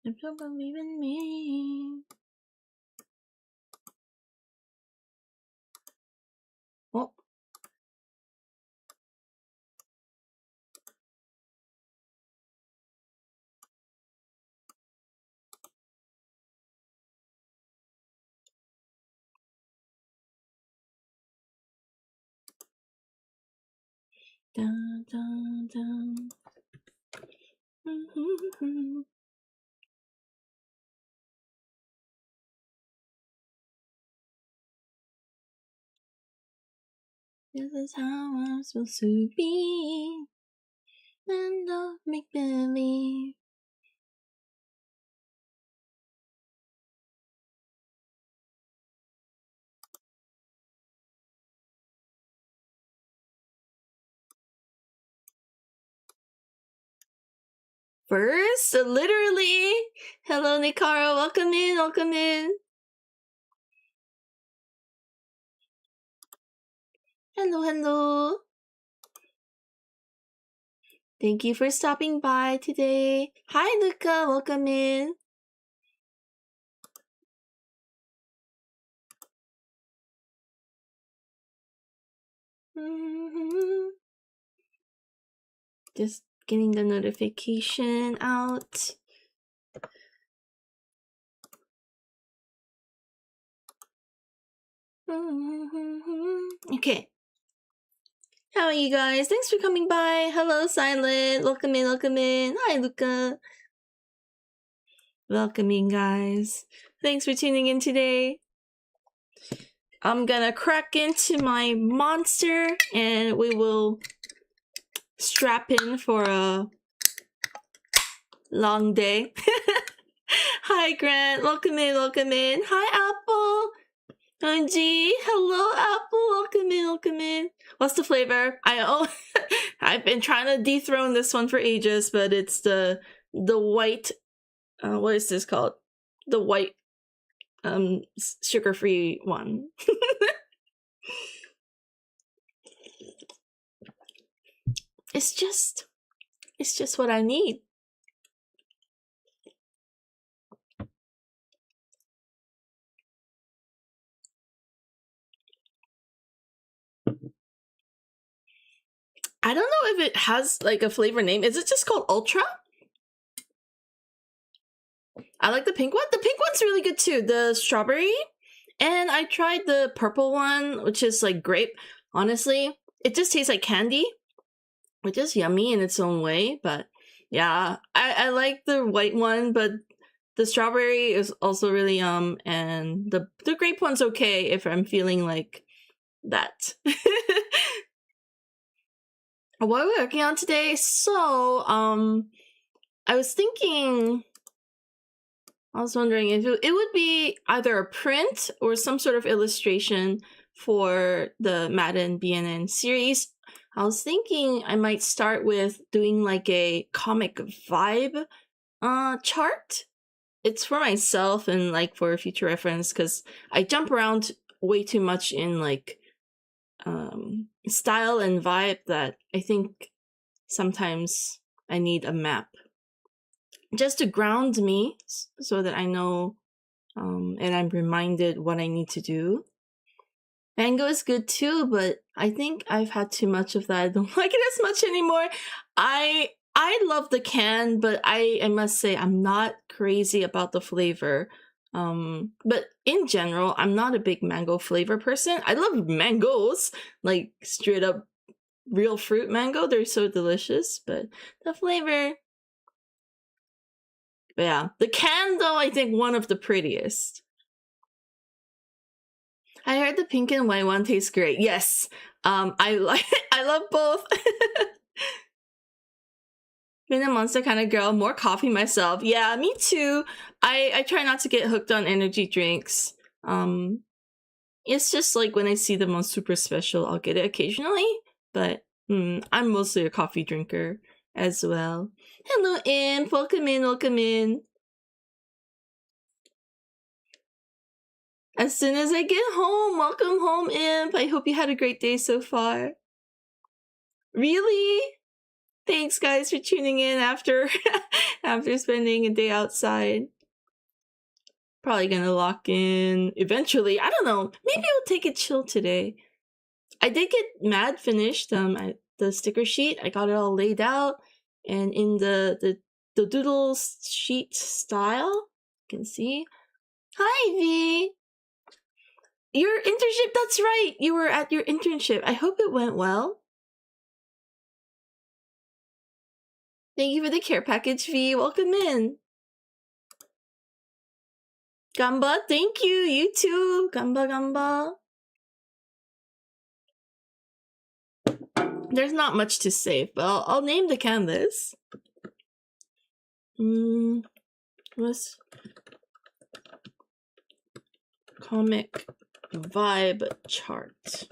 If you believe in me. Oh. Dun, dun, dun. This is how I'm supposed to be. And don't make believe. First, literally. Hello, Nikara. Welcome in. Welcome in. Hello, hello. Thank you for stopping by today. Hi, Luca. Welcome in. Just getting the notification out. Okay. How are you guys? Thanks for coming by. Hello, Silent. Welcome in, welcome in. Hi, Luca. Welcome in, guys. Thanks for tuning in today. I'm gonna crack into my monster and we will strap in for a long day. Hi, Grant. Welcome in, welcome in. Hi, Apple. G. Hello, Apple. Welcome in, welcome in. What's the flavor? I've been trying to dethrone this one for ages, but it's the white. What is this called? The white, sugar-free one. It's just what I need. I don't know if it has like a flavor name. Is it just called Ultra? I like the pink one. The pink one's really good too. The strawberry. And I tried the purple one, which is like grape. Honestly, it just tastes like candy, which is yummy in its own way. But yeah, I like the white one, but the strawberry is also really yum. And the grape one's okay if I'm feeling like that. What are we working on today? So, I was wondering if it would be either a print or some sort of illustration for the Madden BNN series. I was thinking I might start with doing like a comic vibe chart. It's for myself and like for future reference because I jump around way too much in like style and vibe that I think sometimes I need a map just to ground me so that I know and I'm reminded what I need to do. Mango is good too, but I think I've had too much of that. I don't like it as much anymore. I love the can, but I must say I'm not crazy about the flavor. But in general, I'm not a big mango flavor person. I love mangoes, like straight up real fruit mango. They're so delicious, but the flavor. But yeah, the can though, I think one of the prettiest. I heard the pink and white one tastes great. Yes, I love both. Been a monster kind of girl, more coffee myself. Yeah, me too. I try not to get hooked on energy drinks. It's just like when I see them on Super Special, I'll get it occasionally. But I'm mostly a coffee drinker as well. Hello, Imp. Welcome in, welcome in. As soon as I get home, welcome home, Imp. I hope you had a great day so far. Really? Thanks, guys, for tuning in after after spending a day outside. Probably gonna lock in eventually. I don't know. Maybe I'll take it chill today. I did get mad finished. The sticker sheet. I got it all laid out and in the doodle sheet style. You can see. Hi V. Your internship. That's right. You were at your internship. I hope it went well. Thank you for the care package V. Welcome in. Gamba, thank you. You too. Gamba, Gamba. There's not much to say, but I'll name the canvas. What's comic vibe chart?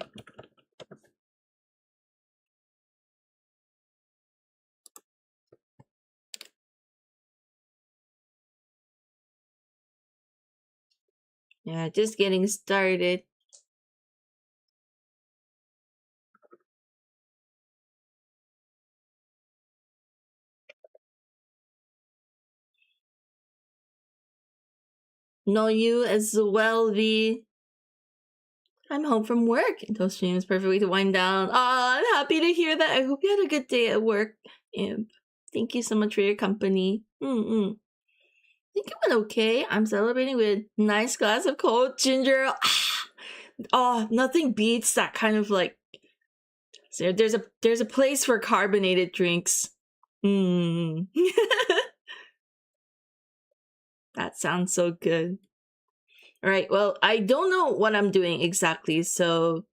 Yeah, just getting started. Know you as well, V. I'm home from work. Those streams perfect way to wind down. I'm happy to hear that. I hope you had a good day at work, Imp. Thank you so much for your company. I think it went okay. I'm celebrating with nice glass of cold ginger. Oh, nothing beats that kind of like. So there's a place for carbonated drinks. That sounds so good. All right, well, I don't know what I'm doing exactly, so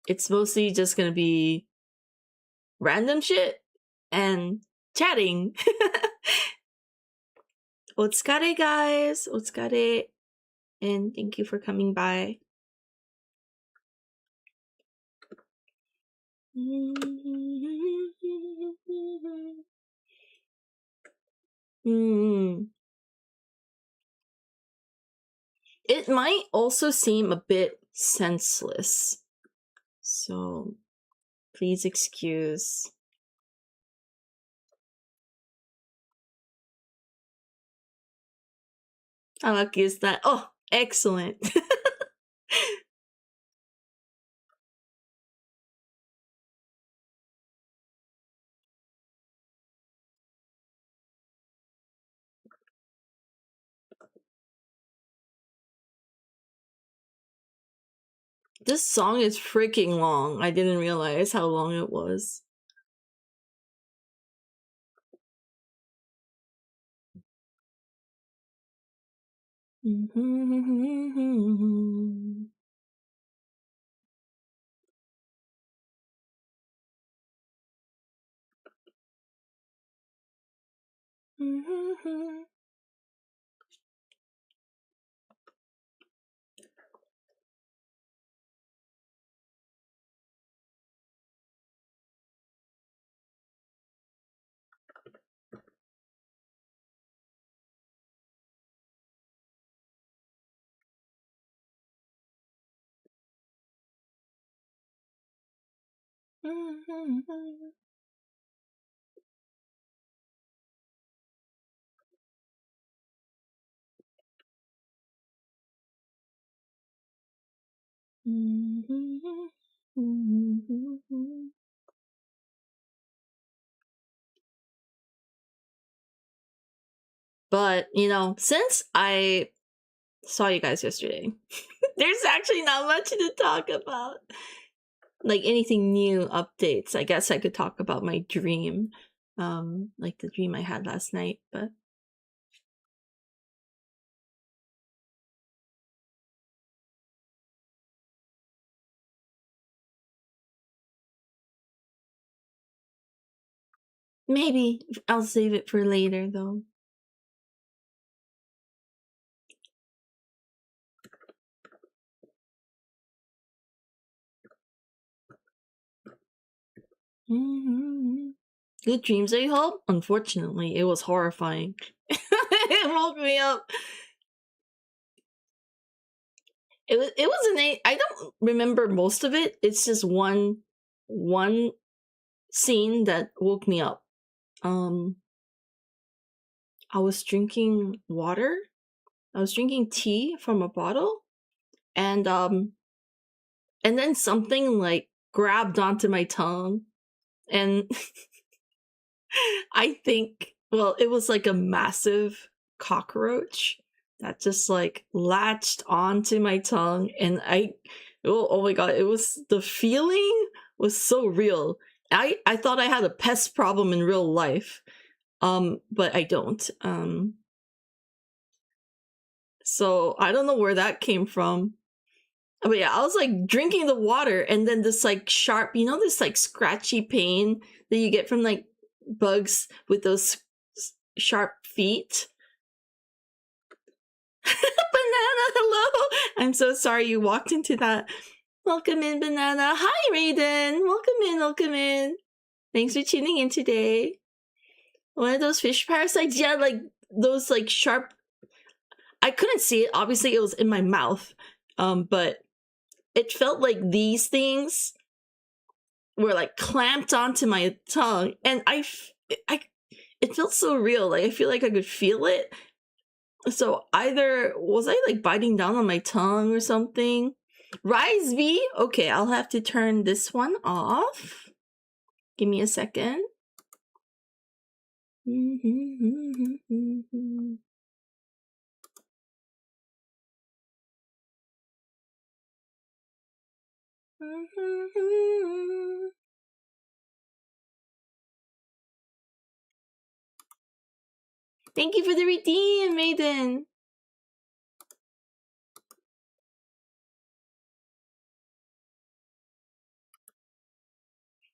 it's mostly just gonna be random shit and chatting. Otsukare, guys. Otsukare. And thank you for coming by. It might also seem a bit senseless, so please excuse. How lucky is that? Oh, excellent. This song is freaking long. I didn't realize how long it was. But, you know, since I saw you guys yesterday, there's actually not much to talk about. Like anything new updates. I guess I could talk about my dream. Like the dream I had last night, but maybe I'll save it for later though. Good dreams, I hope. Unfortunately, it was horrifying. It woke me up. It was an I don't remember most of it. It's just one scene that woke me up. I was drinking water. I was drinking tea from a bottle, and then something like grabbed onto my tongue, and I think, well, it was like a massive cockroach that just like latched onto my tongue, and oh my god, it was, the feeling was so real. I thought I had a pest problem in real life, but I don't. So I don't know where that came from. But yeah, I was like drinking the water, and then this like sharp, this like scratchy pain that you get from like bugs with those sharp feet. Banana, hello! I'm so sorry you walked into that. Welcome in, Banana. Hi, Raiden. Welcome in. Thanks for tuning in today. One of those fish parasites, yeah, like those like sharp. I couldn't see it. Obviously, it was in my mouth, but it felt like these things were like clamped onto my tongue, and it felt so real. Like I feel like I could feel it. So either was I like biting down on my tongue or something? Rise V? Okay, I'll have to turn this one off. Give me a second. Thank you for the redeem, Maiden.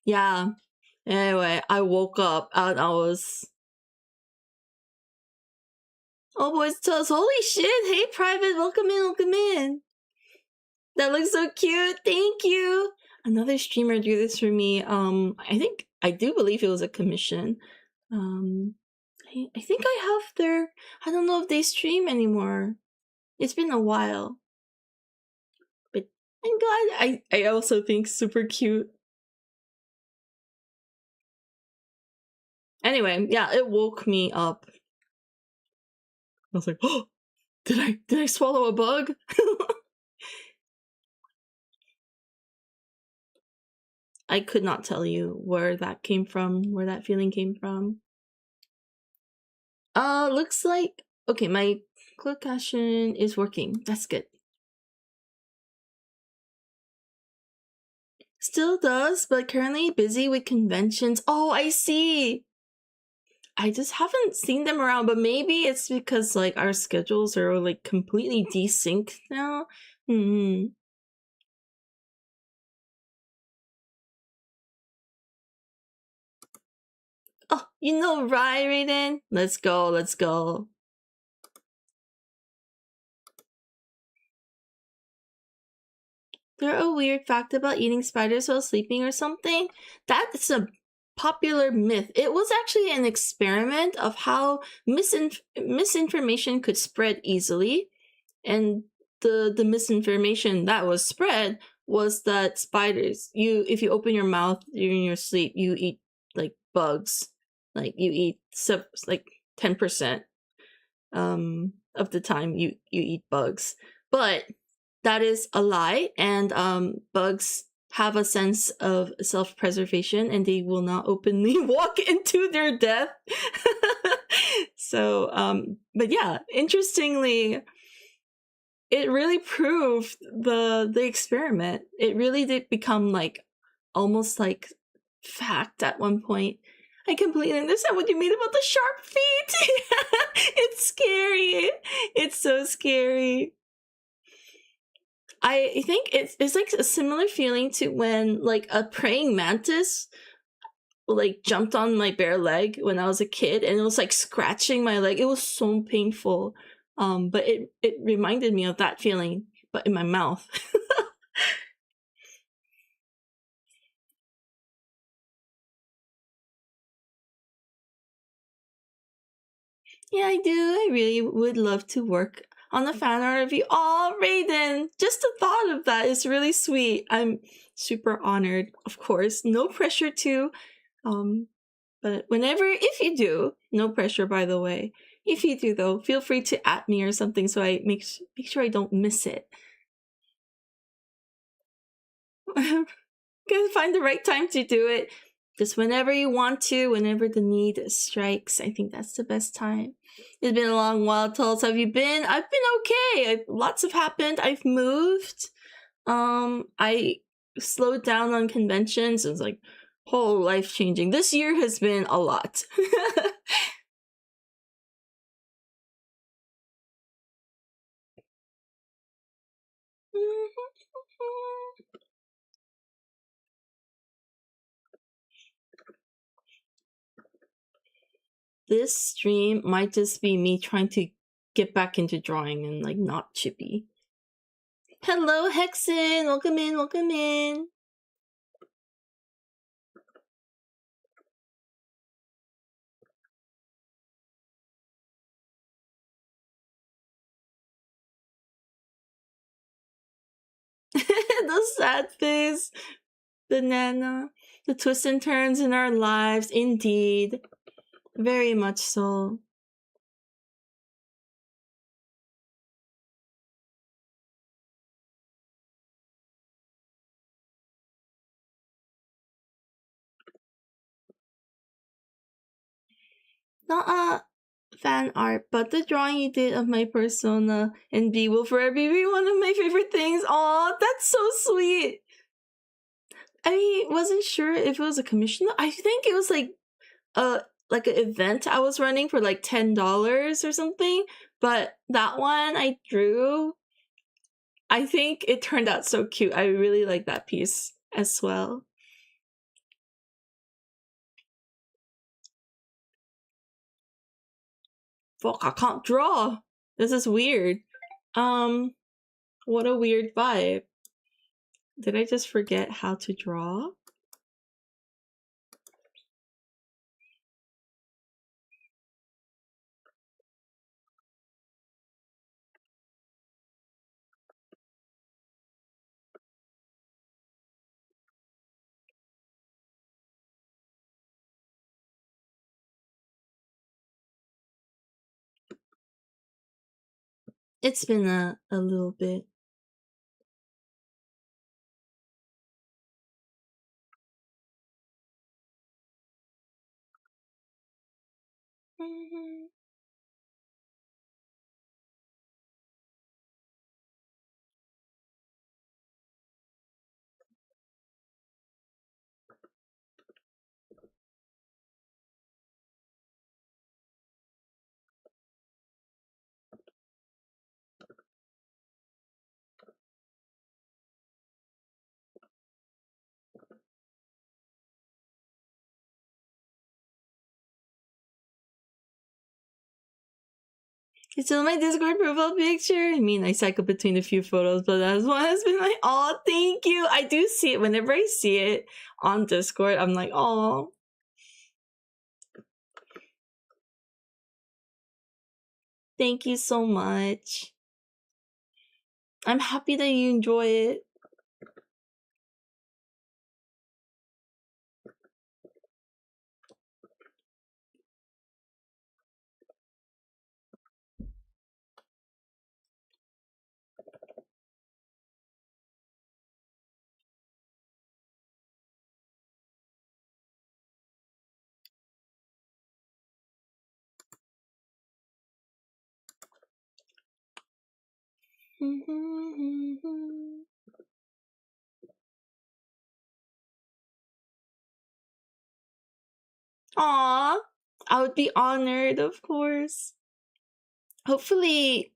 Yeah. Anyway, I woke up and I was... Oh, boys, to us. Holy shit. Hey, Private. Welcome in. That looks so cute. Thank you. Another streamer do this for me. I do believe it was a commission. I think I have their... I don't know if they stream anymore. It's been a while. But I'm glad. I also think super cute. Anyway, yeah, it woke me up. I was like, oh, did I swallow a bug? I could not tell you where that came from, where that feeling came from. Looks like... Okay, my closed caption is working. That's good. Still does, but currently busy with conventions. Oh, I see! I just haven't seen them around, but maybe it's because like our schedules are like completely desynced now. Oh, you know, right, Raiden? Let's go. There a weird fact about eating spiders while sleeping or something? That's a popular myth. It was actually an experiment of how misinformation could spread easily, and the misinformation that was spread was that spiders, if you open your mouth during your sleep, you eat like bugs, like you eat like 10% of the time you eat bugs, but that is a lie, and bugs have a sense of self-preservation and they will not openly walk into their death. So but yeah, interestingly, it really proved the experiment. It really did become like almost like fact at one point. I completely understand what you mean about the sharp feet. It's scary. It's so scary. I think it's like a similar feeling to when like a praying mantis like jumped on my bare leg when I was a kid, and it was like scratching my leg. It was so painful. But it reminded me of that feeling, but in my mouth. Yeah, I do. I really would love to work on a fan art of you. Oh, Raiden! Just the thought of that is really sweet. I'm super honored, of course. No pressure to. But whenever, if you do, no pressure, by the way. If you do, though, feel free to at me or something so I make sure I don't miss it. Gotta find the right time to do it. Just whenever you want to, whenever the need strikes. I think that's the best time. It's been a long while, Tulls. Have you been? I've been okay. Lots have happened. I've moved. I slowed down on conventions. It's like whole life changing. This year has been a lot. This stream might just be me trying to get back into drawing and like not chippy. Hello, Hexen! Welcome in, welcome in! The sad face, the Nana, the twists and turns in our lives, indeed. Very much so. Not fan art, but the drawing you did of my persona and B will forever be one of my favorite things. Aw, that's so sweet. I wasn't sure if it was a commission. I think it was like an event I was running for like $10 or something. But that one I drew, I think it turned out so cute. I really like that piece as well. Fuck, I can't draw. This is weird. What a weird vibe. Did I just forget how to draw? It's been a little bit. It's on my Discord profile picture. I mean, I cycle between a few photos, but that one has been like, oh, thank you. I do see it. Whenever I see it on Discord, I'm like, oh. Thank you so much. I'm happy that you enjoy it. Aw, I would be honored, of course. Hopefully,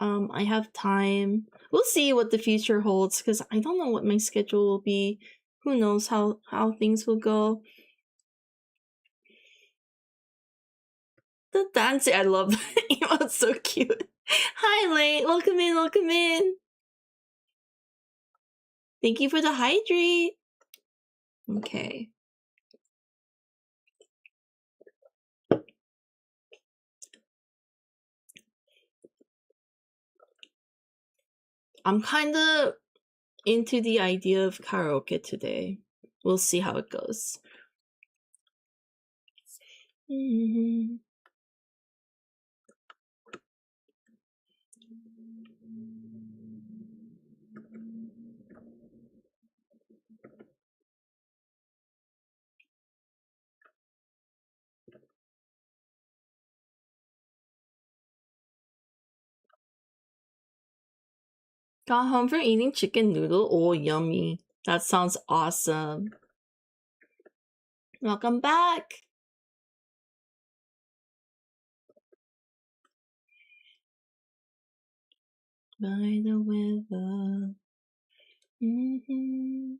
I have time. We'll see what the future holds, because I don't know what my schedule will be. Who knows how things will go. The dancing, I love that emote, so cute. Hi, Late. Welcome in, welcome in. Thank you for the hydrate. Okay. I'm kind of into the idea of karaoke today. We'll see how it goes. Got home from eating chicken noodle. Oh, yummy. That sounds awesome. Welcome back. By the weather. Mm-hmm.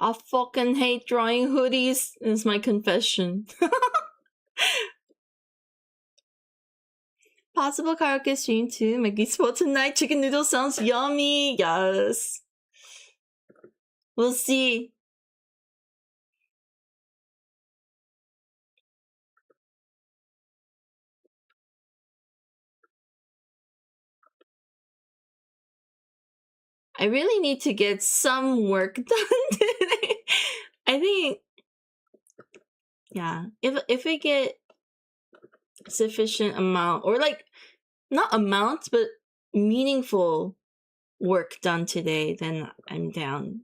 I fucking hate drawing hoodies, is my confession. Possible karaoke stream too. Maggie's for tonight. Chicken noodle sounds yummy. Yes. We'll see. I really need to get some work done today. I think, yeah, if I get sufficient amount, or like, not amount, but meaningful work done today, then I'm down.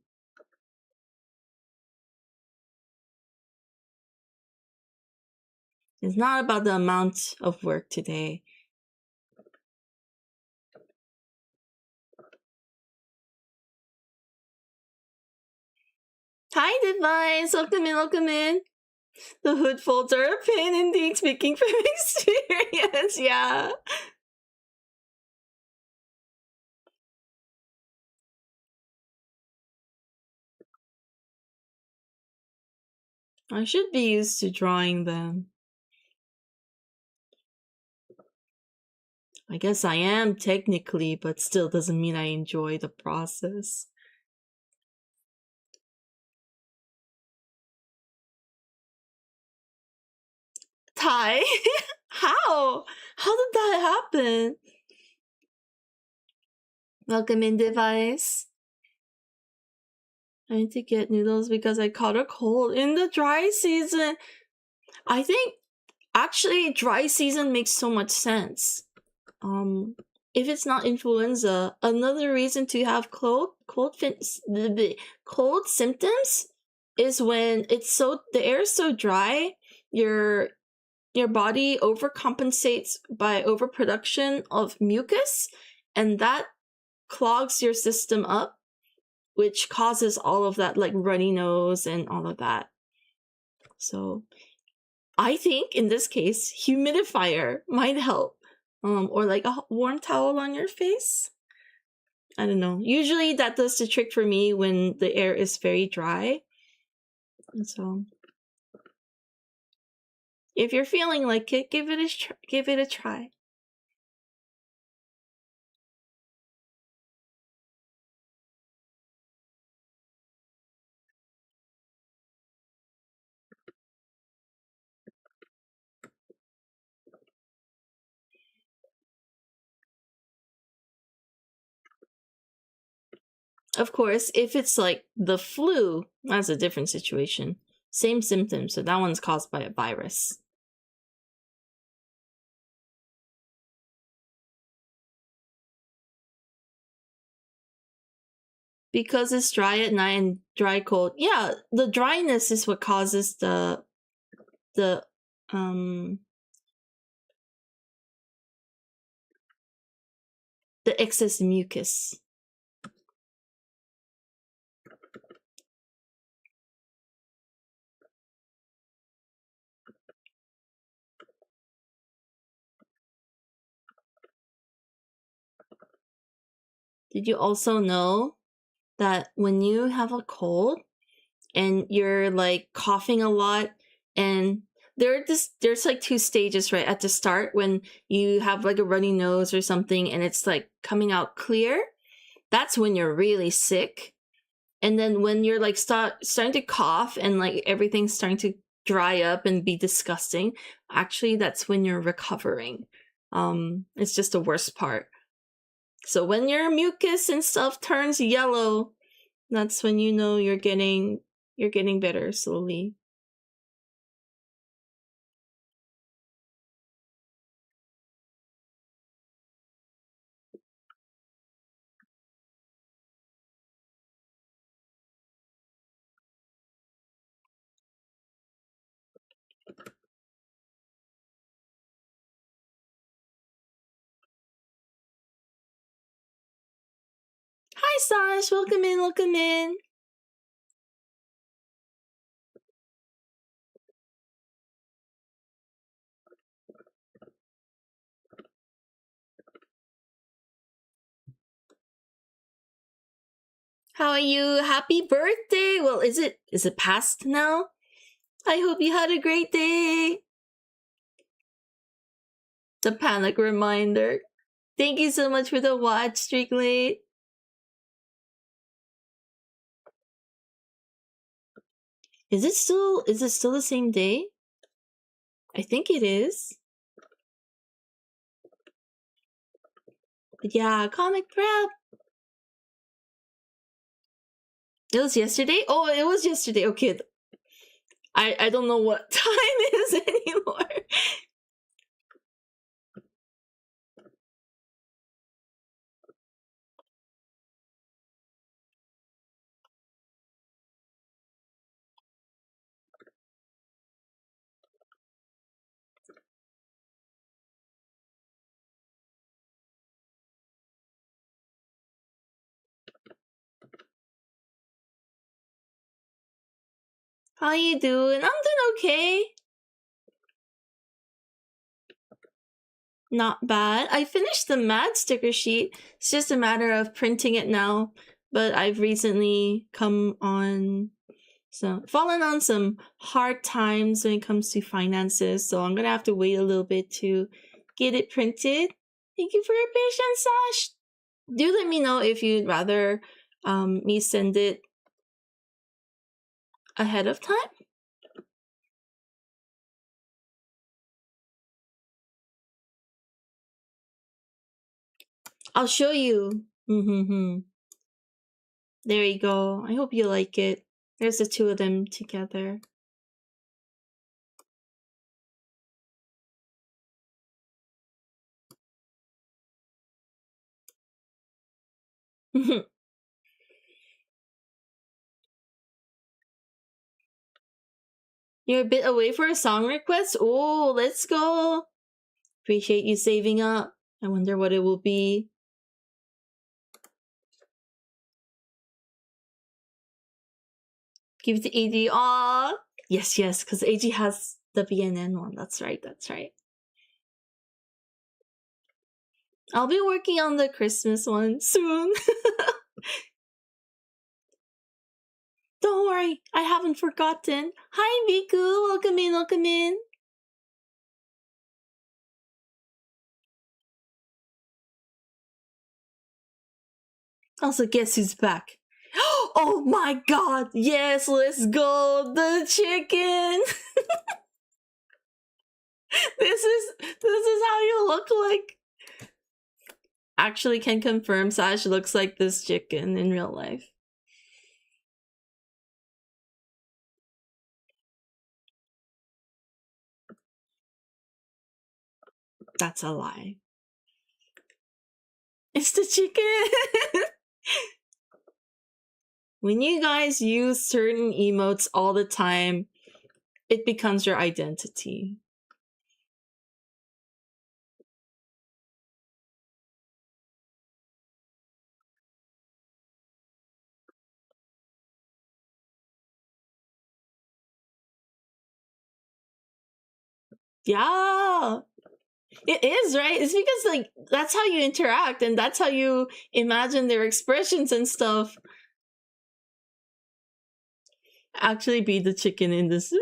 It's not about the amount of work today. Hi, Device! Welcome in, welcome in. The hood folds are a pain indeed, speaking from experience, yeah. I should be used to drawing them. I guess I am technically, but still doesn't mean I enjoy the process. Ty? How? How did that happen? Welcome in, Device. I need to get noodles because I caught a cold in the dry season. I think actually dry season makes so much sense. If it's not influenza, another reason to have cold symptoms is when the air is so dry, your body overcompensates by overproduction of mucus, and that clogs your system up, which causes all of that, like runny nose and all of that. So I think in this case, humidifier might help. Or like a warm towel on your face. I don't know. Usually that does the trick for me when the air is very dry. And so if you're feeling like it, give it a try. Of course, if it's like the flu, that's a different situation. Same symptoms, so that one's caused by a virus. Because it's dry at night and dry cold. Yeah, the dryness is what causes the excess mucus. Did you also know that when you have a cold and you're like coughing a lot, and there's like two stages, right? At the start, when you have like a runny nose or something and it's like coming out clear, that's when you're really sick. And then when you're like starting to cough and like everything's starting to dry up and be disgusting, actually that's when you're recovering. It's just the worst part. So when your mucus and stuff turns yellow, that's when you know you're getting better slowly. Hi Sash, welcome in, welcome in. How are you? Happy birthday! Well, is it past now? I hope you had a great day. The panic reminder. Thank you so much for the watch, Strictly. Is it still the same day? I think it is. Yeah, comic prep. It was yesterday? Oh, it was yesterday. Okay. I don't know what time it is anymore. How you doing? I'm doing okay. Not bad. I finished the mad sticker sheet. It's just a matter of printing it now. But I've recently fallen on some hard times when it comes to finances, so I'm gonna have to wait a little bit to get it printed. Thank you for your patience, Sash. Do let me know if you'd rather me send it ahead of time. I'll show you. There you go. I hope you like it. There's the two of them together. You're a bit away for a song request? Oh, let's go. Appreciate you saving up. I wonder what it will be. Give it to AG. Aw. Yes, because AG has the BNN one. That's right. I'll be working on the Christmas one soon. Don't worry, I haven't forgotten. Hi, Miku. Welcome in. Also, guess who's back? Oh my god! Yes, let's go! The chicken! This is how you look like. Actually, can confirm Sash looks like this chicken in real life. That's a lie. It's the chicken! When you guys use certain emotes all the time, it becomes your identity. Yeah! It is, right? It's because, like, that's how you interact and that's how you imagine their expressions and stuff. Actually be the chicken in this.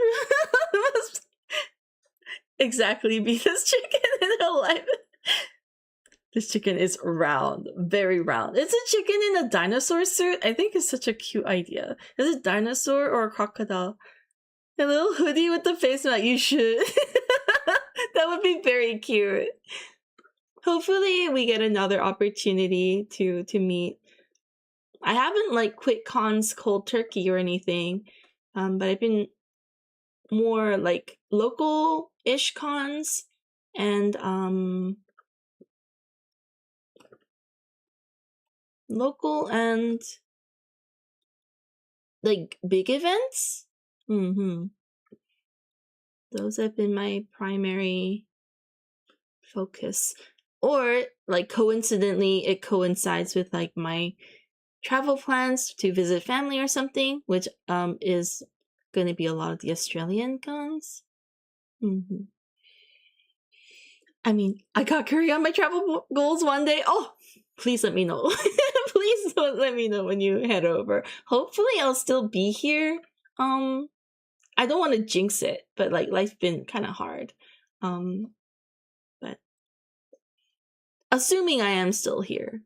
Exactly, be this chicken in real life. This chicken is round, very round. It's a chicken in a dinosaur suit. I think it's such a cute idea. Is it a dinosaur or a crocodile? A little hoodie with the face mask. You should. That would be very cute. Hopefully, we get another opportunity to meet. I haven't like quit cons cold turkey or anything, but I've been more like local-ish cons and local and like big events. Those have been my primary focus. Or like coincidentally, it coincides with like my travel plans to visit family or something, which is going to be a lot of the Australian cons. I mean, I got Korea on my travel goals one day. Oh, please let me know. Please don't let me know when you head over. Hopefully, I'll still be here. I don't want to jinx it, but like life's been kind of hard. But assuming I am still here.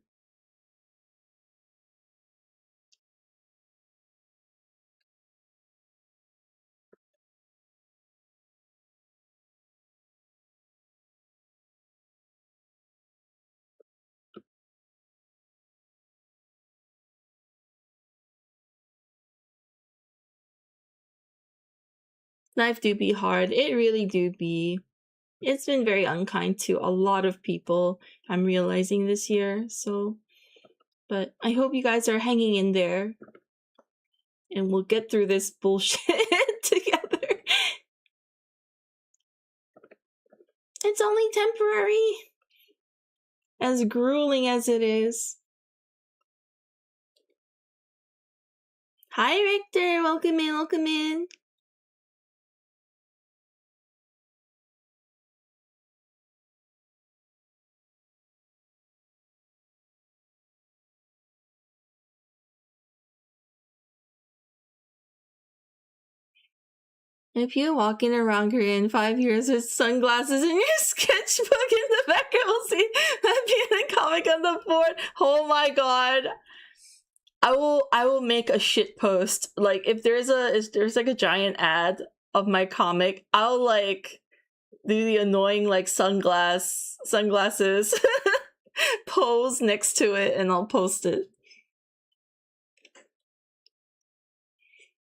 Life do be hard. It really do be. It's been very unkind to a lot of people, I'm realizing this year. So, but I hope you guys are hanging in there and we'll get through this bullshit together. It's only temporary, as grueling as it is. Hi, Richter. Welcome in, welcome in. If you're walking around Korea in 5 years with sunglasses and your sketchbook in the back, we'll see that being a comic on the board. Oh my god. I will make a shit post. Like if there's like a giant ad of my comic, I'll like do the annoying like sunglasses pose next to it and I'll post it.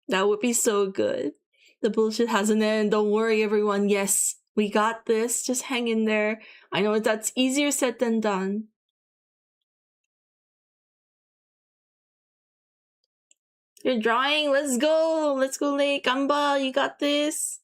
That would be so good. The bullshit has an end. Don't worry, everyone. Yes, we got this. Just hang in there. I know that's easier said than done. You're drawing. Let's go. Let's go, Lake. Gamba, you got this.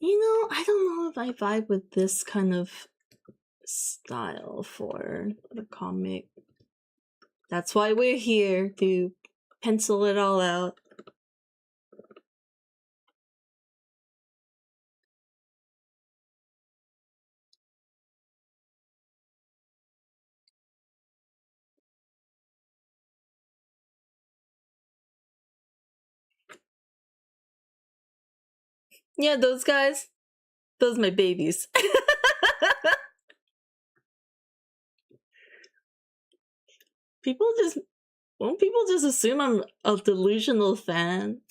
You know, I don't know if I vibe with this kind of style for the comic. That's why we're here, to pencil it all out. Yeah, those guys, those are my babies. Won't people just assume I'm a delusional fan?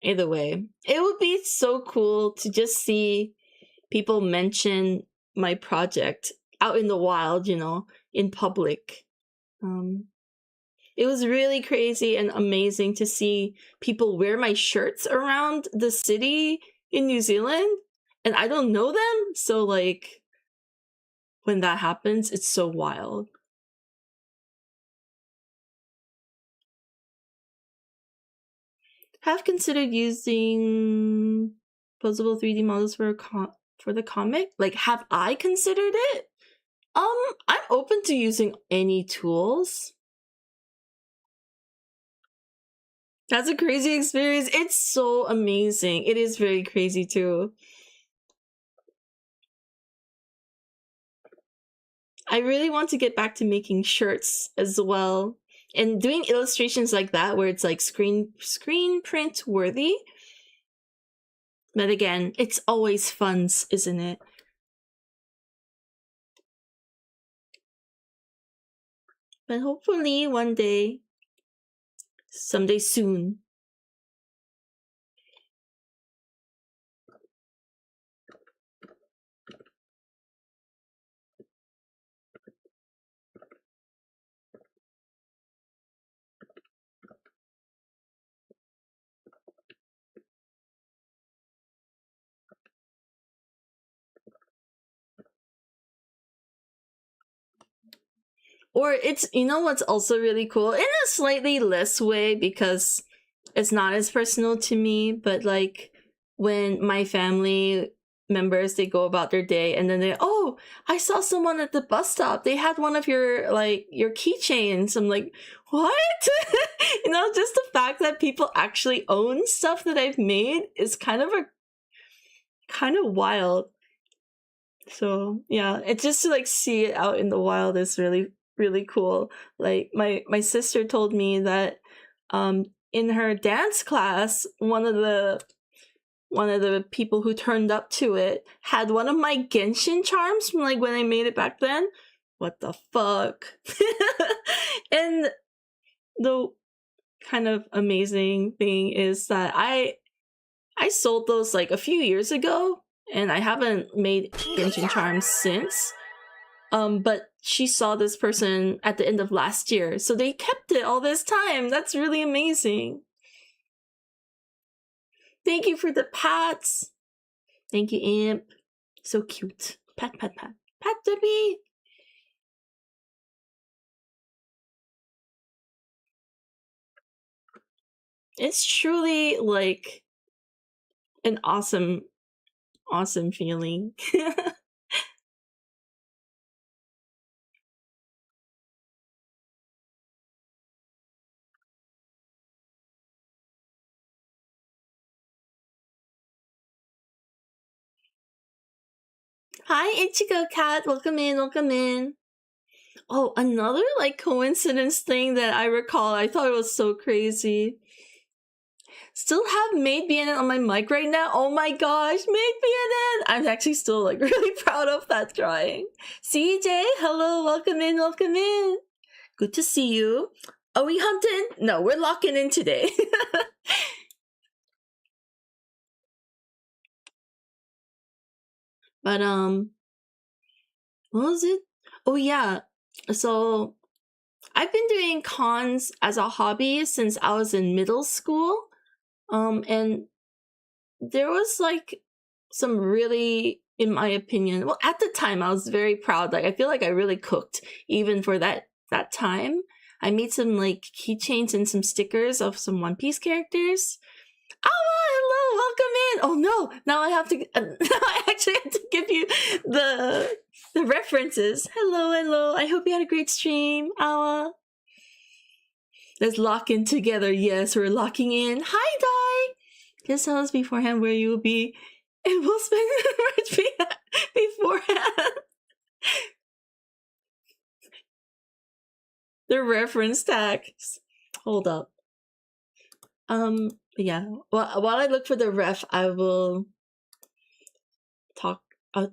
Either way, it would be so cool to just see people mention my project out in the wild, you know, in public. It was really crazy and amazing to see people wear my shirts around the city in New Zealand, and I don't know them, so like when that happens, it's so wild. Have considered using posable 3D models for the comic? Like, have I considered it? I'm open to using any tools. That's a crazy experience. It's so amazing. It is very crazy too. I really want to get back to making shirts as well. And doing illustrations like that where it's like screen print worthy. But again, it's always funds, isn't it? But hopefully one day, someday soon. Or it's, you know what's also really cool? In a slightly less way because it's not as personal to me, but like when my family members, they go about their day and then they, oh, I saw someone at the bus stop. They had one of your keychains. I'm like, what? You know, just the fact that people actually own stuff that I've made is kind of wild. So yeah, it's just to like see it out in the wild is really, really cool. Like my sister told me that in her dance class, one of the people who turned up to it had one of my Genshin charms from like when I made it back then. What the fuck? And the kind of amazing thing is that I sold those like a few years ago, and I haven't made Genshin charms since. But she saw this person at the end of last year, so they kept it all this time. That's really amazing. Thank you for the pats. Thank you, Imp. So cute. Pat, pat, pat. Pat Debbie. It's truly like an awesome feeling. Hi, Ichigo Cat. Welcome in, welcome in. Oh, another like coincidence thing that I recall. I thought it was so crazy. Still have Maid BNN on my mic right now. Oh my gosh, Maid BNN! I'm actually still like really proud of that drawing. CJ, hello, welcome in, welcome in. Good to see you. Are we hunting? No, we're locking in today. But what was it? Oh yeah. So I've been doing cons as a hobby since I was in middle school. And there was like some really, in my opinion, well, at the time I was very proud. Like I feel like I really cooked even for that time. I made some like keychains and some stickers of some One Piece characters. Hello, welcome in. Oh no, now I have to. Now I actually have to give you the references. Hello. I hope you had a great stream, Awa. Let's lock in together. Yes, we're locking in. Hi, Dai. Just tell us beforehand where you will be, and we'll spend the beforehand. The reference tags. Hold up. Yeah. Well, while I look for the ref, I'll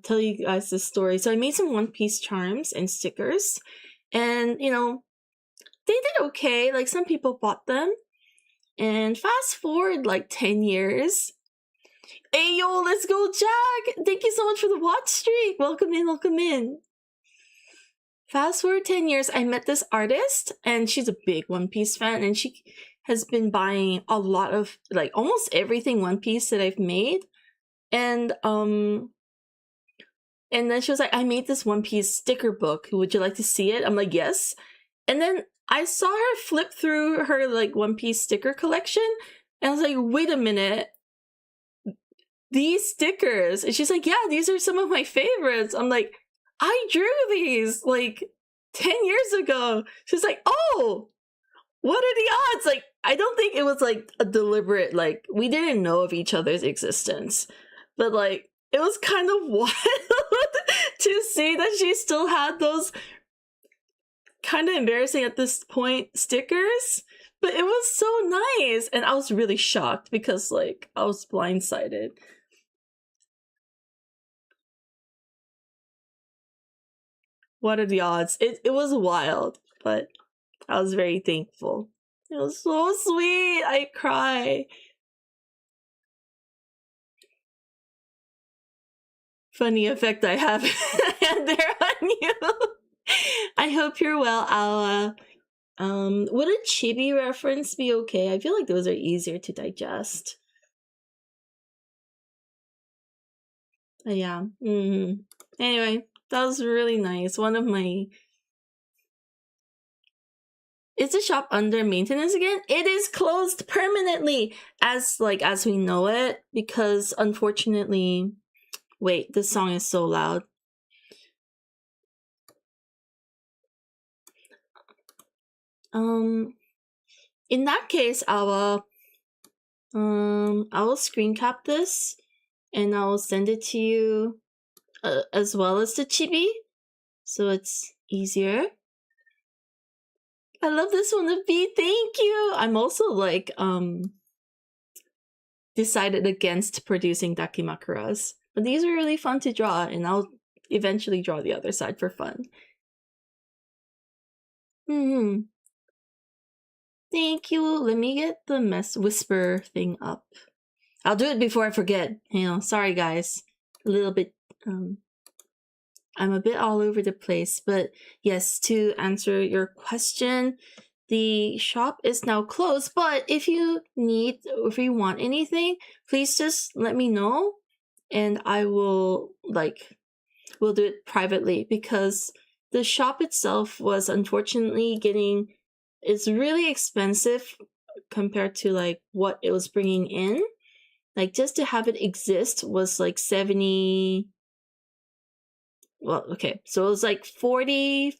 tell you guys the story. So I made some One Piece charms and stickers, and you know, they did okay. Like some people bought them. And fast forward like 10 years. Hey yo, let's go, Jack! Thank you so much for the watch streak. Welcome in. Fast forward 10 years, I met this artist, and she's a big One Piece fan, and she has been buying a lot of like almost everything One Piece that I've made. And then she was like, I made this One Piece sticker book. Would you like to see it? I'm like, yes. And then I saw her flip through her like One Piece sticker collection, and I was like, wait a minute. These stickers. And she's like, yeah, these are some of my favorites. I'm like, I drew these like 10 years ago. She's like, oh, what are the odds? Like, I don't think it was like a deliberate, like, we didn't know of each other's existence. But like, it was kind of wild to see that she still had those kind of embarrassing at this point stickers. But it was so nice. And I was really shocked because like, I was blindsided. What are the odds? It was wild, but I was very thankful. It was so sweet. I cry. Funny effect I have there on you. I hope you're well, Ala. Would a chibi reference be okay? I feel like those are easier to digest. Yeah. Anyway, that was really nice. One of my... Is the shop under maintenance again? It is closed permanently as we know it, because unfortunately... Wait, this song is so loud. In that case, I will screen cap this and I will send it to you as well as the chibi, so it's easier. I love this one, B. Thank you. I'm also like decided against producing dakimakuras, but these are really fun to draw, and I'll eventually draw the other side for fun. Thank you. Let me get the whisper thing up. I'll do it before I forget. Sorry guys. A little bit, I'm a bit all over the place, but yes, to answer your question, the shop is now closed, but if you want anything, please just let me know, and I will, we'll do it privately, because the shop itself was unfortunately it's really expensive compared to what it was bringing in. Just to have it exist was like 70. Well, okay, so it was like $40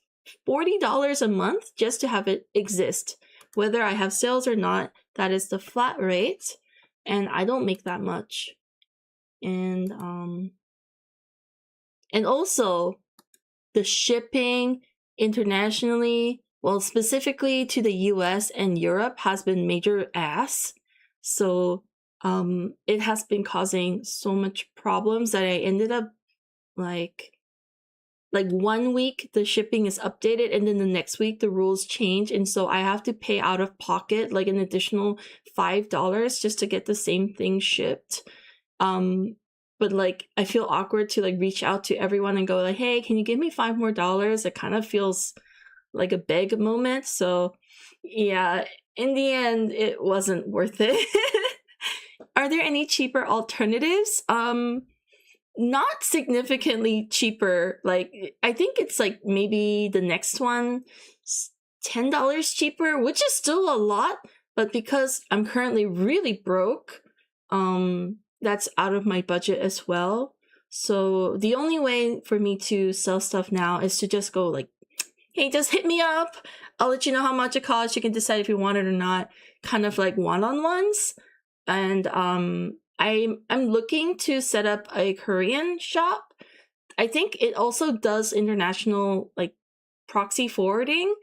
a month just to have it exist. Whether I have sales or not, that is the flat rate, and I don't make that much. And also the shipping internationally, well, specifically to the US and Europe, has been major ass. So it has been causing so much problems that I ended up like 1 week the shipping is updated, and then the next week the rules change, and so I have to pay out of pocket like an additional $5 just to get the same thing shipped. But I feel awkward to reach out to everyone and go hey, can you give me $5 more? It kind of feels like a beg moment. So yeah, in the end it wasn't worth it. Are there any cheaper alternatives? Not significantly cheaper. I think it's maybe the next one $10 cheaper, which is still a lot, but because I'm currently really broke, that's out of my budget as well. So the only way for me to sell stuff now is to just go hey, just hit me up, I'll let you know how much it costs, you can decide if you want it or not, kind of one-on-ones. And I'm looking to set up a Korean shop. I think it also does international proxy forwarding.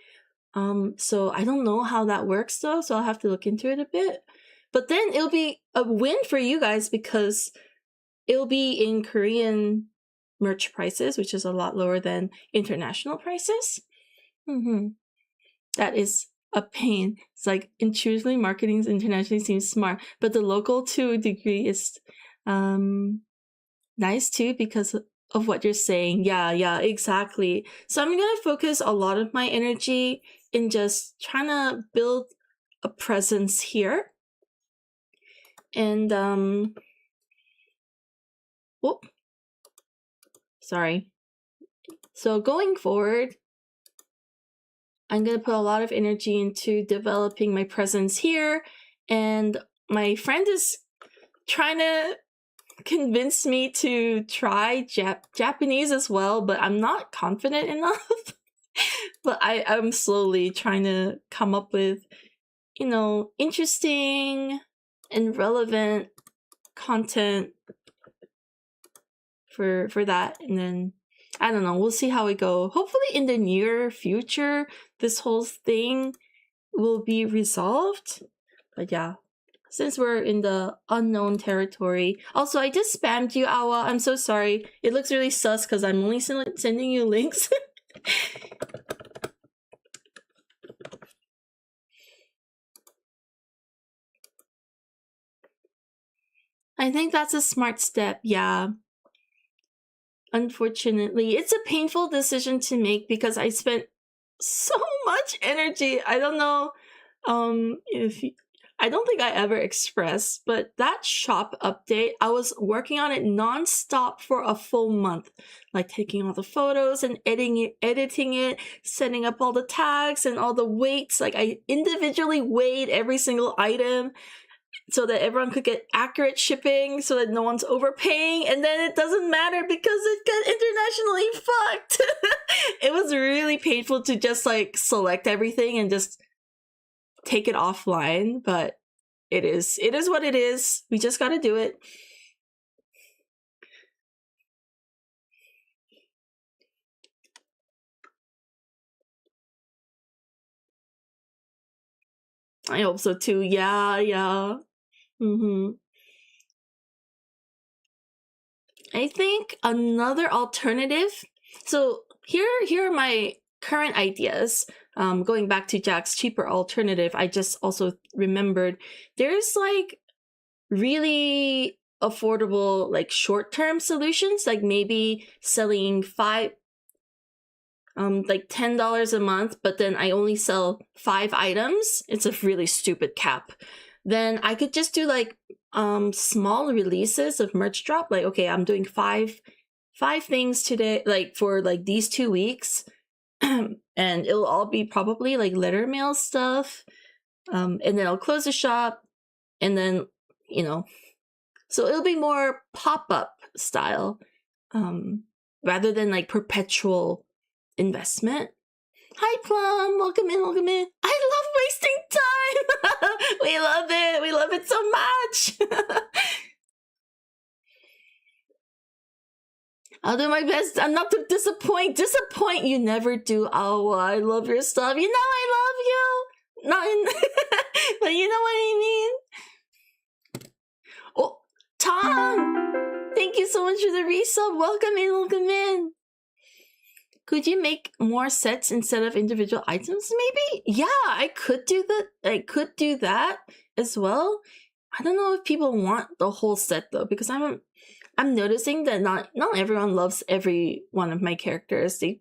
So I don't know how that works though, so I'll have to look into it a bit. But then it'll be a win for you guys because it'll be in Korean merch prices, which is a lot lower than international prices. That is a pain. It's intuitively marketing internationally seems smart, but the local to a degree is nice too because of what you're saying. Yeah, exactly. So I'm gonna focus a lot of my energy in just trying to build a presence here. And whoop, sorry. So going forward, I'm going to put a lot of energy into developing my presence here, and my friend is trying to convinced me to try Japanese as well, but I'm not confident enough. But I'm slowly trying to come up with, interesting and relevant content for that. And then, I don't know, we'll see how it go. Hopefully in the near future, this whole thing will be resolved. But yeah, since we're in the unknown territory. Also, I just spammed you, Awa. I'm so sorry. It looks really sus because I'm only sending you links. I think that's a smart step, yeah. Unfortunately, it's a painful decision to make because I spent so much energy. I don't know if I don't think I ever expressed, but that shop update, I was working on it nonstop for a full month, like taking all the photos and editing it, setting up all the tags and all the weights. Like I individually weighed every single item so that everyone could get accurate shipping, so that no one's overpaying, and then it doesn't matter because it got internationally fucked. It was really painful to just like select everything and just take it offline, but it is what it is. We just gotta do it. I hope so too. Yeah. I think another alternative. So here are my current ideas. Going back to Jack's cheaper alternative, I just also remembered there's like really affordable like short-term solutions, like maybe selling like $10 a month, but then I only sell 5 items. It's a really stupid cap. Then I could just do like small releases of merch drop. Like, okay, I'm doing five things today, like for like these 2 weeks. And it'll all be probably like letter mail stuff. And then I'll close the shop, and then, so it'll be more pop-up style, rather than like perpetual investment. Hi, Plum. Welcome in. I love wasting time. We love it so much. I'll do my best. I'm not to disappoint you never do. Oh, I love your stuff. You know I love you. Not in but you know what I mean. Oh, Tom, thank you so much for the resub. Welcome in. Could you make more sets instead of individual items, maybe? Yeah, I could do that. I could do that as well. I don't know if people want the whole set though, because I'm noticing that not everyone loves every one of my characters. They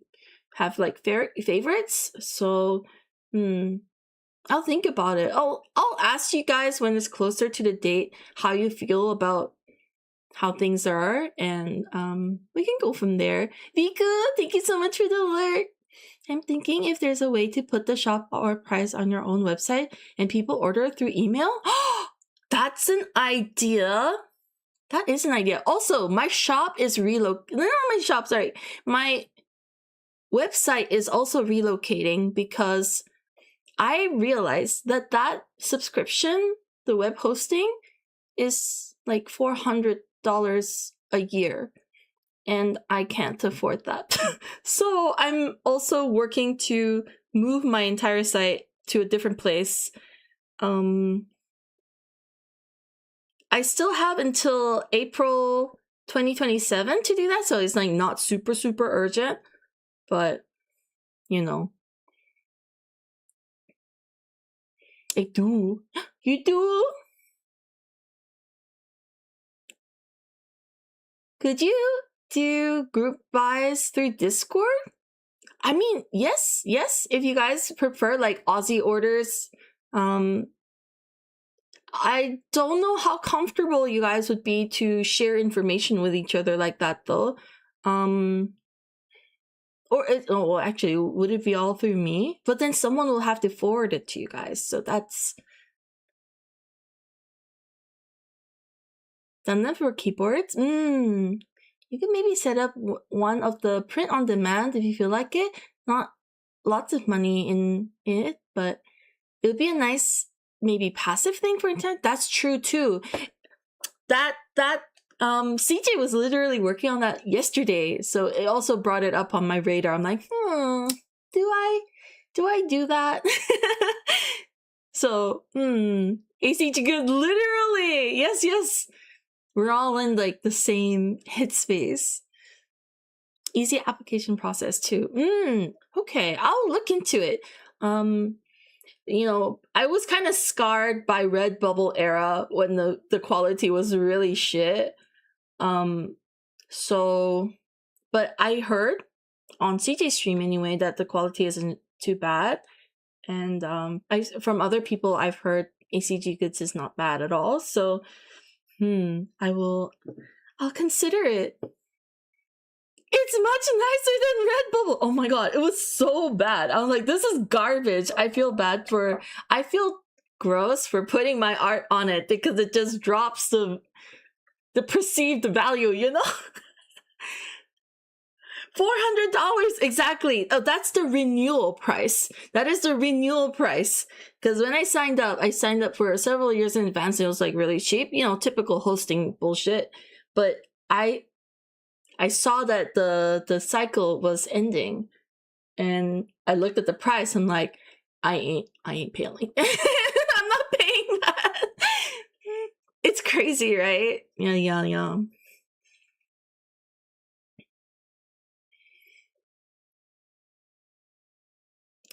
have like favorites. So, I'll think about it. I'll ask you guys when it's closer to the date how you feel about how things are, and we can go from there. Viku, thank you so much for the alert. I'm thinking if there's a way to put the shop or price on your own website and people order through email. That's an idea. That is an idea. Also, my shop is my website is also relocating because I realized that subscription, the web hosting, is like $400 a year, and I can't afford that. So I'm also working to move my entire site to a different place. I still have until April 2027 to do that, so it's like not super urgent, but I do. You do? Could you do group buys through Discord? I mean, yes, if you guys prefer like Aussie orders. I don't know how comfortable you guys would be to share information with each other like that though. Actually, would it be all through me? But then someone will have to forward it to you guys, so that's... done that for keyboards. You can maybe set up one of the print on demand if you feel like it. Not lots of money in it, but it would be a nice maybe passive thing for internet. That's true too. That CJ was literally working on that yesterday, so it also brought it up on my radar. I'm like, do I do that? So, ACG good, literally. Yes. We're all in like the same headspace. Easy application process too. Okay, I'll look into it. You know, I was kind of scarred by Redbubble era when the quality was really shit. So, but I heard on CJ's stream anyway that the quality isn't too bad, and from other people I've heard ACG Goods is not bad at all. So, I'll consider it. It's much nicer than Redbubble. Oh my god, it was so bad. I was like, this is garbage. I feel gross for putting my art on it because it just drops the perceived value, you know? $400 exactly. Oh, that's the renewal price. That is the renewal price. Because when I signed up for several years in advance. And it was like really cheap, you know, typical hosting bullshit. But I saw that the cycle was ending, and I looked at the price. I'm like, I ain't paying. I'm not paying that. It's crazy, right? Yeah.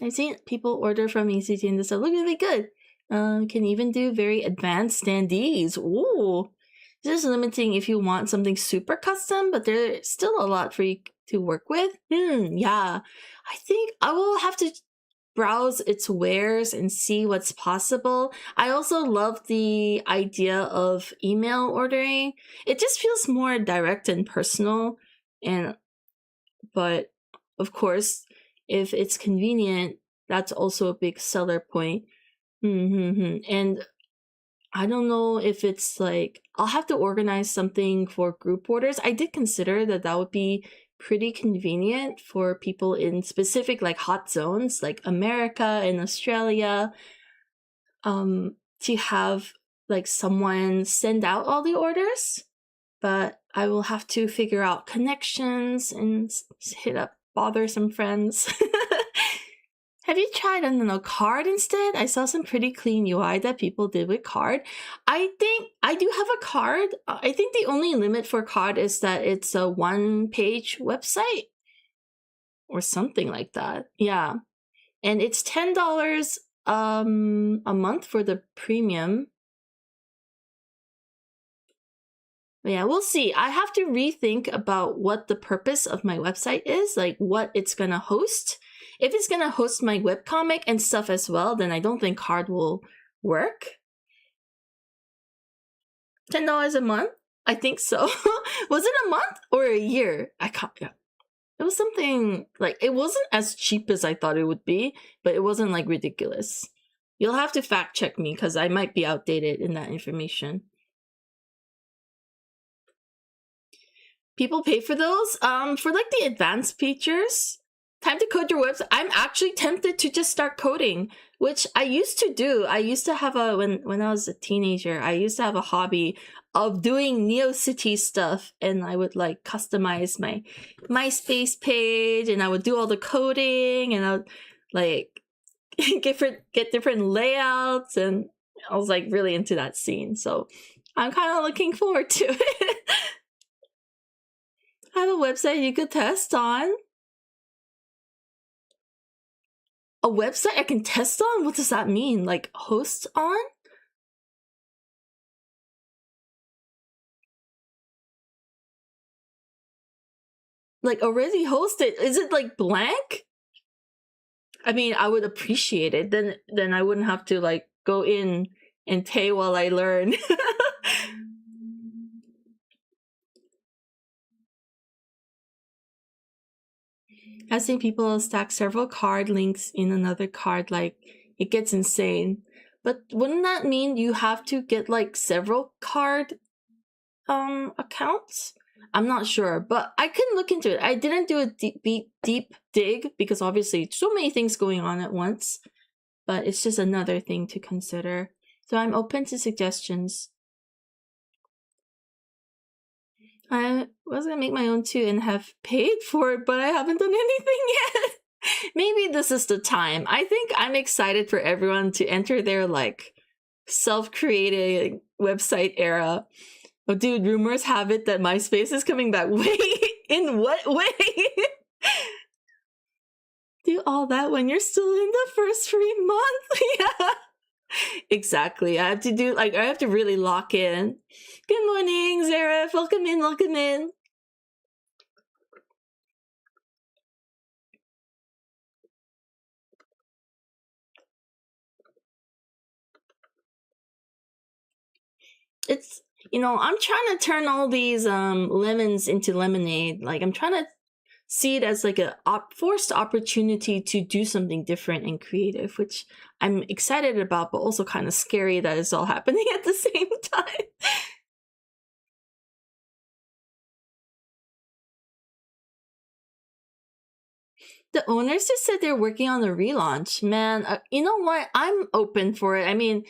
I've seen people order from ECT and this look really good. Can even do very advanced standees. Ooh. Just limiting if you want something super custom, but there's still a lot for you to work with. Yeah. I think I will have to browse its wares and see what's possible. I also love the idea of email ordering. It just feels more direct and personal. But of course, if it's convenient, that's also a big seller point. And I don't know if it's like, I'll have to organize something for group orders. I did consider that would be pretty convenient for people in specific like hot zones like America and Australia, to have like someone send out all the orders. But I will have to figure out connections and bother some friends. Have you tried, I don't know, card instead? I saw some pretty clean UI that people did with card. I think I do have a card. I think the only limit for card is that it's a one-page website or something like that. Yeah. And it's $10 a month for the premium. But yeah, we'll see. I have to rethink about what the purpose of my website is, like what it's gonna host. If it's gonna host my webcomic and stuff as well, then I don't think card will work. $10 a month? I think so. Was it a month or a year? I can't. Yeah. It was something like, it wasn't as cheap as I thought it would be, but it wasn't like ridiculous. You'll have to fact check me because I might be outdated in that information. People pay for those for like the advanced features. Time to code your website. I'm actually tempted to just start coding, which I used to do. I used to have when I was a teenager, I used to have a hobby of doing NeoCity stuff, and I would like customize my MySpace page, and I would do all the coding, and I would like get different layouts, and I was like really into that scene. So I'm kind of looking forward to it. I have a website you could test on. A website I can test on? What does that mean? Like host on? Like already hosted? Is it like blank? I mean, I would appreciate it. Then I wouldn't have to like go in and pay while I learn. I've seen people stack several card links in another card, like it gets insane. But wouldn't that mean you have to get like several card accounts. I'm not sure, but I can look into it. I didn't do a deep dig because obviously so many things going on at once, but it's just another thing to consider. So I'm open to suggestions. I was gonna make my own too and have paid for it, but I haven't done anything yet. Maybe this is the time. I think I'm excited for everyone to enter their like self-created website era. Oh, dude, rumors have it that MySpace is coming back. Wait, in what way? Do all that when you're still in the first free month? Yeah. Exactly. I have to really lock in. Good morning, Zareth. Welcome in, welcome in. It's, I'm trying to turn all these lemons into lemonade. Like, I'm trying to see it as like a forced opportunity to do something different and creative, which I'm excited about, but also kind of scary that it's all happening at the same time. The owners just said they're working on a relaunch. Man, you know what? I'm open for it. I mean,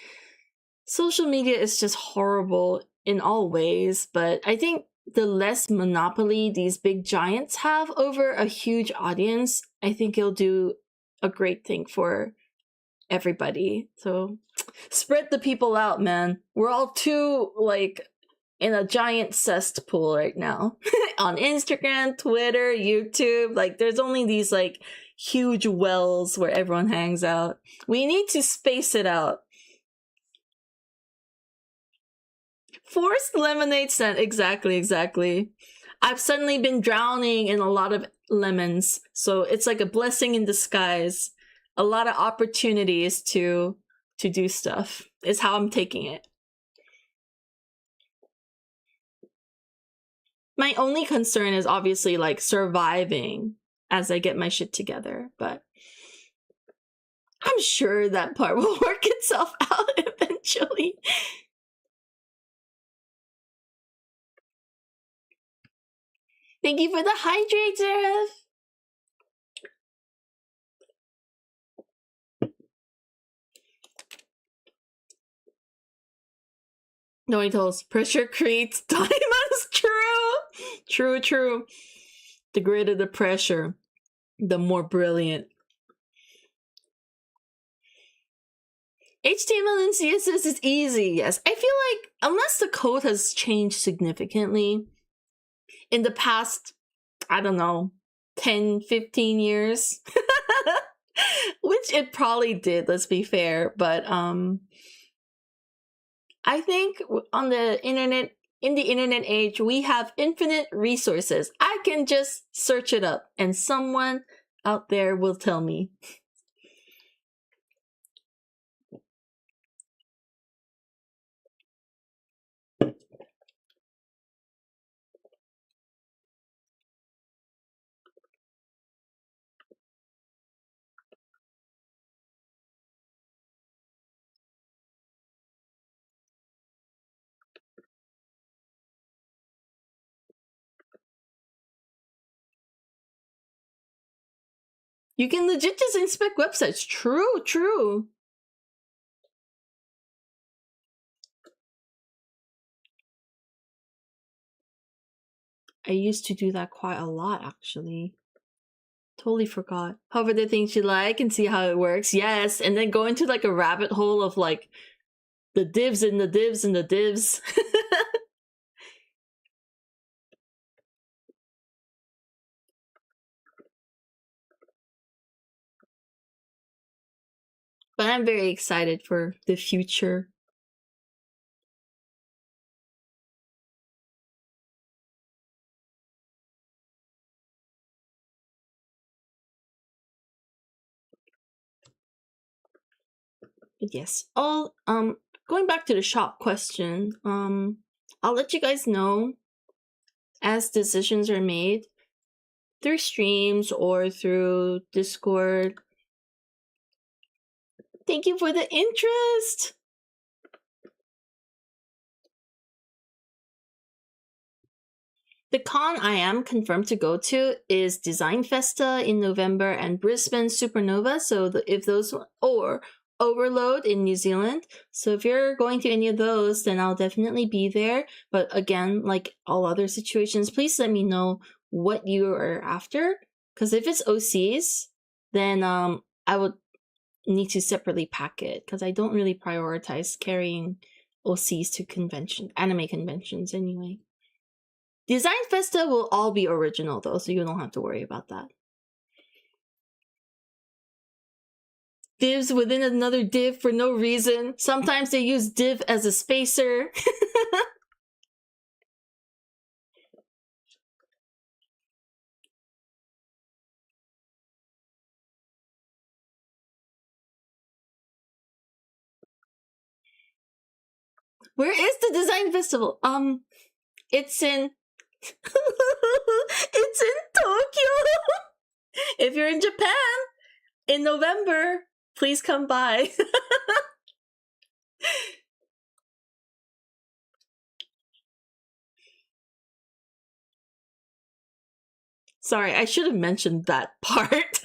social media is just horrible in all ways, but I think the less monopoly these big giants have over a huge audience, I think it'll do a great thing for everybody. So spread the people out, man. We're all too like in a giant cesspool right now. On Instagram, Twitter, YouTube, like there's only these like huge wells where everyone hangs out. We need to space it out. Forced lemonade scent, exactly. I've suddenly been drowning in a lot of lemons, so it's like a blessing in disguise. A lot of opportunities to do stuff is how I'm taking it. My only concern is obviously like surviving as I get my shit together, but I'm sure that part will work itself out eventually. Thank you for the hydrate, Zareth. No, he tells us pressure creates diamonds. True. The greater the pressure, the more brilliant. HTML and CSS is easy, yes. I feel like unless the code has changed significantly in the past, I don't know, 10, 15 years, which it probably did, let's be fair, but I think on the internet, in the internet age, we have infinite resources. I can just search it up and someone out there will tell me. You can legit just inspect websites. True. I used to do that quite a lot, actually. Totally forgot. Hover the things you like and see how it works. Yes, and then go into like a rabbit hole of like the divs and the divs and the divs. But I'm very excited for the future. Yes. Going back to the shop question, I'll let you guys know as decisions are made through streams or through Discord. Thank you for the interest. The con I am confirmed to go to is Design Festa in November and Brisbane Supernova. So if those, or Overload in New Zealand. So if you're going to any of those, then I'll definitely be there. But again, like all other situations, please let me know what you are after. Because if it's OCs, then I would need to separately pack it because I don't really prioritize carrying OCs to anime conventions anyway. Design Festa will all be original though, so you don't have to worry about that. Divs within another div for no reason. Sometimes they use div as a spacer. Where is the design festival? It's in it's in Tokyo. If you're in Japan in November, please come by. Sorry, I should have mentioned that part.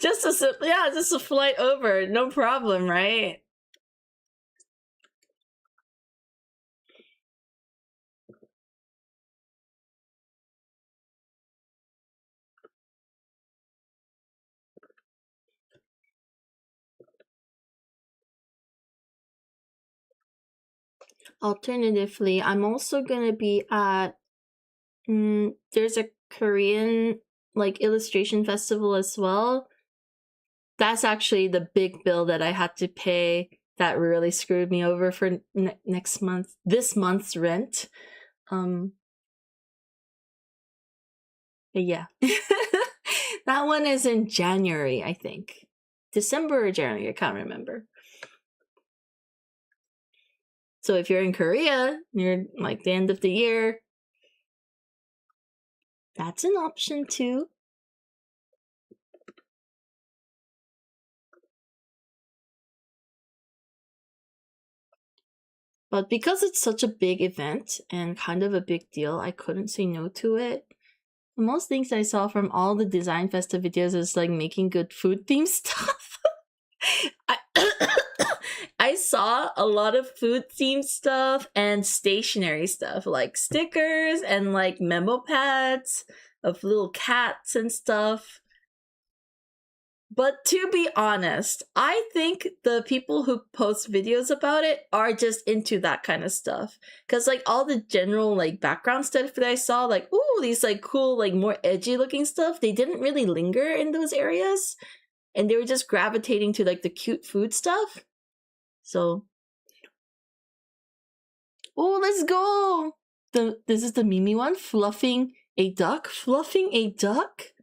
just a flight over, no problem, right? Alternatively, I'm also gonna be at there's a Korean like illustration festival as well. That's actually the big bill that I had to pay that really screwed me over for this month's rent. Yeah. That one is in January, I think. December or January, I can't remember. So if you're in Korea near like the end of the year, that's an option too. But because it's such a big event and kind of a big deal, I couldn't say no to it. Most things I saw from all the Design Festa videos is like making good food themed stuff. I saw a lot of food themed stuff and stationery stuff, like stickers and like memo pads of little cats and stuff. But to be honest, I think the people who post videos about it are just into that kind of stuff. Cause like all the general like background stuff that I saw, like, ooh, these like cool, like more edgy looking stuff, they didn't really linger in those areas. And they were just gravitating to like the cute food stuff. So, oh, let's go. This is the Mimi one, fluffing a duck. Fluffing a duck?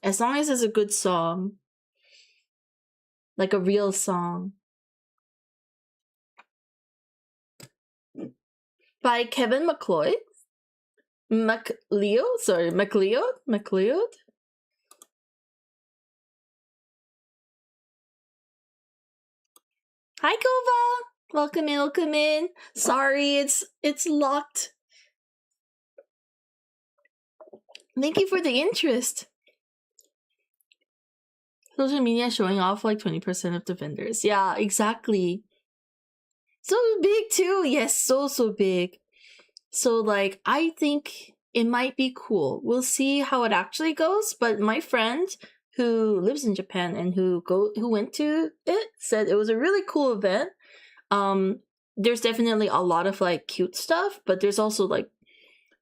As long as it's a good song. Like a real song. By Kevin McLeod. McLeod? Hi, Kova! Welcome in. Sorry, it's locked. Thank you for the interest. Social media showing off like 20% of the vendors. Yeah, exactly. So big too. Yes, so big. So like I think it might be cool. We'll see how it actually goes, but my friend who lives in Japan and who went to it said it was a really cool event. There's definitely a lot of like cute stuff, but there's also like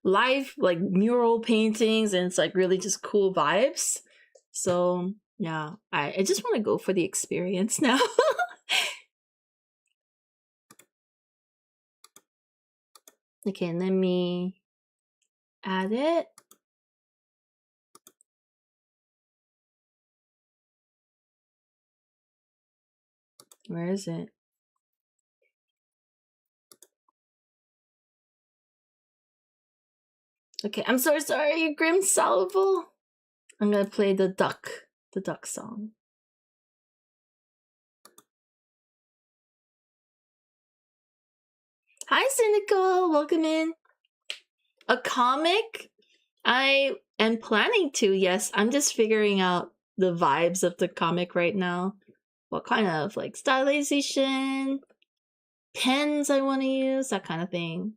live like mural paintings and it's like really just cool vibes. So yeah, I just want to go for the experience now. Okay, let me add it. Where is it? Okay, I'm so sorry, Grim Salvo. I'm gonna play the duck song. Hi, Cynical. Welcome in. A comic? I am planning to, yes. I'm just figuring out the vibes of the comic right now. What kind of like stylization, pens I want to use, that kind of thing.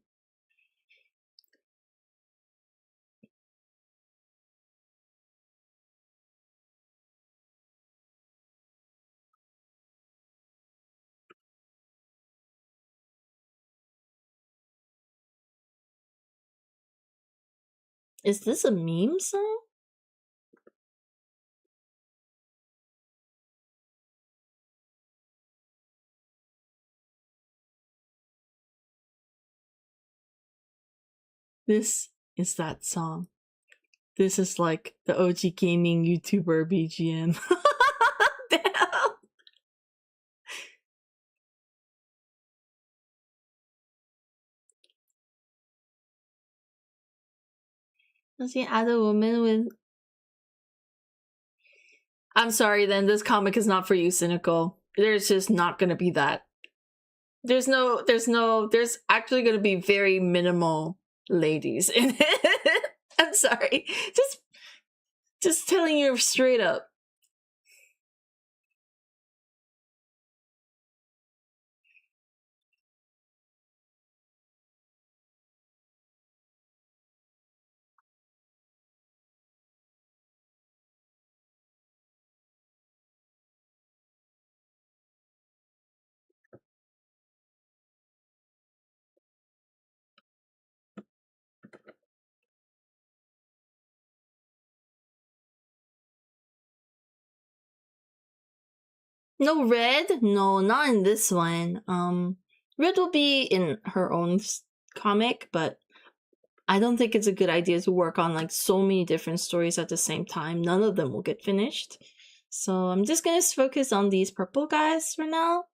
Is this a meme song? This is that song. This is like the OG gaming YouTuber BGM. Damn. Does he add a woman with... I'm sorry then, this comic is not for you, Cynical. There's just not gonna be that. There's actually gonna be very minimal ladies in it. I'm sorry. Just telling you straight up. No red? No, not in this one. Red will be in her own comic, but I don't think it's a good idea to work on like so many different stories at the same time. None of them will get finished. So I'm just gonna focus on these purple guys for now.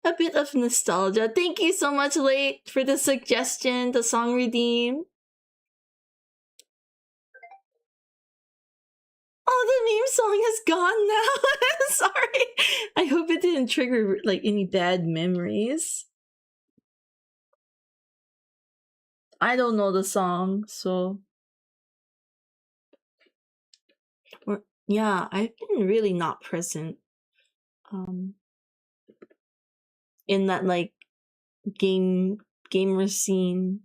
A bit of nostalgia. Thank you so much, Late, for the suggestion, the song redeem. Oh, the meme song is gone now. Sorry. I hope it didn't trigger like any bad memories. I don't know the song, so... Or, yeah, I've been really not present in that like gamer scene.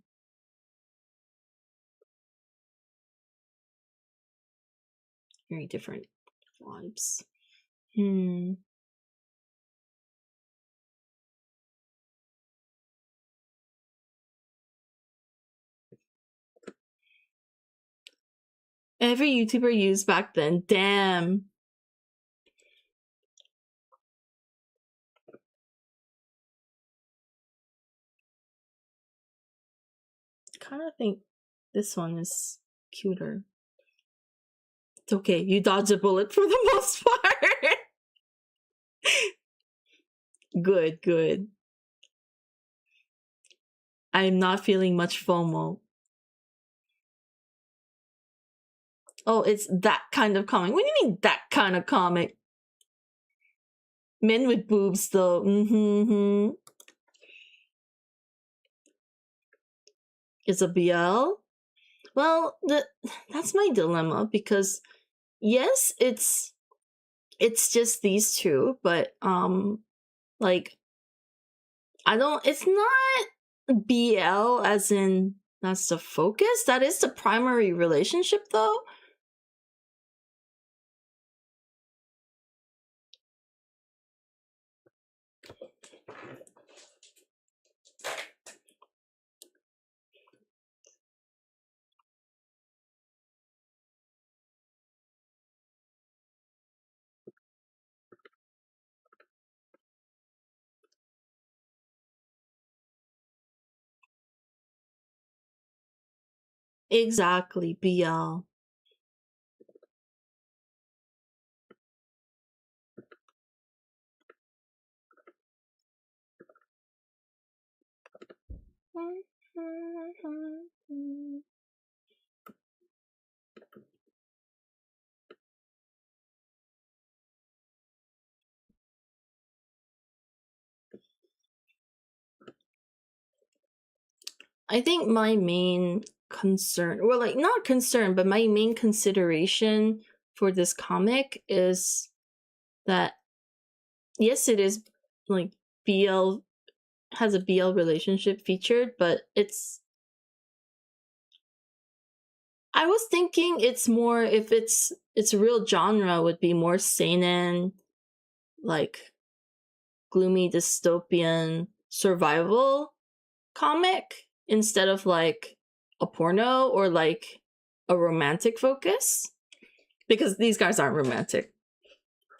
Very different vibes. Every YouTuber used back then. Damn. Kind of think this one is cuter. It's okay. You dodge a bullet for the most part. Good, good. I'm not feeling much FOMO. Oh, it's that kind of comic. What do you mean that kind of comic? Men with boobs, though. Mm-hmm. It's a BL? Well, that's my dilemma because yes, it's just these two, but like I don't... it's not BL as in that's the focus. That is the primary relationship though. Exactly, BL. I think my main concern, or like not concern, but my main consideration for this comic is that yes, it is like BL has a BL relationship featured, but I was thinking it's more, if its real genre would be more seinen, like gloomy dystopian survival comic instead of like a porno or like a romantic focus, because these guys aren't romantic.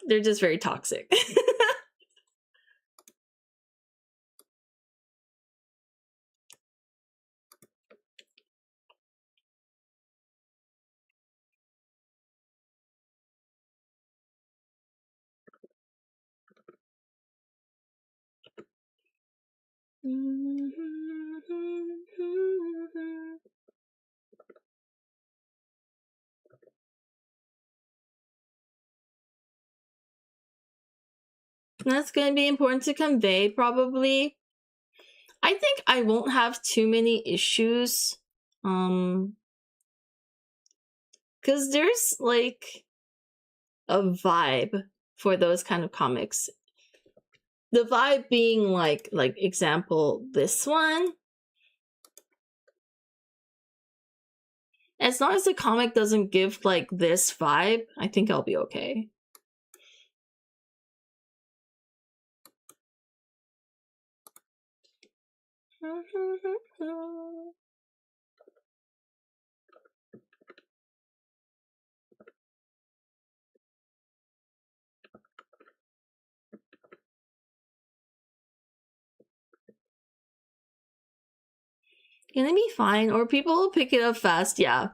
They're just very toxic. That's going to be important to convey, probably. I think I won't have too many issues. Because there's like a vibe for those kind of comics. The vibe being like example, this one. As long as the comic doesn't give like this vibe, I think I'll be okay. Gonna be fine, or people will pick it up fast, yeah.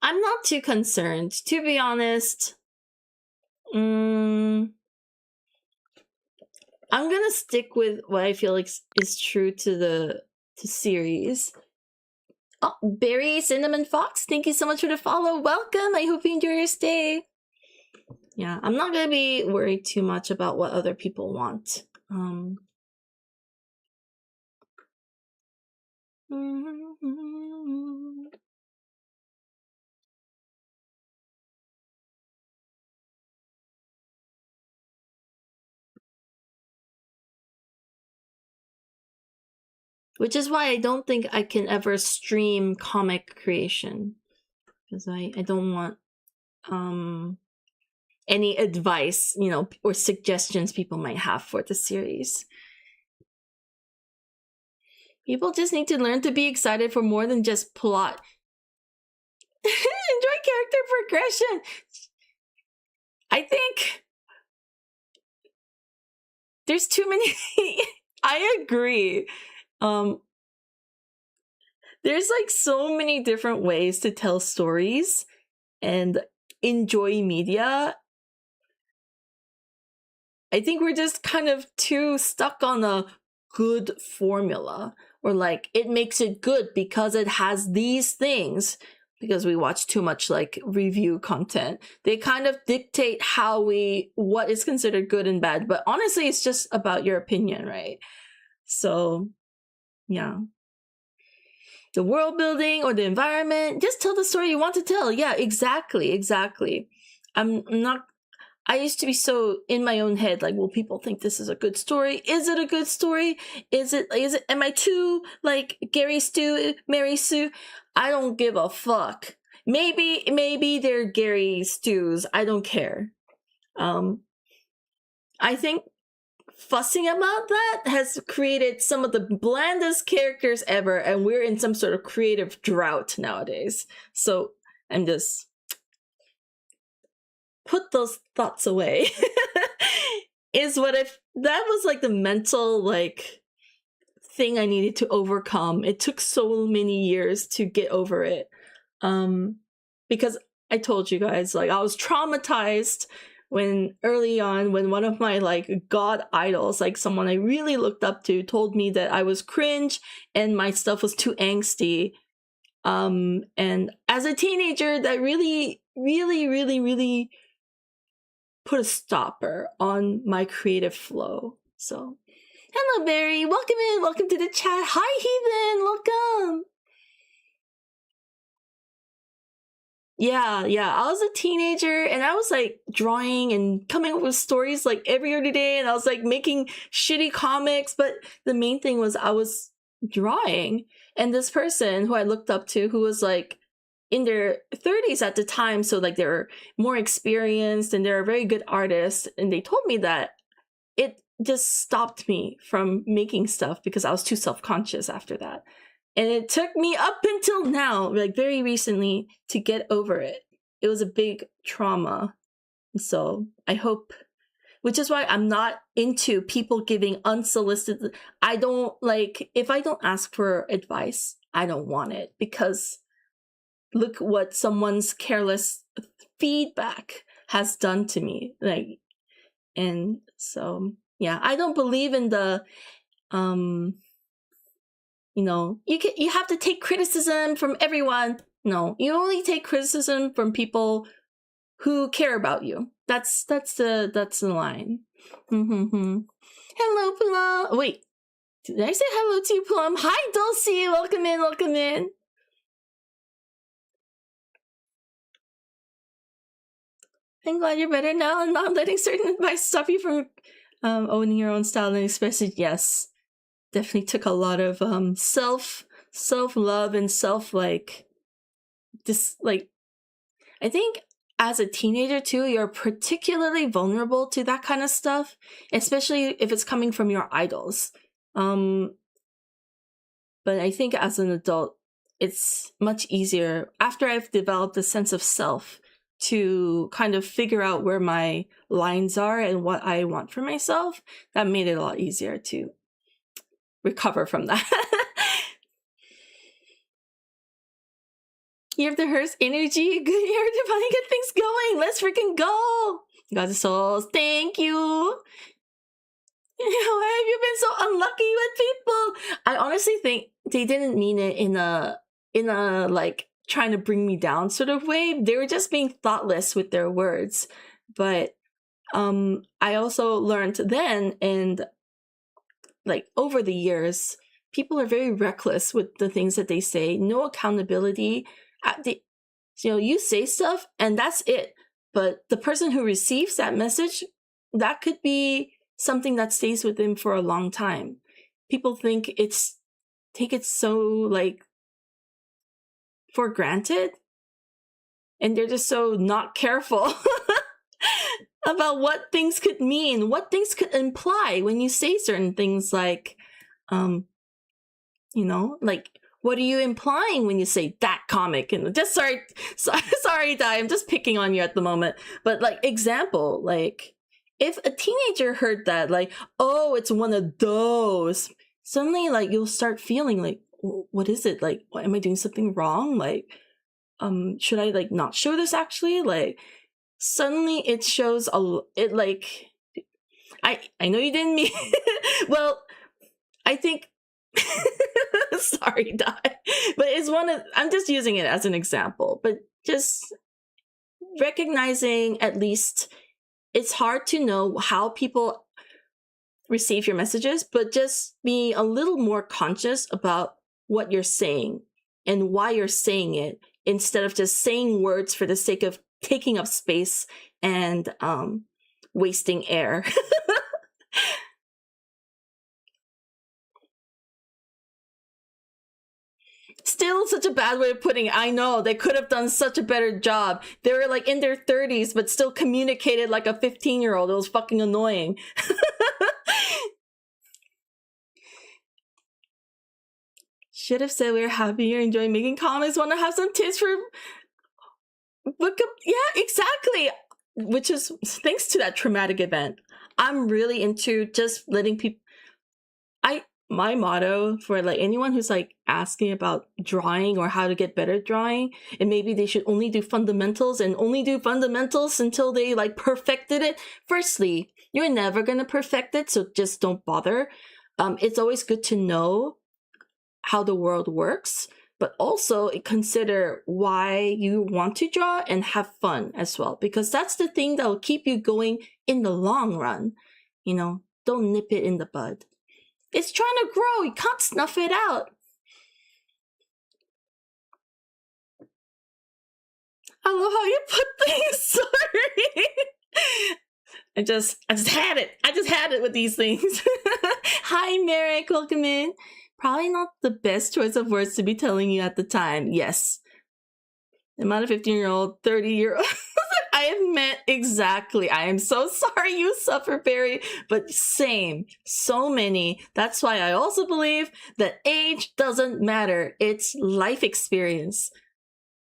I'm not too concerned, to be honest. I'm gonna stick with what I feel like is true to the series. Oh, Barry Cinnamon Fox, thank you so much for the follow. Welcome. I hope you enjoy your stay. Yeah, I'm not gonna be worried too much about what other people want. Which is why I don't think I can ever stream comic creation, because I don't want any advice, you know, or suggestions people might have for the series. People just need to learn to be excited for more than just plot. Enjoy character progression. I think there's too many. I agree. There's like so many different ways to tell stories and enjoy media. I think we're just kind of too stuck on a good formula, or like it makes it good because it has these things, because we watch too much like review content. They kind of dictate what is considered good and bad, but honestly it's just about your opinion, right? So yeah, the world building or the environment, just tell the story you want to tell. Yeah, exactly. I'm not, I used to be so in my own head, like, will people think this is a good story? Is it a good story? Is it, am I too, like, Gary Stu, Mary Sue? I don't give a fuck. Maybe they're Gary Stews. I don't care. I think fussing about that has created some of the blandest characters ever, and we're in some sort of creative drought nowadays. So I'm just put those thoughts away. Is what if that was like the mental like thing I needed to overcome. It took so many years to get over it. Because I told you guys, like, I was traumatized when early on, when one of my like god idols, like someone I really looked up to, told me that I was cringe and my stuff was too angsty. And as a teenager, that really, really, really, really put a stopper on my creative flow. So, hello, Barry. Welcome in. Welcome to the chat. Hi, Heathen. Welcome. Yeah. I was a teenager and I was like drawing and coming up with stories like every other day, and I was like making shitty comics. But the main thing was I was drawing, and this person who I looked up to, who was like in their 30s at the time, so like they were more experienced and they're a very good artist, and they told me that it just stopped me from making stuff because I was too self-conscious after that. And it took me up until now, like very recently, to get over it. It was a big trauma. So I hope, which is why I'm not into people giving unsolicited. I don't like, if I don't ask for advice, I don't want it, because look what someone's careless feedback has done to me. Like, and so, yeah, I don't believe in the, you know, you have to take criticism from everyone. No, you only take criticism from people who care about you. That's the line. Hello, Plum. Wait, did I say hello to you, Plum? Hi, Dulcie. Welcome in. Welcome in. I'm glad you're better now and not letting certain advice stop you from owning your own style and expressing. Yes, definitely took a lot of self-love and I think as a teenager too, you're particularly vulnerable to that kind of stuff, especially if it's coming from your idols. But I think as an adult, it's much easier after I've developed a sense of self to kind of figure out where my lines are and what I want for myself. That made it a lot easier to recover from that. You have the hearse energy. You're to finally get things going. Let's freaking go. God's souls, thank you. Why have you been so unlucky with people? I honestly think they didn't mean it in a like trying to bring me down sort of way. They were just being thoughtless with their words. But I also learned then, and like over the years, people are very reckless with the things that they say. No accountability. You say stuff and that's it. But the person who receives that message, that could be something that stays with them for a long time. People take it so like for granted, and they're just so not careful about what things could mean, what things could imply when you say certain things, like like, what are you implying when you say that comic? And just sorry, Di, I'm just picking on you at the moment. But like, example, like if a teenager heard that, like, oh, it's one of those, suddenly like you'll start feeling like, what is it? Like, what, am I doing something wrong? Like, should I like not show this actually? Like, suddenly it shows it like, I know you didn't mean well, I think sorry, Di, but it's I'm just using it as an example, but just recognizing, at least it's hard to know how people receive your messages, but just be a little more conscious about what you're saying and why you're saying it, instead of just saying words for the sake of taking up space and wasting air. Still such a bad way of putting it. I know, they could have done such a better job. They were like in their 30s, but still communicated like a 15-year-old. It was fucking annoying. Should have said we were happy you're enjoying making comics. Want to have some tips for book up? Yeah, exactly. Which is thanks to that traumatic event. I'm really into just letting people. My motto for like anyone who's like asking about drawing or how to get better at drawing, and maybe they should only do fundamentals and only do fundamentals until they like perfected it. Firstly, you're never gonna perfect it, so just don't bother. It's always good to know how the world works, but also consider why you want to draw and have fun as well, because that's the thing that will keep you going in the long run. You know, don't nip it in the bud. It's trying to grow. You can't snuff it out. I love how you put things. Sorry. I just had it. I just had it with these things. Hi, Merrick. Welcome in. Probably not the best choice of words to be telling you at the time. Yes. I'm not a 15-year-old, 30-year-old. I have met exactly. I am so sorry you suffer, Barry, but same. So many. That's why I also believe that age doesn't matter. It's life experience.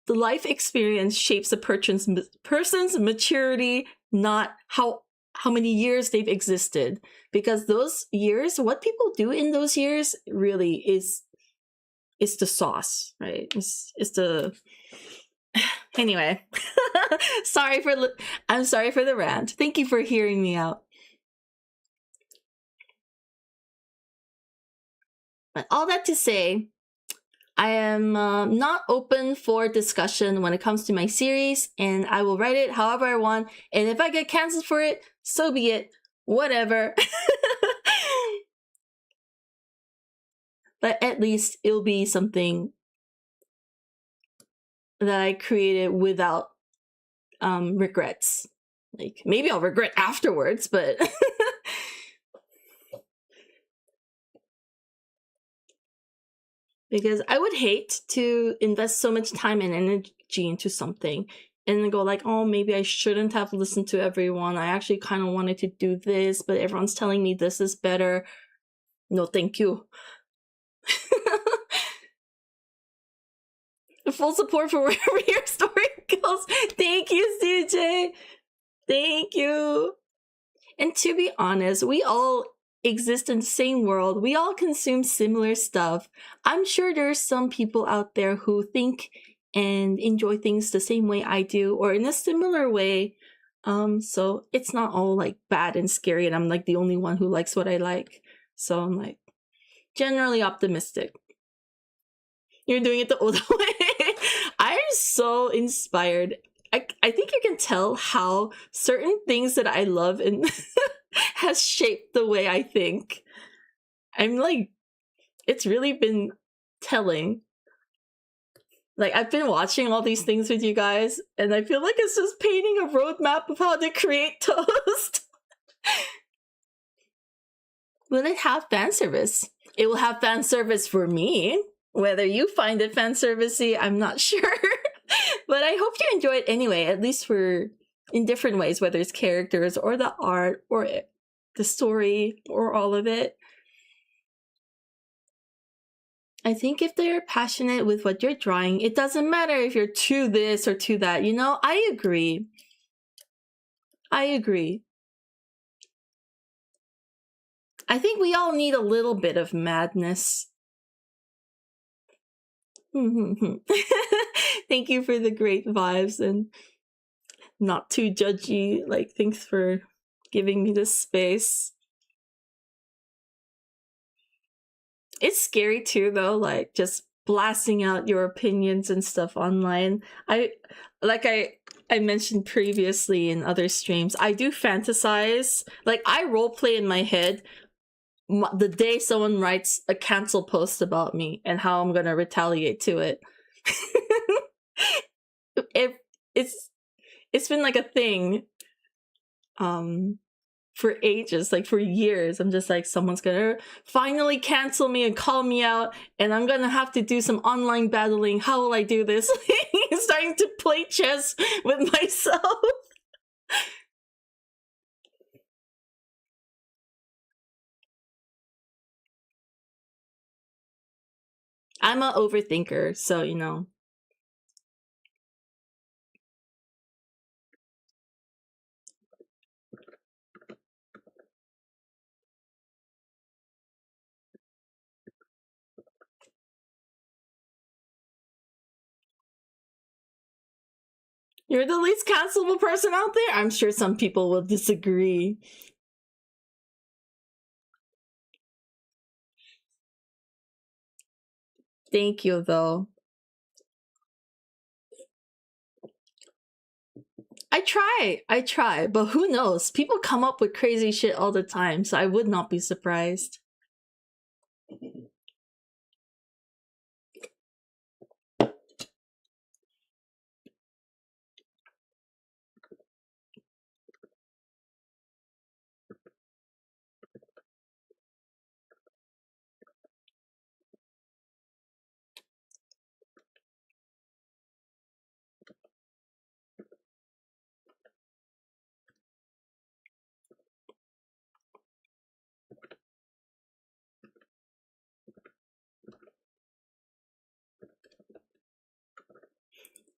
The life experience shapes a person's maturity, not how many years they've existed. Because those years, what people do in those years really is the sauce, right? It's the... Anyway, I'm sorry for the rant. Thank you for hearing me out. But all that to say, I am not open for discussion when it comes to my series, and I will write it however I want. And if I get canceled for it, so be it. Whatever. But at least it'll be something that I created without regrets. Like, maybe I'll regret afterwards, but... Because I would hate to invest so much time and energy into something and then go like, oh, maybe I shouldn't have listened to everyone. I actually kind of wanted to do this, but everyone's telling me this is better. No, thank you. Full support for wherever your story goes. Thank you, CJ. Thank you. And to be honest, we all exist in the same world. We all consume similar stuff. I'm sure there's some people out there who think and enjoy things the same way I do, or in a similar way. So it's not all like bad and scary, and I'm like the only one who likes what I like. So I'm like generally optimistic. You're doing it the old way. I'm so inspired. I think you can tell how certain things that I love and has shaped the way I think. I'm like, it's really been telling. Like, I've been watching all these things with you guys, and I feel like it's just painting a roadmap of how to create toast. Will it have fan service? It will have fan service for me. Whether you find it fan servicey, I'm not sure. But I hope you enjoy it anyway, at least in different ways, whether it's characters or the art or the story or all of it. I think if they're passionate with what you're drawing, it doesn't matter if you're to this or to that. You know, I agree. I think we all need a little bit of madness. Thank you for the great vibes and not too judgy. Like, thanks for giving me this space. It's scary too, though, like just blasting out your opinions and stuff online. I mentioned previously in other streams, I do fantasize. Like, I roleplay in my head the day someone writes a cancel post about me and how I'm gonna retaliate to it. It's been like a thing for ages, like for years. I'm just like, someone's gonna finally cancel me and call me out, and I'm gonna have to do some online battling. How will I do this? Starting to play chess with myself. I'm an overthinker, so you know. You're the least cancelable person out there? I'm sure some people will disagree. Thank you, though. I try, but who knows? People come up with crazy shit all the time, so I would not be surprised.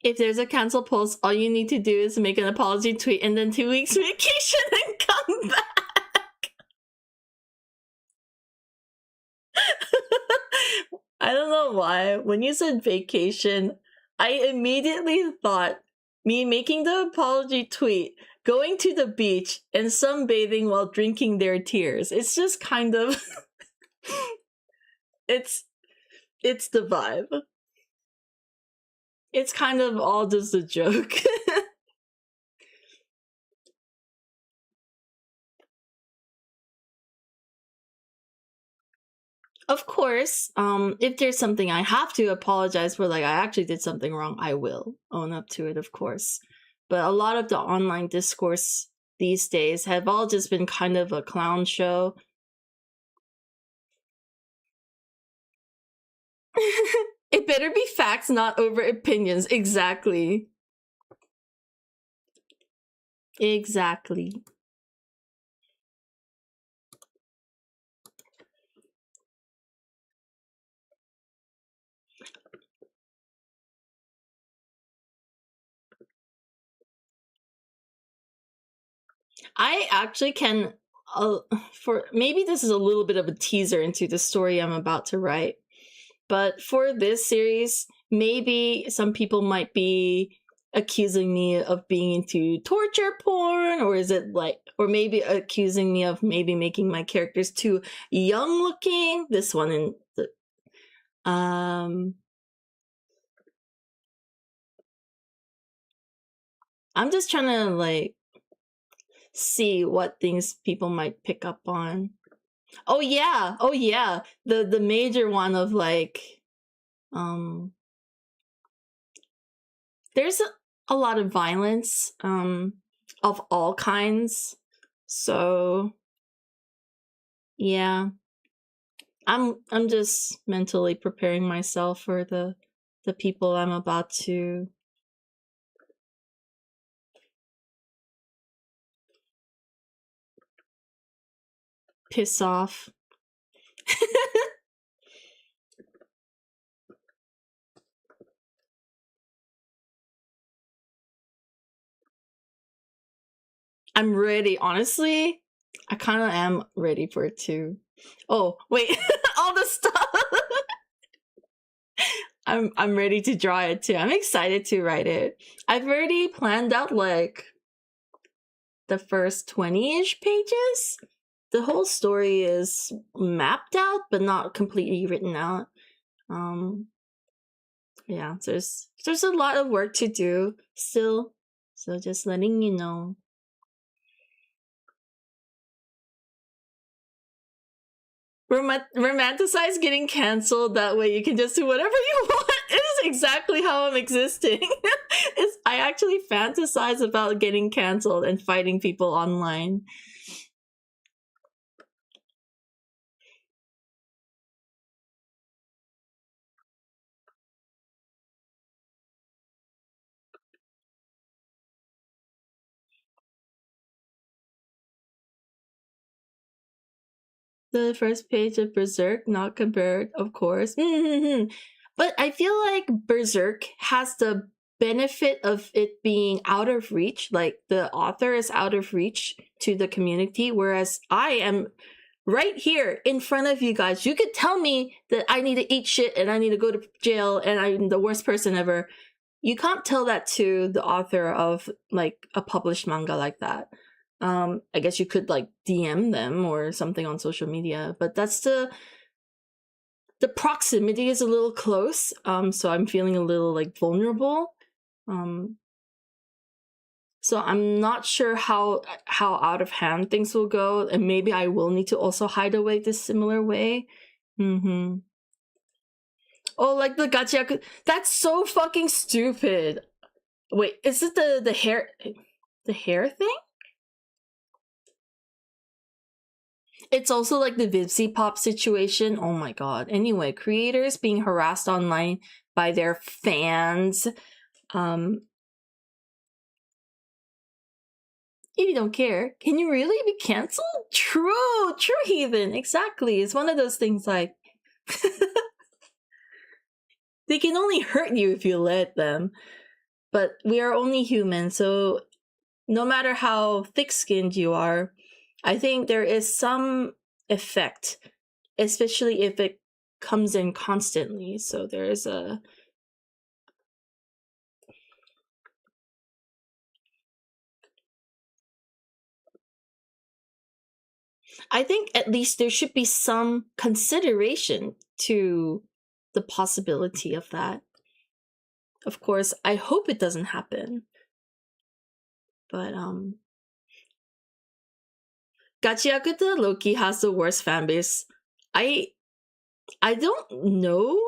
If there's a cancel post, all you need to do is make an apology tweet and then 2 weeks vacation and come back. I don't know why. When you said vacation, I immediately thought me making the apology tweet, going to the beach, and sunbathing while drinking their tears. It's just kind of it's the vibe. It's kind of all just a joke. Of course, if there's something I have to apologize for, like I actually did something wrong, I will own up to it, of course. But a lot of the online discourse these days have all just been kind of a clown show. It better be facts, not over opinions. Exactly. Exactly. I actually can, for maybe this is a little bit of a teaser into the story I'm about to write, but for this series, maybe some people might be accusing me of being into torture porn, or is it like, or maybe accusing me of maybe making my characters too young looking. This one in the, I'm just trying to like see what things people might pick up on. Oh yeah, the major one of like, there's a lot of violence, of all kinds. So yeah, I'm just mentally preparing myself for the people I'm about to piss off. I'm ready. Honestly, I kind of am ready for it too. Oh wait, all the stuff. I'm ready to draw it too. I'm excited to write it. I've already planned out like the first 20-ish pages. The whole story is mapped out but not completely written out. Yeah, there's a lot of work to do still. So just letting you know. Romanticize getting canceled, that way you can just do whatever you want. It is exactly how I'm existing. I actually fantasize about getting canceled and fighting people online. The first page of Berserk, not compared, of course. But I feel like Berserk has the benefit of it being out of reach. Like the author is out of reach to the community, whereas I am right here in front of you guys. You could tell me that I need to eat shit and I need to go to jail and I'm the worst person ever. You can't tell that to the author of like a published manga like that. I guess you could like DM them or something on social media, but that's the proximity is a little close. So I'm feeling a little like vulnerable. So I'm not sure how out of hand things will go, and maybe I will need to also hide away this similar way. Mm-hmm. Oh, like the gacha. That's so fucking stupid. Wait, is it the hair thing? It's also like the Vipsy Pop situation. Oh my god. Anyway, creators being harassed online by their fans. If you don't care, can you really be cancelled? True, heathen. Exactly. It's one of those things like they can only hurt you if you let them. But we are only human, so no matter how thick-skinned you are, I think there is some effect, especially if it comes in constantly. So there's a... I think at least there should be some consideration to the possibility of that. Of course, I hope it doesn't happen. But Gachiakuta Loki has the worst fan base. I don't know,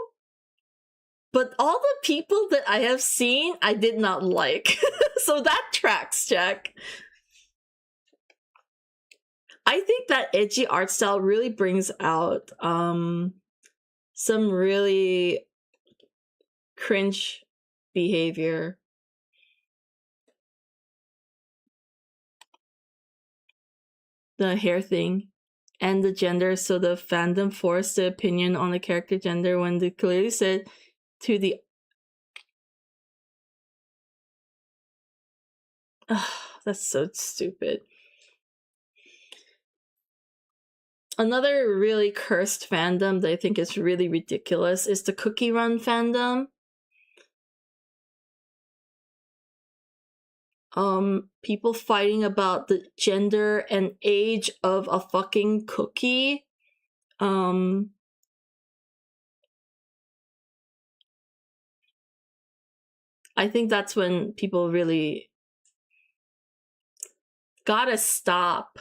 but all the people that I have seen, I did not like. So that tracks, Jack. I think that edgy art style really brings out some really cringe behavior. The hair thing and the gender, so the fandom forced the opinion on the character gender when they clearly said to the... that's so stupid. Another really cursed fandom that I think is really ridiculous is the Cookie Run fandom. People fighting about the gender and age of a fucking cookie. I think that's when people really gotta stop.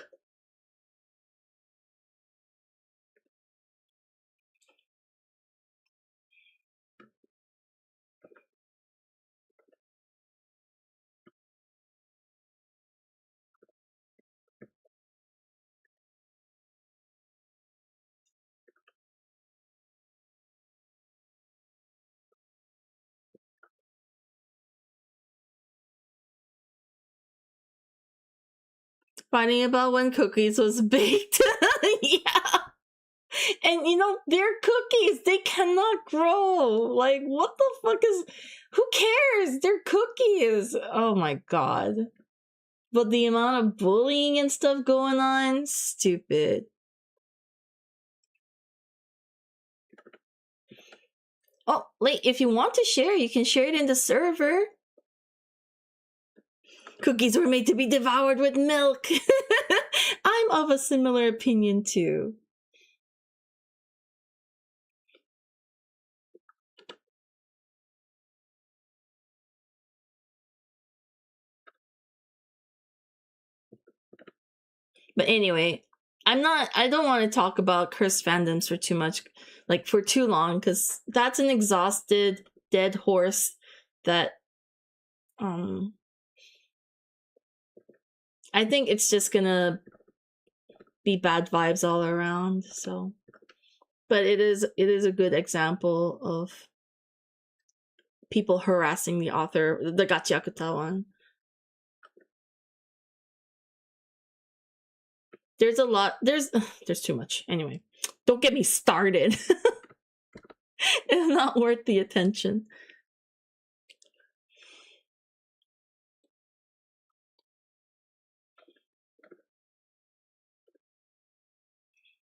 Fighting about when cookies was baked. Yeah. And you know, they're cookies. They cannot grow. Like, what the fuck is... Who cares? They're cookies. Oh my god. But the amount of bullying and stuff going on, stupid. Oh, wait, if you want to share, you can share it in the server. Cookies were made to be devoured with milk. I'm of a similar opinion too. But anyway, I don't want to talk about cursed fandoms for too much, like for too long, because that's an exhausted, dead horse that I think it's just gonna be bad vibes all around. So, but it is a good example of people harassing the author, the Gachiakuta one. There's a lot. There's too much. Anyway, don't get me started. It's not worth the attention.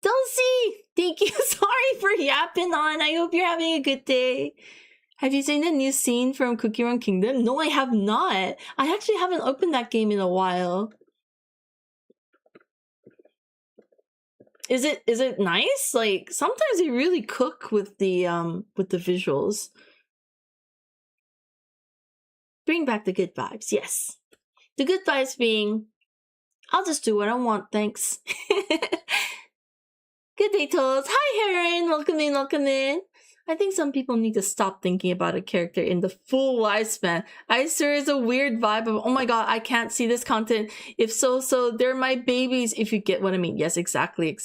Dulcie, thank you. Sorry for yapping on. I hope you're having a good day. Have you seen the new scene from Cookie Run Kingdom? No, I have not. I actually haven't opened that game in a while. Is it nice? Like, sometimes they really cook with the visuals. Bring back the good vibes, yes. The good vibes being, I'll just do what I want, thanks. Good day, Toads. Hi, Heron. Welcome in, welcome in. I think some people need to stop thinking about a character in the full lifespan. I swear it's a weird vibe of, oh my god, I can't see this content. If so, they're my babies, if you get what I mean. Yes, exactly.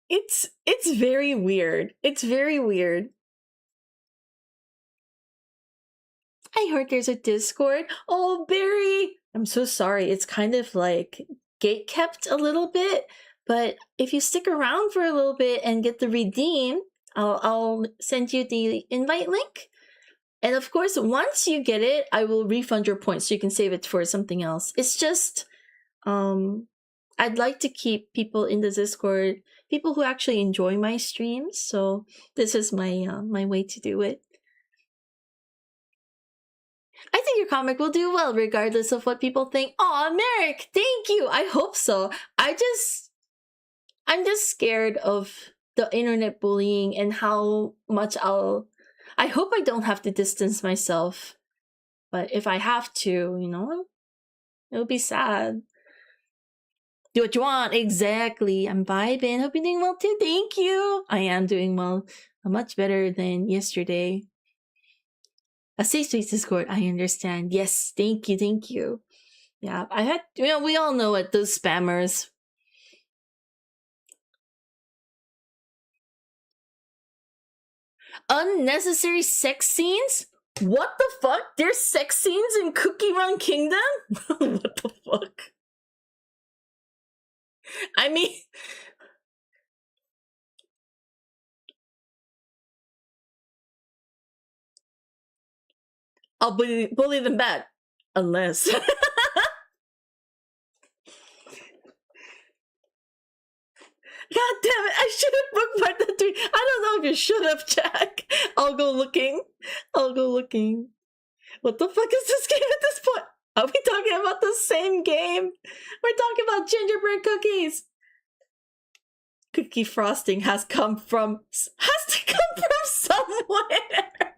It's very weird. It's very weird. I heard there's a Discord. Oh, Barry! I'm so sorry. It's kind of like gate-kept a little bit, but if you stick around for a little bit and get the redeem, I'll send you the invite link. And of course, once you get it, I will refund your points so you can save it for something else. It's just, I'd like to keep people in the Discord, people who actually enjoy my streams. So this is my my way to do it. I think your comic will do well regardless of what people think. Aw, Merrick, thank you. I hope so. I'm just scared of the internet bullying and how much I hope I don't have to distance myself. But if I have to, you know, it would be sad. Do what you want. Exactly. I'm vibing. Hope you're doing well too. Thank you. I am doing well. Much better than yesterday. A safe space Discord, I understand. Yes, thank you. Yeah, I had, you know, we all know it, those spammers. Unnecessary sex scenes? What the fuck? There's sex scenes in Cookie Run Kingdom? What the fuck? I mean... I'll bully them back. Unless... God damn it, I should have bookmarked the tweet. I don't know if you should have, Jack. I'll go looking. What the fuck is this game at this point? Are we talking about the same game? We're talking about gingerbread cookies. Cookie frosting has to come from somewhere.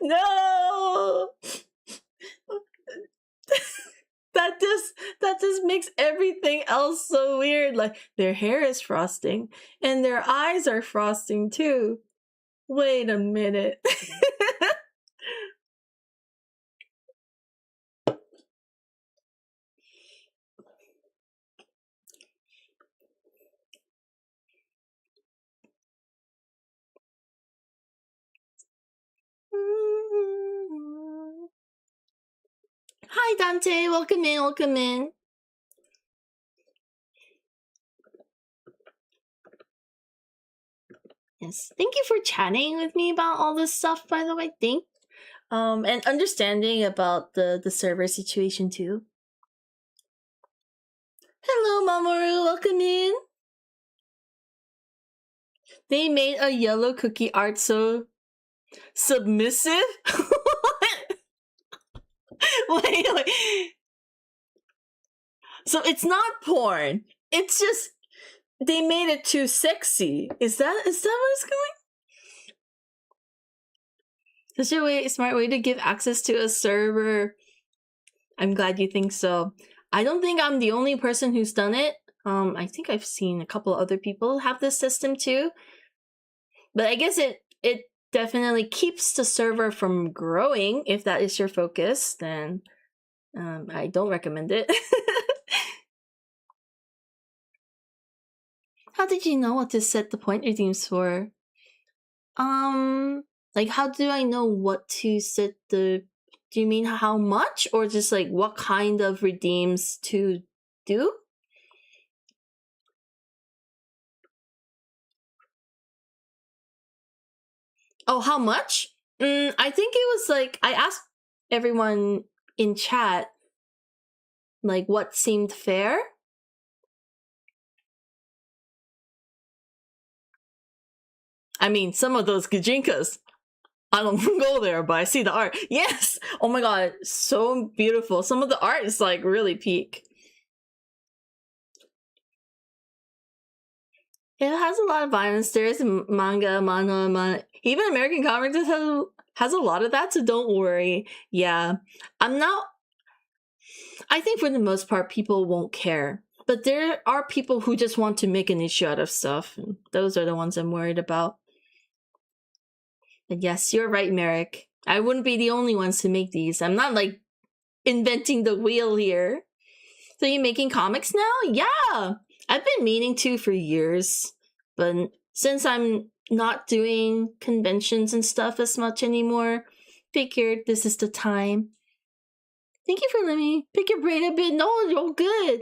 No. That just makes everything else so weird. Like, their hair is frosting and their eyes are frosting too. Wait a minute. Hi, Dante. Welcome in. Yes, thank you for chatting with me about all this stuff, by the way. And understanding about the server situation too. Hello, Mamoru. Welcome in. They made a yellow cookie art so submissive? Wait. So it's not porn. It's just they made it too sexy. Is that what it's going? Such a smart way to give access to a server. I'm glad you think so. I don't think I'm the only person who's done it. I think I've seen a couple other people have this system too. But I guess it definitely keeps the server from growing. If that is your focus, then I don't recommend it. How did you know what to set the point redeems for? Like, how do I know what to set the... Do you mean how much? Or just, like, what kind of redeems to do? Oh, how much? I think it was, like, I asked everyone in chat, like, what seemed fair. I mean, some of those gajinkas, I don't go there, but I see the art. Yes! Oh my god, so beautiful. Some of the art is, like, really peak. It has a lot of violence. There's manga, even American comics has a lot of that, so don't worry. Yeah. I think for the most part, people won't care. But there are people who just want to make an issue out of stuff. And those are the ones I'm worried about. But yes, you're right, Merrick. I wouldn't be the only ones to make these. I'm not like inventing the wheel here. So you making comics now? Yeah. I've been meaning to for years. But since I'm not doing conventions and stuff as much anymore, figured this is the time. Thank you for letting me pick your brain a bit. No, you're good.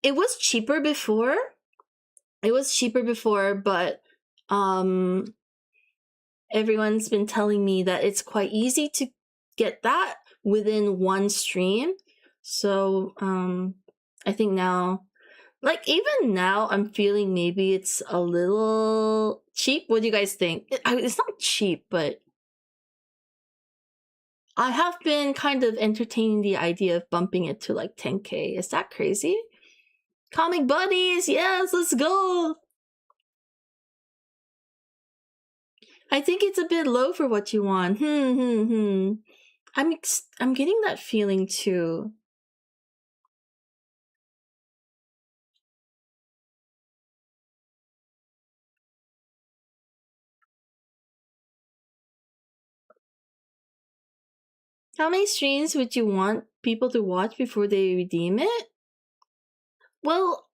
It was cheaper before. But everyone's been telling me that it's quite easy to get that within one stream. So I think now, like even now, I'm feeling maybe it's a little cheap. What do you guys think? It's not cheap, but I have been kind of entertaining the idea of bumping it to like 10K. Is that crazy? Comic buddies, yes, let's go. I think it's a bit low for what you want. I'm getting that feeling too. How many streams would you want people to watch before they redeem it? Well,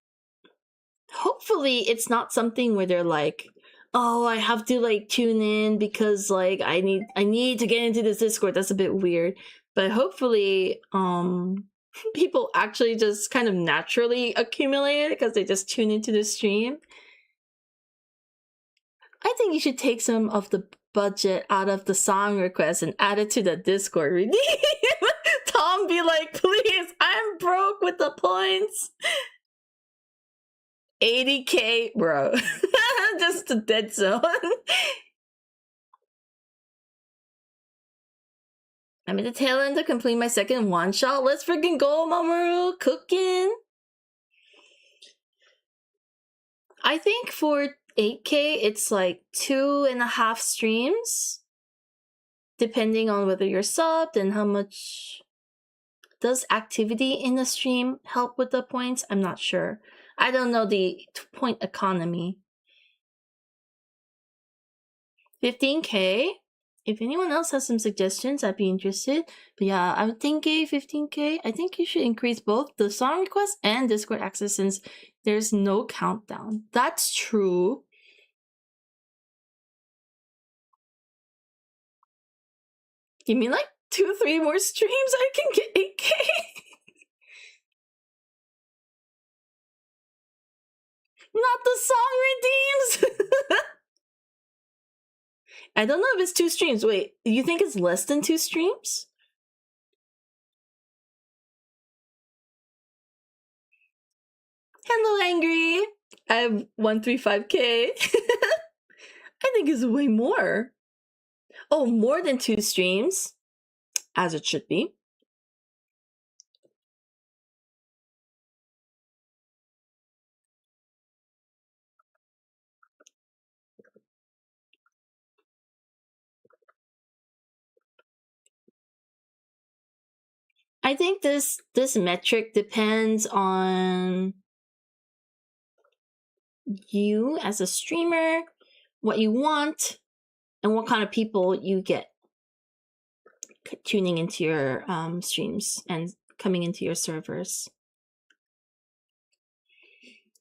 hopefully it's not something where they're like, oh, I have to like tune in because like I need to get into this Discord. That's a bit weird. But hopefully people actually just kind of naturally accumulate it because they just tune into the stream. I think you should take some of the budget out of the song request and add it to the Discord redeem. Tom be like, please, I'm broke with the points. 80K, bro. Just a dead zone. I'm in the tail end to complete my second one shot. Let's freaking go, Mamoru. Cooking. I think for 8K, it's like 2.5 streams. Depending on whether you're subbed and how much. Does activity in the stream help with the points? I'm not sure. I don't know the point economy. 15K? If anyone else has some suggestions, I'd be interested. But yeah, I'm thinking 15K. I think you should increase both the song request and Discord access since there's no countdown. That's true. Give me like 2-3 more streams, I can get 8K. Not the song redeems. I don't know if it's 2 streams. Wait, you think it's less than 2 streams? Hello, Angry. I have 135K. I think it's way more. Oh, more than 2 streams. As it should be. I think this metric depends on you as a streamer, what you want, and what kind of people you get tuning into your streams and coming into your servers.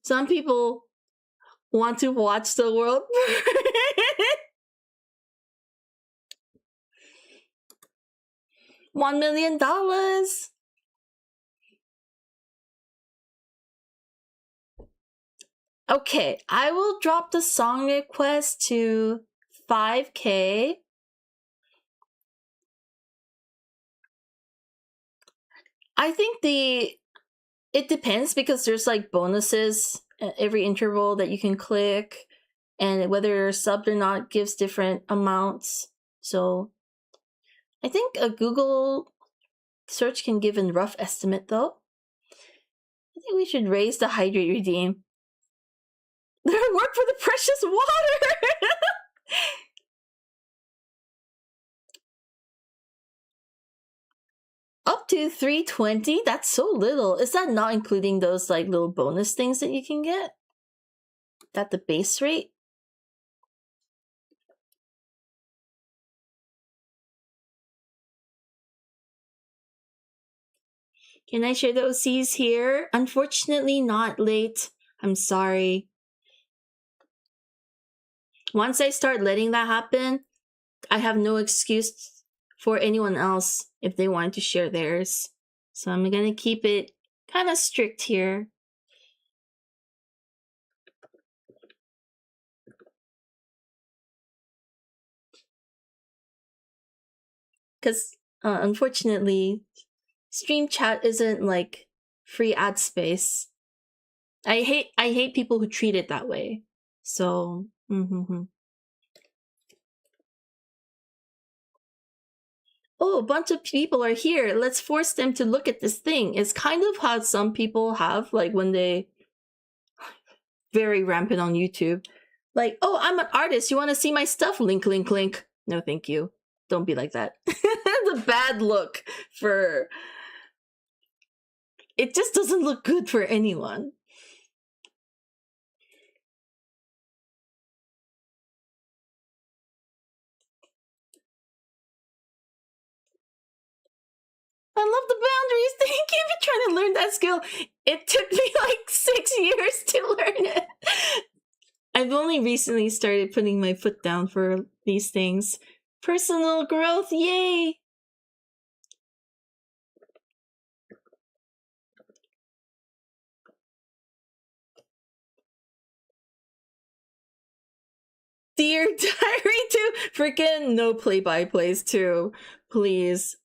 Some people want to watch the world. $1 million. Okay, I will drop the song request to 5K. I think it depends because there's like bonuses at every interval that you can click, and whether you're subbed or not gives different amounts. So I think a Google search can give a rough estimate though. I think we should raise the hydrate redeem. Their work for the precious water. Up to 320? That's so little. Is that not including those like little bonus things that you can get? That the base rate? Can I share the OCs here? Unfortunately, not late. I'm sorry. Once I start letting that happen, I have no excuse for anyone else if they want to share theirs. So I'm gonna keep it kind of strict here. Because unfortunately, stream chat isn't like free ad space. I hate people who treat it that way. So, oh, a bunch of people are here. Let's force them to look at this thing. It's kind of how some people have, like when they very rampant on YouTube. Like, oh, I'm an artist. You want to see my stuff? Link, link, link. No, thank you. Don't be like that. The bad look for... It just doesn't look good for anyone. I love the boundaries. Thank you for trying to learn that skill. It took me like 6 years to learn it. I've only recently started putting my foot down for these things. Personal growth, yay! Dear Diary 2, freaking no play-by-plays too, please.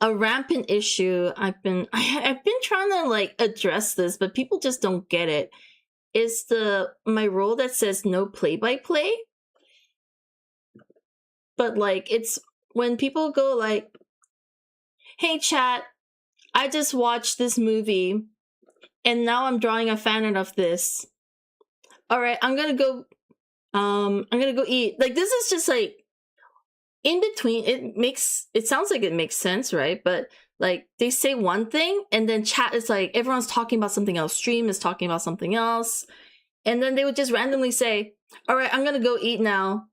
A rampant issue I've been trying to like address this, but people just don't get it. Is my role that says no play-by-play, but like it's when people go like, "Hey chat, I just watched this movie, and now I'm drawing a fan art of this. All right, I'm gonna go eat." Like this is just like in between. It sounds like it makes sense, right? But like they say one thing and then chat is like everyone's talking about something else. Stream is talking about something else. And then they would just randomly say, all right, I'm gonna go eat now.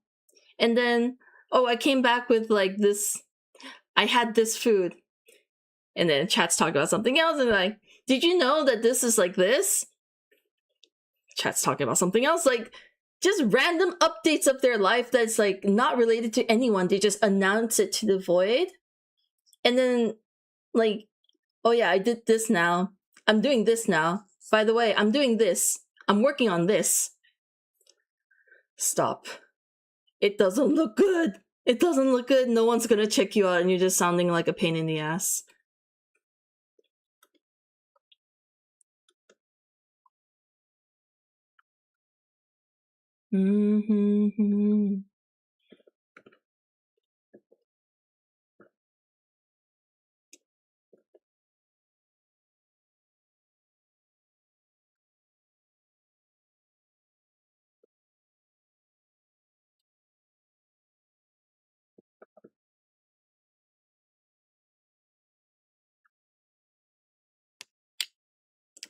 And then, oh, I came back with like this, I had this food. And then chat's talking about something else and like, did you know that this is like this? Chat's talking about something else. Like just random updates of their life that's like not related to anyone. They just announce it to the void. And then like, oh yeah, I did this now. I'm doing this now. By the way, I'm doing this. I'm working on this. Stop. It doesn't look good. It doesn't look good. No one's gonna check you out and you're just sounding like a pain in the ass.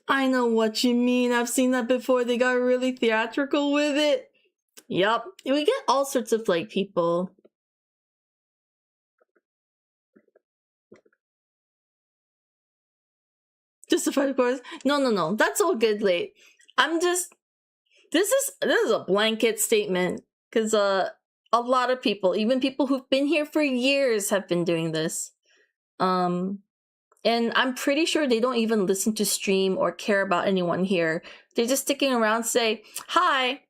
I know what you mean. I've seen that before. They got really theatrical with it. Yup. We get all sorts of like people. Justified, of course. No. That's all good, late. I'm just... This is a blanket statement. Because a lot of people, even people who've been here for years, have been doing this. And I'm pretty sure they don't even listen to stream or care about anyone here. They're just sticking around say, hi,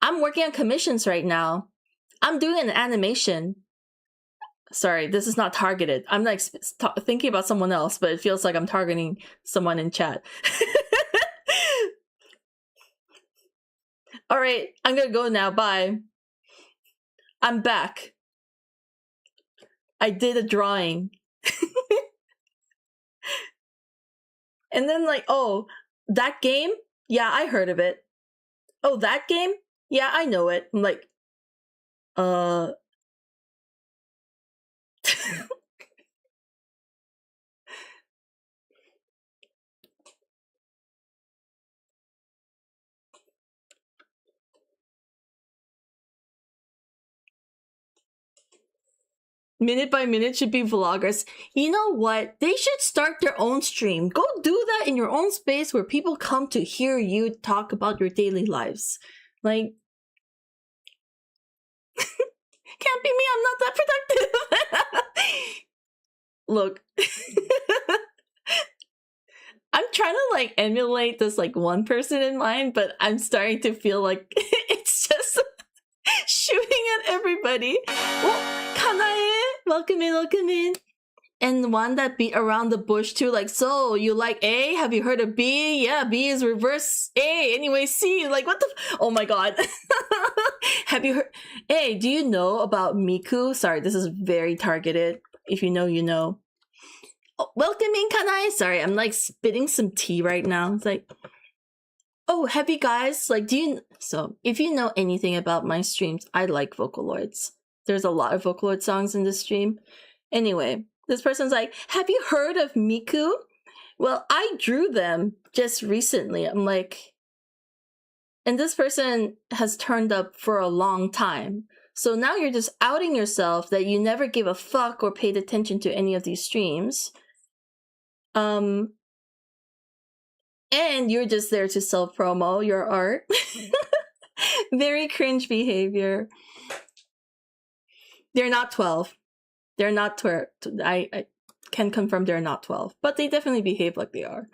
I'm working on commissions right now. I'm doing an animation. Sorry, this is not targeted. I'm like thinking about someone else, but it feels like I'm targeting someone in chat. All right, I'm gonna go now. Bye. I'm back. I did a drawing. And then like, oh, that game? Yeah, I heard of it. Oh, that game? Yeah, I know it. I'm like, minute by minute should be vloggers. You know what? They should start their own stream. Go do that in your own space where people come to hear you talk about your daily lives. Like, can't be me, I'm not that productive. Look. I'm trying to like emulate this like one person in mind, but I'm starting to feel like it's just shooting at everybody. Oh, Kanae, welcome in, welcome in. And one that beat around the bush too, like, so you like A? Have you heard of B? Yeah, B is reverse A. Anyway, C. Like, what the? Oh my god. Have you heard? Hey, do you know about Miku? Sorry, this is very targeted. If you know, you know. Oh, welcome in, Kanai. Sorry, I'm like spitting some tea right now. It's like, oh, have you guys like? Do you? So, if you know anything about my streams, I like Vocaloids. There's a lot of Vocaloid songs in this stream. Anyway. This person's like, have you heard of Miku? Well, I drew them just recently. I'm like, and this person has turned up for a long time. So now you're just outing yourself that you never gave a fuck or paid attention to any of these streams. And you're just there to self-promo your art. Very cringe behavior. They're not 12. They're not 12. I can confirm they're not 12. But they definitely behave like they are.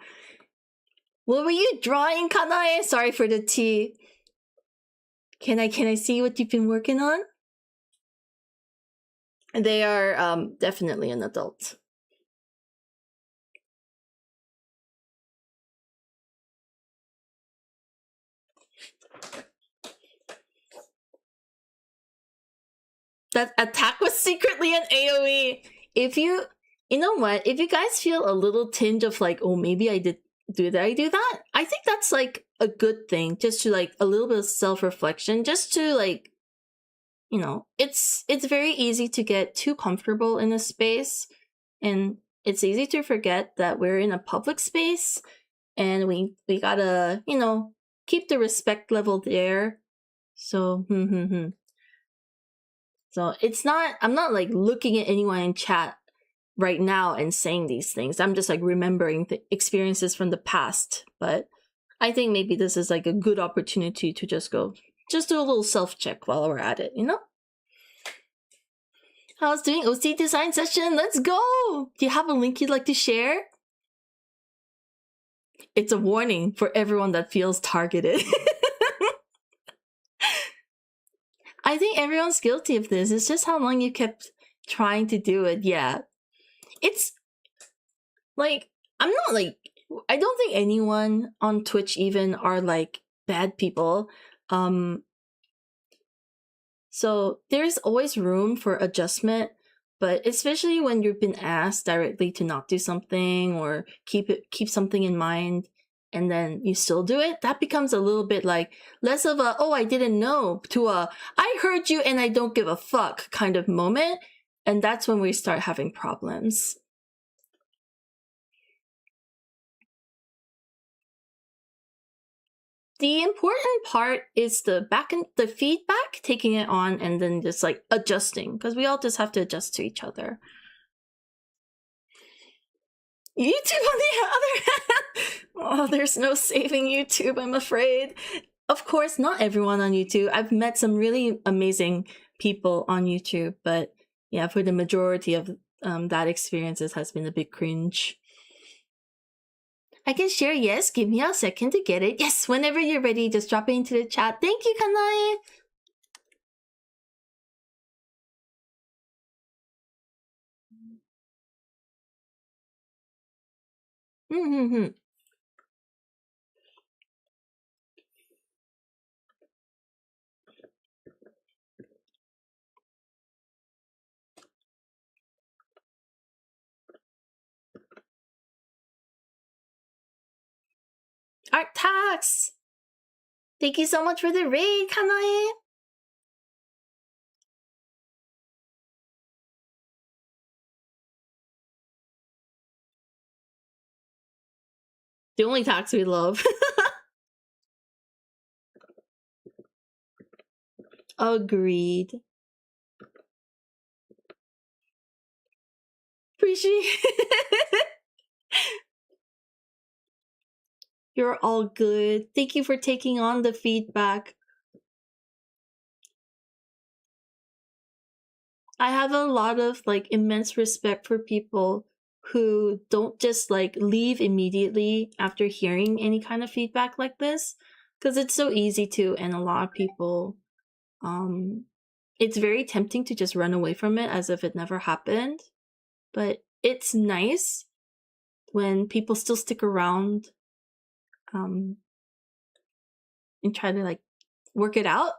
What were you drawing, Kanae? Sorry for the tea. Can I see what you've been working on? They are definitely an adult. That attack was secretly an AoE. If you know what? If you guys feel a little tinge of like, oh, maybe I did do that? I think that's like a good thing, just to like a little bit of self-reflection, just to like, you know, it's very easy to get too comfortable in a space, and it's easy to forget that we're in a public space, and we gotta, you know, keep the respect level there. So, So it's not, I'm not like looking at anyone in chat right now and saying these things. I'm just like remembering the experiences from the past. But I think maybe this is like a good opportunity to just do a little self-check while we're at it, you know? How's doing OC design session? Let's go! Do you have a link you'd like to share? It's a warning for everyone that feels targeted. I think everyone's guilty of this. It's just how long you kept trying to do it. Yeah. It's like, I'm not like, I don't think anyone on Twitch even are like bad people. So there's always room for adjustment, but especially when you've been asked directly to not do something or keep something in mind, and then you still do it, that becomes a little bit like less of a, oh, I didn't know, to a, I heard you and I don't give a fuck kind of moment. And that's when we start having problems. The important part is the the feedback, taking it on, and then just like adjusting, because we all just have to adjust to each other. YouTube on the other hand, oh, there's no saving YouTube, I'm afraid. Of course, not everyone on YouTube. I've met some really amazing people on YouTube, but yeah, for the majority of that experiences has been a bit cringe. I can share, yes, give me a second to get it. Yes, whenever you're ready, just drop it into the chat. Thank you, Kanai! Mm-hmm. Art Tax! Thank you so much for the raid, Kanae! The only tax we love. Agreed. Appreciate it. You're all good. Thank you for taking on the feedback. I have a lot of like immense respect for people who don't just like leave immediately after hearing any kind of feedback like this, because it's so easy to, and a lot of people it's very tempting to just run away from it as if it never happened. But it's nice when people still stick around and try to like work it out.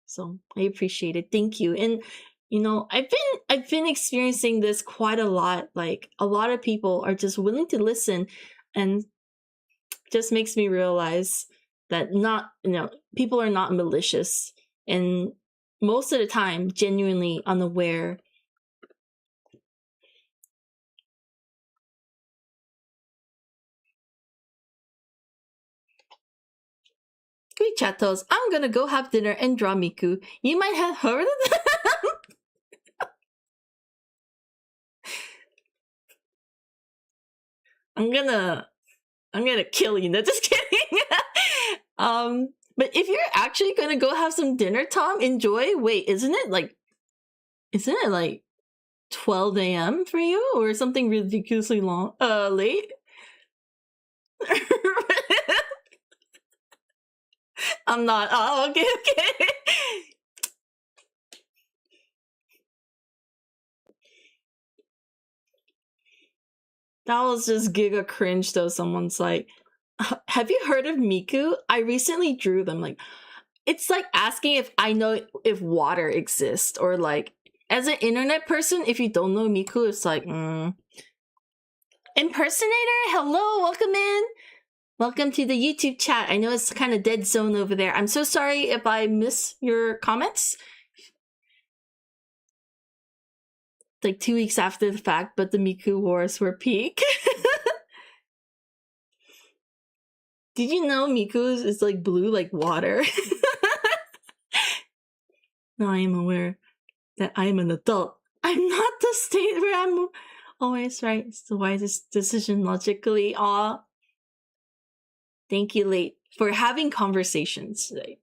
So I appreciate it. Thank you. And you know, I've been experiencing this quite a lot. Like a lot of people are just willing to listen, and just makes me realize that not, you know, people are not malicious, and most of the time genuinely unaware. Great chatos. I'm gonna go have dinner and draw Miku. You might have heard of them. I'm gonna kill you. No, just kidding. But if you're actually gonna go have some dinner, Tom, enjoy. Wait, isn't it like 12 a.m. for you or something ridiculously long? Late. I'm not. Oh, okay, okay. That was just giga cringe though. Someone's like, have you heard of Miku? I recently drew them. Like, it's like asking if I know if water exists, or like, as an internet person, if you don't know Miku, it's like, Impersonator, hello, welcome in. Welcome to the YouTube chat. I know it's kind of dead zone over there. I'm so sorry if I miss your comments. Like 2 weeks after the fact, but the Miku wars were peak. Did you know Miku is like blue like water? Now I am aware that I am an adult. I'm not the state where I'm always right. It's the wisest decision logically. Aw. Thank you, Late, for having conversations today.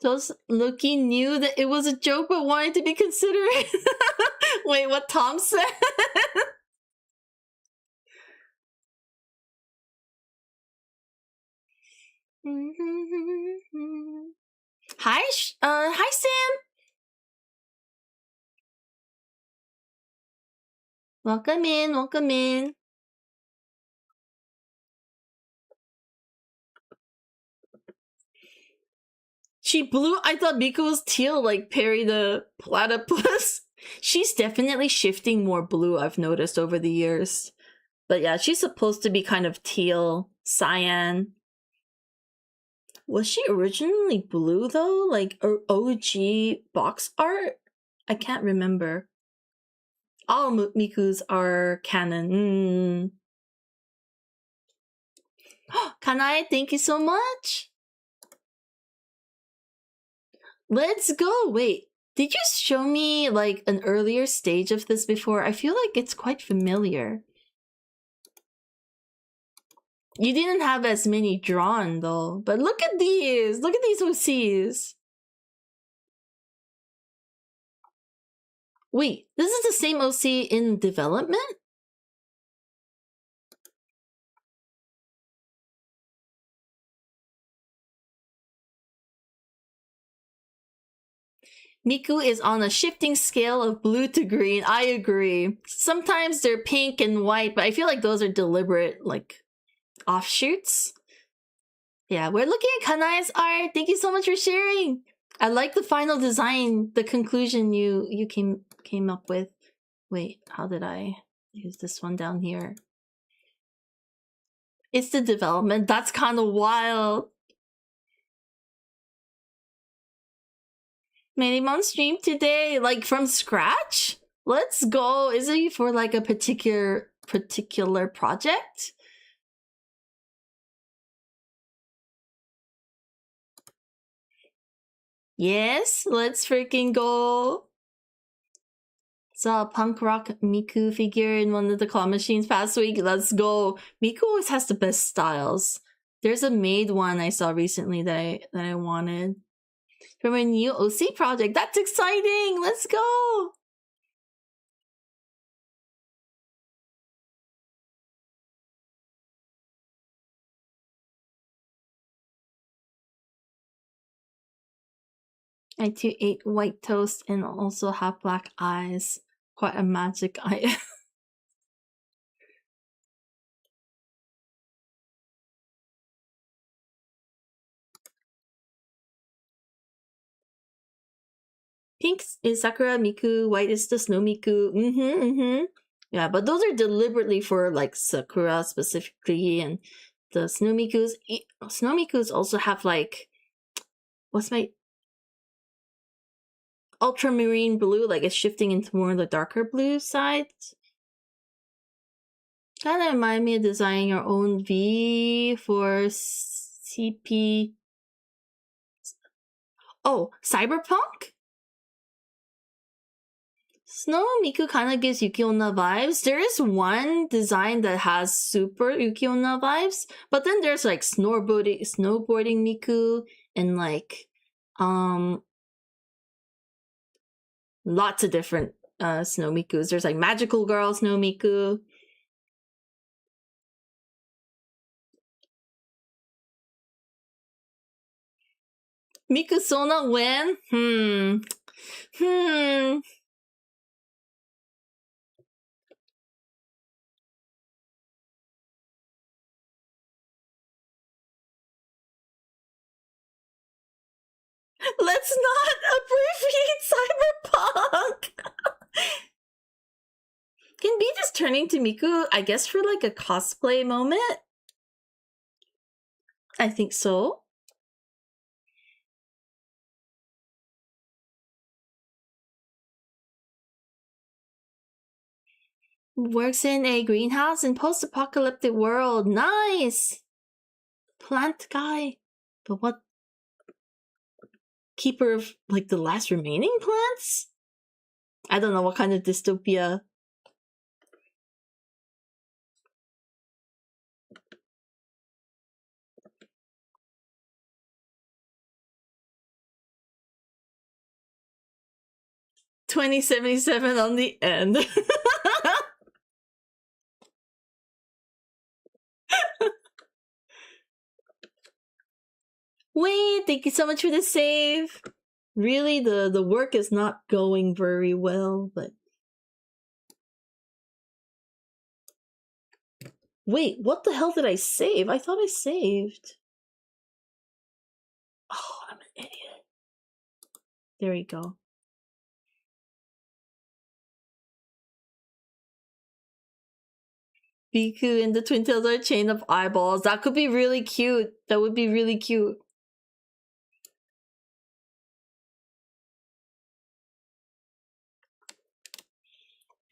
Those Loki knew that it was a joke but wanted to be considerate. Wait, what Tom said? Hi, hi Sam. Welcome in, welcome in. She blue. I thought Miku was teal, like Perry the platypus. She's definitely shifting more blue, I've noticed over the years. But yeah, she's supposed to be kind of teal, cyan. Was she originally blue though? Like OG box art? I can't remember. All Miku's are canon. Kanai, thank you so much. Let's go. Wait, did you show me like an earlier stage of this before? I feel like it's quite familiar. You didn't have as many drawn though, but look at these. Look at these OCs. Wait, this is the same OC in development? Miku is on a shifting scale of blue to green. I agree. Sometimes they're pink and white, but I feel like those are deliberate, like, offshoots. Yeah, we're looking at Kanae's art. Thank you so much for sharing. I like the final design, the conclusion you came up with. Wait, how did I use this one down here? It's the development. That's kind of wild. Made him on stream today, like from scratch. Let's go. Is it for like a particular project? Yes, let's freaking go. Saw a punk rock Miku figure in one of the claw machines past week. Let's go. Miku always has the best styles. There's a maid one I saw recently that I wanted. From a new OC project. That's exciting! Let's go! I too ate white toast and also have black eyes. Quite a magic eye. Pink is Sakura Miku, white is the Snow Miku. Yeah, but those are deliberately for like Sakura specifically, and the Snow Mikus also have like, what's my ultramarine blue, like it's shifting into more the darker blue side. Kind of remind me of designing your own V for CP. Oh, Cyberpunk? Snow Miku kind of gives Yuki Onna vibes. There is one design that has super Yuki Onna vibes, but then there's like snowboarding Miku and like lots of different Snow Mikus. There's like magical girl Snow Miku. Miku Sona when? Let's not abbreviate cyberpunk. Can be just turning to Miku, I guess, for like a cosplay moment? I think so. Works in a greenhouse in post-apocalyptic world. Nice! Plant guy. But what? Keeper of, like, the last remaining plants? I don't know what kind of dystopia. $20.77 on the end. Wait, thank you so much for the save. Really, the work is not going very well, but... Wait, what the hell did I save? I thought I saved. Oh, I'm an idiot. There we go. Biku and the Twin Tails are a chain of eyeballs. That could be really cute. That would be really cute.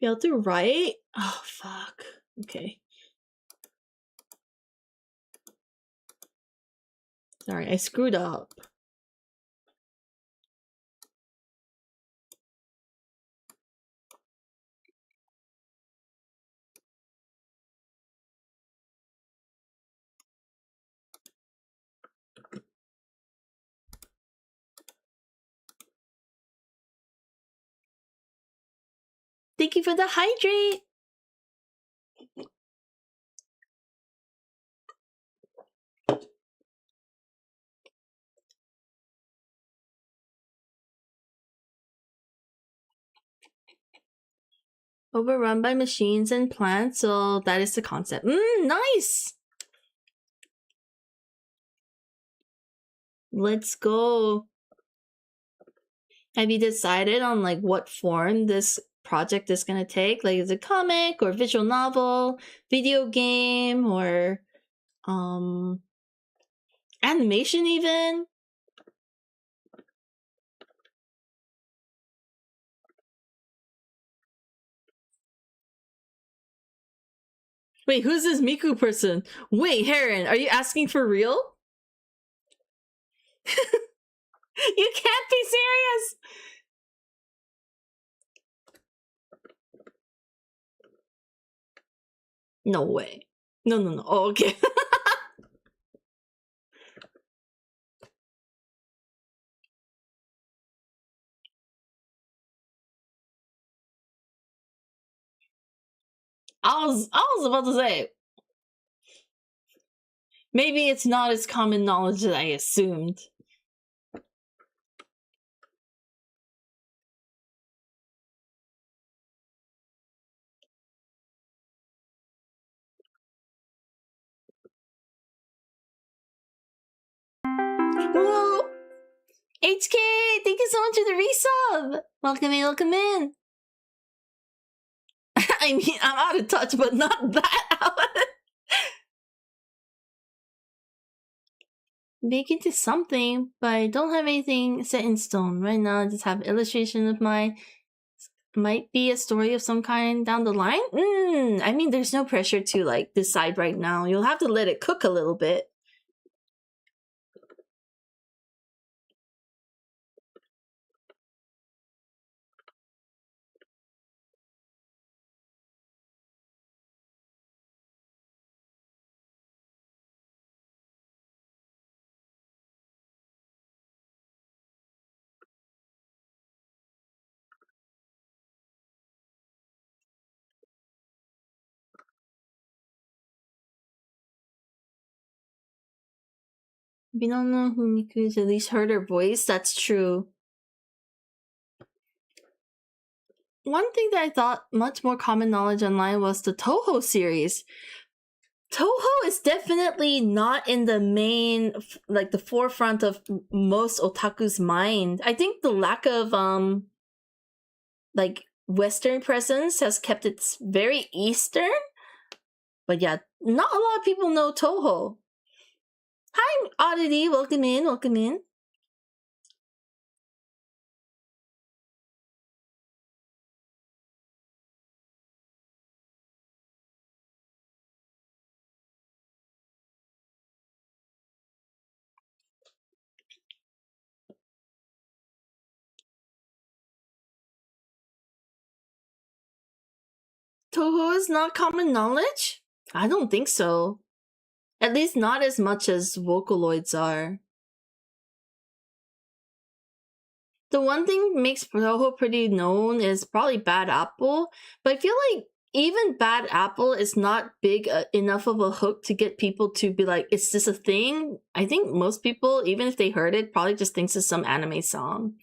Be able to write? Oh, fuck. Okay. Sorry, I screwed up. Thank you for the hydrate! Overrun by machines and plants, so that is the concept. Nice! Let's go. Have you decided on like what form this project is gonna take? Like, is it comic or visual novel, video game, or animation even? Wait, who's this Miku person? Wait, Heron, are you asking for real? You can't be serious! No way. No. Oh, okay. I was about to say, maybe it's not as common knowledge as I assumed. Whoa! HK, thank you so much for the resub! Welcome in. I mean, I'm out of touch, but not that out. Make into something, but I don't have anything set in stone. Right now, I just have illustration of my... Might be a story of some kind down the line? I mean, there's no pressure to, like, decide right now. You'll have to let it cook a little bit. If you don't know who Miku is, at least heard her voice. That's true. One thing that I thought much more common knowledge online was the Toho series. Toho is definitely not in the main, like the forefront of most otaku's mind. I think the lack of like Western presence has kept it very Eastern. But yeah, not a lot of people know Toho. Hi, Oddity. Welcome in. Toho is not common knowledge? I don't think so. At least not as much as Vocaloids are. The one thing makes Toho pretty known is probably Bad Apple, but I feel like even Bad Apple is not big enough of a hook to get people to be like, is this a thing? I think most people, even if they heard it, probably just thinks it's some anime song.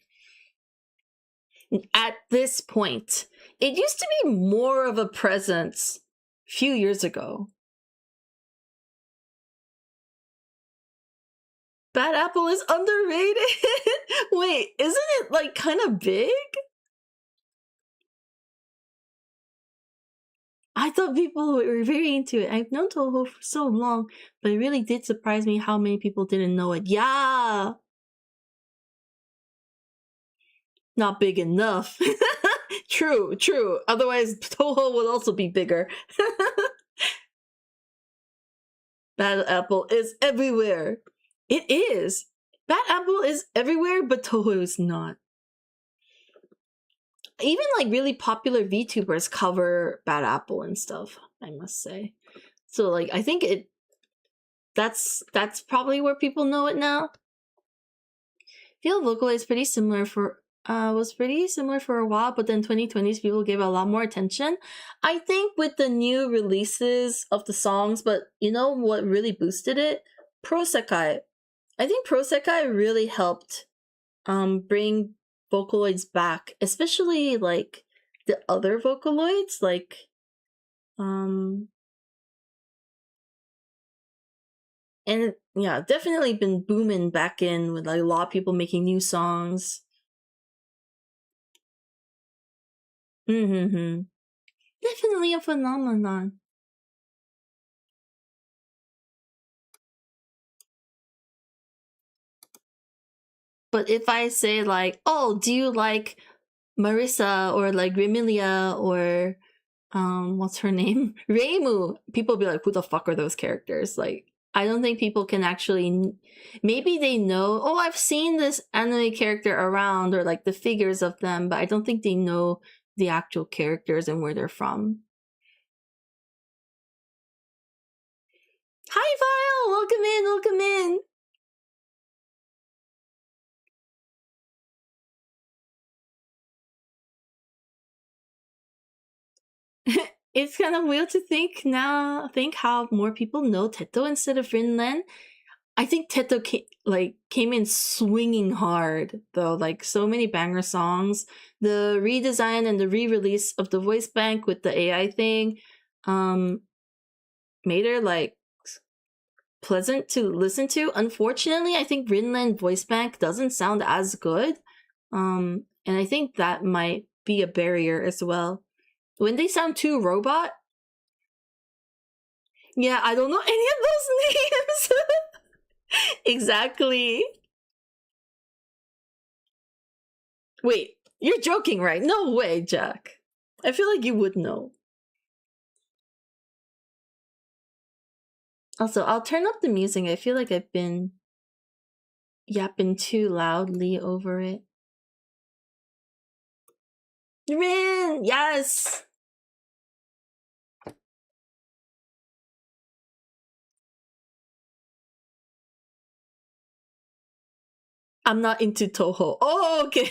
At this point, it used to be more of a presence a few years ago. Bad Apple is underrated? Wait, isn't it like kind of big? I thought people were very into it. I've known Toho for so long, but it really did surprise me how many people didn't know it. Yeah! Not big enough. True. Otherwise, Toho would also be bigger. Bad Apple is everywhere. It is. Bad Apple is everywhere, but Toho is not. Even like really popular VTubers cover Bad Apple and stuff, I must say. So like I think that's probably where people know it now. Feel Vocaloid is pretty similar for was pretty similar for a while, but then 2020s people gave it a lot more attention. I think with the new releases of the songs, but you know what really boosted it? Pro Sekai. I think Pro Sekai really helped bring Vocaloids back, especially like the other Vocaloids, like and yeah, definitely been booming back in with like a lot of people making new songs. Mm-hmm. Definitely a phenomenon. But if I say like, oh, do you like Marissa or like Remilia or what's her name? Reimu, people be like, who the fuck are those characters? Like, I don't think people can actually. Maybe they know. Oh, I've seen this anime character around, or like the figures of them, but I don't think they know the actual characters and where they're from. Hi, Vile. Welcome in. Welcome in. It's kind of weird to think now. Think how more people know Teto instead of Rinlen. I think Teto came in swinging hard though. Like so many banger songs. The redesign and the re-release of the voice bank with the AI thing, made her like pleasant to listen to. Unfortunately, I think Rinlen voice bank doesn't sound as good. And I think that might be a barrier as well. When they sound too robot, yeah, I don't know any of those names. Exactly. Wait, you're joking, right? No way, Jack. I feel like you would know. Also, I'll turn up the music. I feel like I've been yapping too loudly over it. Rin! Yes! I'm not into Toho. Oh, okay.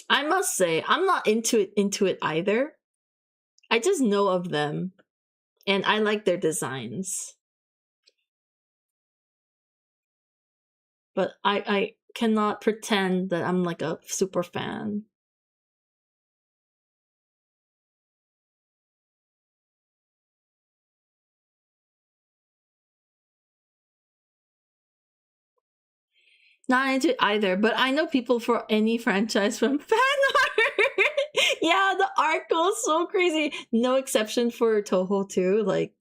I must say, I'm not into it either. I just know of them. And I like their designs. But I cannot pretend that I'm like a super fan. Not into it either, but I know people for any franchise from fan art. Yeah, the art goes so crazy. No exception for Toho too. Like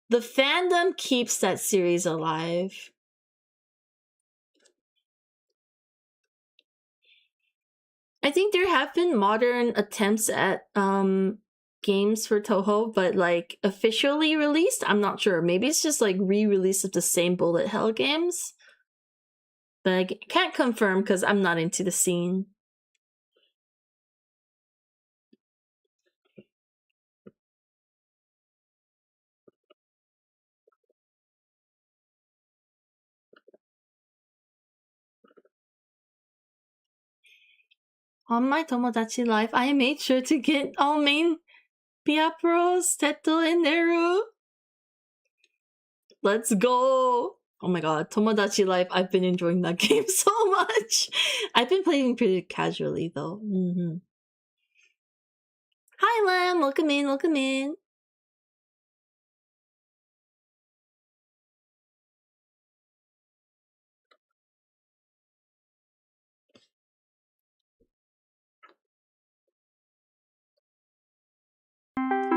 the fandom keeps that series alive. I think there have been modern attempts at games for Toho, but like officially released, I'm not sure. Maybe it's just like re-release of the same bullet hell games. But I can't confirm because I'm not into the scene. On my Tomodachi life, I made sure to get all main Piapros, Teto, and Neru. Let's go! Oh my god, Tomodachi Life, I've been enjoying that game so much. I've been playing pretty casually though. Mm-hmm. Hi Lam, welcome in, welcome in.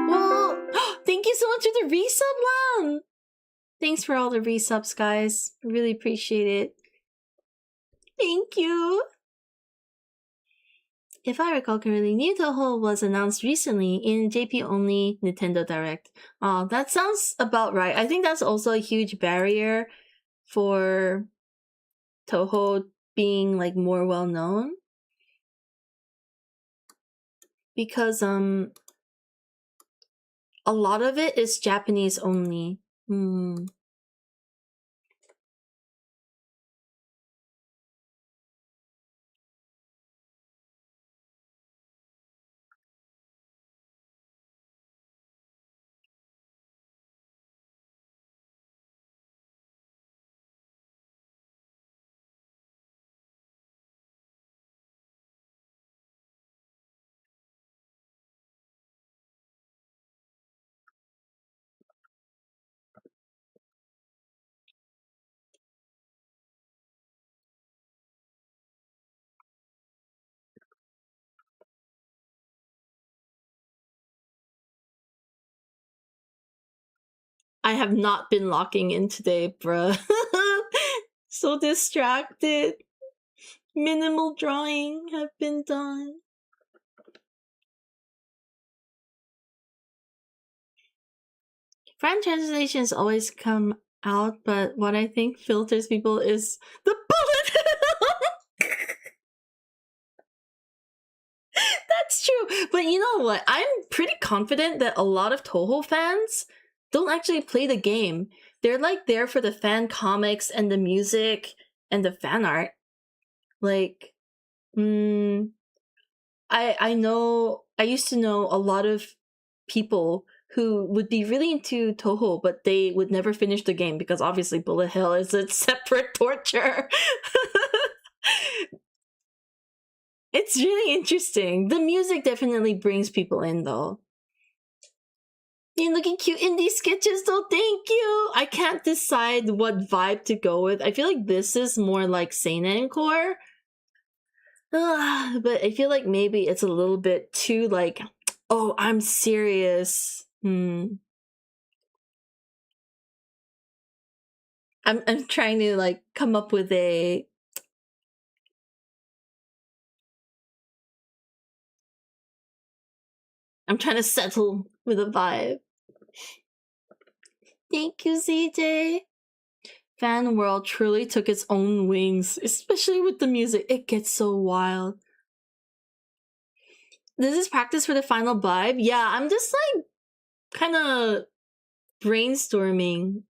Well, thank you so much for the resub, Lam! Thanks for all the resubs, guys. Really appreciate it. Thank you! If I recall correctly, New Toho was announced recently in JP only Nintendo Direct. Oh, that sounds about right. I think that's also a huge barrier for Toho being like more well known. Because a lot of it is Japanese only. I have not been locking in today, bruh. So distracted. Minimal drawing have been done. French translations always come out, but what I think filters people is the bullet. That's true. But you know what? I'm pretty confident that a lot of Toho fans don't actually play the game. They're like there for the fan comics and the music and the fan art. Like, I know I used to know a lot of people who would be really into Toho, but they would never finish the game because obviously bullet hell is a separate torture. It's really interesting. The music definitely brings people in, though. You're looking cute in these sketches, though. Thank you. I can't decide what vibe to go with. I feel like this is more like seinen core, but I feel like maybe it's a little bit too like, oh, I'm serious. I'm trying to like come up with a. I'm trying to settle with a vibe. Thank you, CJ. Fan world truly took its own wings, especially with the music. It gets so wild. This is practice for the final vibe. Yeah, I'm just like kind of brainstorming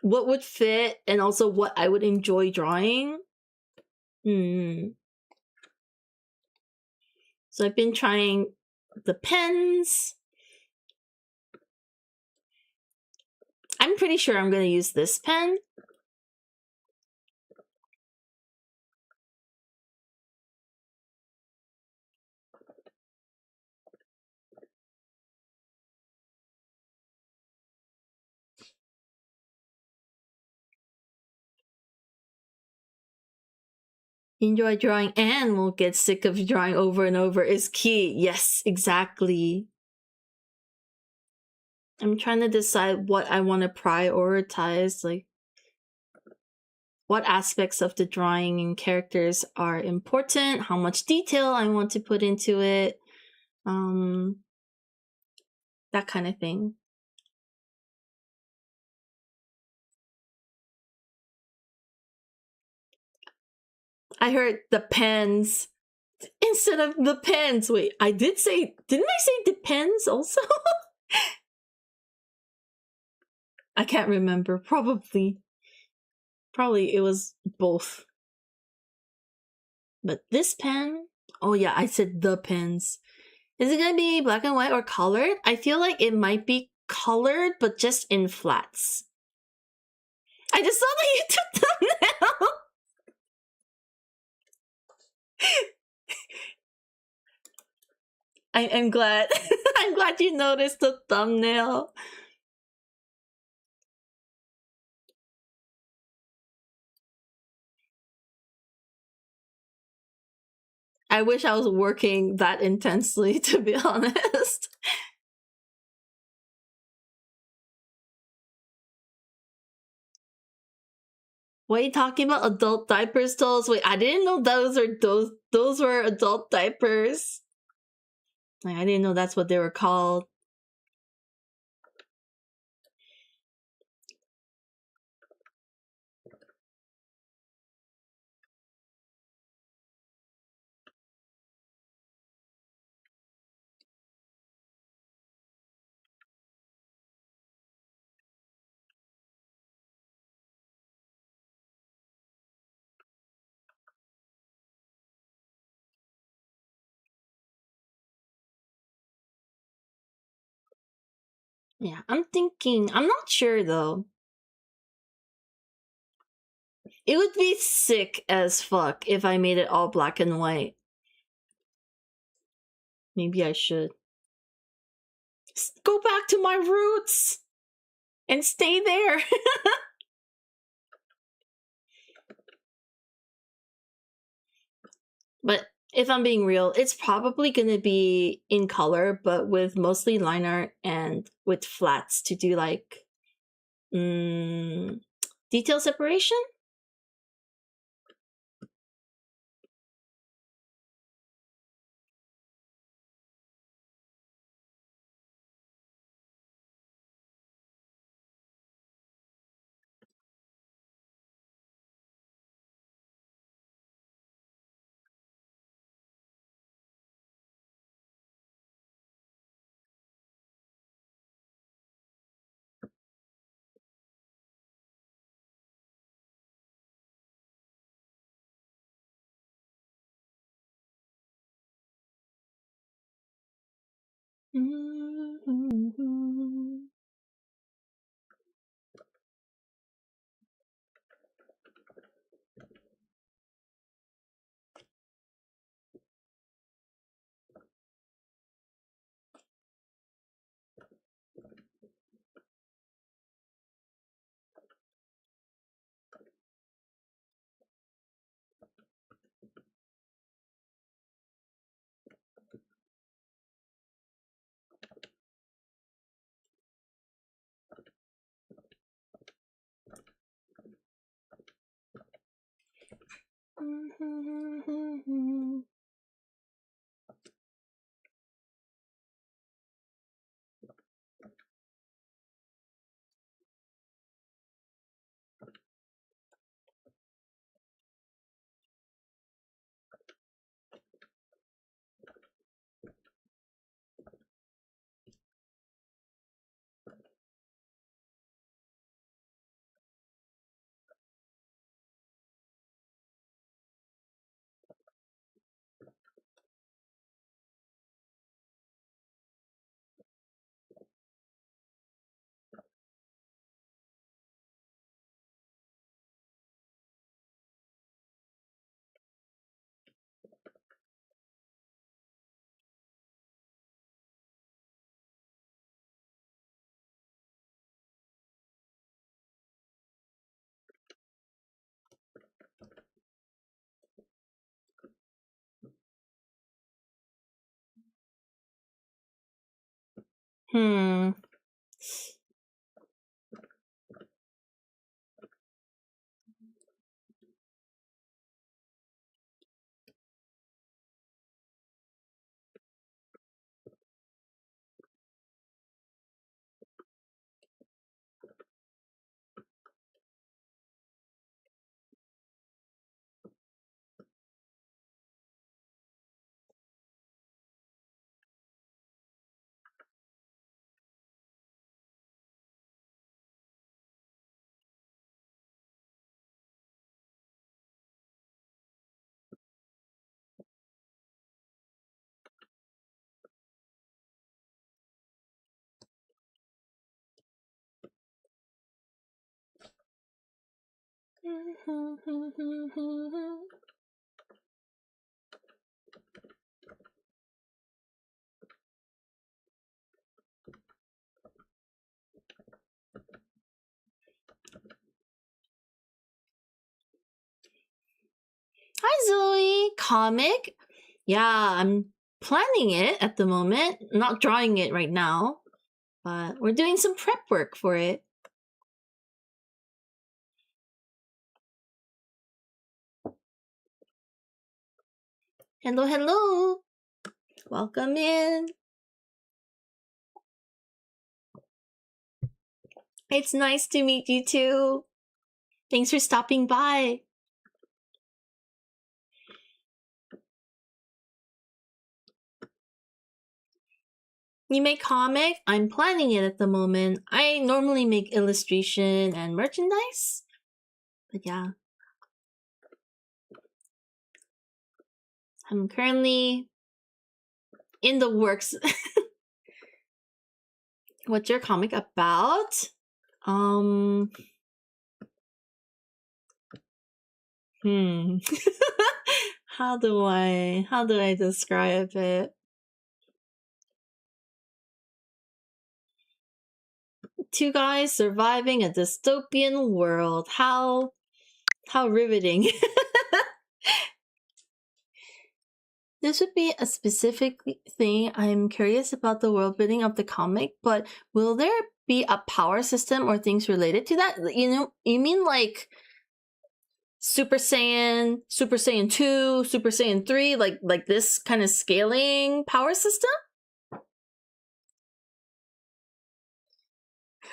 what would fit and also what I would enjoy drawing. So I've been trying the pens. I'm pretty sure I'm going to use this pen. Enjoy drawing and won't get sick of drawing over and over is key. Yes, exactly. I'm trying to decide what I want to prioritize, like what aspects of the drawing and characters are important, how much detail I want to put into it, that kind of thing. I heard the pens instead of the pens. Wait, didn't I say depends also? I can't remember. Probably it was both. But this pen, oh yeah, I said the pens. Is it gonna be black and white or colored? I feel like it might be colored, but just in flats. I just saw the YouTube thumbnail. I'm glad. I'm glad you noticed the thumbnail. I wish I was working that intensely, to be honest. What are you talking about? Adult diapers, dolls? Wait, I didn't know those were adult diapers. Like, I didn't know that's what they were called. Yeah, I'm not sure though. It would be sick as fuck if I made it all black and white. Maybe I should. Go back to my roots and stay there. But if I'm being real, it's probably gonna be in color, but with mostly line art and with flats to do like detail separation. Hmm. Hi, Zoe. Comic? Yeah, I'm planning it at the moment. Not drawing it right now, but we're doing some prep work for it. Hello, hello. Welcome in. It's nice to meet you too. Thanks for stopping by. You make comic? I'm planning it at the moment. I normally make illustration and merchandise. But yeah. I'm currently in the works. What's your comic about? Hmm. How do I describe it? Two guys surviving a dystopian world. How riveting. This would be a specific thing. I'm curious about the world building of the comic, but will there be a power system or things related to that? You mean like Super Saiyan, Super Saiyan 2, Super Saiyan 3, like this kind of scaling power system?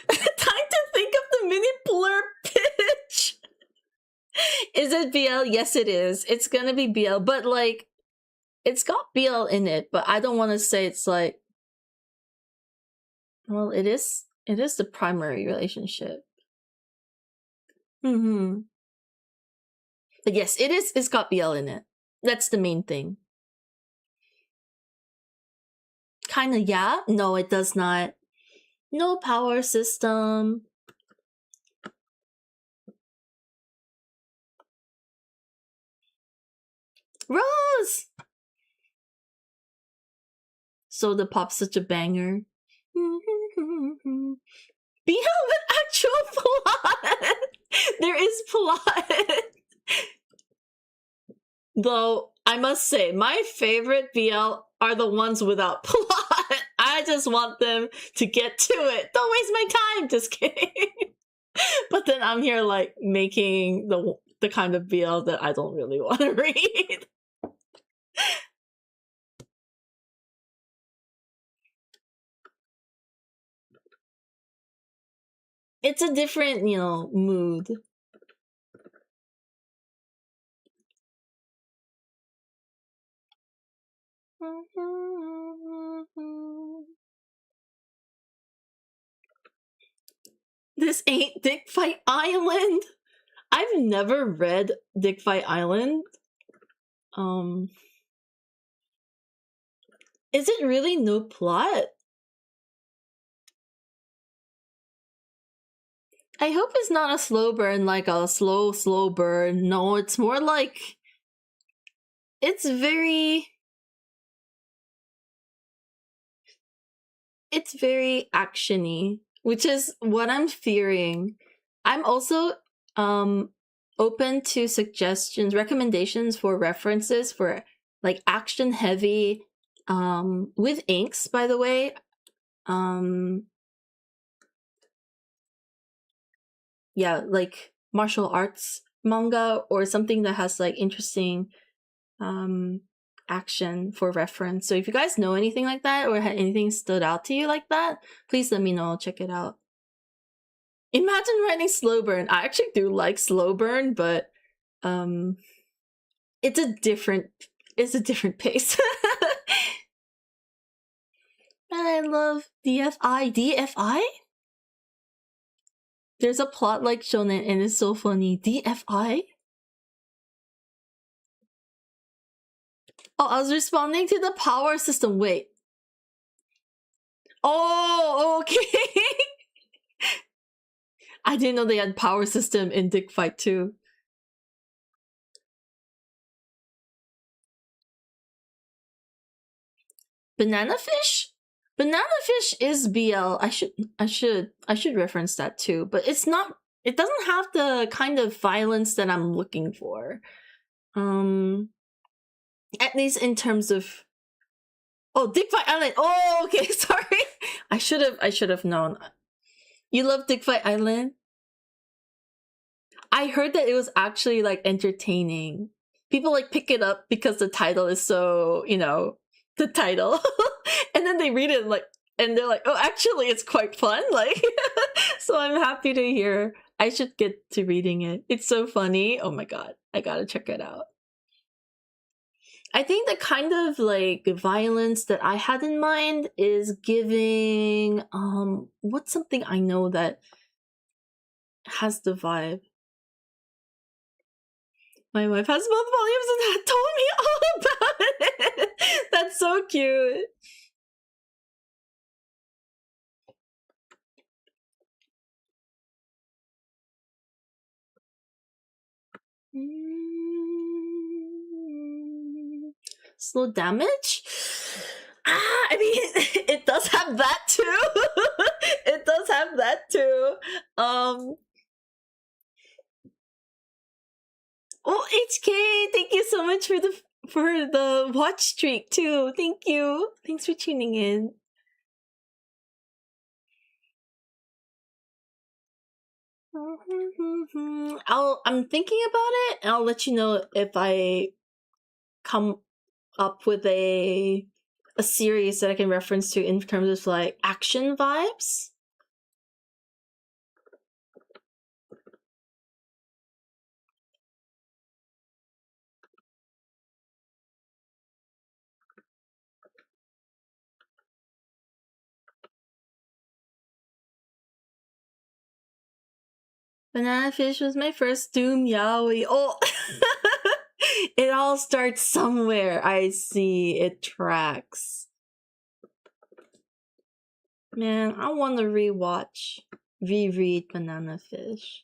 Time to think of the mini blurb pitch. Is it BL? Yes, it is. It's gonna be BL, but like, it's got BL in it, but I don't want to say it's like, well, it is the primary relationship. Mm-hmm. But yes, it's got BL in it. That's the main thing. Kinda, yeah. No, it does not. No power system. Rose! So the pop's such a banger. BL with actual plot! There is plot! Though, I must say, my favorite BL are the ones without plot. I just want them to get to it. Don't waste my time! Just kidding. But then I'm here like making the kind of BL that I don't really want to read. It's a different, mood. This ain't Dick Fight Island. I've never read Dick Fight Island. Is it really no plot? I hope it's not a slow burn, like a slow burn. No, it's more like it's very actiony, which is what I'm fearing. I'm also open to suggestions, recommendations for references for like action heavy with inks, by the way. Yeah, like martial arts manga or something that has like interesting action for reference. So if you guys know anything like that or had anything stood out to you like that, please let me know. I'll check it out. Imagine writing slow burn. I actually do like slow burn, but it's a different pace. I love DFI. DFI? There's a plot like shonen and it's so funny. DFI? Oh, I was responding to the power system. Wait. Oh, okay. I didn't know they had power system in Dick Fight 2. Banana fish? Banana fish is BL. I should reference that too, but it doesn't have the kind of violence that I'm looking for. At least in terms of Dick Fight Island. Oh, okay, sorry. I should have known. You love Dick Fight Island? I heard that it was actually like entertaining. People like pick it up because the title is so, the title. And then they read it and they're like, oh, actually it's quite fun. Like, so I'm happy to hear. I should get to reading it. It's so funny. Oh my god. I gotta check it out. I think the kind of like violence that I had in mind is giving what's something I know that has the vibe. My wife has both volumes and told me all about it. That's so cute. Slow damage? I mean, it does have that too. It does have that too. Well, HK, thank you so much for for the watch streak too. Thank you. Thanks for tuning in. I'm thinking about it, and I'll let you know if I come up with a series that I can reference to in terms of like action vibes. Banana Fish was my first Doom Yaoi. Oh, it all starts somewhere. I see. It tracks. Man, I want to reread Banana Fish.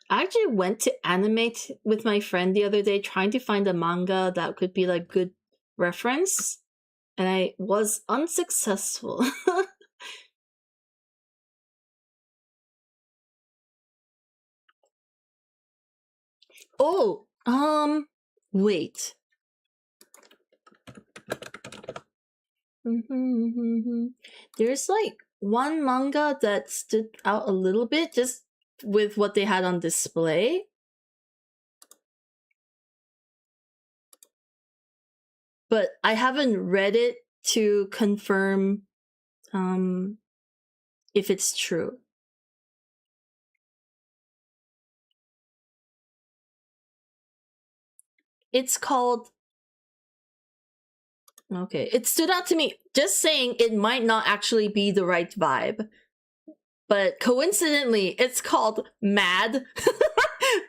I actually went to Animate with my friend the other day trying to find a manga that could be like good reference, and I was unsuccessful. Oh, wait. There's like one manga that stood out a little bit just with what they had on display. But I haven't read it to confirm if it's true. It's called... Okay, it stood out to me. Just saying, it might not actually be the right vibe. But coincidentally, it's called Mad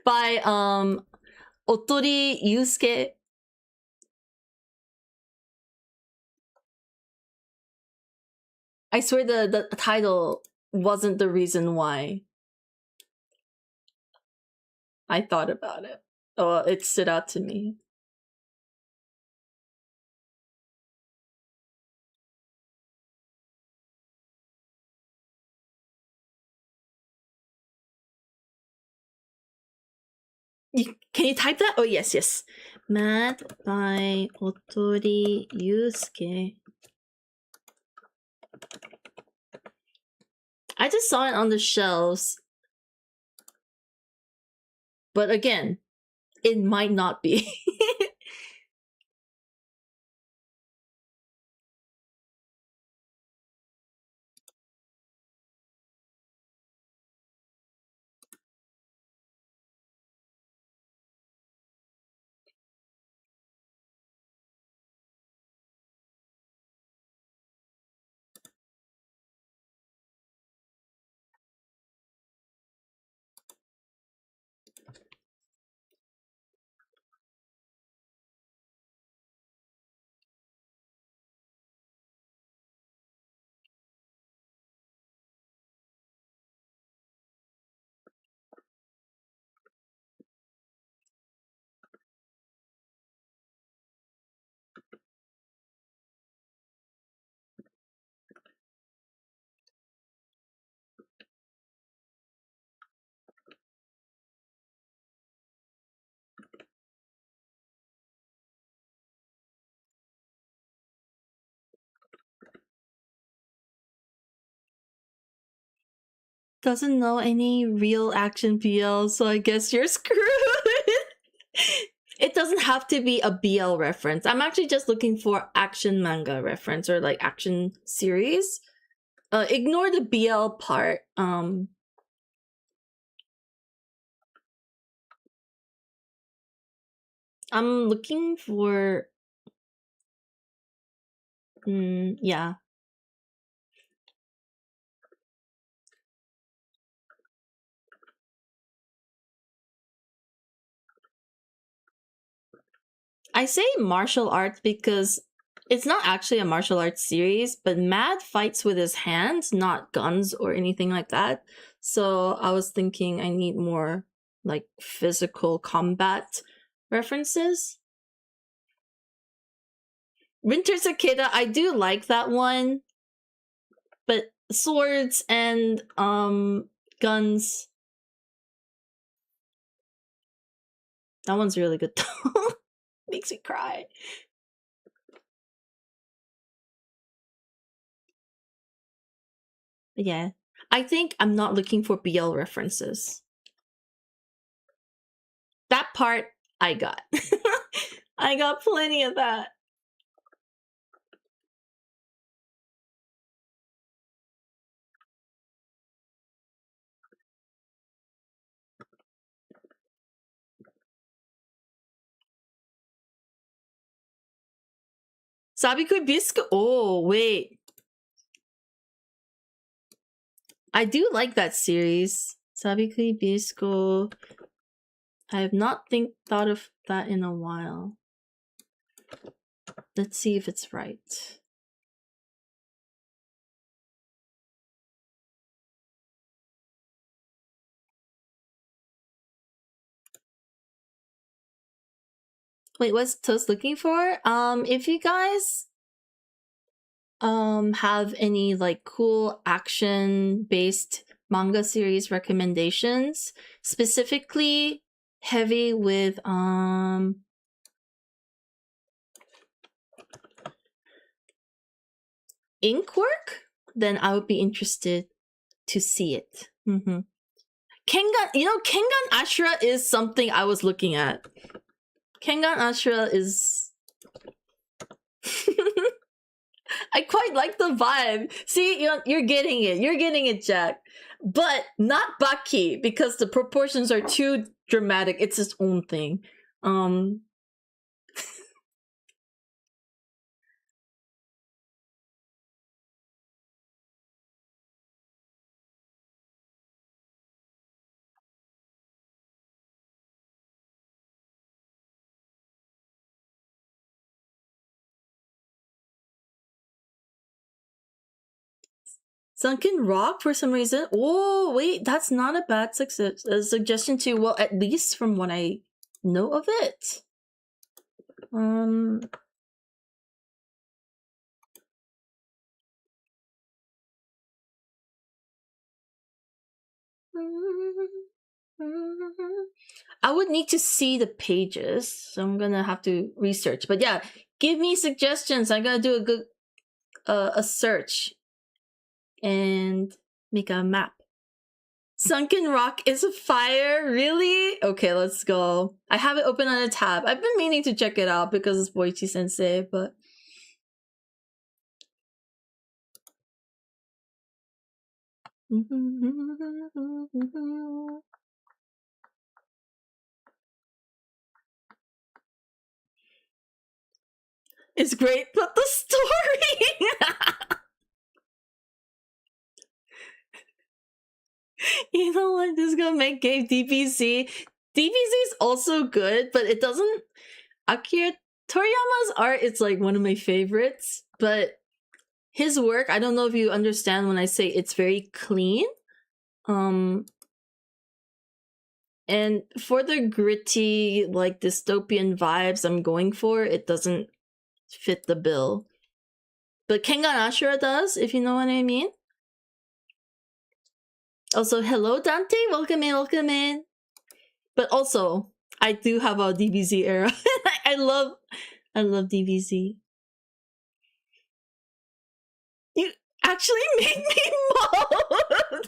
by Otori Yusuke. I swear the title wasn't the reason why I thought about it. Oh, it stood out to me. Can you type that? Oh, yes. Mad by Otori Yusuke. I just saw it on the shelves. But again, it might not be. Doesn't know any real action BL, so I guess you're screwed. It doesn't have to be a BL reference. I'm actually just looking for action manga reference or like action series. Ignore the BL part. I'm looking for... yeah. I say martial arts because it's not actually a martial arts series, but Mad fights with his hands, not guns or anything like that. So I was thinking I need more like physical combat references. Winter Cicada, I do like that one. But swords and guns. That one's really good though. Makes me cry. Yeah. I think I'm not looking for BL references. That part I got. I got plenty of that. Sabikui Bisco. Oh, wait. I do like that series. Sabikui Bisco. I have not thought of that in a while. Let's see if it's right. Wait, what's Toast looking for? If you guys have any like cool action based manga series recommendations, specifically heavy with ink work, then I would be interested to see it. Mm-hmm. Kengan, Kengan Ashura is something I was looking at. Kengan Ashura is I quite like the vibe. See, you're getting it. You're getting it, Jack. But not Baki, because the proportions are too dramatic. It's its own thing. Sunken Rock for some reason. Oh, wait, that's not a bad suggestion too. Well, at least from what I know of it. I would need to see the pages, so I'm gonna have to research. But yeah, give me suggestions. I'm gonna do a good a search and make a map. Sunken Rock is a fire, really? Okay, let's go. I have it open on a tab. I've been meaning to check it out because it's Boichi Sensei, but it's great, but the story. You know what? This is gonna make game DBZ. DBZ is also good, but it doesn't. Akira Toriyama's art is like one of my favorites, but his work, I don't know if you understand when I say it's very clean. And for the gritty, like dystopian vibes I'm going for, it doesn't fit the bill. But Kengan Ashura does, if you know what I mean. Also, hello Dante, welcome in, welcome in. But also, I do have a DBZ era. I love DBZ. You actually made me mold.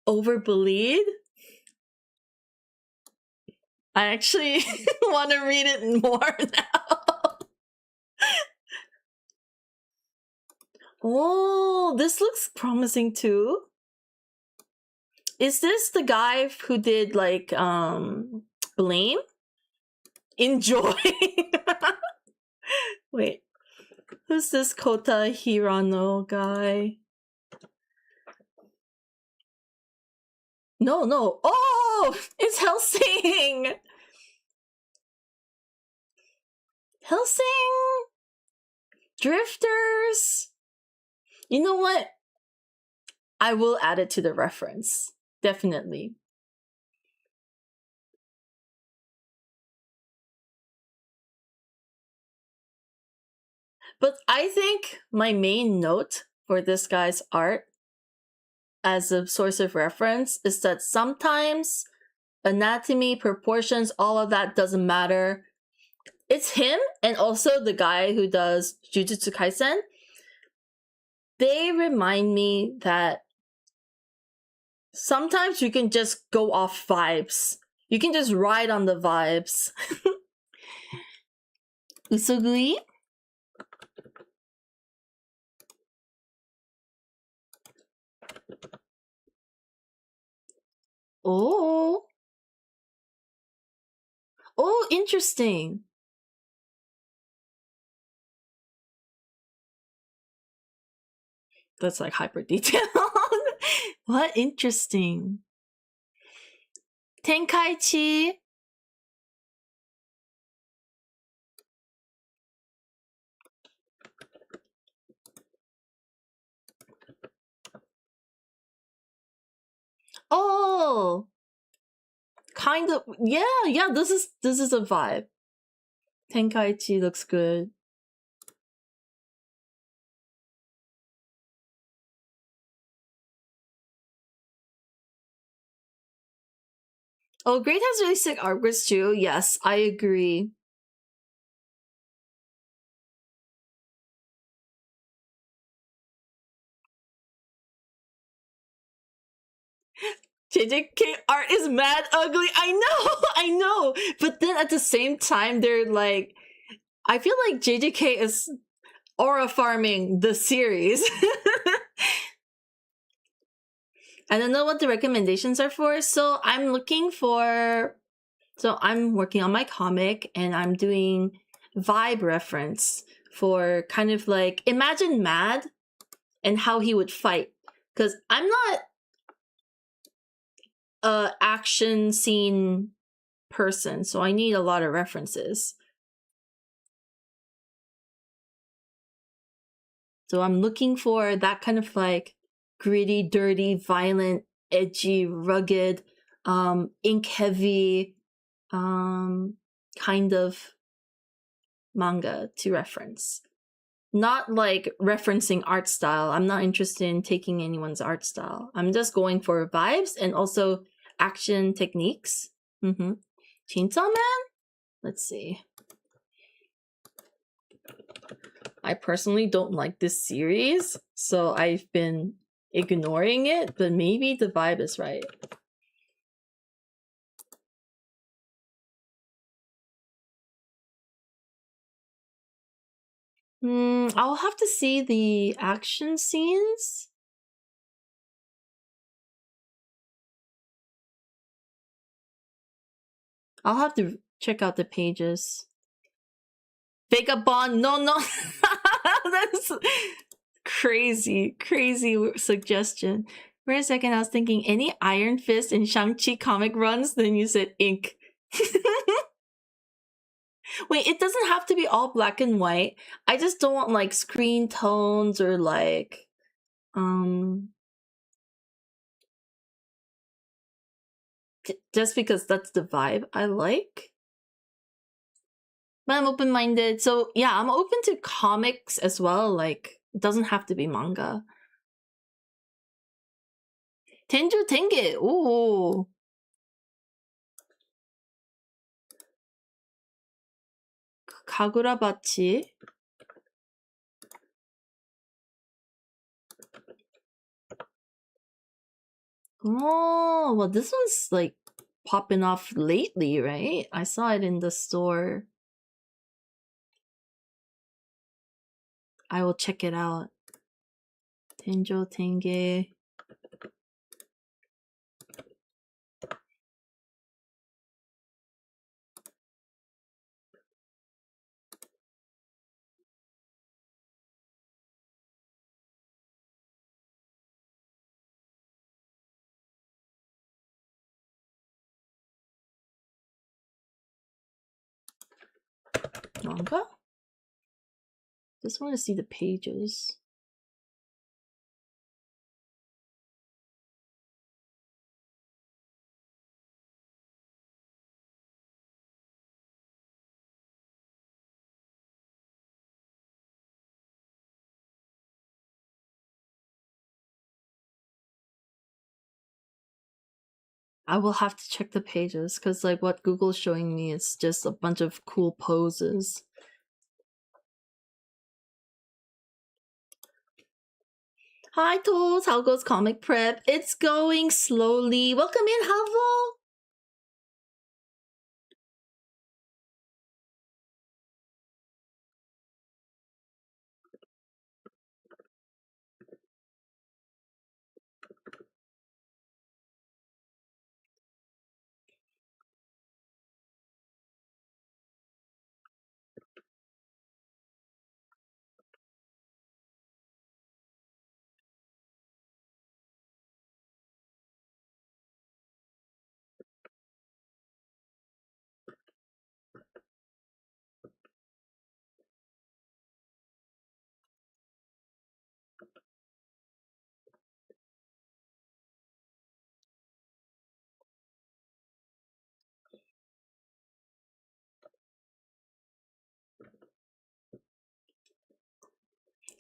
Overbullied? I actually want to read it more now. Oh, this looks promising too. Is this the guy who did like Blame? Enjoy. Wait. Who's this Kota Hirano guy? No. Oh, it's Helsing. Helsing. Drifters. You know what? I will add it to the reference. Definitely. But I think my main note for this guy's art as a source of reference is that sometimes anatomy, proportions, all of that doesn't matter. It's him and also the guy who does Jujutsu Kaisen. They remind me that sometimes you can just go off vibes. You can just ride on the vibes. Usugui? Oh. Oh, interesting. That's like hyper detailed. What interesting. Tenkaichi. Oh, kind of. Yeah. This is a vibe. Tenkaichi looks good. Oh, Great has really sick artworks too. Yes, I agree. JJK art is mad ugly. I know, I know. But then at the same time, they're like, I feel like JJK is aura farming the series. I don't know what the recommendations are for. So I'm working on my comic and I'm doing vibe reference for kind of like, imagine Mad and how he would fight. Because I'm not a action scene person, so I need a lot of references. So I'm looking for that kind of like gritty, dirty, violent, edgy, rugged, ink heavy, kind of manga to reference. Not like referencing art style. I'm not interested in taking anyone's art style. I'm just going for vibes and also action techniques. Chainsaw Man? Let's see. I personally don't like this series, so I've been ignoring it, but maybe the vibe is right. I'll have to see the action scenes. I'll have to check out the pages. Vagabond, no. That's crazy suggestion. For a second, I was thinking any Iron Fist and Shang-Chi comic runs, then you said ink. Wait, it doesn't have to be all black and white. I just don't want like screen tones or like just because that's the vibe I like. But I'm open-minded. So yeah, I'm open to comics as well. Like, it doesn't have to be manga. Tenju Tenge. Ooh. Kagurabachi. Oh, well, this one's like popping off lately, right? I saw it in the store. I will check it out. Tenjo Tenge. Manga? Just want to see the pages. I will have to check the pages because like what Google's showing me is just a bunch of cool poses. Hi Tools, how goes comic prep? It's going slowly. Welcome in, Havo.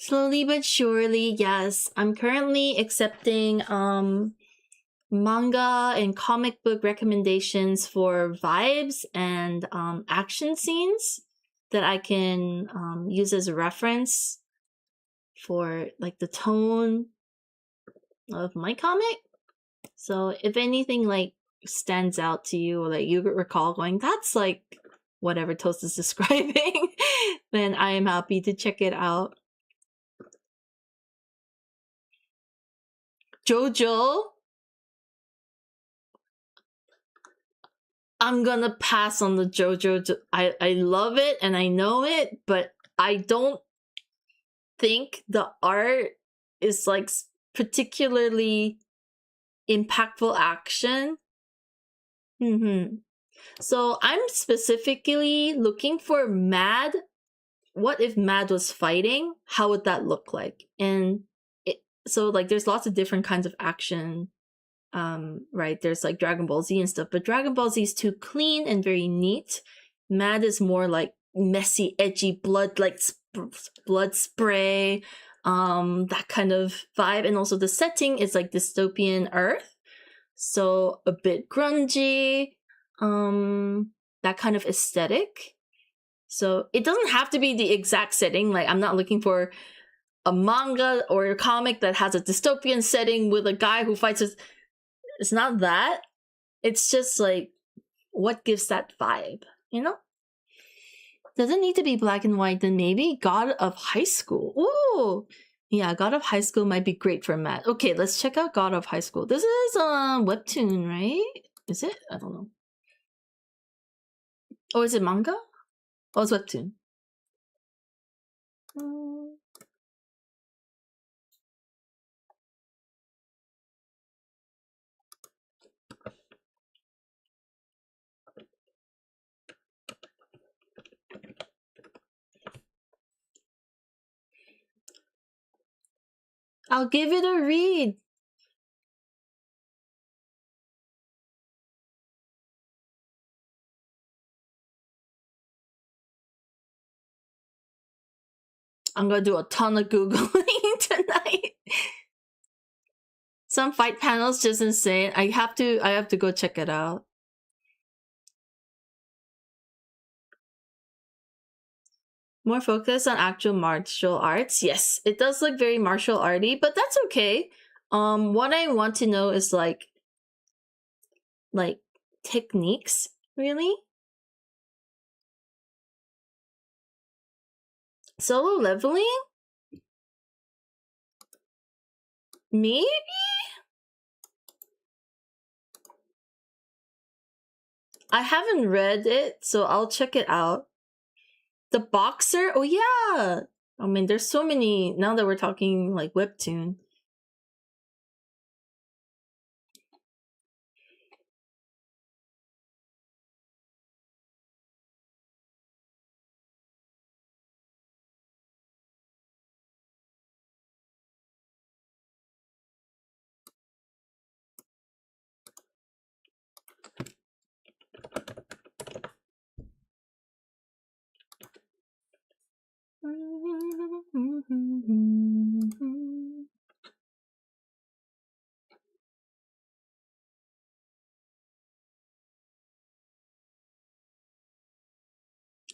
Slowly but surely, yes. I'm currently accepting manga and comic book recommendations for vibes and action scenes that I can use as a reference for like the tone of my comic. So if anything like stands out to you or like you recall going, that's like whatever Toast is describing, then I am happy to check it out. Jojo, I'm gonna pass on the JoJo. I love it and I know it, but I don't think the art is like particularly impactful action. So I'm specifically looking for Mad. What if Mad was fighting? How would that look like? And so like there's lots of different kinds of action. Right, there's like Dragon Ball Z and stuff, but Dragon Ball Z is too clean and very neat. Mad is more like messy, edgy, blood like blood spray, that kind of vibe. And also the setting is like dystopian Earth, so a bit grungy, that kind of aesthetic. So it doesn't have to be the exact setting. Like I'm not looking for a manga or a comic that has a dystopian setting with a guy who fights with. It's not that. It's just like what gives that vibe, you know? Doesn't need to be black and white, then maybe God of High School. Ooh! Yeah, God of High School might be great for Matt. Okay, let's check out God of High School. This is a webtoon, right? Is it? I don't know. Oh, is it manga? Oh, it's webtoon. I'll give it a read. I'm gonna do a ton of Googling tonight. Some fight panels just insane. I have to go check it out. More focus on actual martial arts. Yes, it does look very martial arty, but that's okay. What I want to know is like techniques, really. Solo leveling? Maybe? I haven't read it, so I'll check it out. The Boxer? Oh yeah! I mean, there's so many, now that we're talking like webtoon.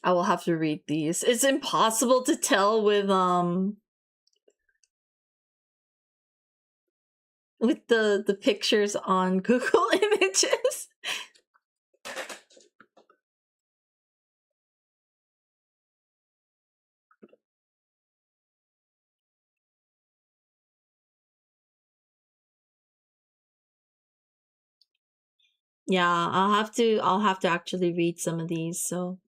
I will have to read these. It's impossible to tell with the pictures on Google Images. Yeah, I'll have to actually read some of these. So,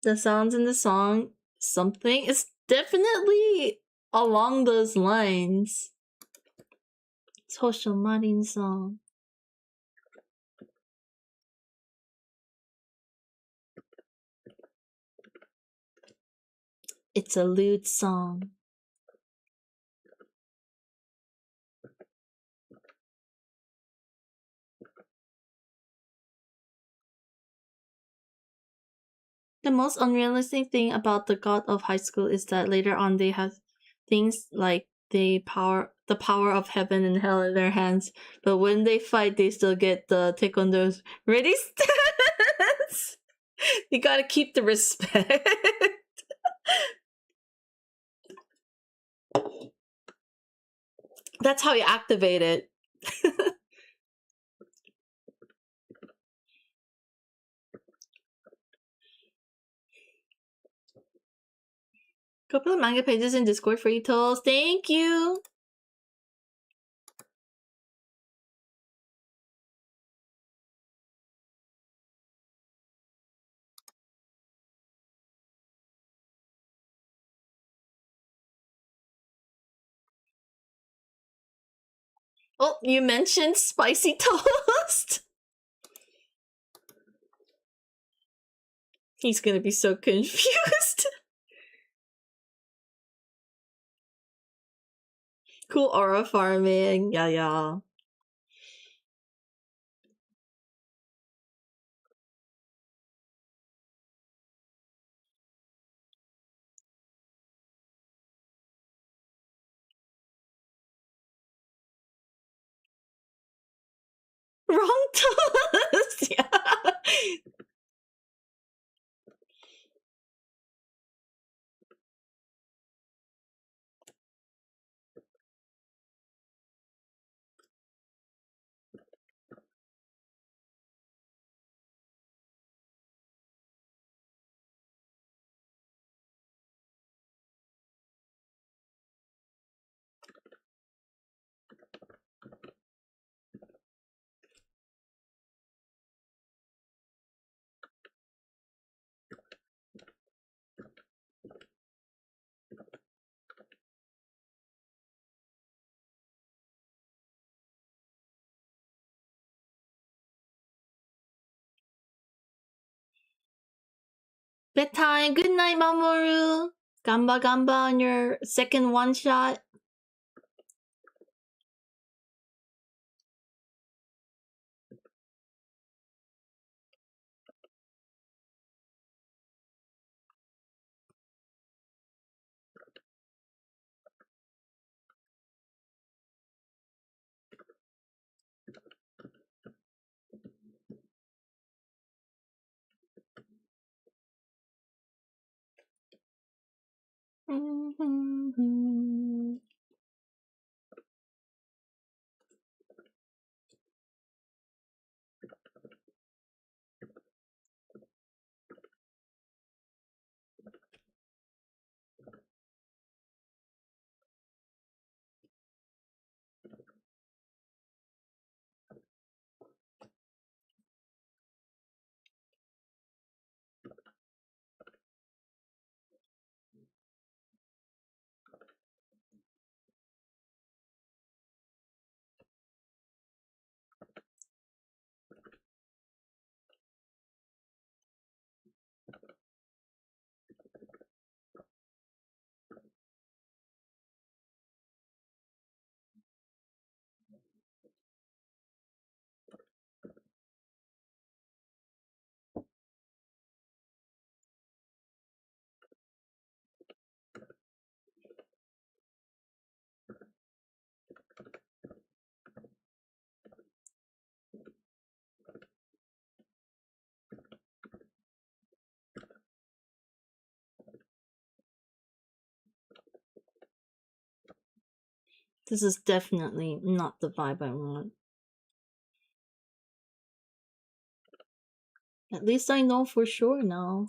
the sounds in the song, something is definitely along those lines. Social Marin song. It's a lewd song. The most unrealistic thing about the god of high school is that later on they have things like the power of heaven and hell in their hands, but when they fight they still get the taekwondo's ready stance. You gotta keep the respect. That's how you activate it. Couple of manga pages in Discord for you, Tolls. Thank you. Oh, you mentioned spicy toast. He's gonna be so confused. Cool aura farming. Yeah. Wrong toast. Yeah. Bedtime. Good night, Mamoru. Gamba on your second one shot. This is definitely not the vibe I want. At least I know for sure now.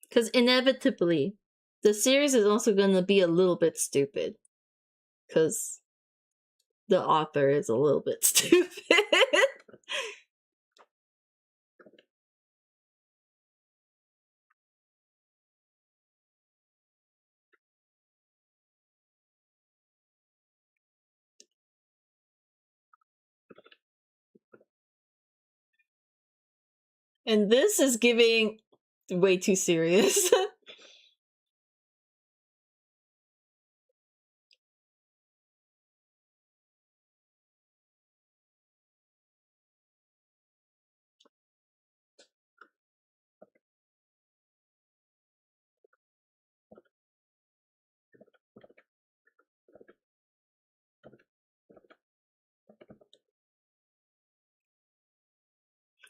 Because inevitably, the series is also going to be a little bit stupid. Because the author is a little bit stupid. And this is giving way too serious.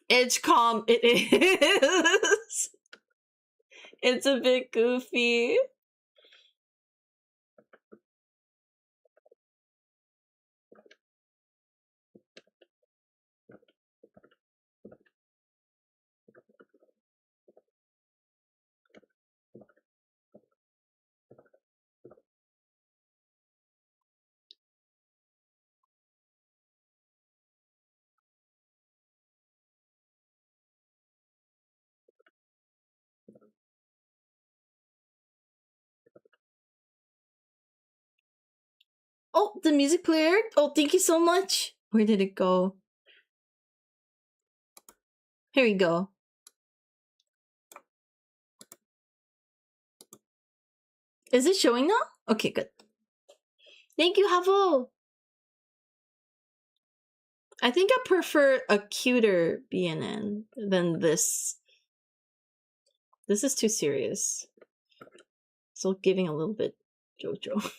It's calm. It is. It's a bit goofy. Oh, the music player. Oh, thank you so much. Where did it go? Here we go. Is it showing now? Okay, good. Thank you, Havo. I think I prefer a cuter BNN than this. This is too serious. So giving a little bit JoJo.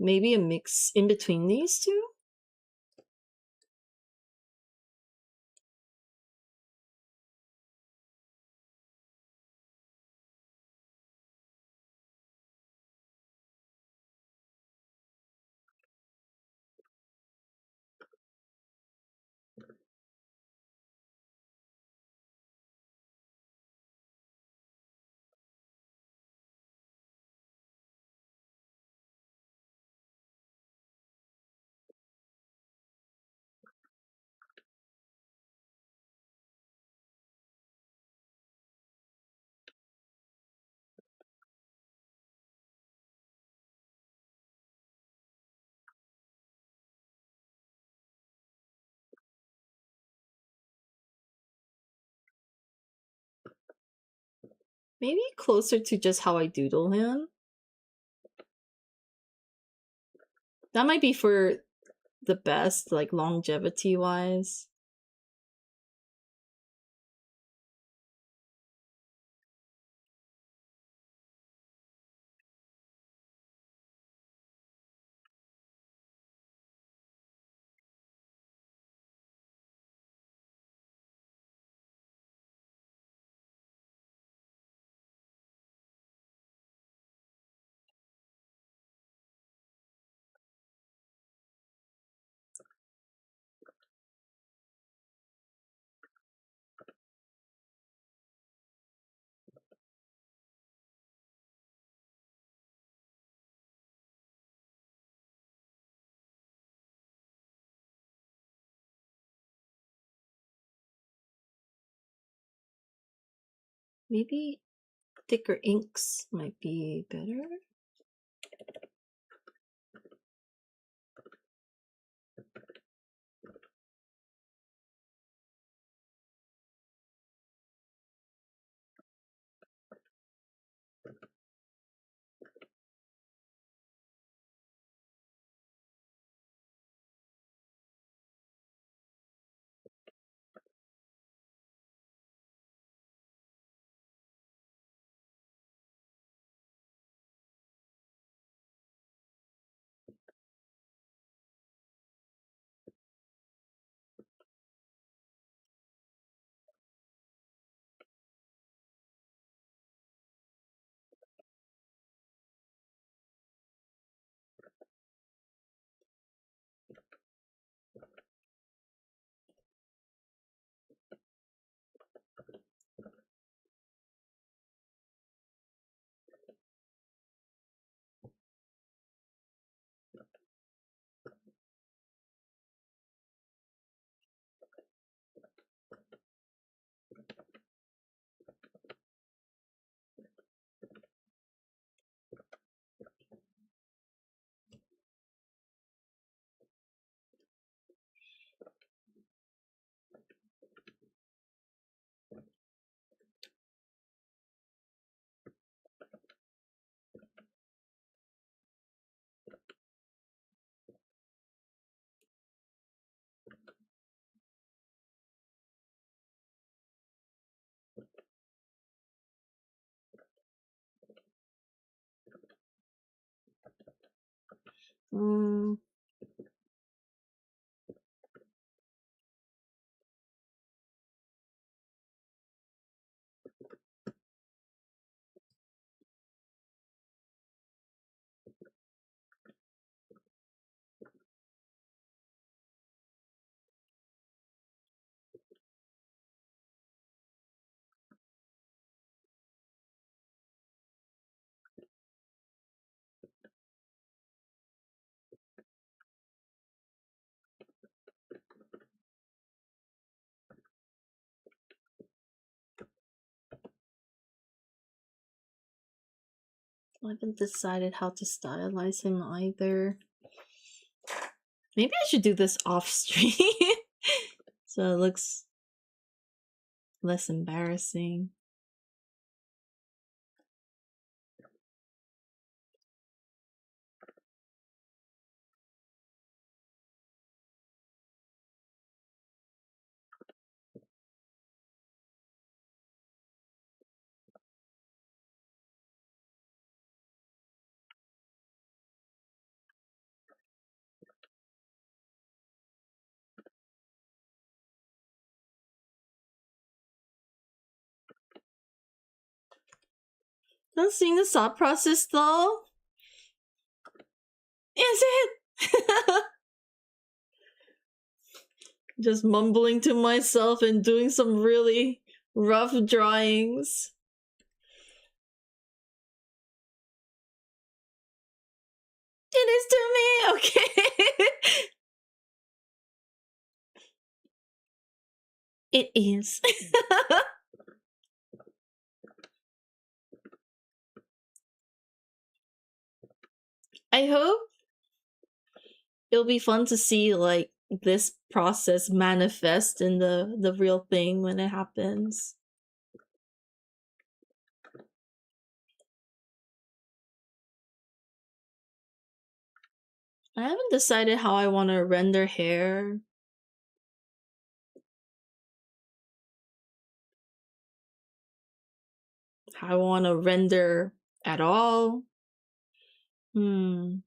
Maybe a mix in between these two? Maybe closer to just how I doodle him. That might be for the best, like longevity wise. Maybe thicker inks might be better. Mm. I haven't decided how to stylize him either. Maybe I should do this off stream so it looks less embarrassing. Not seeing the thought process though. Is it? Just mumbling to myself and doing some really rough drawings. It is to me, okay. It is. I hope it'll be fun to see like this process manifest in the real thing when it happens. I haven't decided how I want to render hair. How I want to render at all. Hmm.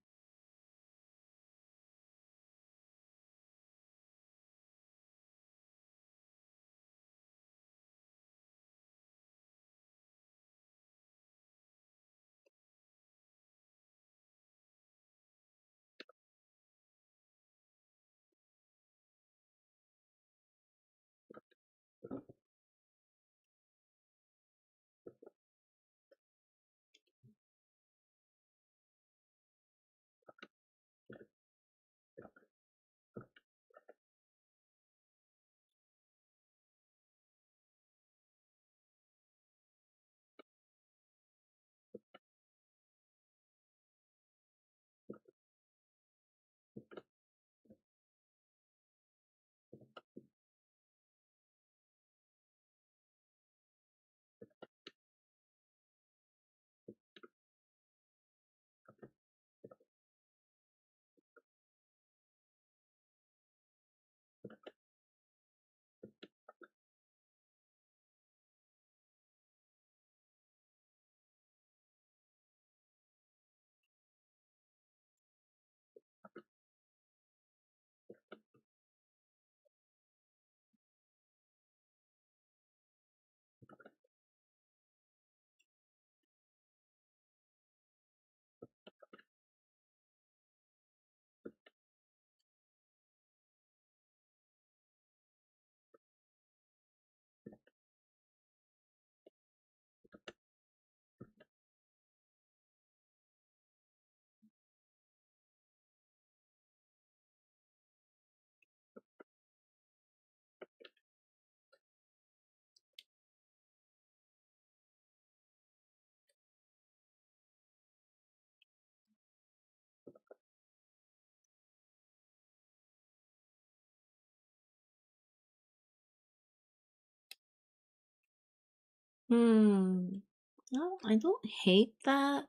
Hmm. No, I don't hate that.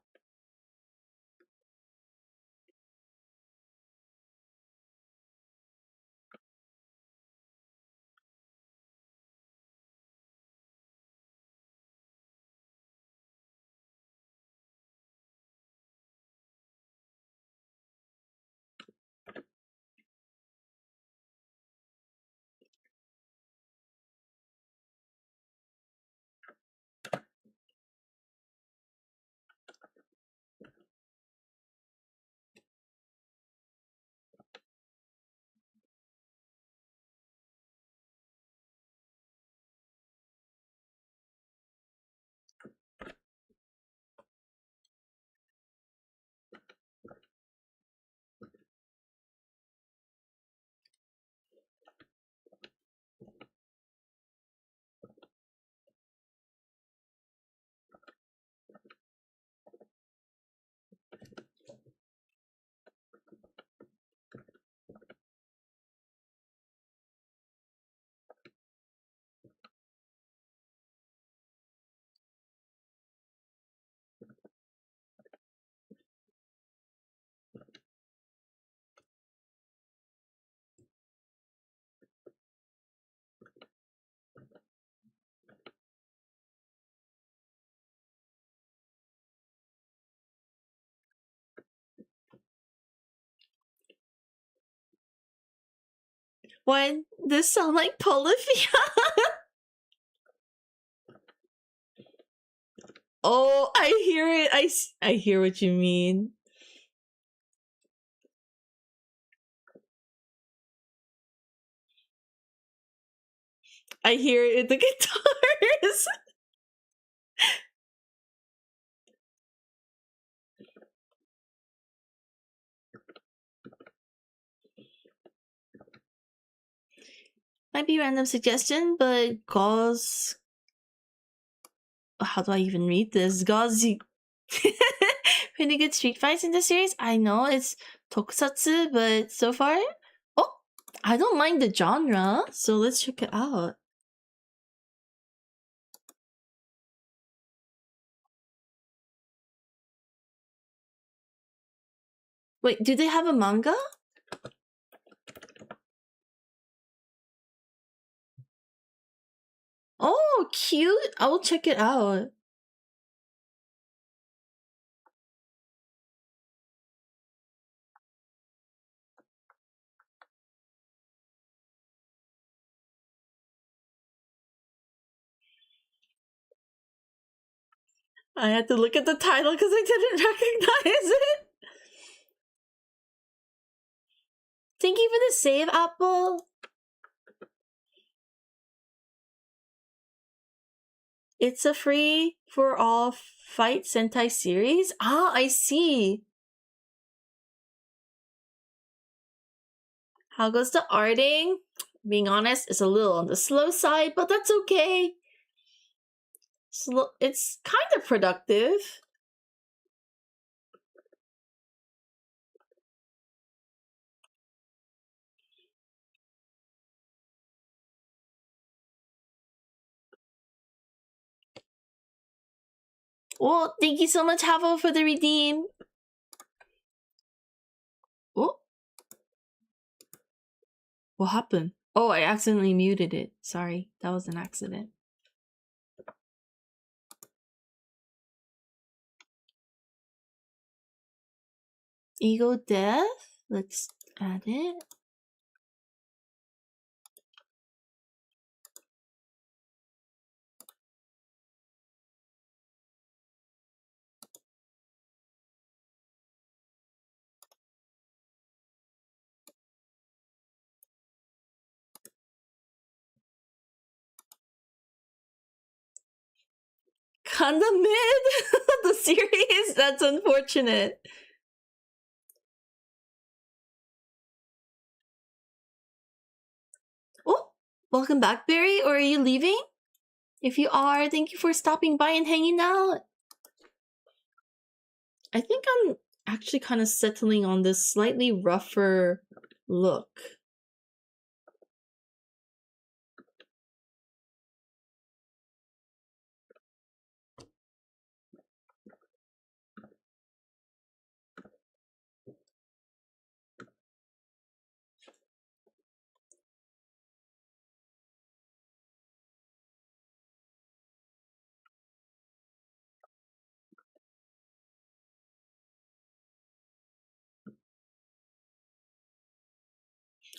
Why this sound like polyphia? Oh, I hear it. I hear what you mean. I hear it in the guitars. Might be random suggestion, but Gauze. How do I even read this? Gauzy. Pretty good street fights in the series. I know it's tokusatsu, but so far, oh, I don't mind the genre, so let's check it out. Wait, do they have a manga? Oh, cute! I'll check it out. I had to look at the title because I didn't recognize it. Thank you for the save, Apple. It's a free for all fight Sentai series. Ah, I see. How goes the arting? Being honest, it's a little on the slow side, but that's okay. It's kind of productive. Well, thank you so much, Havo, for the redeem. Oh, what happened? Oh, I accidentally muted it. Sorry, that was an accident. Ego death. Let's add it. Kinda mid the series. That's unfortunate. Oh, welcome back, Barry. Or are you leaving? If you are, thank you for stopping by and hanging out. I think I'm actually kind of settling on this slightly rougher look.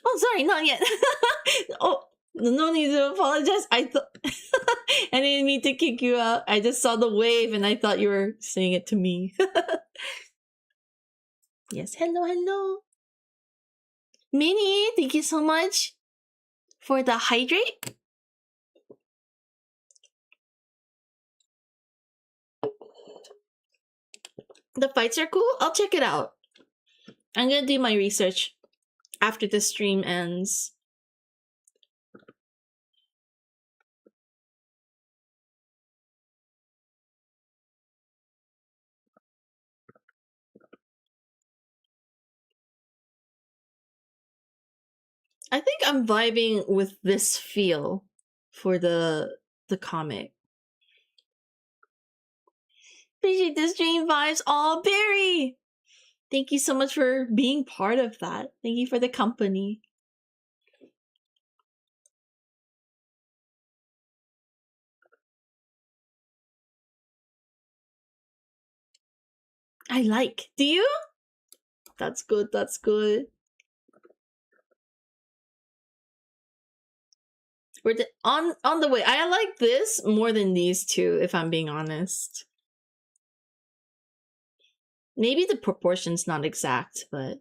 Oh, sorry, not yet. Oh, no need to apologize. I thought I didn't mean to kick you out. I just saw the wave and I thought you were saying it to me. Yes, hello. Minnie, thank you so much for the hydrate. The fights are cool. I'll check it out. I'm gonna do my research after the stream ends. I think I'm vibing with this feel for the comic. Appreciate the stream vibes. All Barry! Thank you so much for being part of that. Thank you for the company. I like. Do you? That's good. On the way. I like this more than these two, if I'm being honest. Maybe the proportion's not exact, but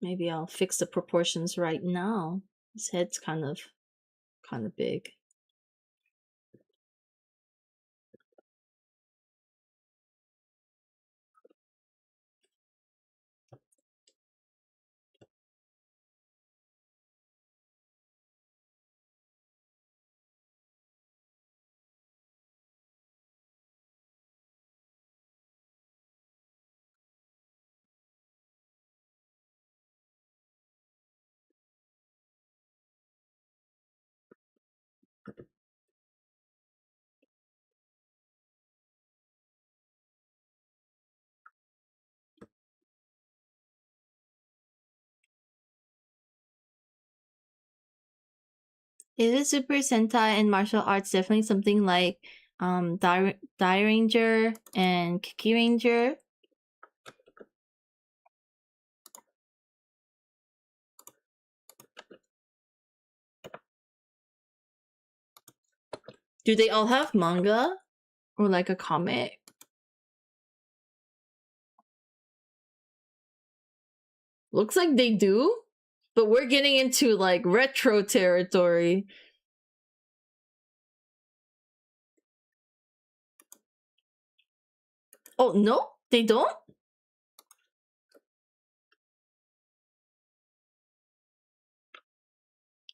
maybe I'll fix the proportions right now. His head's kind of big. It is Super Sentai and martial arts, definitely something like Die Ranger and Kiki Ranger. Do they all have manga? Or like a comic? Looks like they do, but we're getting into like retro territory. Oh, no? They don't?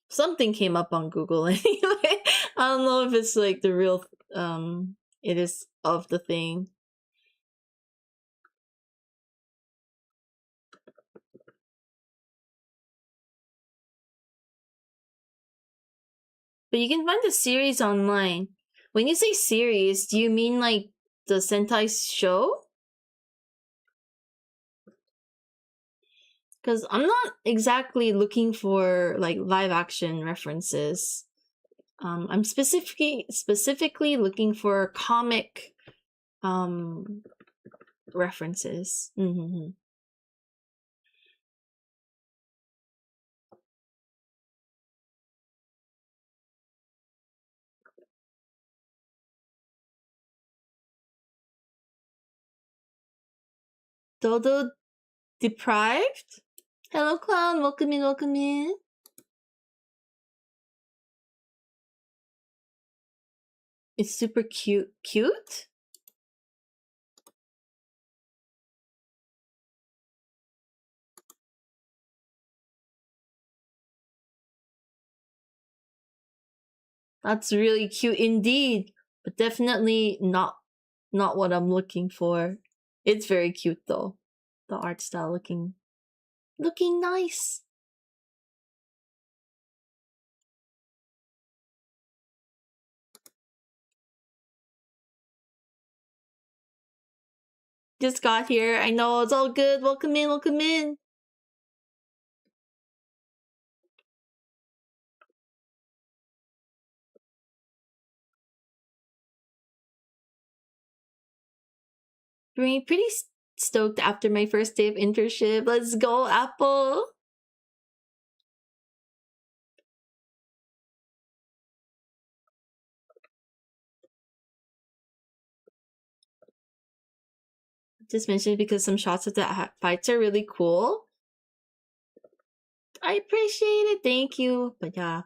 Something came up on Google anyway. I don't know if it's like the real it is of the thing. But you can find the series online. When you say series, do you mean like the Sentai show? Because I'm not exactly looking for like live action references. I'm specifically looking for comic references. Mm-hmm. Dodo deprived? Hello, clown. Welcome in, welcome in. It's super cute. Cute? That's really cute indeed. But definitely not what I'm looking for. It's very cute though. The art style looking nice. Just got here. I know, it's all good. Welcome in, welcome in. Pretty stoked after my first day of internship. Let's go, Apple. Just mentioned because some shots of the fights are really cool. I appreciate it. Thank you. But yeah,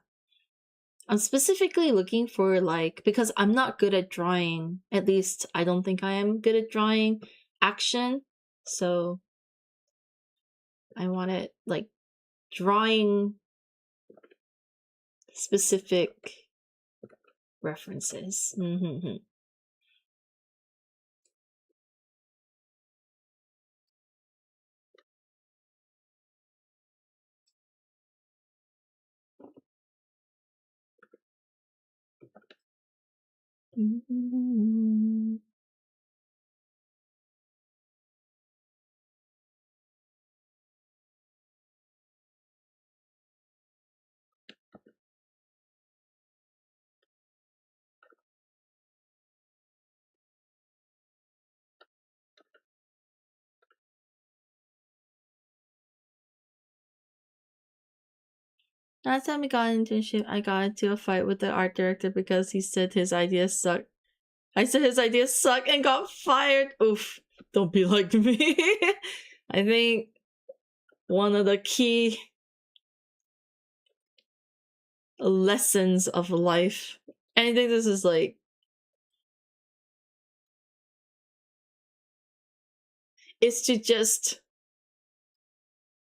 I'm specifically looking for like, because I'm not good at drawing. At least I don't think I am good at drawing action. So I wanted like drawing specific references. Mm-hmm. Mm-hmm. Last time we got an internship, I got into a fight with the art director because he said his ideas suck. I said his ideas suck and got fired. Oof. Don't be like me. I think one of the key lessons of life, and I think this is like, is to just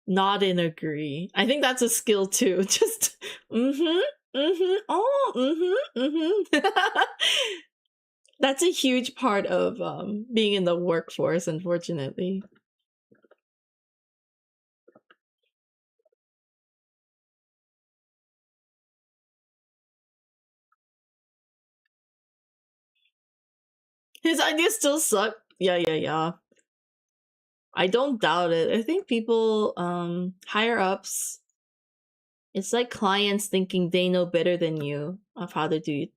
nod and agree. I think that's a skill too. Just That's a huge part of being in the workforce, unfortunately. His ideas still suck. Yeah. I don't doubt it. I think people, higher ups, it's like clients thinking they know better than you of how to do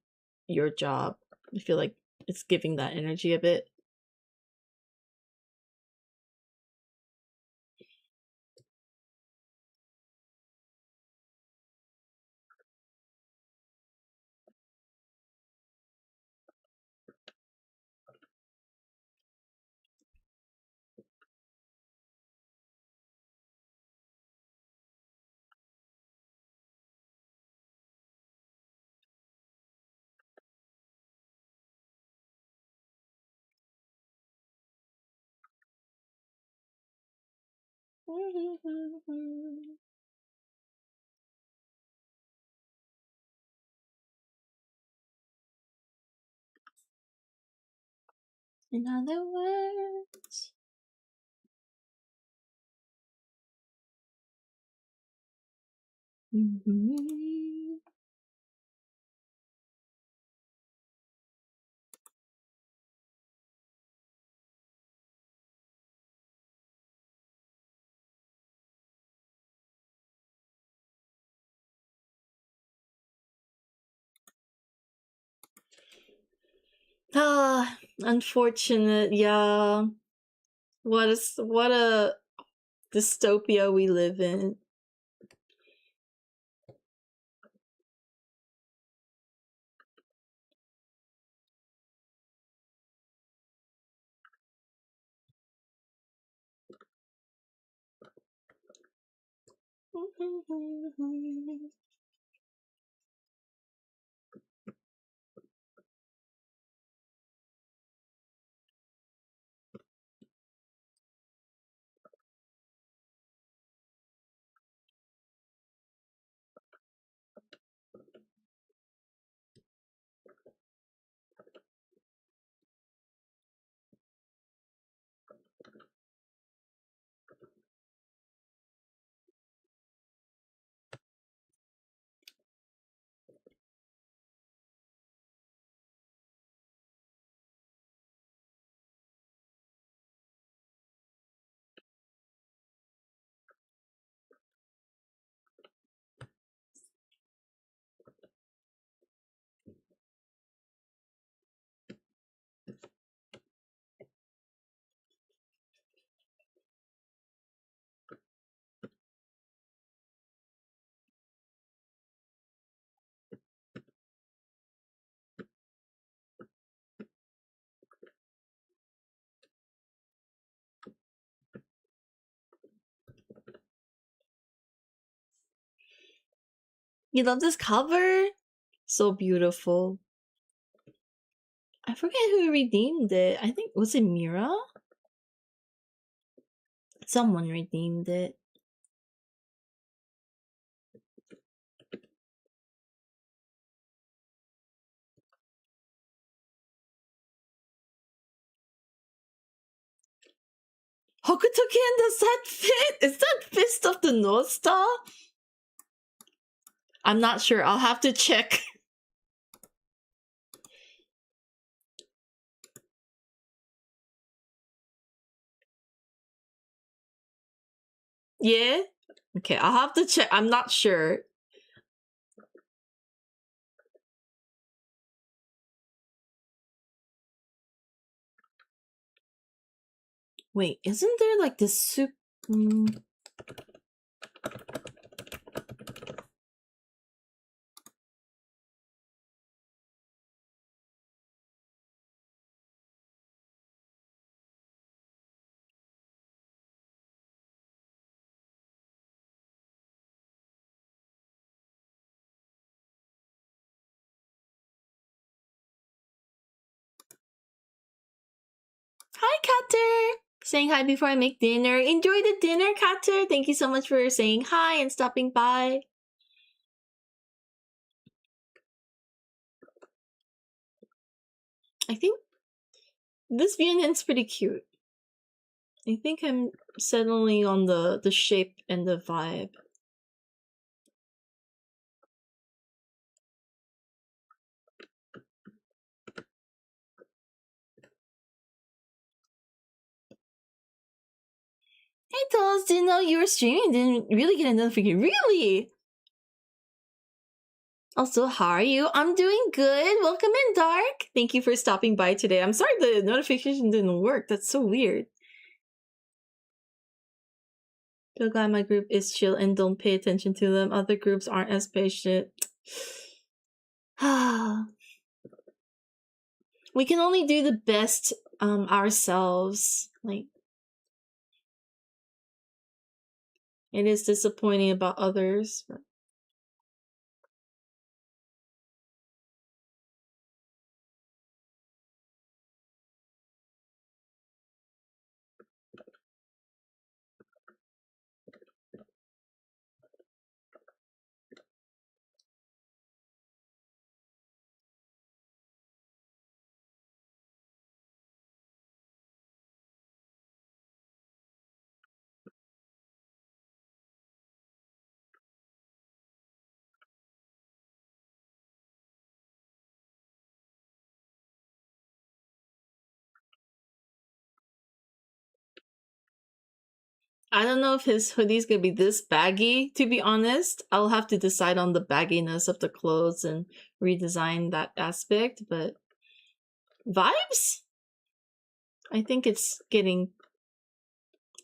your job. I feel like it's giving that energy a bit. In other words, unfortunate. Yeah, what a dystopia we live in. You love this cover? So beautiful. I forget who redeemed it. I think, was it Mira? Someone redeemed it. Hokuto-ken, does that fit? Is that Fist of the North Star? I'm not sure. I'll have to check. Yeah? Okay, I'll have to check. I'm not sure. Wait, isn't there like this Hi, Kater! Saying hi before I make dinner. Enjoy the dinner, Kater! Thank you so much for saying hi and stopping by. I think this Viennan's pretty cute. I think I'm settling on the shape and the vibe. Hey, Dolls, didn't know you were streaming. Didn't really get a notification. Really? Also, how are you? I'm doing good. Welcome in, Dark. Thank you for stopping by today. I'm sorry the notification didn't work. That's so weird. Feel glad my group is chill and don't pay attention to them. Other groups aren't as patient. We can only do the best ourselves. Like, it is disappointing about others. But... I don't know if his hoodie's gonna be this baggy, to be honest. I'll have to decide on the bagginess of the clothes and redesign that aspect, but vibes? I think it's getting...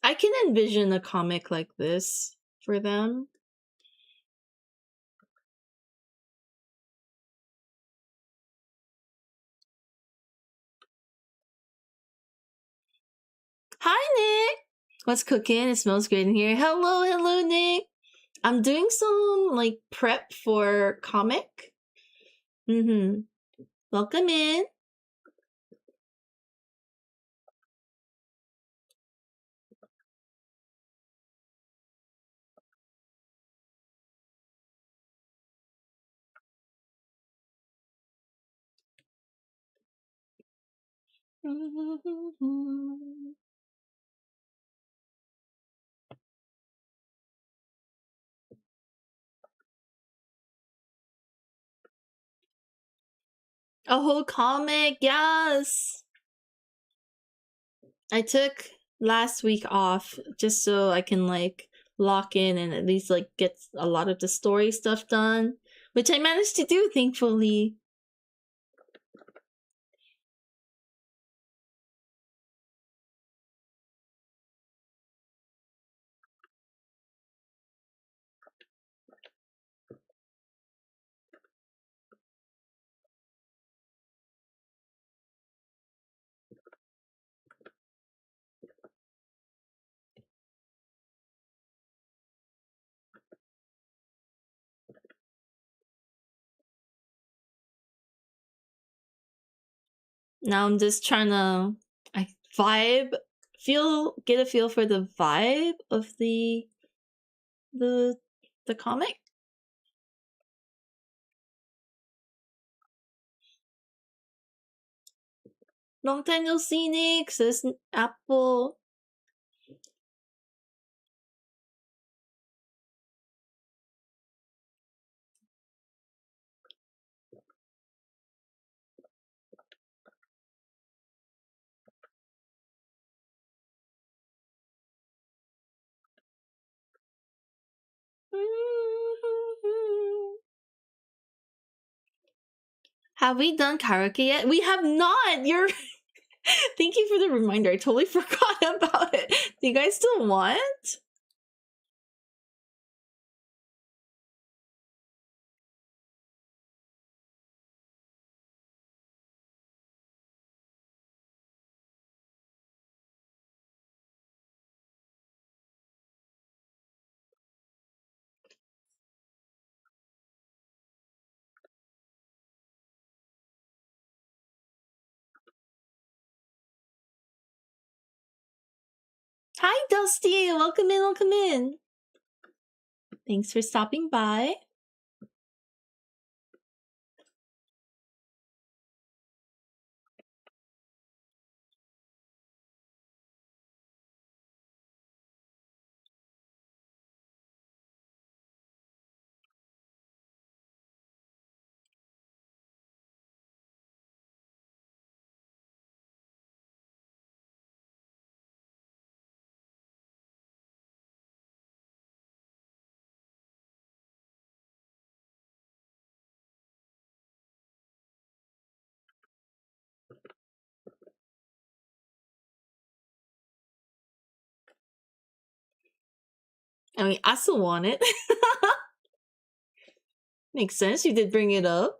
I can envision a comic like this for them. Hi, Nick! What's cooking? It smells great in here. Hello, Nick! I'm doing some, like, prep for comic. Welcome in. A whole comic, yes! I took last week off just so I can, like, lock in and at least, like, get a lot of the story stuff done, which I managed to do, thankfully. Now I'm just trying to get a feel for the vibe of the comic. Long time no see, Nick, says Apple. Have we done karaoke yet? We have not! You're... Thank you for the reminder. I totally forgot about it. Do you guys still want? Hi, Dusty. Welcome in, welcome in. Thanks for stopping by. I mean, I still want it. Makes sense. You did bring it up.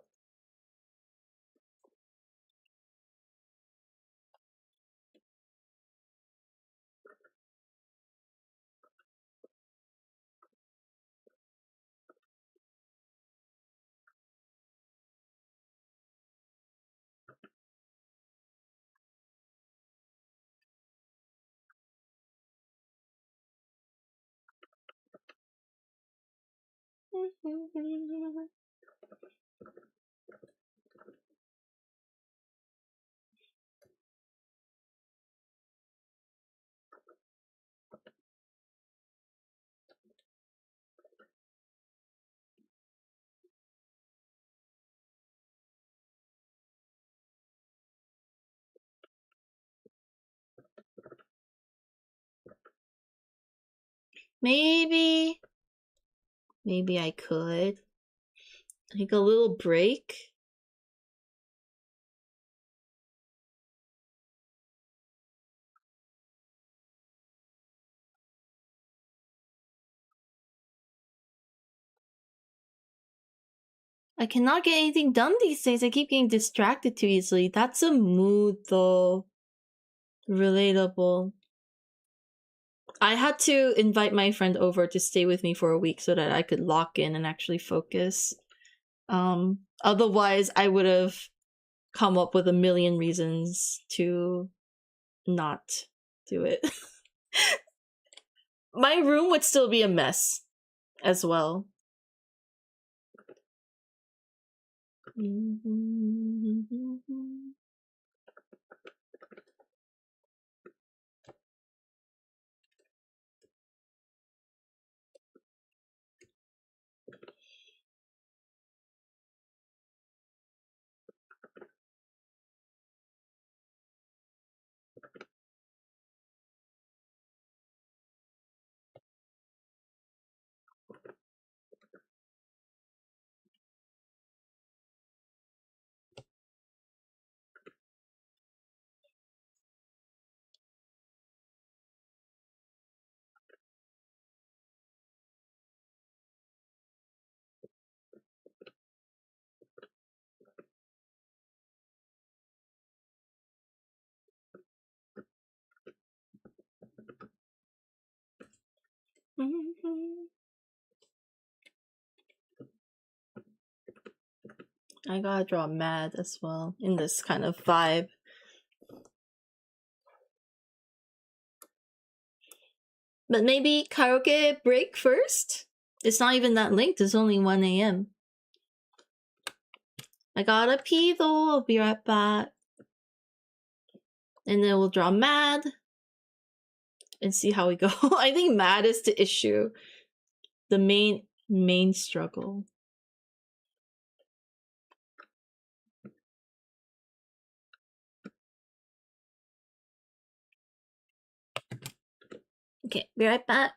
Maybe I could take a little break. I cannot get anything done these days. I keep getting distracted too easily. That's a mood, though. Relatable. I had to invite my friend over to stay with me for a week so that I could lock in and actually focus. Otherwise, I would have come up with a million reasons to not do it. My room would still be a mess as well. I gotta draw mad as well in this kind of vibe. But maybe karaoke break first? It's not even that late, it's only 1 a.m. I gotta pee though, I'll be right back. And then we'll draw mad and see how we go. I think mad is the issue. The main struggle. Okay, be right back.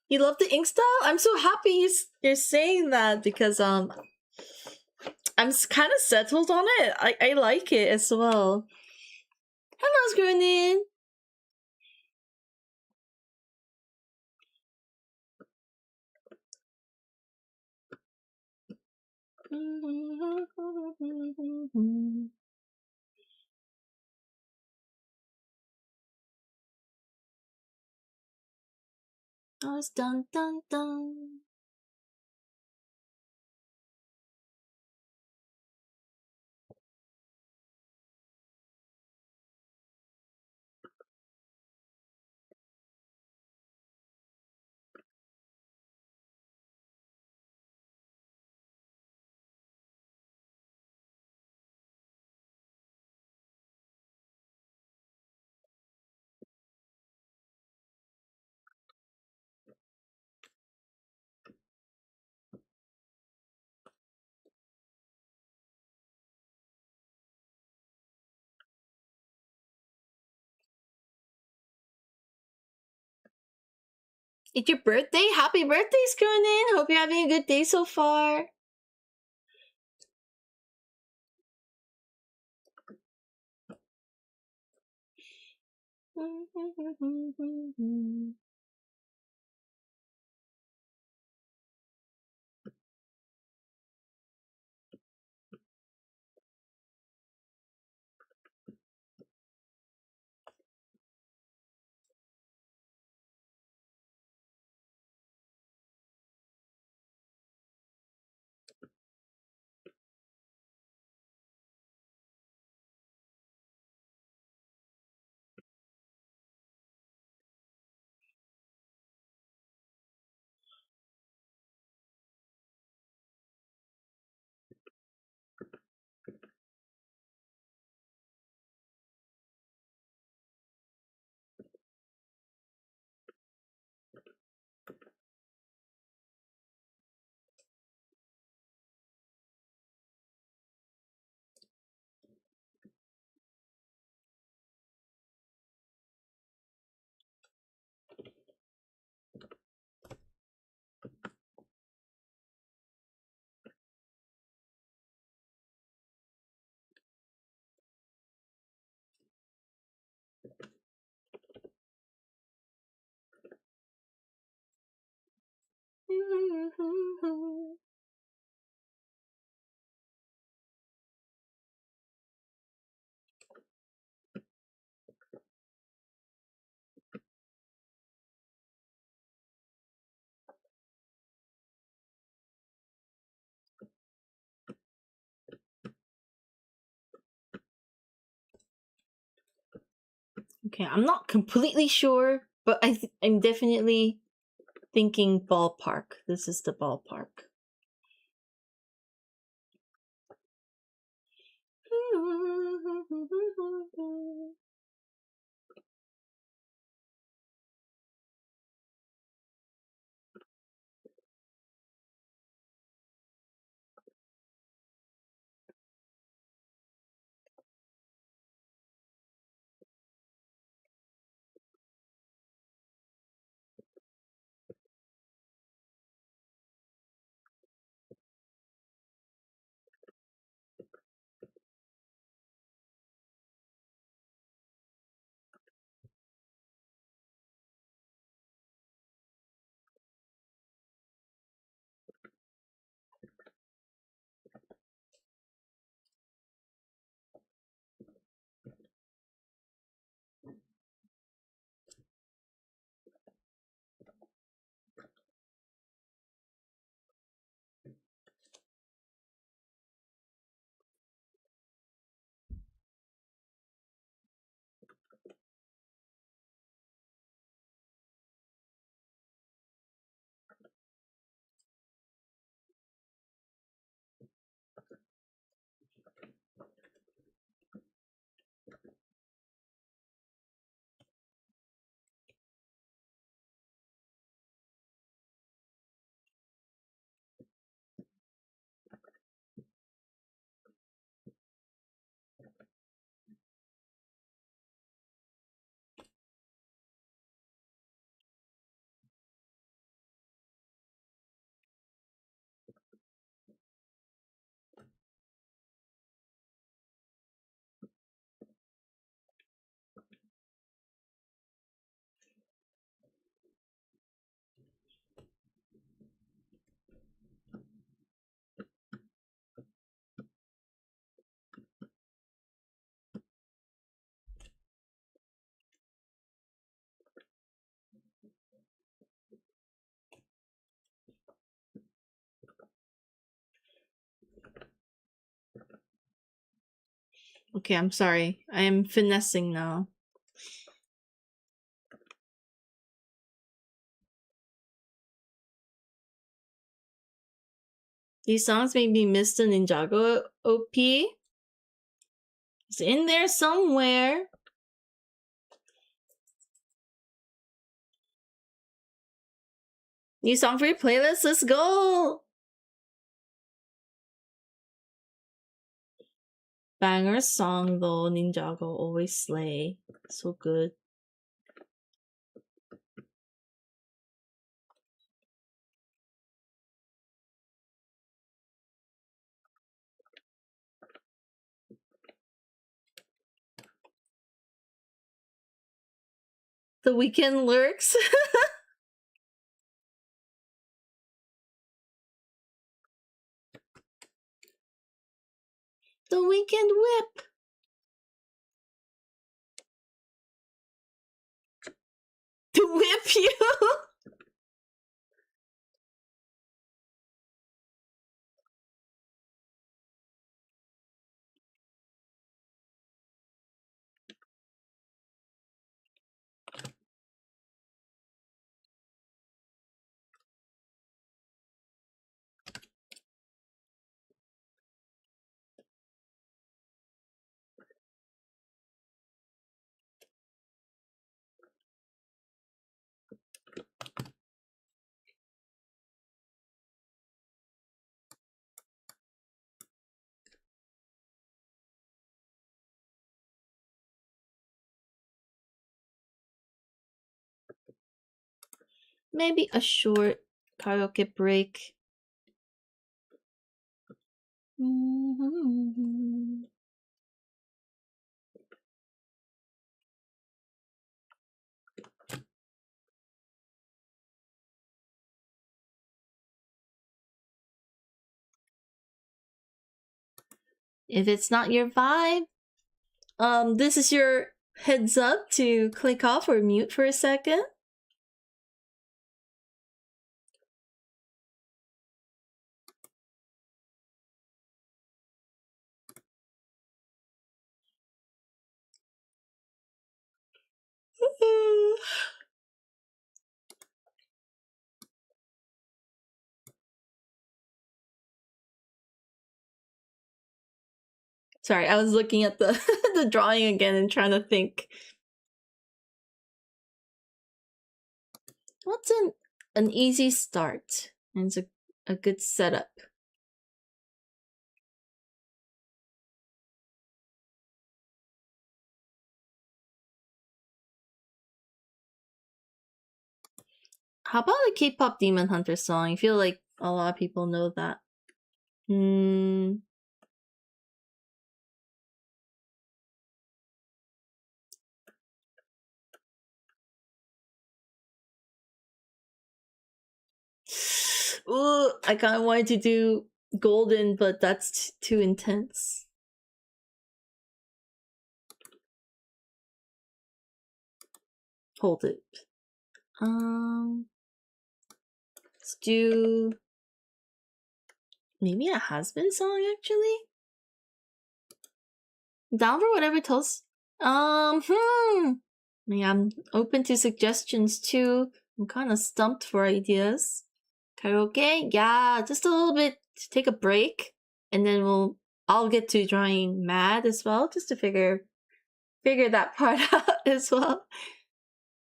You love the ink style? I'm so happy you're saying that because I'm kind of settled on it. I like it as well. Hello, Scroonin. Oh, it's dun dun dun. It's your birthday? Happy birthday, Scroonin! Hope you're having a good day so far. Okay, I'm not completely sure, but I'm definitely thinking ballpark. This is the ballpark. Okay, I'm sorry. I am finessing now. These songs made me miss the Ninjago OP. It's in there somewhere. New song for your playlist. Let's go. Banger song though. Ninjago always slay. So good. The Weekend lurks. The Weekend whip. To whip you. Maybe a short karaoke break. If it's not your vibe, this is your heads up to click off or mute for a second. Sorry, I was looking at the the drawing again and trying to think. What's an easy start? And it's a good setup. How about a K-pop Demon Hunter song? I feel like a lot of people know that. Ooh, I kind of wanted to do Golden, but that's too intense. Hold it. Let's do maybe a husband song actually. Down for whatever tells. I mean, I'm open to suggestions too. I'm kind of stumped for ideas. Karaoke, yeah, just a little bit to take a break, and then I'll get to drawing mad as well, just to figure that part out as well.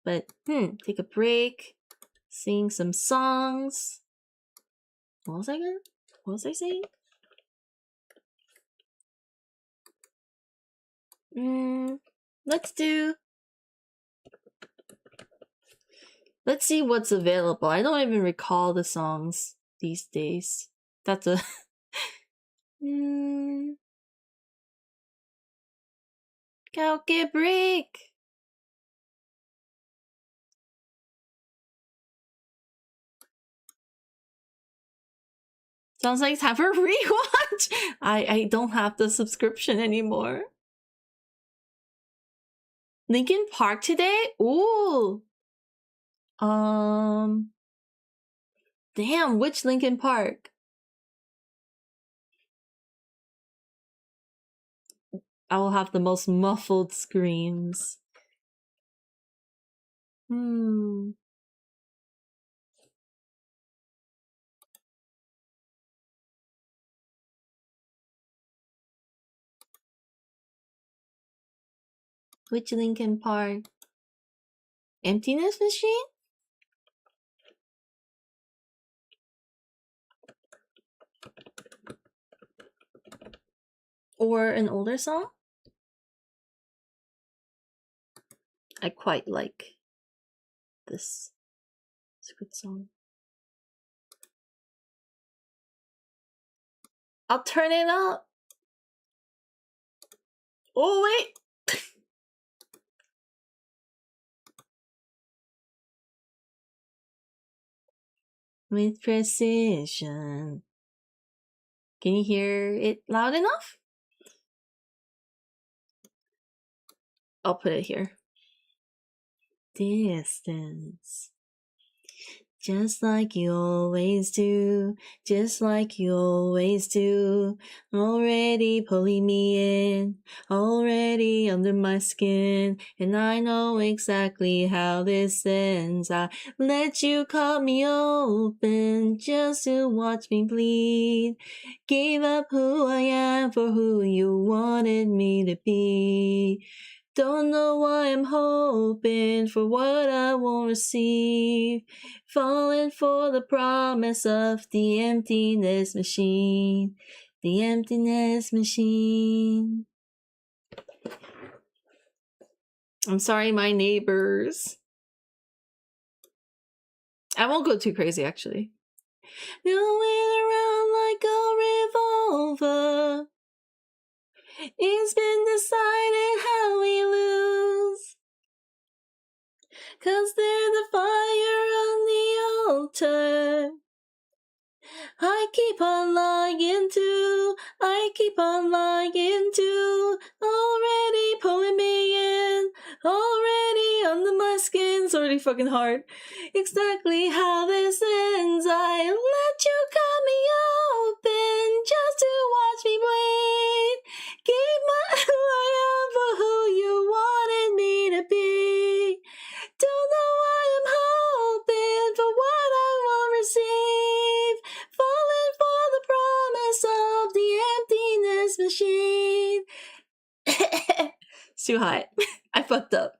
But take a break, sing some songs. What was I saying? Let's see what's available. I don't even recall the songs these days. That's a karaoke break. Sounds like time for a rewatch. I don't have the subscription anymore. Linkin Park today? Ooh. Damn, which Linkin Park? I will have the most muffled screams. Which Linkin Park? Emptiness Machine? Or an older song? I quite like this. It's a good song. I'll turn it up. Oh, wait. With precision. Can you hear it loud enough? I'll put it here. Distance. Just like you always do, just like you always do. Already pulling me in, already under my skin. And I know exactly how this ends. I let you cut me open just to watch me bleed. Gave up who I am for who you wanted me to be. Don't know why I'm hoping for what I won't receive. Falling for the promise of the emptiness machine. The emptiness machine. I'm sorry, my neighbors. I won't go too crazy, actually. Going around like a revolver. It's been decided how we lose. 'Cause they're the fire on the altar. I keep on lying to, I keep on lying to. Already pulling me in, already under my skin. It's already fucking hard. Exactly how this ends. I let you cut me open just to watch me bleed. Gave my who I am for who you wanted me to be. Don't know why I'm hoping for what I will receive. Falling for the promise of the emptiness machine. It's too hot. I fucked up.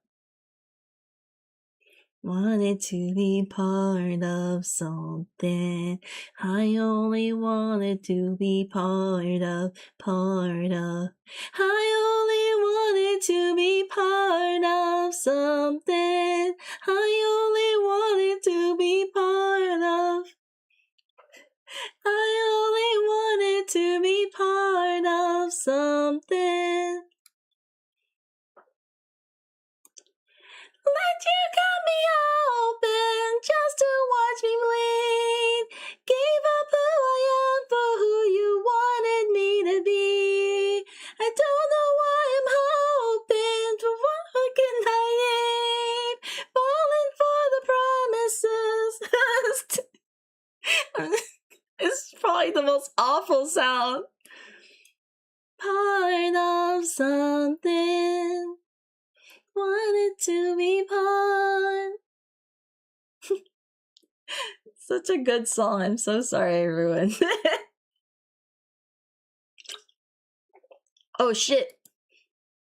Wanted to be part of something. I only wanted to be part of. I only wanted to be part of something. I only wanted to be part of. I only wanted to be part of something. Let you cut me open just to watch me bleed. Gave up who I am for who you wanted me to be. I don't know why I'm hoping for what can I need. Falling for the promises. It's probably the most awful sound. Part of something. Wanted to be part. Such a good song. I'm so sorry, everyone. Oh shit.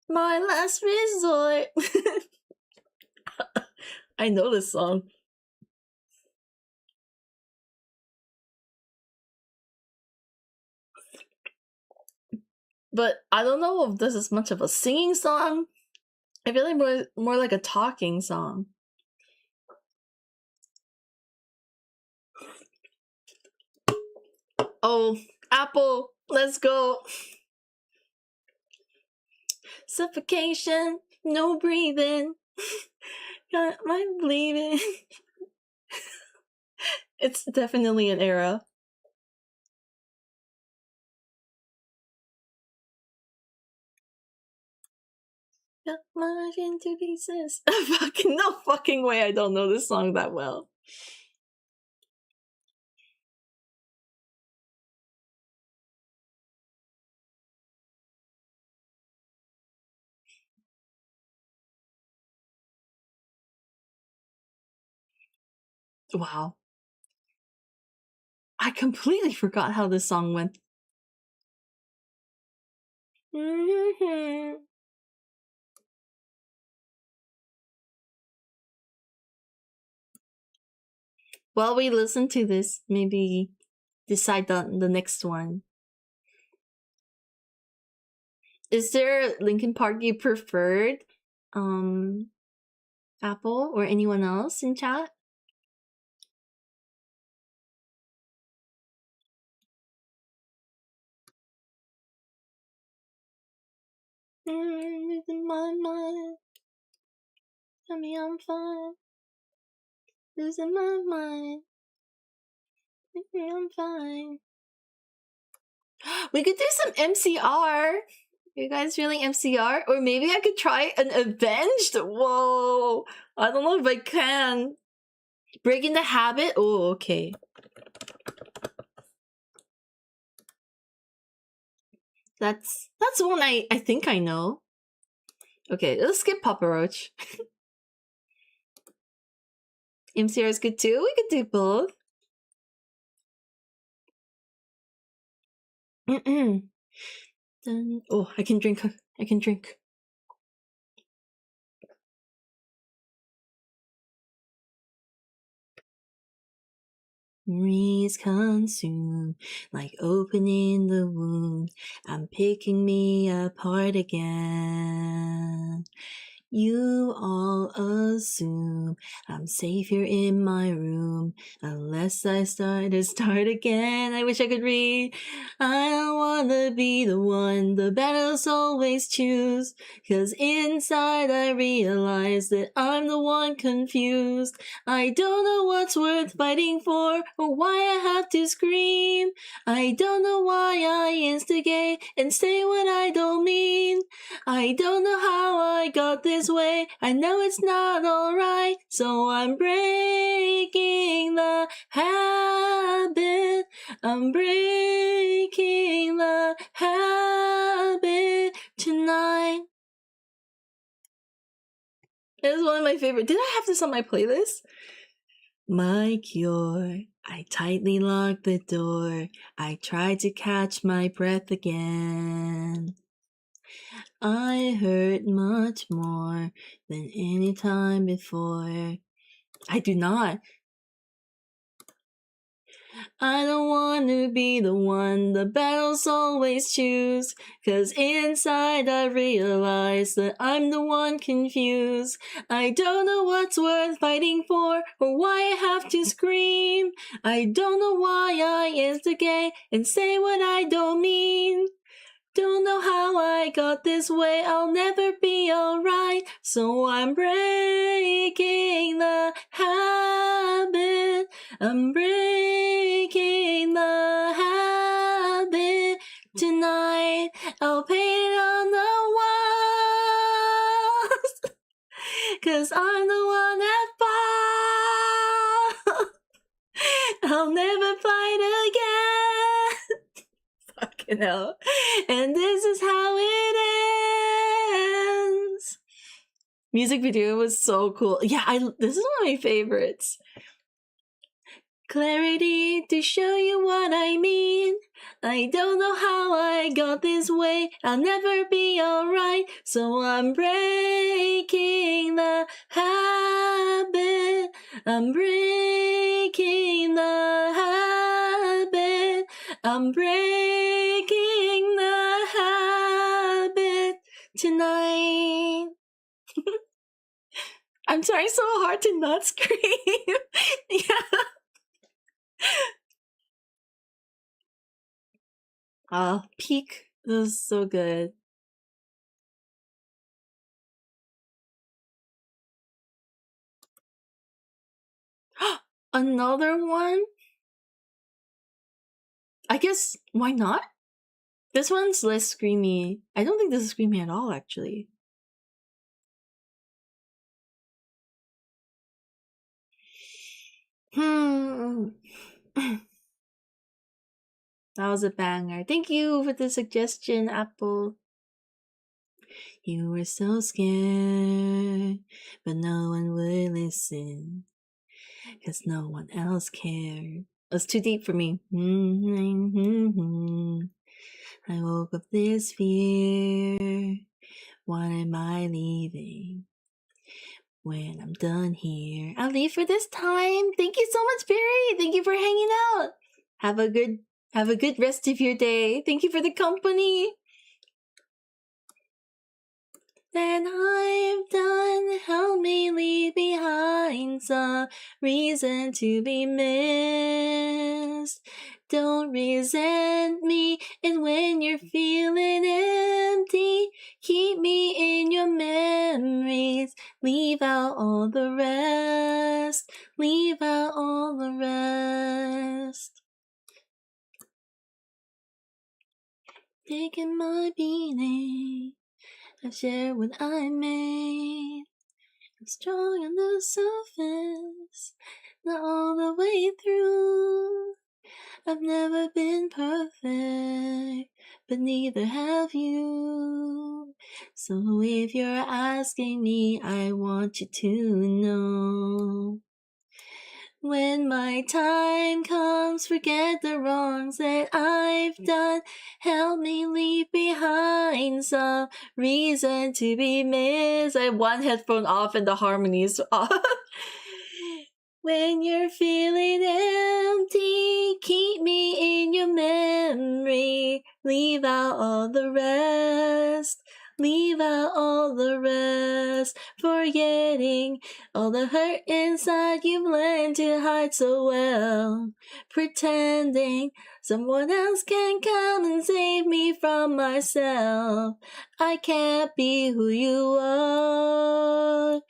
My last resort. I know this song. But I don't know if this is much of a singing song. I feel like more like a talking song. Oh, Apple, let's go. Suffocation, no breathing. Got my bleeding. It's definitely an era. Got my into pieces. Fucking no fucking way I don't know this song that well. Wow. I completely forgot how this song went. While we listen to this, maybe decide on the next one. Is there Linkin Park you preferred? Apple or anyone else in chat? Losing my mind. Tell me I'm fine. Losing my mind. Tell me I'm fine. We could do some MCR. You guys feeling MCR? Or maybe I could try an Avenged? Whoa. I don't know if I can. Breaking the Habit? Oh, okay. That's one I think I know. Okay, let's skip Papa Roach. MCR is good too. We could do both. Then, oh, I can drink. I can drink. Memories consume, like opening the wound. I'm picking me apart again. You all assume I'm safe here in my room, unless I start again. I wish I could read. I don't wanna be the one the battles always choose, 'cause inside I realize that I'm the one confused. I don't know what's worth fighting for, or why I have to scream. I don't know why I instigate and say what I don't mean. I don't know how I got this way. I know it's not alright, so I'm breaking the habit. I'm breaking the habit tonight. It's one of my favorite. Did I have this on my playlist? My cure. I tightly lock the door. I try to catch my breath again. I hurt much more than any time before. I do not. I don't want to be the one the battles always choose, 'cause inside I realize that I'm the one confused. I don't know what's worth fighting for, or why I have to scream. I don't know why I instigate and say what I don't mean. Don't know how I got this way, I'll never be alright, so I'm breaking the habit. I'm breaking the habit tonight. I'll paint it on the walls, 'cause I'm the one that falls. I'll never fight again. Fucking hell. And this is how it ends. Music video was so cool. Yeah, this is one of my favorites. Clarity to show you what I mean. I don't know how I got this way. I'll never be alright, so I'm breaking the habit. I'm breaking the habit. I'm breaking the habit tonight. I'm trying so hard to not scream. Yeah. Peak. This was so good. Another one? I guess, why not? This one's less screamy. I don't think this is screamy at all, actually. That was a banger. Thank you for the suggestion, Apple. You were so scared, but no one would listen. 'cause no one else cared. It's too deep for me. I woke up this fear. Why am I leaving? When I'm done here, I'll leave for this time. Thank you so much, Barry. Thank you for hanging out. Have a good rest of your day. Thank you for the company. Then I've done, help me leave behind some reason to be missed. Don't resent me, and when you're feeling empty, keep me in your memories. Leave out all the rest. Leave out all the rest. Taking my beating, I share what I made. I'm strong on the surface, not all the way through. I've never been perfect, but neither have you. So if you're asking me, I want you to know. When my time comes, forget the wrongs that I've done. Help me leave behind some reason to be missed. I have one headphone off and the harmonies off. When you're feeling empty, keep me in your memory. Leave out all the rest. Leave out all the rest. Forgetting all the hurt inside you've learned to hide so well. Pretending someone else can come and save me from myself. I can't be who you are.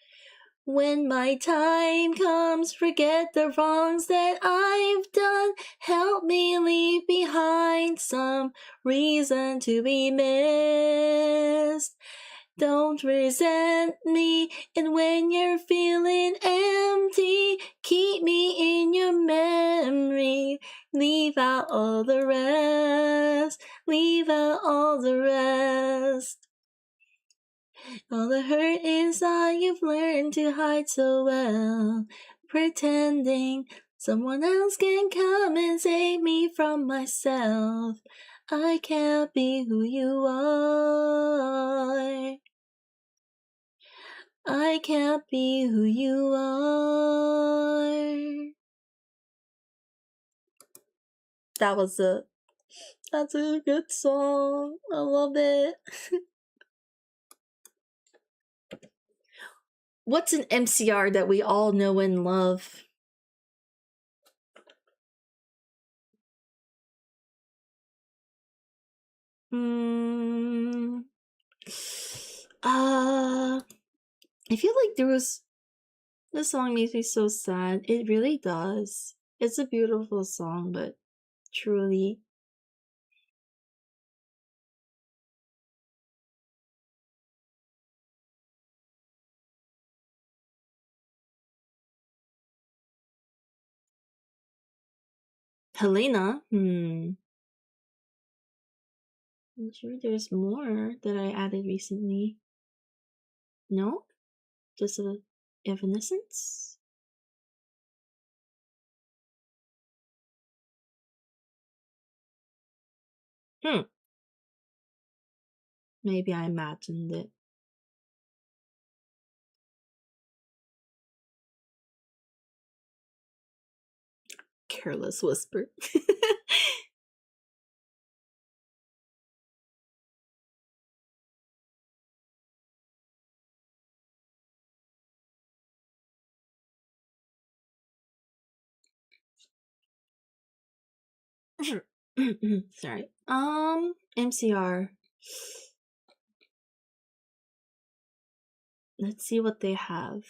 When my time comes, forget the wrongs that I've done. Help me leave behind some reason to be missed. Don't resent me, and when you're feeling empty, keep me in your memory. Leave out all the rest. Leave out all the rest. All the hurt inside you've learned to hide so well. Pretending someone else can come and save me from myself. I can't be who you are. I can't be who you are. That's a good song. I love it. What's an MCR that we all know and love? I feel like this song makes me so sad. It really does. It's a beautiful song, but truly. Helena? I'm sure there's more that I added recently. No? Just a Evanescence? Maybe I imagined it. Careless Whisper. Sorry. MCR. Let's see what they have.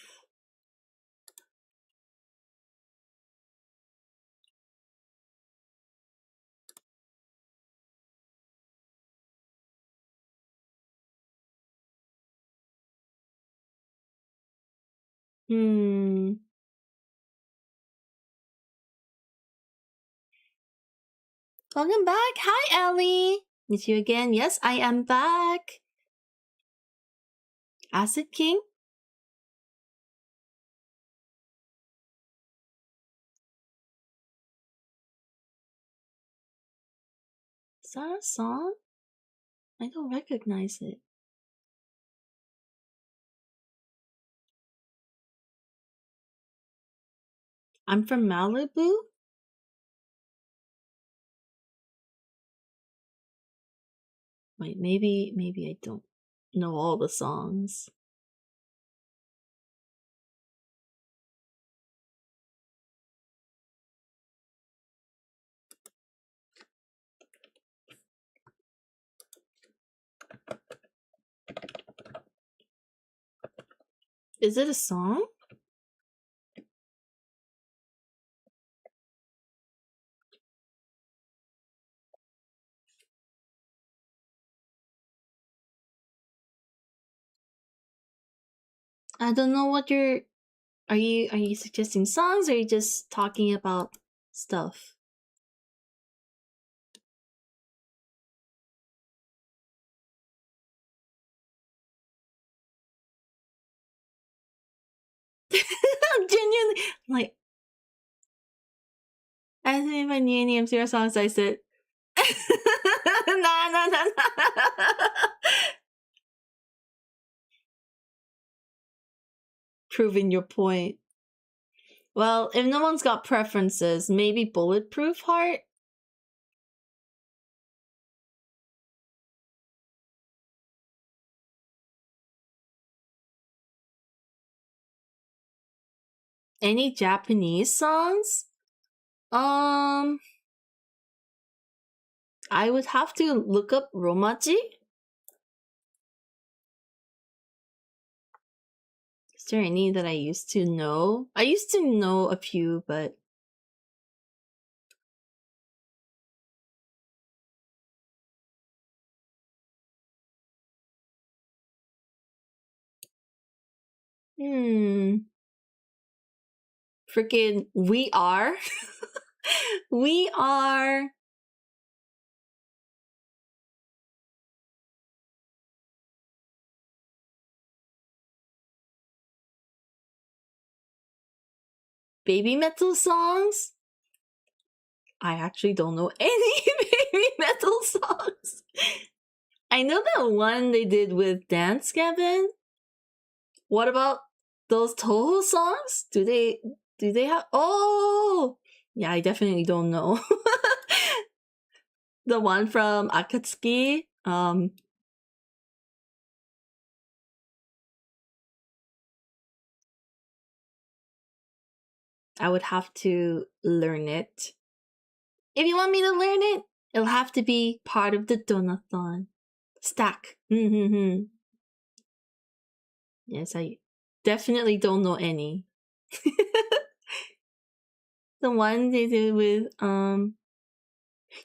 Welcome back. Hi, Ellie. It's you again. Yes, I am back. Acid King? that a song? I don't recognize it. I'm from Malibu? Wait, maybe I don't know all the songs. Is it a song? I don't know what you're... Are you suggesting songs, or are you just talking about stuff? I'm genuinely like, I think if I knew any MCR songs, I said, nah. Proving your point. Well, if no one's got preferences, maybe Bulletproof Heart? Any Japanese songs? I would have to look up Romaji. Is there any that I used to know? I used to know a few, but... Freaking We Are. We Are. Baby metal songs? I actually don't know any baby metal songs. I know that one they did with Dance Gavin. What about those Toho songs? Do they have... Oh! Yeah, I definitely don't know. The one from Akatsuki. I would have to learn it. If you want me to learn it, it'll have to be part of the Donathon. Stack. Yes, I definitely don't know any. The one they did with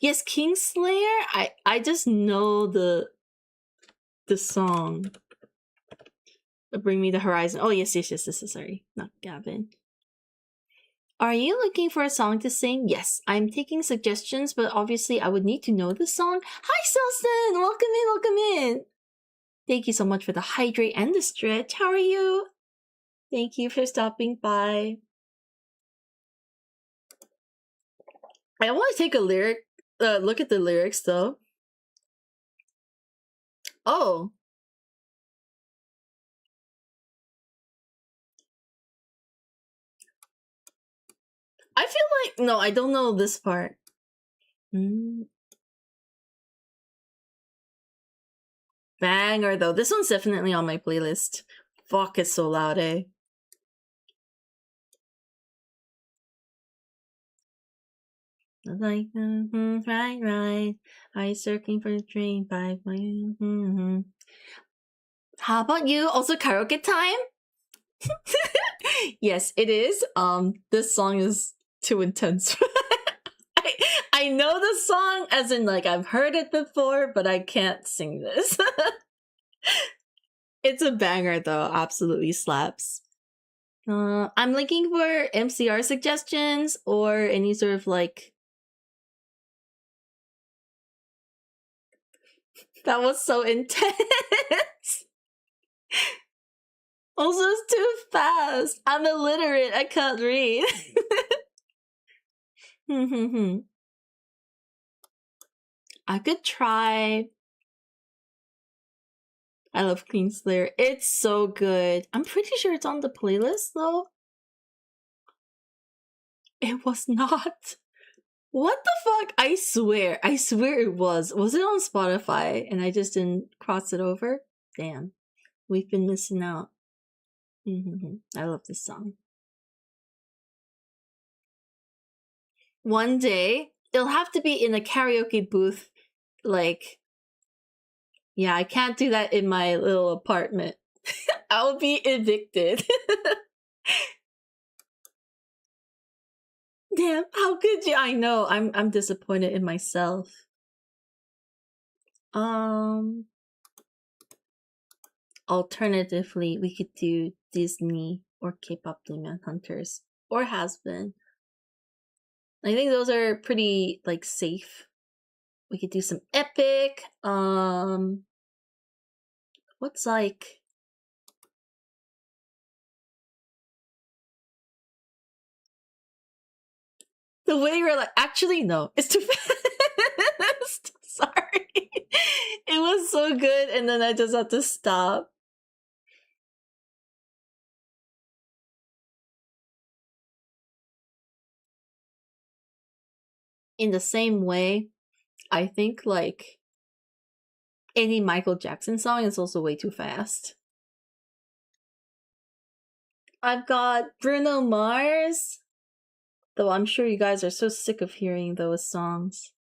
yes, Kingslayer. I just know the song. Bring Me the Horizon. Oh yes. Sorry, not Gavin. Are you looking for a song to sing? Yes, I'm taking suggestions, but obviously I would need to know the song. Hi, Selson! Welcome in! Thank you so much for the hydrate and the stretch. How are you? Thank you for stopping by. I want to take a look at the lyrics though. Oh. I feel like... No, I don't know this part. Banger though. This one's definitely on my playlist. Fuck, it's so loud, eh? Like, right. I searching for the train by my... How about you? Also karaoke time? Yes, it is. This song is too intense. I know the song, as in like I've heard it before, but I can't sing this. It's a banger though. Absolutely slaps. I'm looking for MCR suggestions or any sort of like... That was so intense. Also, it's too fast. I'm illiterate. I can't read. I could try. I love Queen Slayer. It's so good. I'm pretty sure it's on the playlist though. It was not. What the fuck? I swear it was. Was it on Spotify and I just didn't cross it over? Damn. We've been missing out. I love this song. One day, it'll have to be in a karaoke booth. Like, yeah, I can't do that in my little apartment. I'll be evicted. Damn, how could you? I know. I'm disappointed in myself. Alternatively, we could do Disney or K-pop Demon Hunters or Has Been. I think those are pretty like safe. We could do some epic. What's like the way you're like, actually no, it's too fast. Sorry. It was so good and then I just had to stop. In the same way, I think like any Michael Jackson song is also way too fast. I've got Bruno Mars. Though I'm sure you guys are so sick of hearing those songs.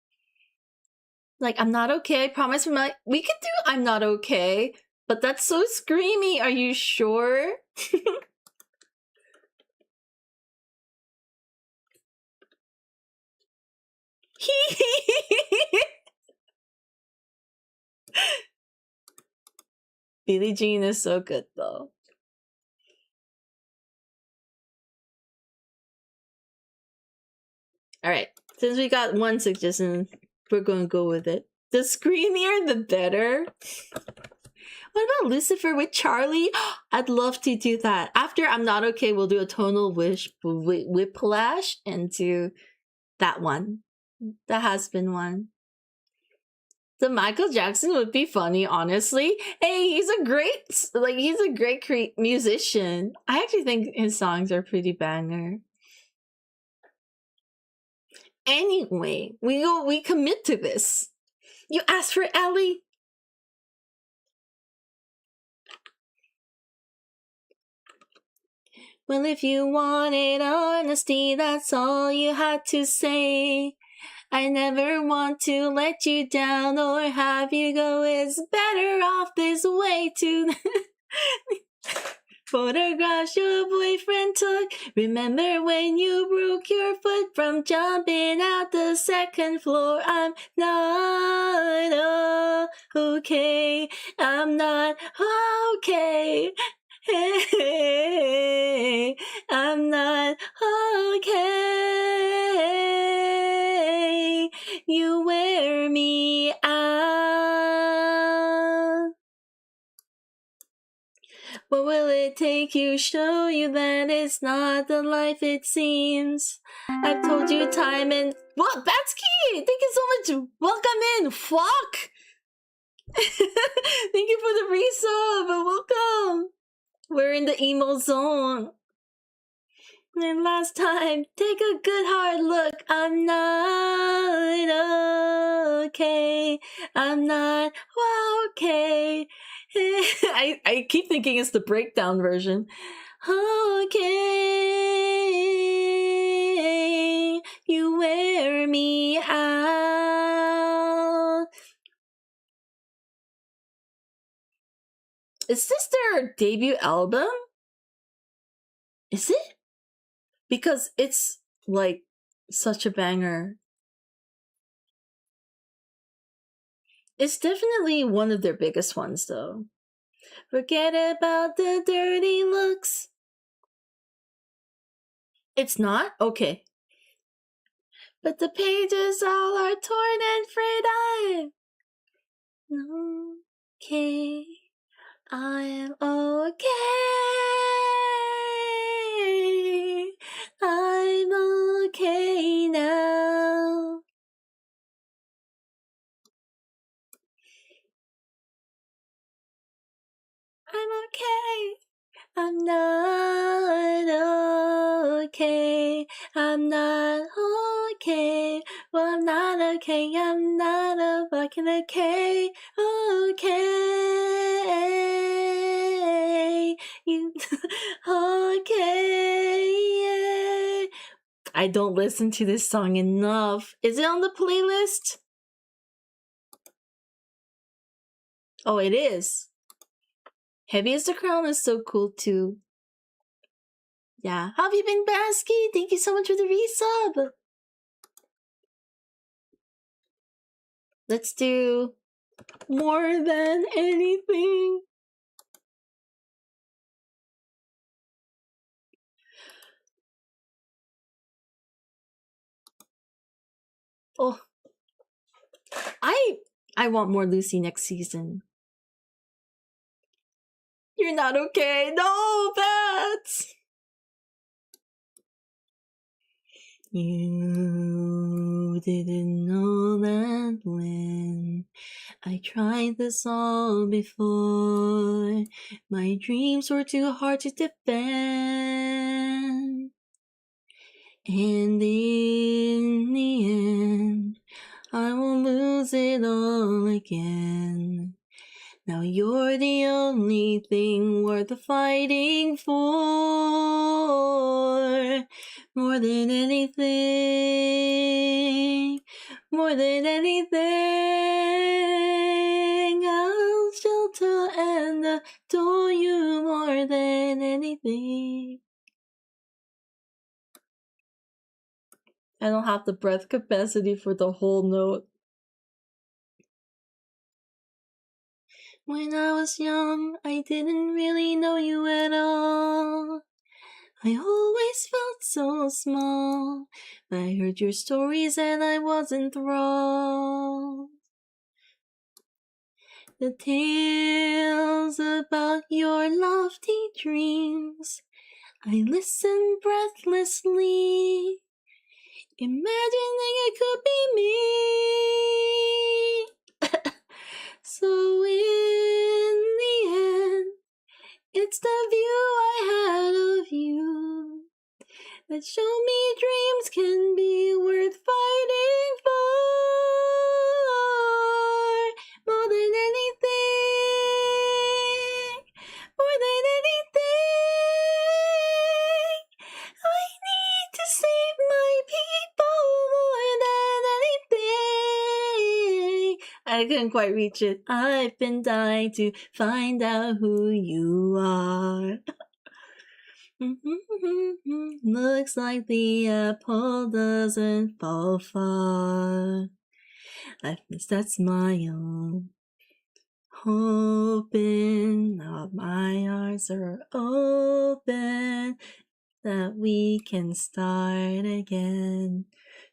Like, I'm not okay, I promise we could do I'm not okay, but that's so screamy, are you sure? Billie Jean is so good though. Alright, since we got one suggestion, we're gonna go with it. The screamier, the better. What about Lucifer with Charlie? I'd love to do that. After I'm not okay, we'll do a tonal whiplash and do that one. The Has Been one. The Michael Jackson would be funny, honestly. Hey, he's a great musician. I actually think his songs are pretty banger. Anyway, we commit to this. You asked for Ellie. Well, if you wanted honesty, that's all you had to say. I never want to let you down or have you go. It's better off this way to photographs your boyfriend took. Remember when you broke your foot from jumping out the second floor? I'm not okay. I'm not okay. Hey, I'm not okay. You wear me out. What will it take to show you that it's not the life it seems? I've told you time and... What? Batsky! Thank you so much. Welcome in. Fuck! Thank you for the resub. Welcome. We're in the emo zone. And last time, take a good hard look. I'm not okay. I'm not okay. I keep thinking it's the breakdown version. Okay. You wear me out. Is this their debut album? Is it? Because it's like such a banger. It's definitely one of their biggest ones though. Forget about the dirty looks. It's not? Okay. But the pages all are torn and frayed. I'm okay. I am okay. I'm okay now. I'm okay. I'm not okay. I'm not okay. Well, I'm not okay. I'm not a fucking okay. Okay. You okay? Yeah. I don't listen to this song enough. Is it on the playlist? Oh, it is. Heavy as the Crown is so cool too. Yeah. How have you been, Basky? Thank you so much for the resub. Let's do More Than Anything. Oh, I want more Lucy next season. You're not okay. No, Bats. You didn't know that when I tried this all before, my dreams were too hard to defend. And in the end, I won't lose it all again. Now you're the only thing worth fighting for. More than anything, more than anything, I'll shelter and adore you more than anything. I don't have the breath capacity for the whole note. When I was young, I didn't really know you at all. I always felt so small. I heard your stories and I was enthralled. The tales about your lofty dreams, I listened breathlessly, imagining it could be me. So in the end, it's the view I had of you that showed me dreams can be worth fighting for. More than anything, more than anything, I need to save my people more than anything. I couldn't quite reach it. I've been dying to find out who you are. Looks like the apple doesn't fall far. I've missed that smile. Hoping now my eyes are open, that we can start again,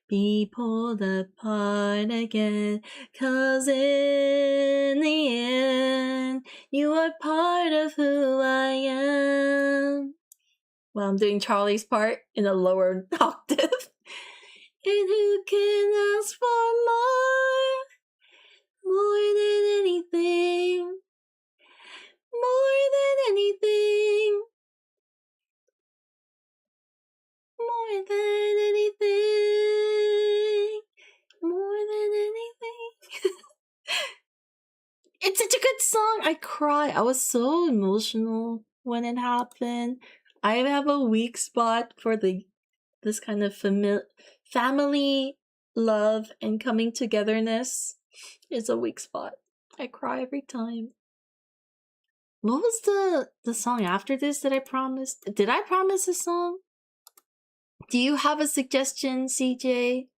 be pulled apart again, 'cause in the end, you are part of who I am. Well, I'm doing Charlie's part in a lower octave. And who can ask for more? More than anything. More than anything. More than anything. More than anything. It's such a good song. I cry. I was so emotional when it happened. I have a weak spot for this kind of family love and coming togetherness. It's a weak spot. I cry every time. What was the song after this that I promised? Did I promise a song? Do you have a suggestion, CJ?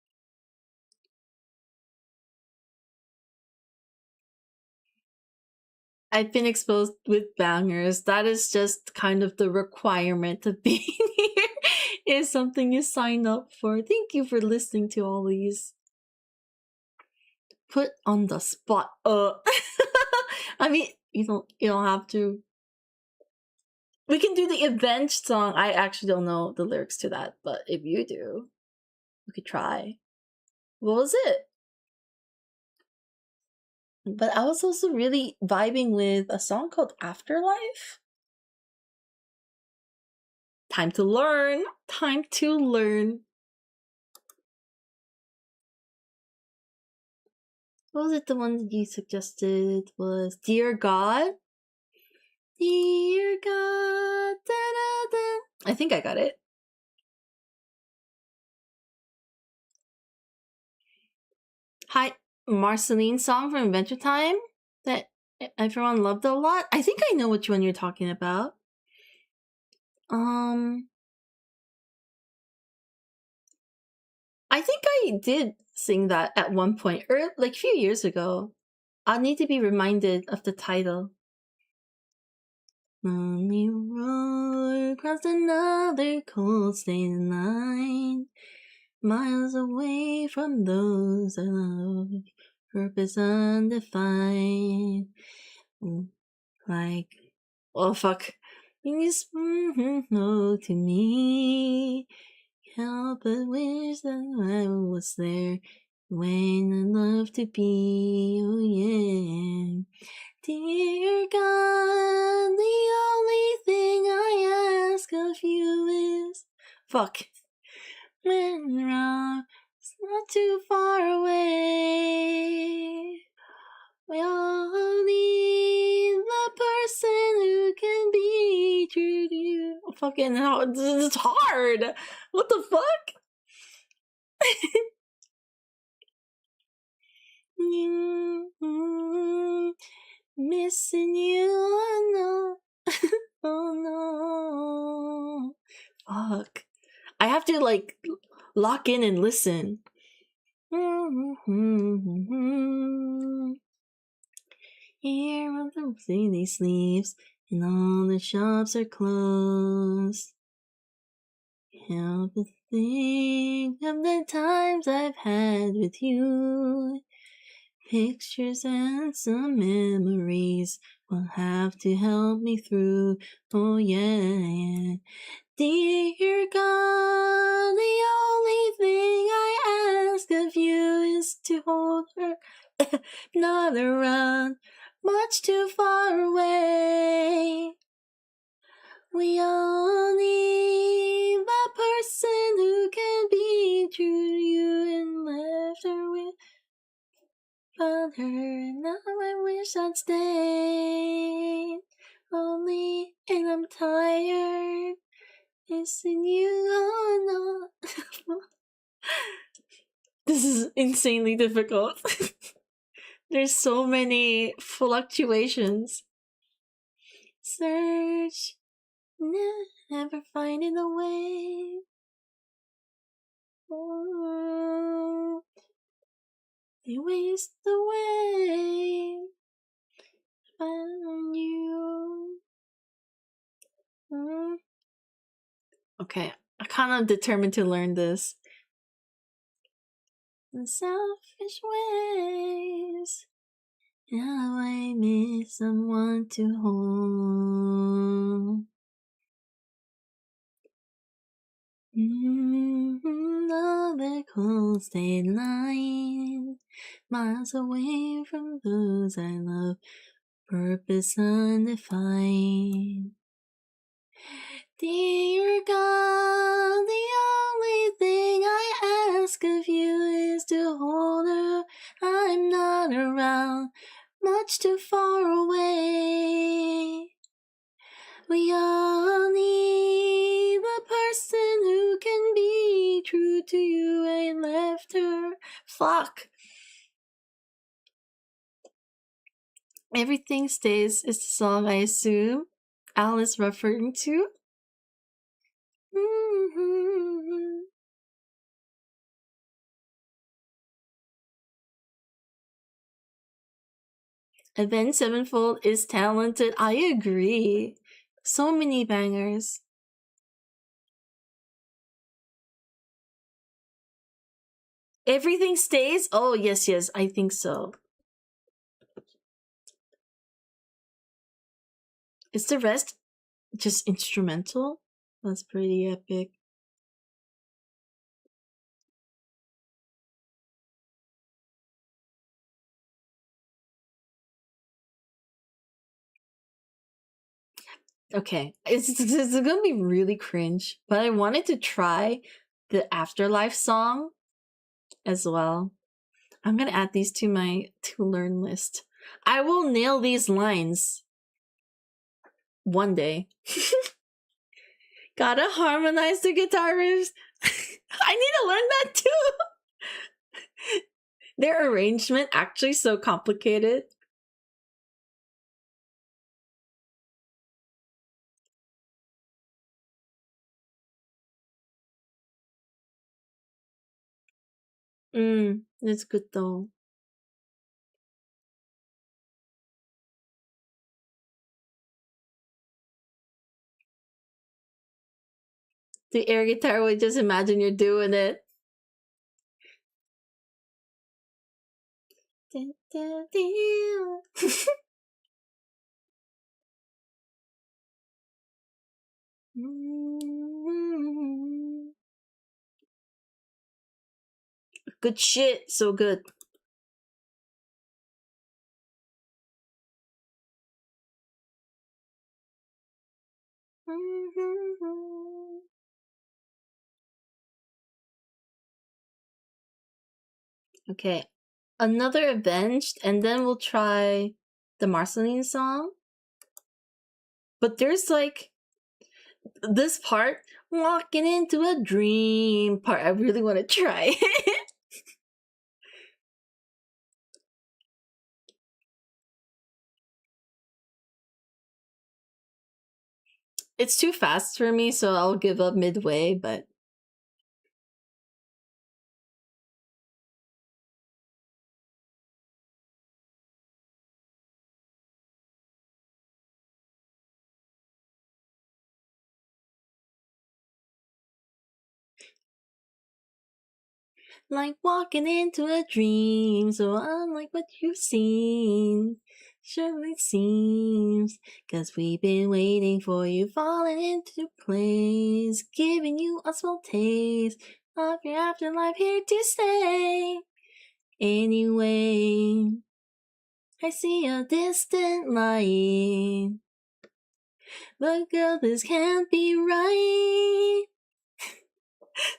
I've been exposed with bangers. That is just kind of the requirement of being here. Is something you sign up for. Thank you for listening to all these. Put on the spot. I mean, you don't have to. We can do the Avenged song. I actually don't know the lyrics to that, but if you do, we could try. What was it? But I was also really vibing with a song called Afterlife. Time to learn. Time to learn. What was it? The one that you suggested was Dear God. Dear God. Da, da, da. I think I got it. Hi, Marceline song from Adventure Time that everyone loved a lot. I think I know which one you're talking about. I think I did sing that at one point, or like a few years ago. I'll need to be reminded of the title. Lonely road across another cold state line, miles away from those I love, purpose undefined. Like, oh fuck, you spoke to me. Help but wish that I was there when I love to be. Oh yeah. Dear God, the only thing I ask of you is fuck. When it's not too far away. We all need the person who can be true to you. Fucking hell, it's hard. What the fuck? Missing you, oh no. Oh no. Fuck. I have to like lock in and listen. Here on the city sleeps, and all the shops are closed. Help but think of the times I've had with you. Pictures and some memories will have to help me through. Oh yeah. Dear God, the only thing I ask of you is to hold her, not around, much too far away. We all need that person who can be true to you and left her without her. And now I wish I'd stayed. Lonely and I'm tired. Missing you, oh no. This is insanely difficult. There's so many fluctuations. Search, never finding a way. Oh, they waste away. Found you. Okay, I'm kind of determined to learn this. The selfish ways. Now I miss someone to hold. Another cold state line, miles away from those I love, purpose undefined. Dear God, the only thing I ask of you is to hold her. I'm not around, much too far away. We all need the person who can be true to you and left her. Fuck. Everything Stays is the song I assume Al is referring to. Avenged Sevenfold is talented. I agree. So many bangers. Everything Stays? Oh, yes, I think so. Is the rest just instrumental? That's pretty epic. Okay, it's gonna be really cringe, but I wanted to try the Afterlife song as well. I'm gonna add these to my to learn list. I will nail these lines one day. Gotta harmonize the guitar riffs. I need to learn that too. Their arrangement actually so complicated. It's good though. The air guitar would just imagine you're doing it. Good shit, so good. Okay, another Avenged, and then we'll try the Marceline song. But there's like this part, walking into a dream part. I really want to try. It's too fast for me, so I'll give up midway, but like walking into a dream, so unlike what you've seen. Sure it seems, 'cause we've been waiting for you, falling into place, giving you a small taste of your afterlife, here to stay. Anyway, I see a distant light, but girl, this can't be right.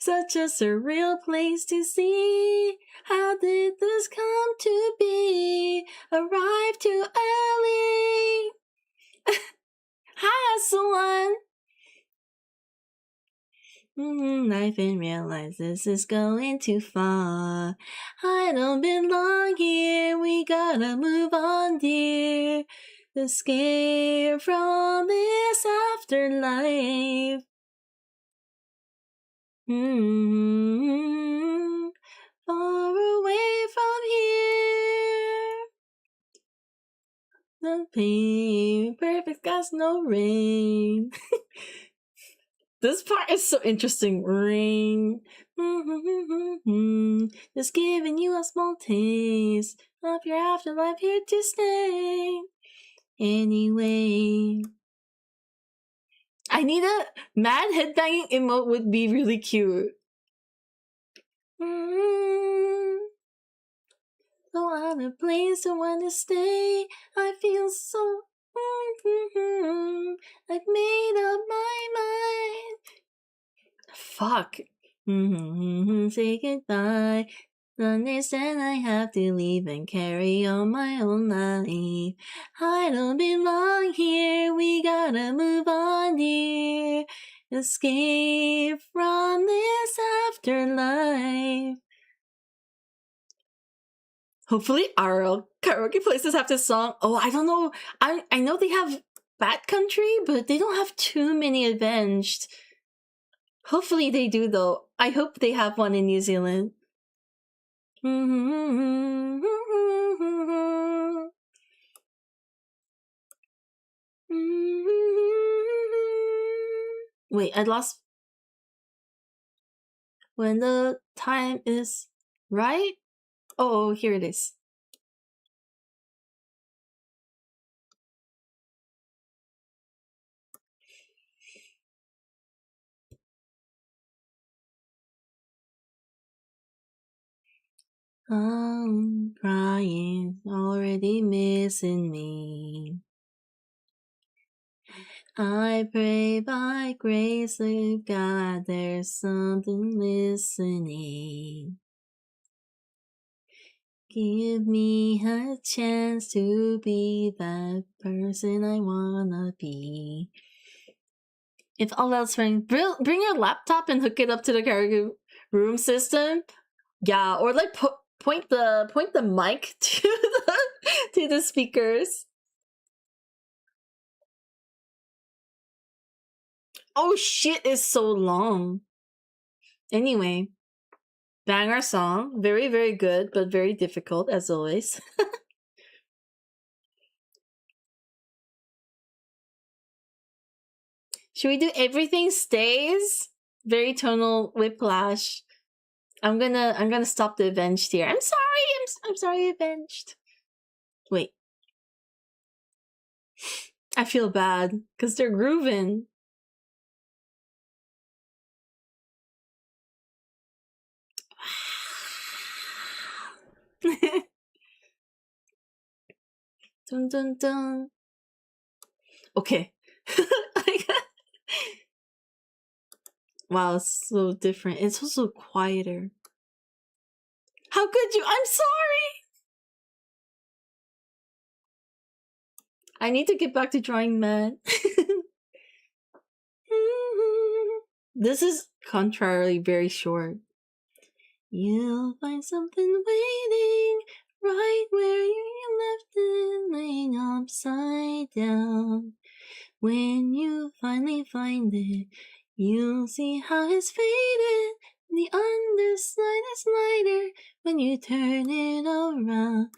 Such a surreal place to see. How did this come to be? Arrived too early. Hi, Aslan. I didn't realize this is going too far. I don't belong here. We gotta move on, dear. Escape from this afterlife. Far away from here. The pain, perfect skies, no rain. This part is so interesting. Rain. Just giving you a small taste of your afterlife, here to stay. Anyway, I need a mad headbanging emote, would be really cute. So out of place, I wanna stay. I feel so. I've made up my mind. Fuck. Say goodbye. Understand I have to leave and carry on my own life. I don't belong here. We gotta move on, dear. Escape from this afterlife. Hopefully our karaoke places have this song. Oh, I don't know. I know they have Bad Country, but they don't have too many Avenged. Hopefully they do though. I hope they have one in New Zealand. Wait, I lost when the time is right. Oh, here it is. I'm crying, already missing me. I pray by grace of God there's something listening. Give me a chance to be that person I wanna be. If all else fails, bring your laptop and hook it up to the karaoke room system. Yeah, or like point the mic to the speakers. Oh shit, is so long. Anyway, banger song, very very good, but very difficult as always. Should we do Everything Stays? Very tonal whiplash. I'm gonna stop the Avenged here. I'm sorry. I'm sorry, Avenged. Wait. I feel bad because they're grooving. Dun dun dun. Okay. Wow, it's so different. It's also quieter. How could you? I'm sorry. I need to get back to drawing man. This is contrarily very short. You'll find something waiting right where you left it, laying upside down. When you finally find it, you'll see how it's faded. The underside is lighter when you turn it around.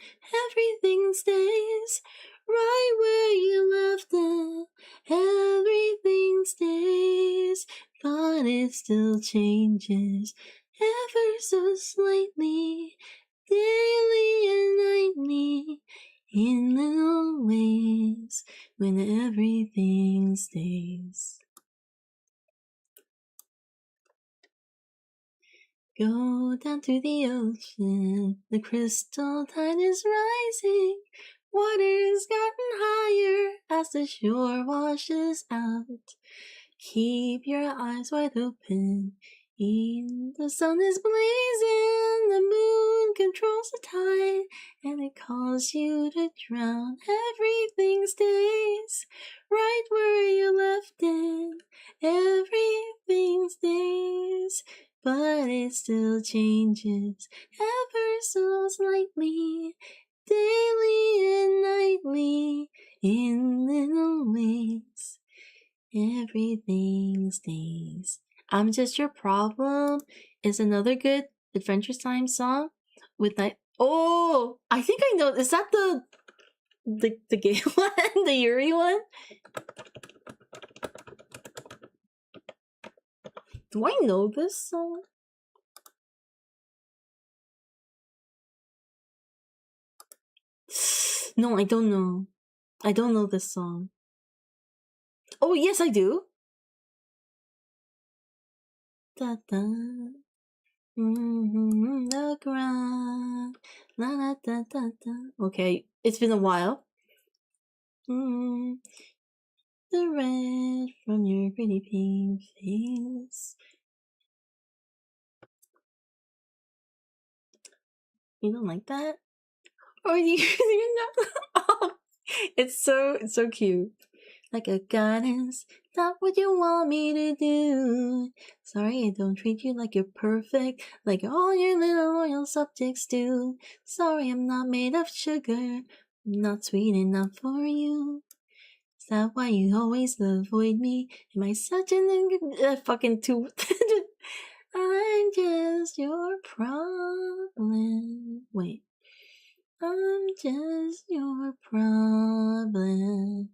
Everything stays right where you left it. Everything stays, but it still changes ever so slightly, daily and nightly, in little ways, when everything stays. Go down to the ocean, the crystal tide is rising, water's gotten higher as the shore washes out. Keep your eyes wide open, the sun is blazing, the moon controls the tide, and it calls you to drown. Everything stays right where you left it. Everything stays, but it still changes ever so slightly, daily and nightly, in little ways. Everything stays. I'm Just Your Problem is another good Adventure Time song with that. Oh, I think I know. Is that the gay one, the Yuri one? Do I know this song? No, I don't know. I don't know this song. Oh yes, I do. Da da. The ground. La da da da da. Okay, it's been a while. The red from your pretty pink face. You don't like that? Or you're not? Oh, it's so cute. Like a goddess, not what you want me to do. Sorry I don't treat you like you're perfect, like all your little loyal subjects do. Sorry I'm not made of sugar, not sweet enough for you. Is that why you always avoid me? Am I such an fucking too? I'm just your problem. Wait. I'm just your problem.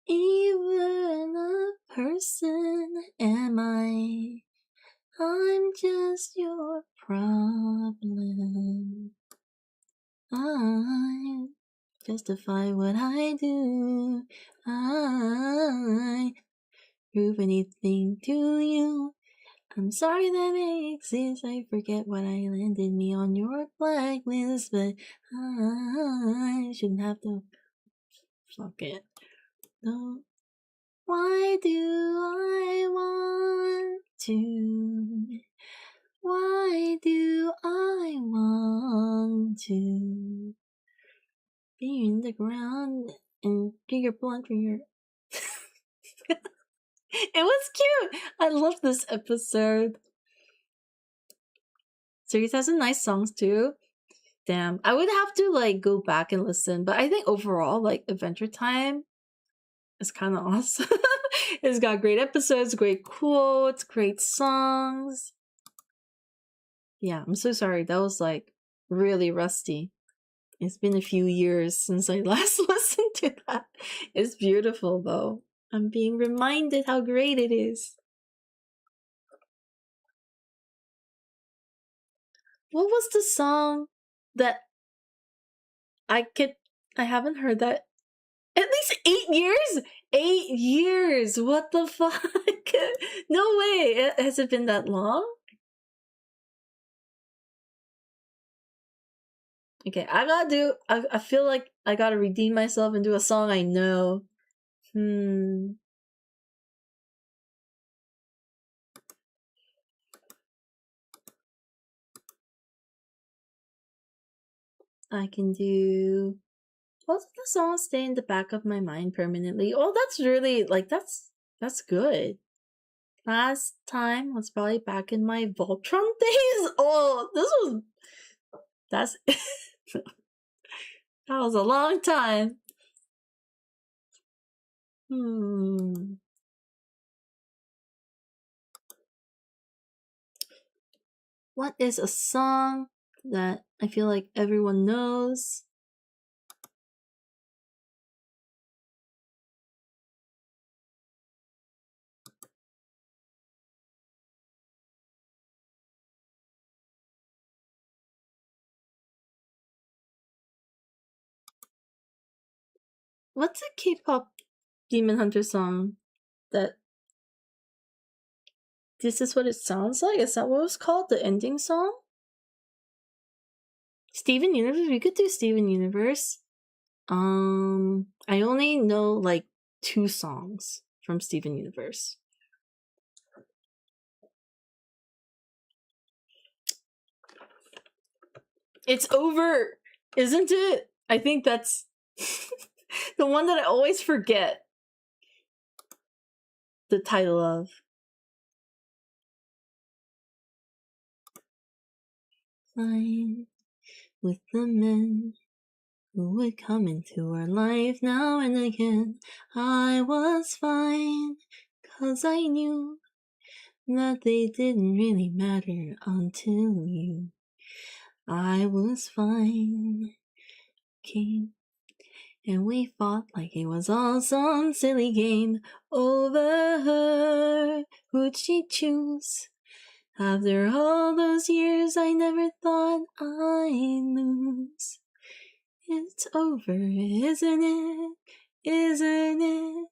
Even a person am I. I'm just your problem. I justify what I do. I prove anything to you. I'm sorry that I exist. I forget what I landed me on your blacklist, but I shouldn't have to. Fuck it. No. Why do I want to? Why do I want to be in the ground and get your blood from your... It was cute! I love this episode. Series has some nice songs too. Damn, I would have to like go back and listen, but I think overall, like Adventure Time is kind of awesome. It's got great episodes, great quotes, great songs. Yeah, I'm so sorry. That was like really rusty. It's been a few years since I last listened to that. It's beautiful though. I'm being reminded how great it is. What was the song that I haven't heard that at least 8 years? 8 years! What the fuck? No way! Has it been that long? Okay, I feel like I gotta redeem myself and do a song I know. I can do... What's the song stay in the back of my mind permanently? Oh, that's really, like, that's good. Last time was probably back in my Voltron days. Oh, that's... that was a long time. What is a song that I feel like everyone knows? What's a K-pop Demon Hunter song that... This is what it sounds like? Is that what it was called? The ending song? Steven Universe? We could do Steven Universe. I only know like 2 songs from Steven Universe. It's Over, isn't it? I think that's the one that I always forget the title of. Fine with the men who would come into our life now and again. I was fine, 'cause I knew that they didn't really matter until you. I was fine, King. And we fought like it was all some silly game over her. Who'd she choose? After all those years, I never thought I'd lose. It's over, isn't it? Isn't it?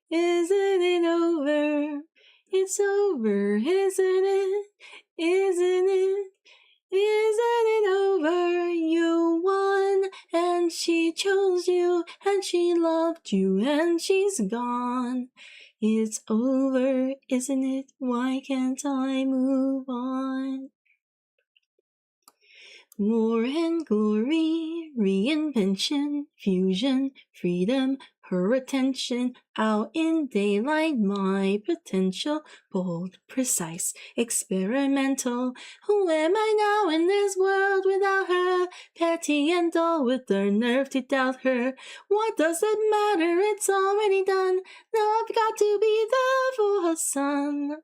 Isn't it over? It's over, isn't it? Isn't it? Isn't it over? You won, and she chose you, and she loved you, and she's gone. It's over, isn't it? Why can't I move on? War and glory, reinvention, fusion, freedom, her attention, out in daylight, my potential, bold, precise, experimental. Who am I now in this world without her? Petty and dull with the nerve to doubt her. What does it matter? It's already done. Now I've got to be there for her son.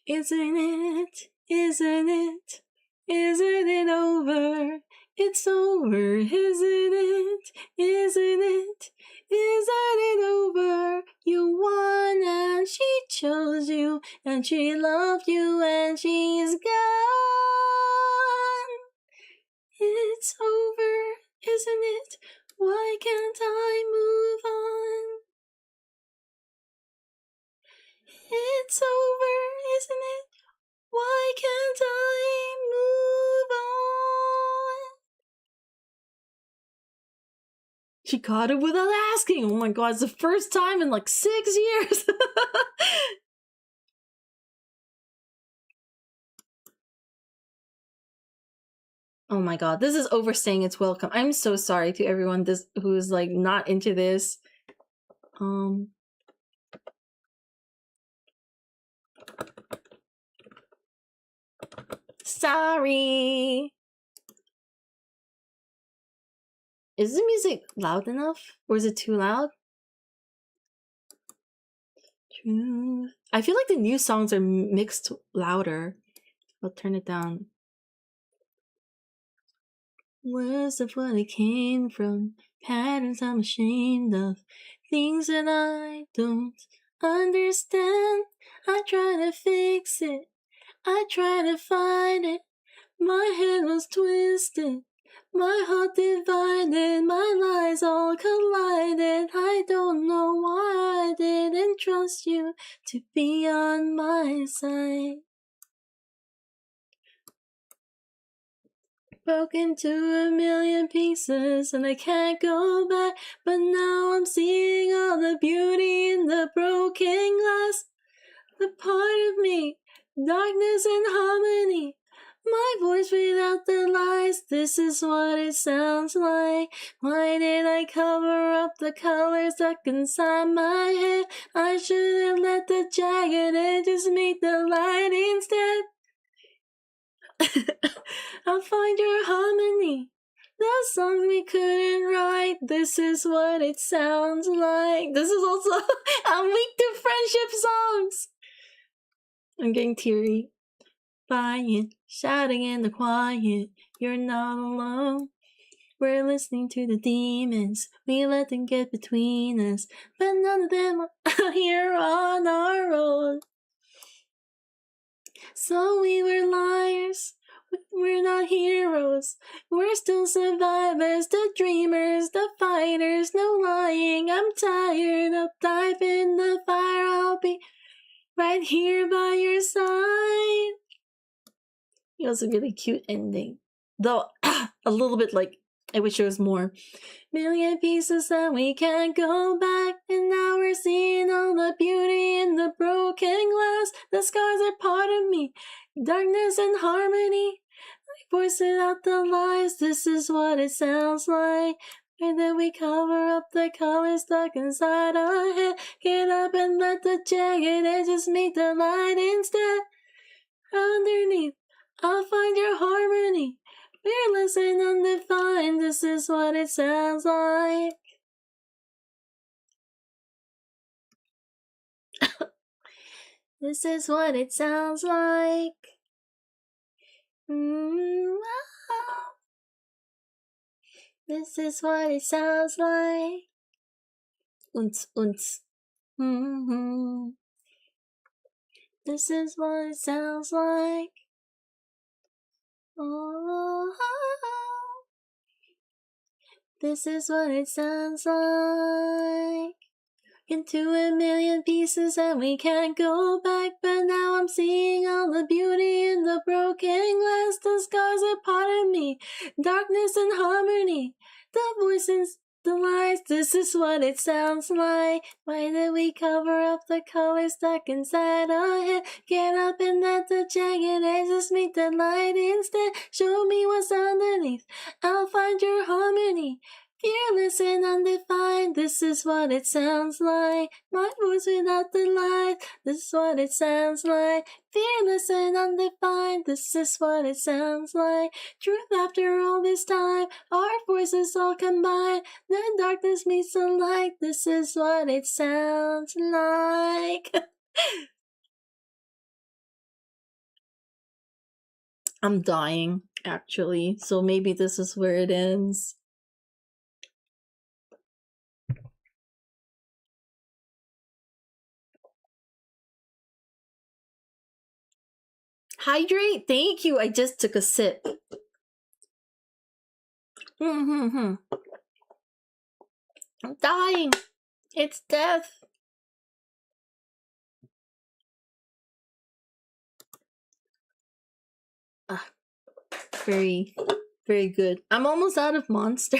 Isn't it? Isn't it? Isn't it over? It's over, isn't it? Isn't it? Isn't it over? You won and she chose you and she loved you and she's gone. It's over, isn't it? Why can't I move on? It's over, isn't it? Why can't I move on? She caught it without asking. Oh my god, it's the first time in like 6 years. Oh my god, this is overstaying its welcome. I'm so sorry to everyone who's like not into this. Sorry. Is the music loud enough? Or is it too loud? Truth. I feel like the new songs are mixed louder. I'll turn it down. Words of what I came from, patterns I'm ashamed of, things that I don't understand. I try to fix it, I try to find it. My head was twisted, my heart divided, my lies all collided. I don't know why I didn't trust you to be on my side. Broken to a million pieces and I can't go back, but now I'm seeing all the beauty in the broken glass. The part of me, darkness and harmony, my voice without the lies, this is what it sounds like. Why did I cover up the colors stuck inside my head? I should've let the jagged edges meet the light instead. I'll find your harmony, the song we couldn't write, this is what it sounds like. This is also, I'm weak to friendship songs. I'm getting teary. Buying, shouting in the quiet, you're not alone. We're listening to the demons, we let them get between us, but none of them are here on our own. So we were liars, we're not heroes, we're still survivors, the dreamers, the fighters, no lying. I'm tired of diving the fire, I'll be right here by your side. It was a really cute ending, though a little bit like I wish there was more. Million pieces and we can't go back, and now we're seeing all the beauty in the broken glass. The scars are part of me, darkness and harmony. I voice it out the lies, this is what it sounds like. And then we cover up the colors stuck inside our head. Get up and let the jagged edges meet the light instead. Underneath, I'll find your harmony. Fearless and undefined, this is what it sounds like. This is what it sounds like. This is what it sounds like. Unz, unz. This is what it sounds like. Oh, this is what it sounds like. Into a million pieces and we can't go back, but now I'm seeing all the beauty in the broken glass. The scars are part of me, darkness and harmony, the voices, the lies, this is what it sounds like. Why did we cover up the colors stuck inside our head? Get up and let the jagged edges meet the light instead. Show me what's underneath, I'll find your harmony. Fearless and undefined, this is what it sounds like. My voice without the light, this is what it sounds like. Fearless and undefined, this is what it sounds like. Truth after all this time, our voices all combined. The darkness meets the light, this is what it sounds like. I'm dying, actually, so maybe this is where it ends. Hydrate, thank you. I just took a sip. I'm dying. It's death. Very, very good. I'm almost out of Monster.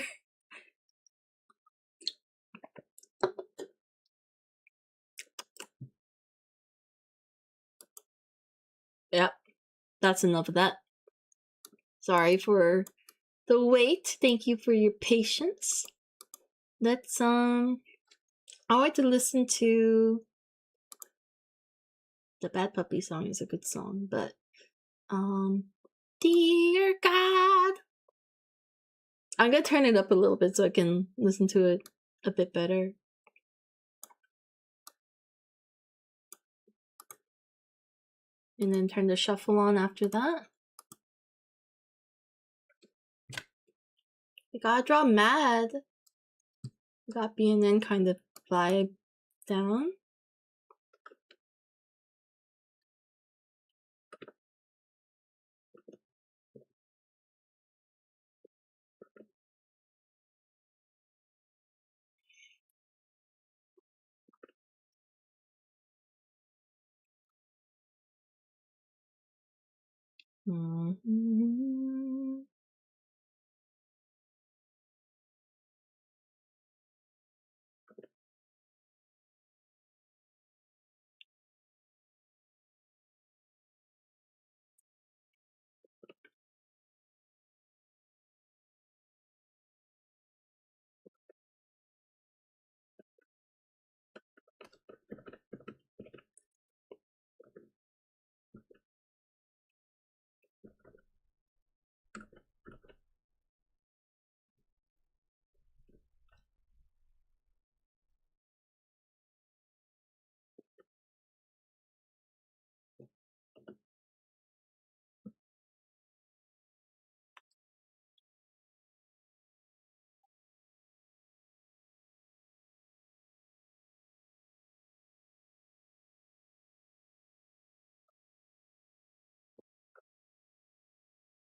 Yep, that's enough of that. Sorry for the wait. Thank you for your patience. Let's I like to listen to the Bad Puppy song. Is a good song, but dear God, I'm gonna turn it up a little bit so I can listen to it a bit better. And then turn the shuffle on after that. You gotta draw mad. You got BNN kind of vibe down. Mm-hmm.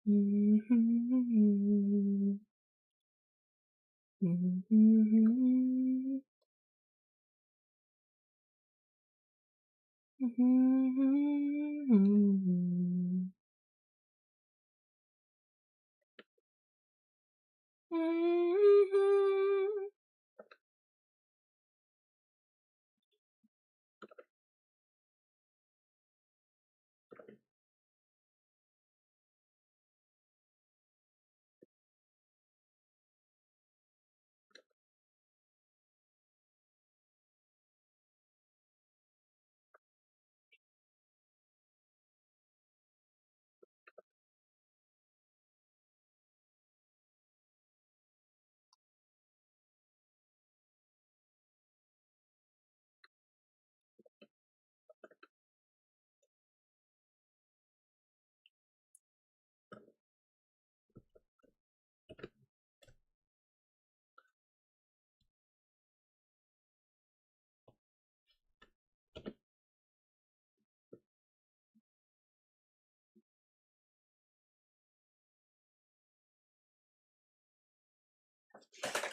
Mm-hmm. Mm-hmm. Mm-hmm. Mm-hmm.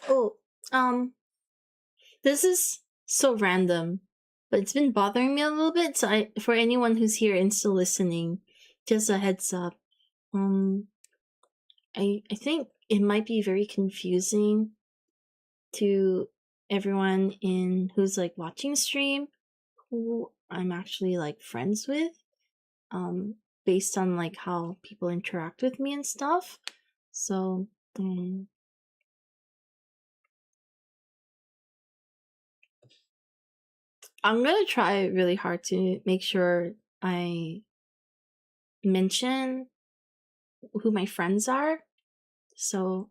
Oh, this is so random, but it's been bothering me a little bit. So, for anyone who's here and still listening, just a heads up. I think it might be very confusing to everyone in who's like watching stream, who I'm actually like friends with, based on like how people interact with me and stuff. So, I'm gonna try really hard to make sure I mention who my friends are, so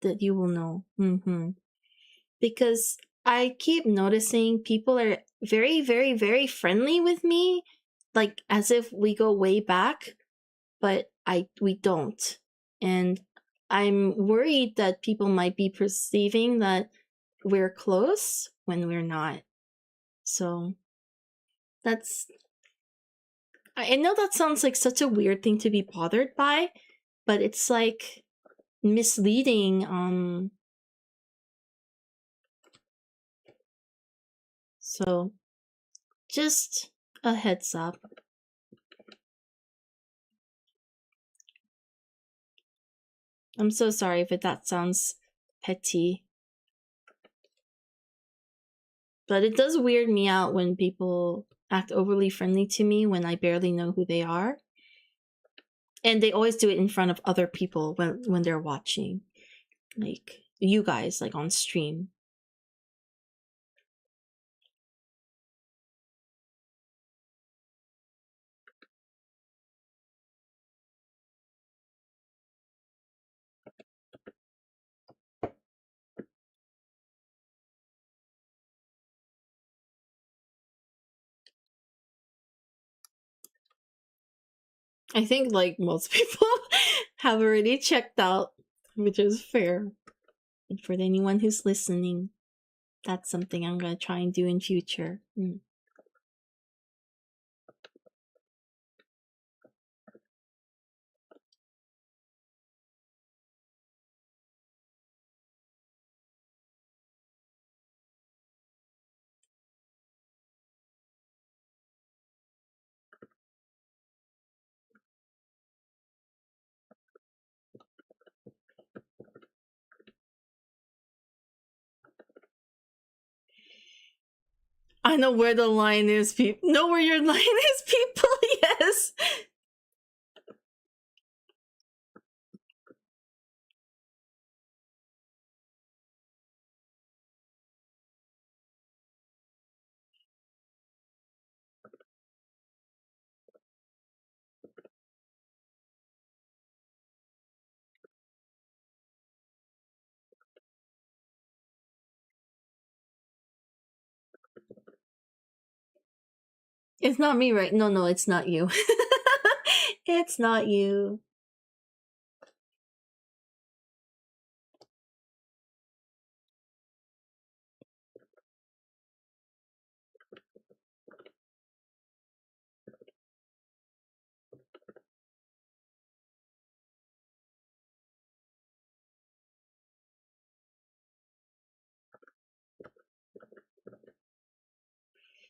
that you will know. Because I keep noticing people are very, very, very friendly with me, like as if we go way back, but we don't. And I'm worried that people might be perceiving that we're close when we're not. So that's, I know that sounds like such a weird thing to be bothered by, but it's like misleading. So just a heads up. I'm so sorry if that sounds petty. But it does weird me out when people act overly friendly to me when I barely know who they are. And they always do it in front of other people when they're watching. Like, you guys, like, on stream. I think, like, most people have already checked out, which is fair. And for anyone who's listening, that's something I'm gonna try and do in future. I know where the line is, people. Know where your line is, people. Yes. It's not me, right? No, it's not you. It's not you.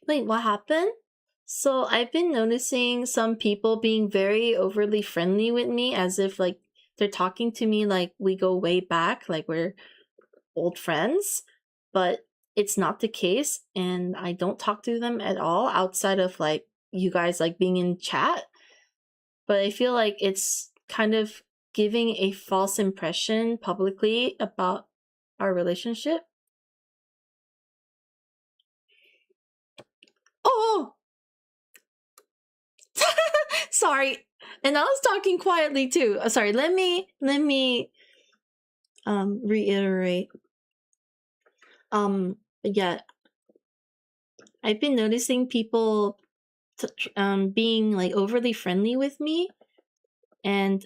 Wait, what happened? So I've been noticing some people being very overly friendly with me, as if like they're talking to me like we go way back, like we're old friends, but it's not the case, and I don't talk to them at all outside of like you guys like being in chat. But I feel like it's kind of giving a false impression publicly about our relationship. Oh, sorry. And I was talking quietly too. Sorry. Let me reiterate. Yeah, I've been noticing people being like overly friendly with me, and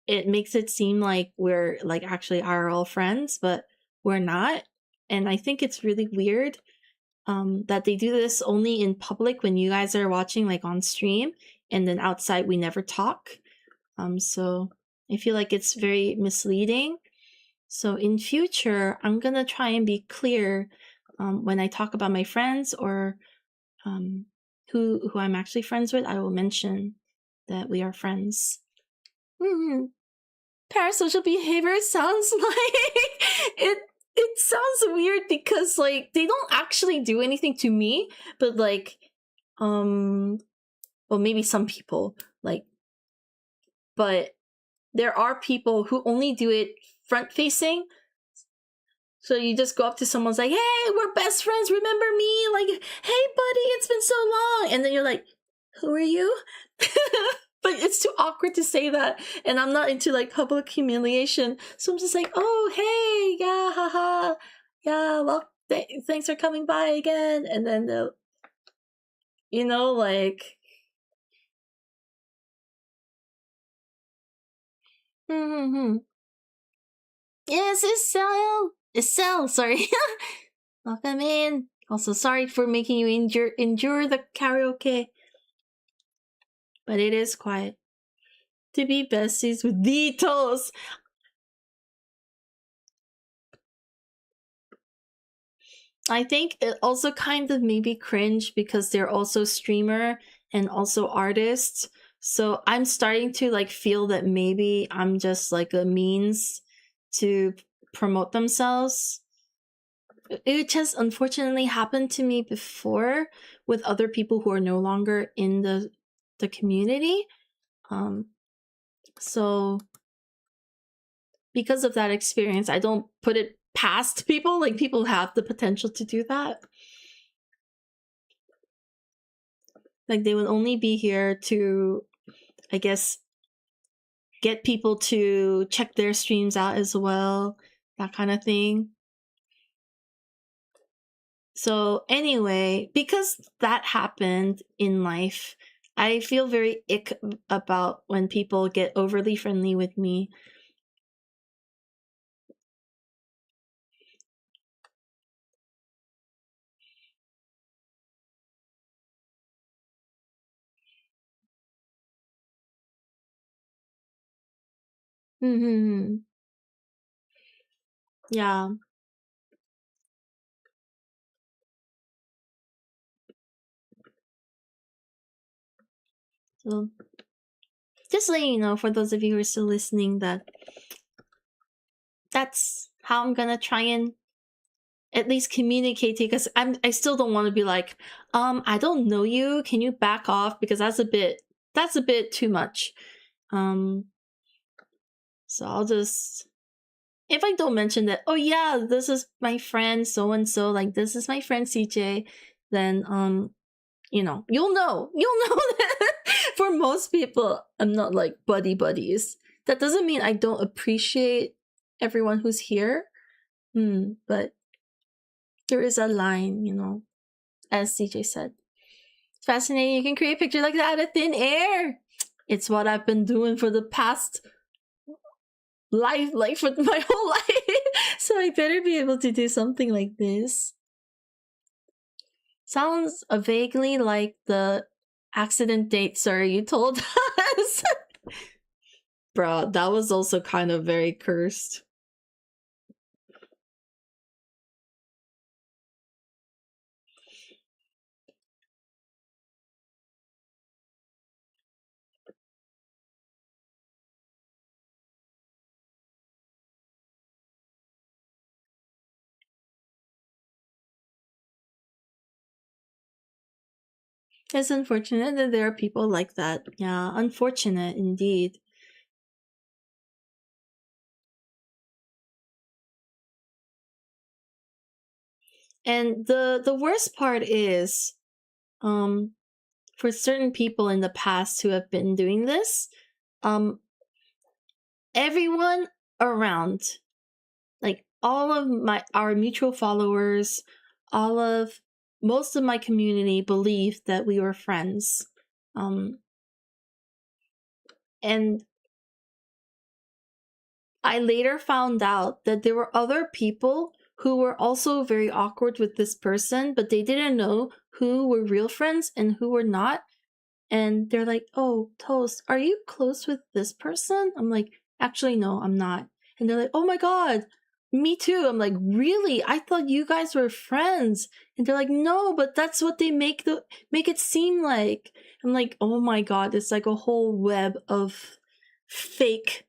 it makes it seem like we're like actually IRL friends, but we're not. And I think it's really weird that they do this only in public when you guys are watching, like on stream, and then outside we never talk. So I feel like it's very misleading. So in future, I'm gonna try and be clear when I talk about my friends or who I'm actually friends with. I will mention that we are friends. Mm-hmm. Parasocial behavior sounds like it. It sounds weird because like they don't actually do anything to me, but like, well, maybe some people like, but there are people who only do it front facing. So you just go up to someone's like, "Hey, we're best friends. Remember me?" Like, "Hey, buddy, it's been so long," and then you're like, "Who are you?" But it's too awkward to say that, and I'm not into like public humiliation, so I'm just like, "Oh, hey, yeah, haha, yeah, well, thanks for coming by again," and then they'll, like, hmm. Yes, it's Sel. Sorry, welcome in. Also, sorry for making you endure the karaoke, but it is quiet. To be besties with Ditos. I think it also kind of maybe cringe because they're also streamer and also artists. So I'm starting to like feel that maybe I'm just like a means to promote themselves. it just unfortunately happened to me before with other people who are no longer in the community. So because of that experience, I don't put it past people. Like, people have the potential to do that. Like, they would only be here to, I guess, get people to check their streams out as well, that kind of thing. So anyway, because that happened in life, I feel very ick about when people get overly friendly with me. Mm-hmm. Yeah. So just letting you know, for those of you who are still listening, that that's how I'm gonna try and at least communicate to you, because I still don't want to be like, I don't know you, can you back off, because that's a bit too much. So I'll just, if I don't mention that, oh yeah, this is my friend so and so, like, this is my friend CJ, then you'll know that for most people I'm not like buddies. That doesn't mean I don't appreciate everyone who's here, but there is a line, as CJ said. It's fascinating you can create a picture like that out of thin air. It's what I've been doing for the past life for my whole life. So I better be able to do something like this. Sounds vaguely like the accident date story you told us. Bro, that was also kind of very cursed. It's unfortunate that there are people like that. Yeah, unfortunate indeed. And the worst part is, for certain people in the past who have been doing this, everyone around, like all of our mutual followers, most of my community believed that we were friends. And I later found out that there were other people who were also very awkward with this person, but they didn't know who were real friends and who were not. And they're like, oh, Toast, are you close with this person? I'm like, actually, no, I'm not. And they're like, oh my God, me too. I'm like, really? I thought you guys were friends. And they're like, no, but that's what they make it seem like. I'm like, oh my God, it's like a whole web of fake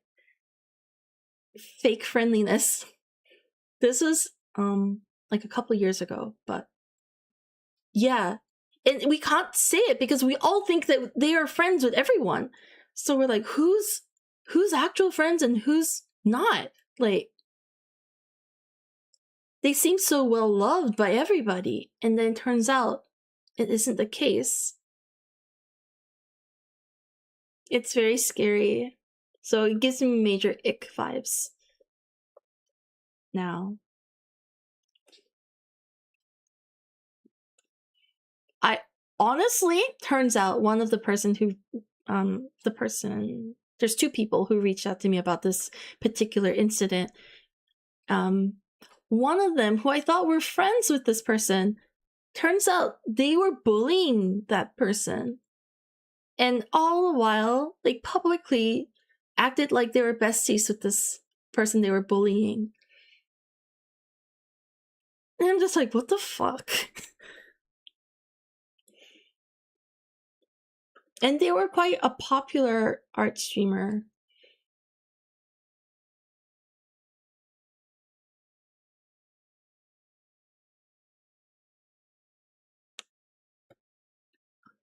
friendliness. This was like a couple years ago, but yeah. And we can't say it because we all think that they are friends with everyone. So we're like, who's actual friends and who's not? Like, they seem so well loved by everybody, and then it turns out it isn't the case. It's very scary. So it gives me major ick vibes now. I honestly, turns out one of the person who there's two people who reached out to me about this particular incident. One of them, who I thought were friends with this person, turns out they were bullying that person, and all the while, like, publicly acted like they were besties with this person they were bullying. And I'm just like, what the fuck? And they were quite a popular art streamer.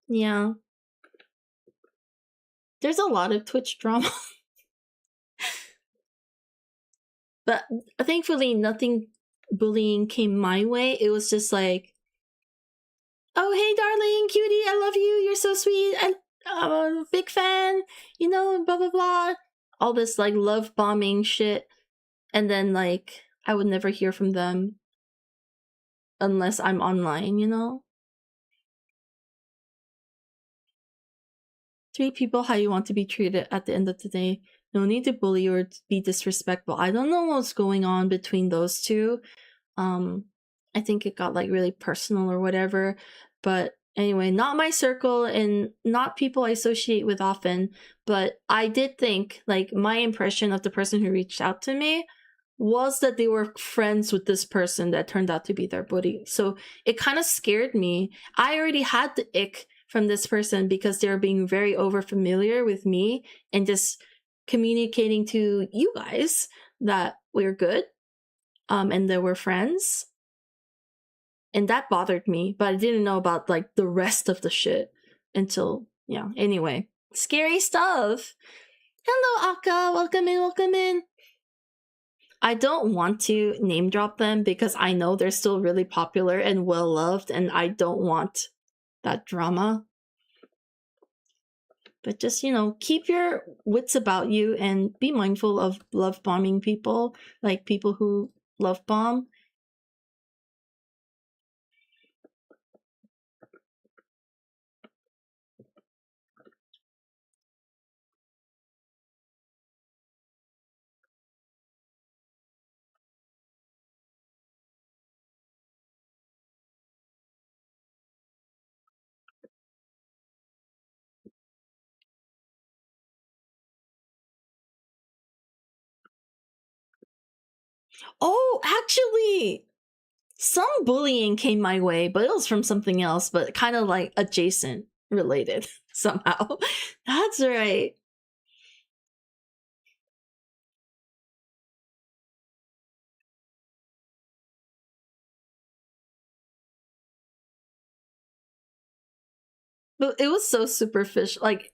Yeah. There's a lot of Twitch drama. But thankfully, nothing bullying came my way. It was just like, oh, hey, darling, cutie, I love you. You're so sweet. I'm a big fan. You know, blah, blah, blah. All this, like, love bombing shit. And then, like, I would never hear from them unless I'm online, you know? Treat people how you want to be treated at the end of the day. No need to bully or be disrespectful. I don't know what's going on between those two. I think it got like really personal or whatever. But anyway, not my circle and not people I associate with often. But I did think like my impression of the person who reached out to me was that they were friends with this person that turned out to be their buddy. So it kind of scared me. I already had the ick from this person because they were being very over familiar with me and just communicating to you guys that we're good and that we're friends. And that bothered me, but I didn't know about like the rest of the shit until, yeah. Anyway, scary stuff. Hello, Akka. Welcome in, welcome in. I don't want to name drop them because I know they're still really popular and well loved, and I don't want that drama. But just, you know, keep your wits about you and be mindful of love bombing people, like people who love bomb. Oh, actually, some bullying came my way, but it was from something else, but kind of like adjacent related somehow. That's right. But it was so superficial. Like,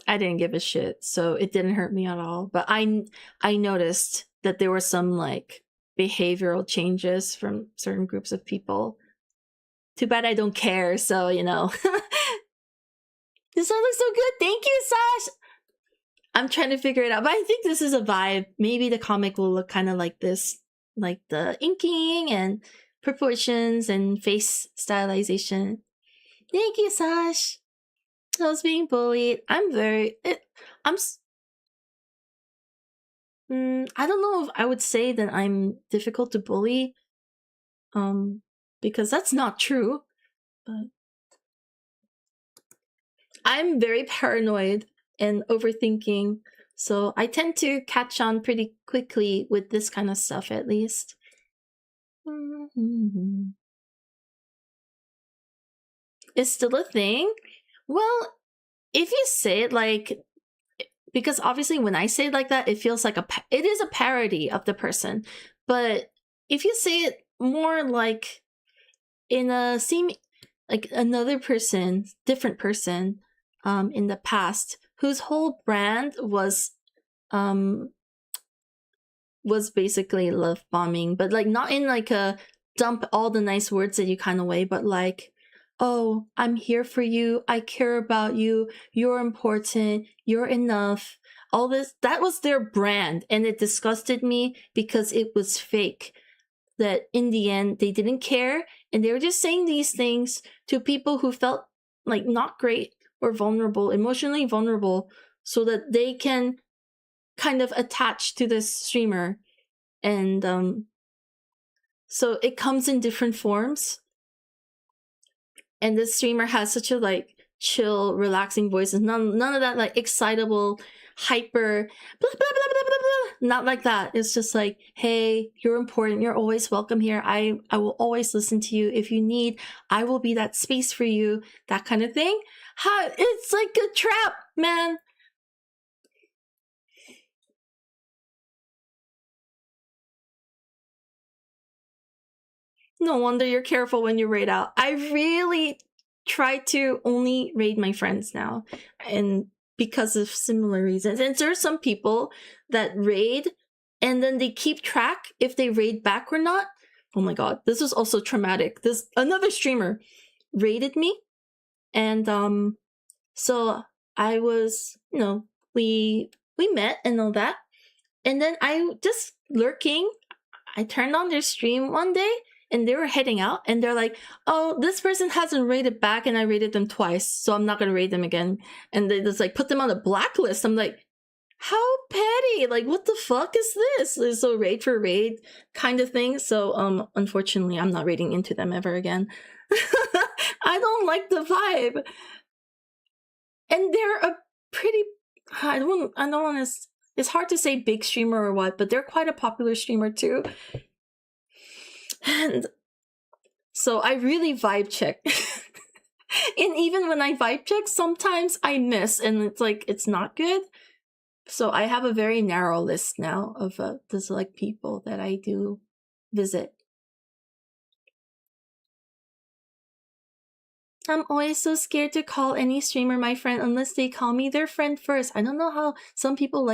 I didn't give a shit, so it didn't hurt me at all. But I noticed that there were some like behavioral changes from certain groups of people. Too bad I don't care, so you know. This one looks so good. Thank you, Sash. I'm trying to figure it out, but I think this is a vibe. Maybe the comic will look kind of like this, like the inking and proportions and face stylization. Thank you, Sash. I was being bullied. I'm very. I'm. I don't know if I would say that I'm difficult to bully, because that's not true. But I'm very paranoid and overthinking, so I tend to catch on pretty quickly with this kind of stuff, at least. It's still a thing? Well, if you say it like, because obviously when I say it like that, it feels like it is a parody of the person. But if you say it more like in a like another person, different person, in the past, whose whole brand was basically love bombing, but like not in like a dump all the nice words that you kind of way, but like, oh, I'm here for you, I care about you, you're important, you're enough. All this, that was their brand, and it disgusted me because it was fake. That in the end, they didn't care, and they were just saying these things to people who felt like not great or vulnerable, emotionally vulnerable, so that they can kind of attach to this streamer. And so it comes in different forms, and this streamer has such a like chill, relaxing voice, and none of that like excitable, hyper blah blah blah blah blah blah. Not like that. It's just like, hey, you're important, you're always welcome here, I will always listen to you. If you need, I will be that space for you, that kind of thing. It's like a trap, man. No wonder you're careful when you raid out. I really try to only raid my friends now, and because of similar reasons. And there are some people that raid and then they keep track if they raid back or not. Oh my god, this was also traumatic. This another streamer raided me, and so I was, we met and all that, and then I just lurking. I turned on their stream one day and they were heading out and they're like, oh, this person hasn't rated back and I rated them twice, so I'm not gonna rate them again. And they just like put them on the blacklist. I'm like, how petty, like what the fuck is this? So raid for raid kind of thing. So unfortunately I'm not raiding into them ever again. I don't like the vibe. And they're a pretty, I don't want to, it's hard to say big streamer or what, but they're quite a popular streamer too. And so I really vibe check. And even when I vibe check, sometimes I miss and it's like, it's not good. So I have a very narrow list now of the select people that I do visit. I'm always so scared to call any streamer my friend unless they call me their friend first. I don't know how some people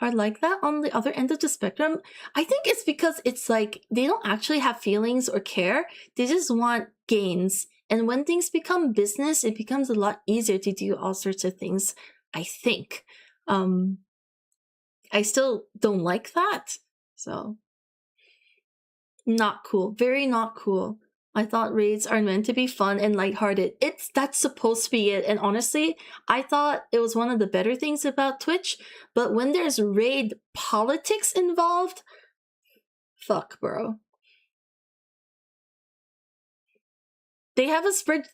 are like that on the other end of the spectrum. I think it's because it's like they don't actually have feelings or care. They just want gains. And when things become business, it becomes a lot easier to do all sorts of things, I think. I still don't like that. So, not cool. Very not cool. I thought raids are meant to be fun and lighthearted. That's supposed to be it. And honestly, I thought it was one of the better things about Twitch. But when there's raid politics involved, fuck, bro. They have a spread.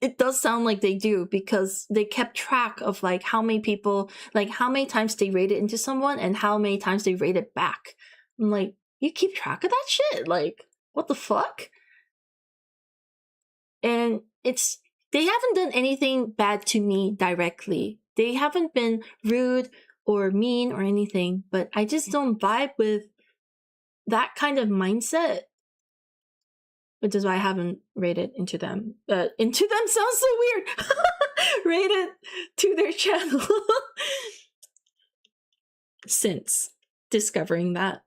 It does sound like they do because they kept track of like how many people, like how many times they raided into someone and how many times they raided back. I'm like, you keep track of that shit? Like, what the fuck? And they haven't done anything bad to me directly. They haven't been rude or mean or anything, but I just don't vibe with that kind of mindset. Which is why I haven't rated into them. Into them sounds so weird. Rated to their channel. Since discovering that.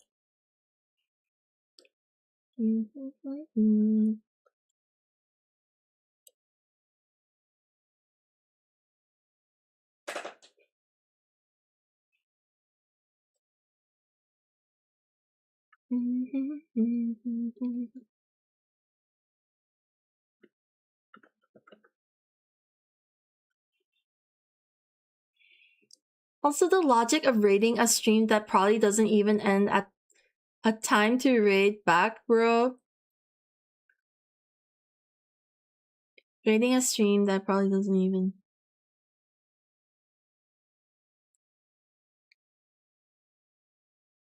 Also, the logic of raiding a stream that probably doesn't even end at a time to raid back, bro. Raiding a stream that probably doesn't even...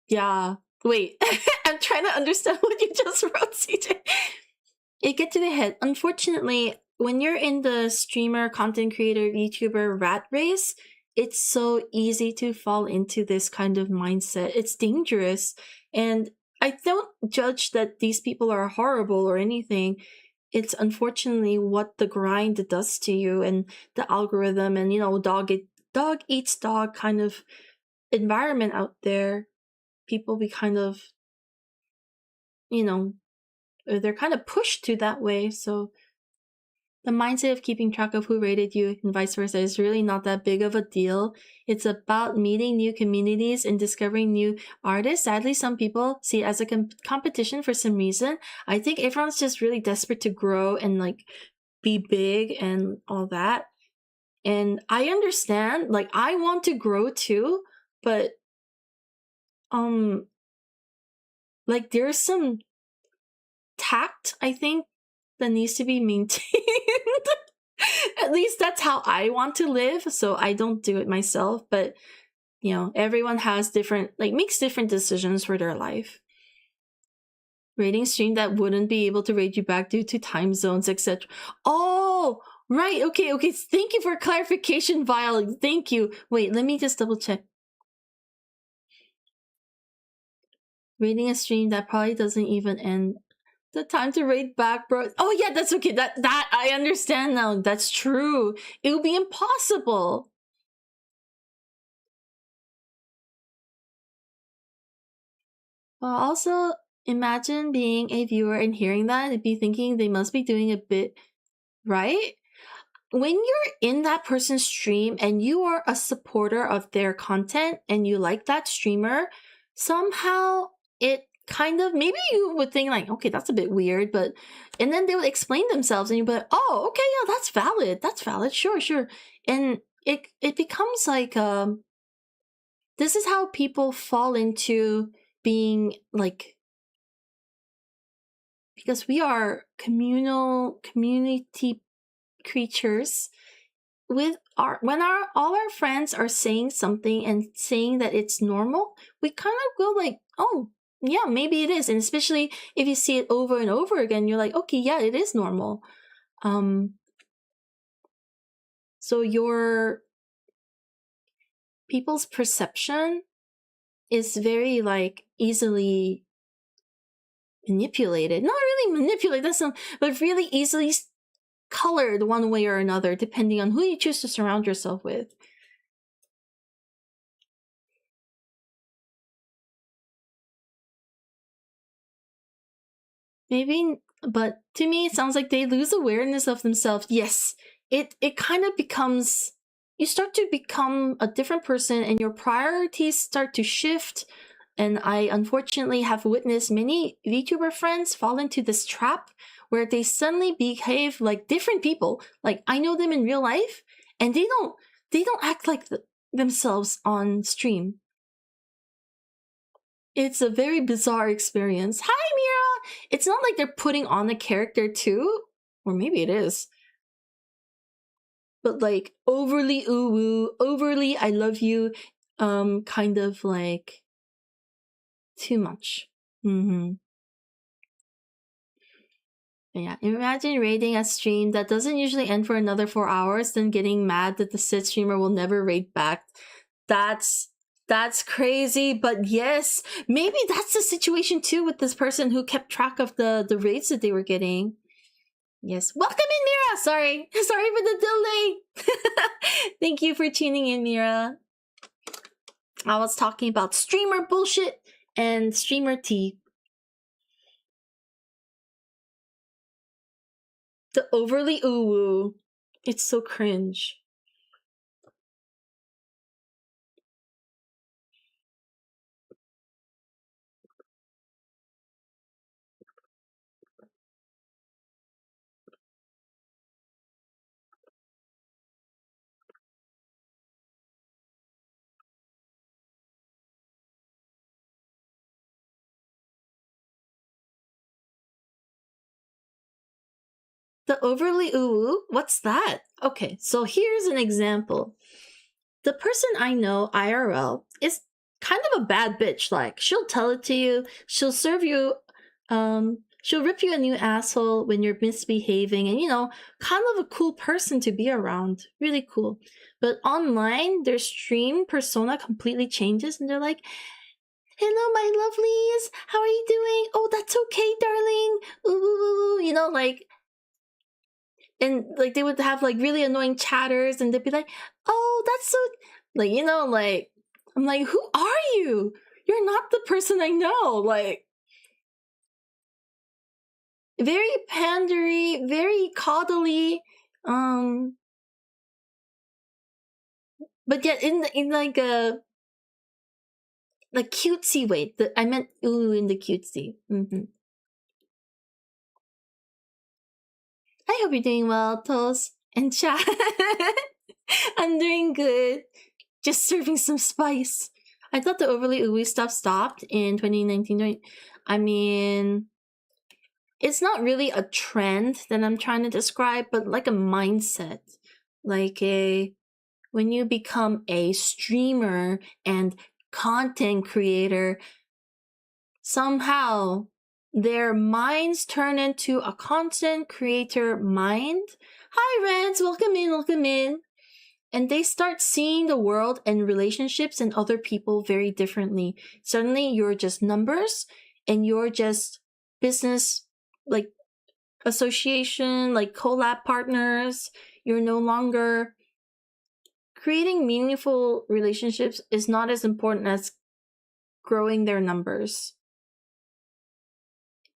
Yeah. Wait. I'm trying to understand what you just wrote, CJ. It gets to the head. Unfortunately, when you're in the streamer, content creator, YouTuber rat race, it's so easy to fall into this kind of mindset. It's dangerous. And I don't judge that these people are horrible or anything. It's unfortunately what the grind does to you and the algorithm and, dog eats dog kind of environment out there. People be kind of, they're kind of pushed to that way. So the mindset of keeping track of who rated you and vice versa is really not that big of a deal. It's about meeting new communities and discovering new artists. Sadly, some people see it as a competition for some reason. I think everyone's just really desperate to grow and like be big and all that. And I understand, like I want to grow too, but like there's some tact, I think, that needs to be maintained. At least that's how I want to live, so I don't do it myself, but everyone has makes different decisions for their life. Rating stream that wouldn't be able to rate you back due to time zones, etc. Oh, right, okay, thank you for clarification, Vile. Thank you. Wait, let me just double check. Rating a stream that probably doesn't even end The time to rate back, bro. Oh yeah, that's okay. That I understand now. That's true. It would be impossible. Well, also imagine being a viewer and hearing that and be thinking they must be doing a bit right. When you're in that person's stream and you are a supporter of their content and you like that streamer, somehow it kind of, maybe you would think like, okay, that's a bit weird, but, and then they would explain themselves and you'd be like, oh, okay, yeah, that's valid, sure. And it becomes like, this is how people fall into being like, because we are community creatures, with when all our friends are saying something and saying that it's normal, we kind of go like, oh yeah, maybe it is. And especially if you see it over and over again, you're like, okay, yeah, it is normal. So your people's perception is very like easily manipulated, not really manipulated, that's not, but really easily colored one way or another depending on who you choose to surround yourself with. Maybe, but to me it sounds like they lose awareness of themselves. Yes, it kind of becomes, you start to become a different person and your priorities start to shift. And I unfortunately have witnessed many VTuber friends fall into this trap where they suddenly behave like different people. Like I know them in real life and they don't act like themselves on stream. It's a very bizarre experience. Hi, Mira! It's not like they're putting on a character too, or maybe it is. But like overly ooh woo, overly I love you, kind of like too much. Mm-hmm. Yeah, imagine raiding a stream that doesn't usually end for another 4 hours, then getting mad that the said streamer will never raid back. That's crazy, but yes, maybe that's the situation too with this person who kept track of the raids that they were getting. Yes, welcome in, Mira. Sorry for the delay. Thank you for tuning in, Mira. I was talking about streamer bullshit and streamer tea. The overly ooh-woo. It's so cringe. The overly ooh, what's that? Okay, so here's an example. The person I know IRL is kind of a bad bitch. Like, she'll tell it to you, she'll serve you, she'll rip you a new asshole when you're misbehaving, and kind of a cool person to be around. Really cool. But online, their stream persona completely changes, and they're like, hello, my lovelies, how are you doing? Oh, that's okay, darling. Ooh, like, and like they would have like really annoying chatters and they'd be like, oh, that's so, like, like, I'm like, who are you? You're not the person I know. Like, very pandery, very coddly, but yet in like a like cutesy way. I meant ooh in the cutesy. Mm-hmm. I hope you're doing well, Tos and chat. I'm doing good. Just serving some spice. I thought the overly ooey stuff stopped in 2019. I mean, it's not really a trend that I'm trying to describe, but like a mindset. Like when you become a streamer and content creator, somehow their minds turn into a content creator mind. Hi, Reds, welcome in. And they start seeing the world and relationships and other people very differently. Suddenly, you're just numbers and you're just business like association, like collab partners. You're no longer creating meaningful relationships is not as important as growing their numbers.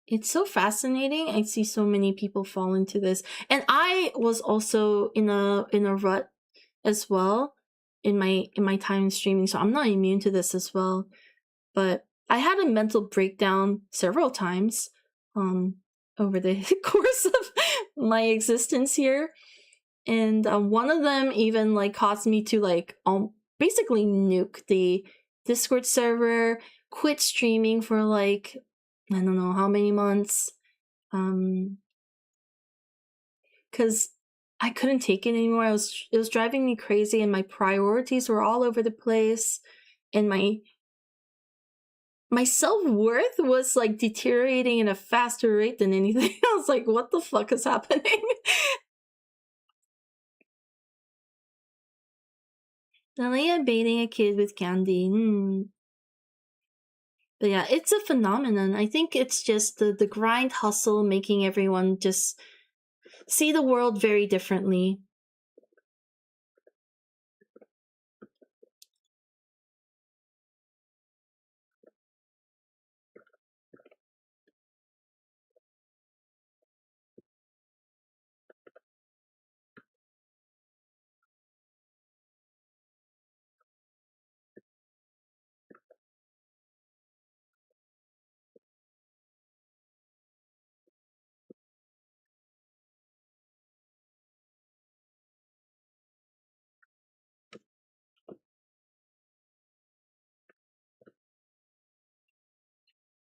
It's so fascinating. I see so many people fall into this. And I was also in a rut as well in my time streaming, so I'm not immune to this as well. But I had a mental breakdown several times over the course of my existence here. And one of them even like caused me to like basically nuke the Discord server, quit streaming for like I don't know how many months, because I couldn't take it anymore. It was driving me crazy, and my priorities were all over the place, and my self-worth was like deteriorating at a faster rate than anything. I was like, what the fuck is happening? Nalia baiting a kid with candy. But yeah, it's a phenomenon. I think it's just the grind hustle making everyone just see the world very differently.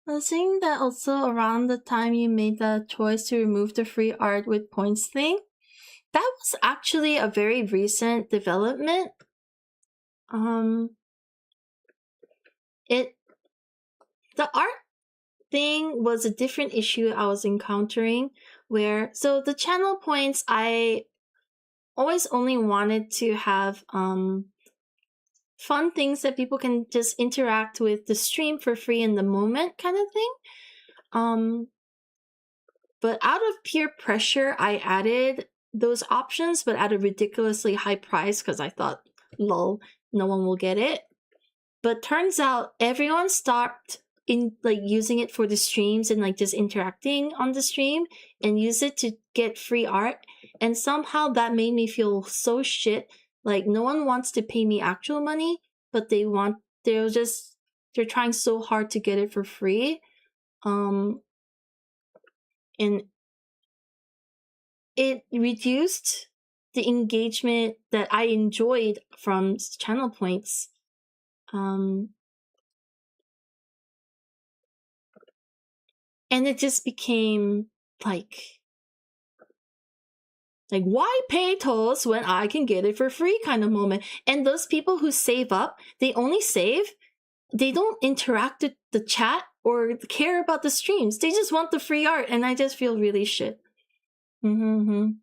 I was saying that also around the time you made the choice to remove the free art with points thing, that was actually a very recent development. The art thing was a different issue I was encountering where, so the channel points, I always only wanted to have fun things that people can just interact with the stream for free in the moment kind of thing. But out of peer pressure, I added those options, but at a ridiculously high price because I thought, lol, no one will get it. But turns out everyone stopped in like using it for the streams and like just interacting on the stream and use it to get free art. And somehow that made me feel so shit. Like no one wants to pay me actual money, but they're trying so hard to get it for free. And it reduced the engagement that I enjoyed from channel points. And it just became like why pay tolls when I can get it for free kind of moment. And those people who save up, they only save, they don't interact with the chat or care about the streams. They just want the free art, and I just feel really shit. They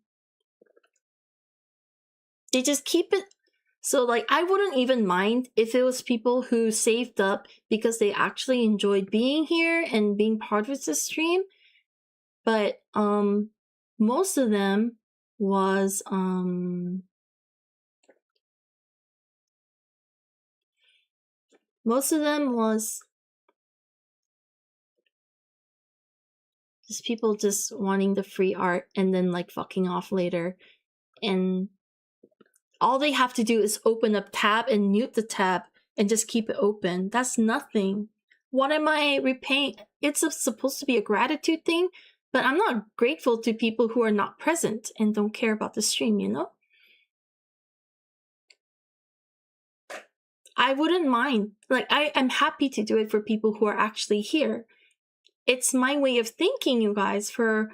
just keep it. So like I wouldn't even mind if it was people who saved up because they actually enjoyed being here and being part of the stream. But most of them was just people just wanting the free art and then like fucking off later. And all they have to do is open up tab and mute the tab and just keep it open. That's nothing. What am I repaying? It's supposed to be a gratitude thing, but I'm not grateful to people who are not present and don't care about the stream, you know? I wouldn't mind. Like, I'm happy to do it for people who are actually here. It's my way of thanking you guys for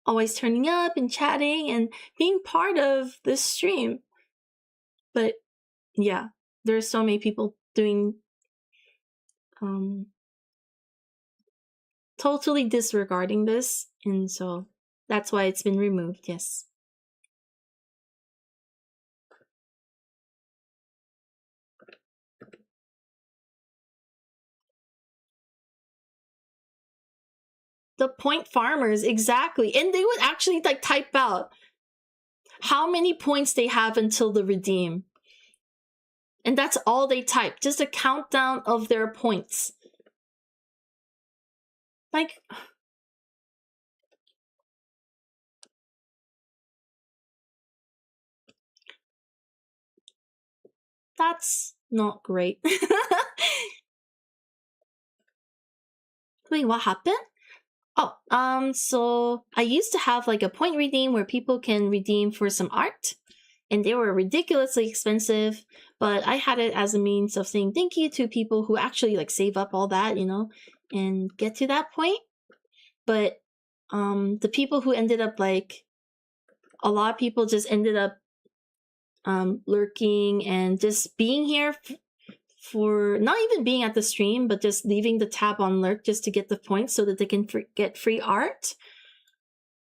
always turning up and chatting and being part of this stream. But yeah, there's so many people doing totally disregarding this, and so that's why it's been removed. Yes. The point farmers, exactly. And they would actually like type out how many points they have until the redeem. And that's all they type, just a countdown of their points. Like, that's not great. Wait, what happened? Oh, so I used to have like a point redeem where people can redeem for some art, and they were ridiculously expensive, but I had it as a means of saying thank you to people who actually like save up all that, you know, and get to that point. But the people who ended up like, a lot of people just ended up lurking and just being here for not even being at the stream, but just leaving the tab on lurk just to get the points so that they can get free art.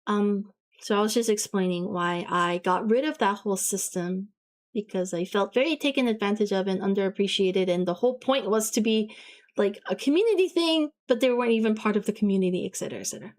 So I was just explaining why I got rid of that whole system, because I felt very taken advantage of and underappreciated, and the whole point was to be like a community thing, but they weren't even part of the community, etc., etc.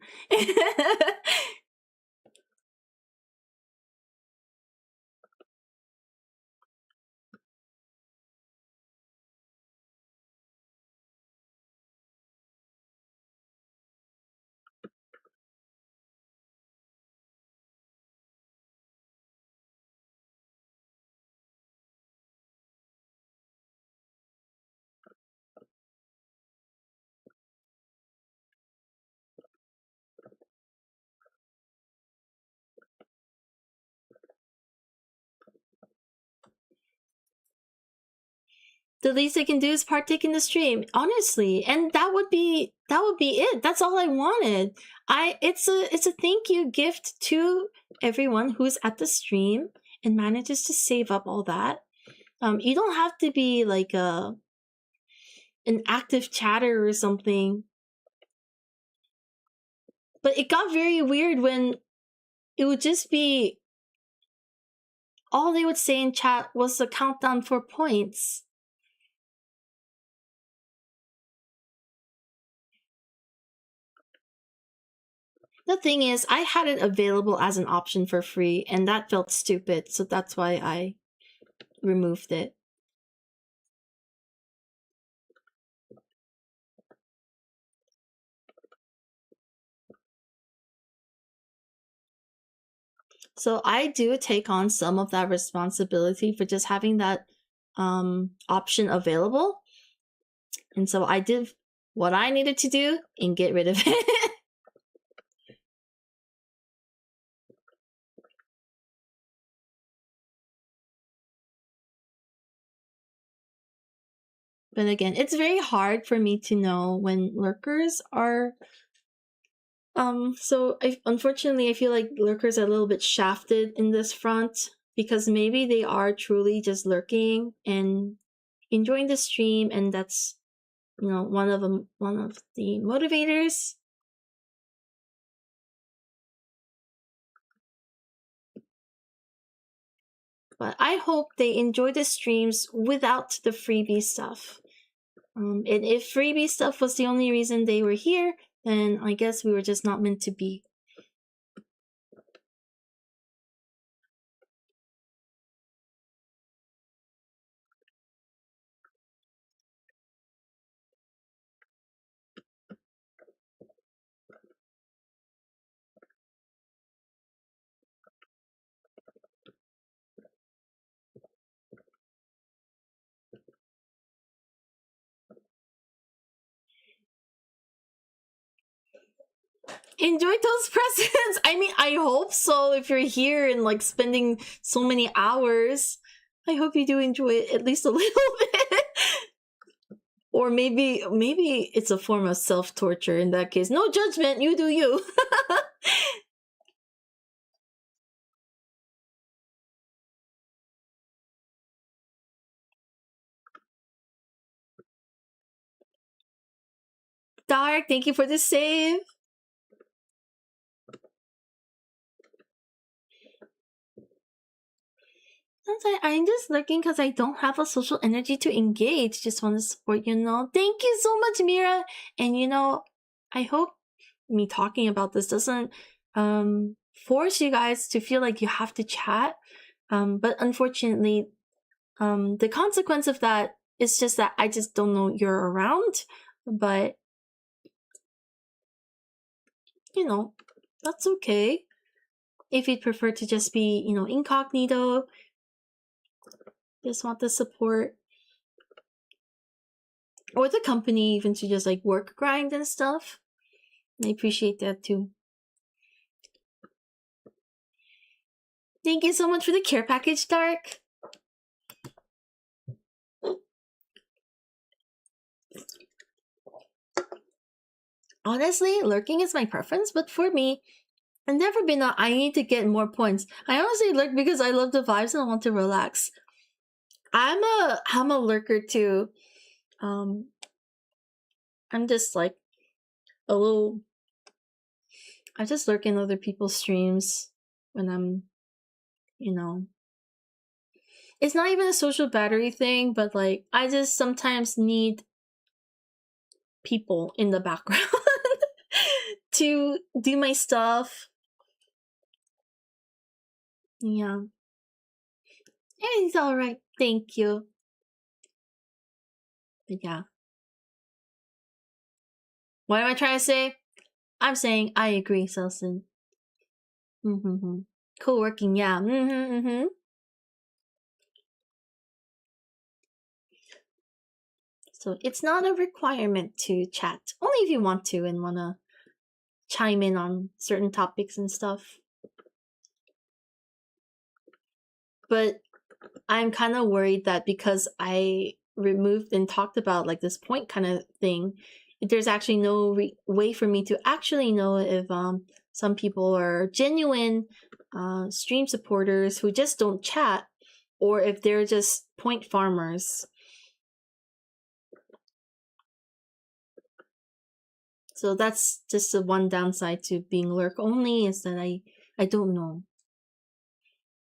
The least I can do is partake in the stream, honestly, and that would be it. That's all I wanted. It's a thank you gift to everyone who's at the stream and manages to save up all that. You don't have to be like an active chatter or something, but it got very weird when it would just be all they would say in chat was the countdown for points. The thing is, I had it available as an option for free, and that felt stupid, so that's why I removed it. So I do take on some of that responsibility for just having that option available. And so I did what I needed to do and get rid of it. But again, it's very hard for me to know when lurkers are so unfortunately I feel like lurkers are a little bit shafted in this front, because maybe they are truly just lurking and enjoying the stream, and that's, you know, one of the motivators. But I hope they enjoy the streams without the freebie stuff. And if freebie stuff was the only reason they were here, then I guess we were just not meant to be. Enjoy those presents. I mean, I hope so. If you're here and like spending so many hours, I hope you do enjoy it at least a little bit. Or maybe it's a form of self-torture in that case. No judgment, you do you. Dark, thank you for the save. I'm just looking because I don't have a social energy to engage. Just want to support, you know. Thank you so much, Mira. And, you know, I hope me talking about this doesn't force you guys to feel like you have to chat. But unfortunately, the consequence of that is just that I just don't know you're around. But, that's okay. If you'd prefer to just be, incognito, just want the support. Or the company even to just like work grind and stuff. I appreciate that too. Thank you so much for the care package, Dark. Honestly, lurking is my preference, but for me, I've never been I need to get more points. I honestly lurk because I love the vibes and I want to relax. I'm a lurker too. I'm just like a little. I just lurk in other people's streams when I'm, It's not even a social battery thing, but like I just sometimes need people in the background to do my stuff. Yeah. It's alright. Thank you. But yeah. What am I trying to say? I'm saying I agree, Selson. Co-working, yeah. So it's not a requirement to chat. Only if you want to and want to chime in on certain topics and stuff. But I'm kind of worried that because I removed and talked about like this point kind of thing, there's actually no way for me to actually know if some people are genuine stream supporters who just don't chat, or if they're just point farmers. So that's just the one downside to being lurk only, is that I don't know.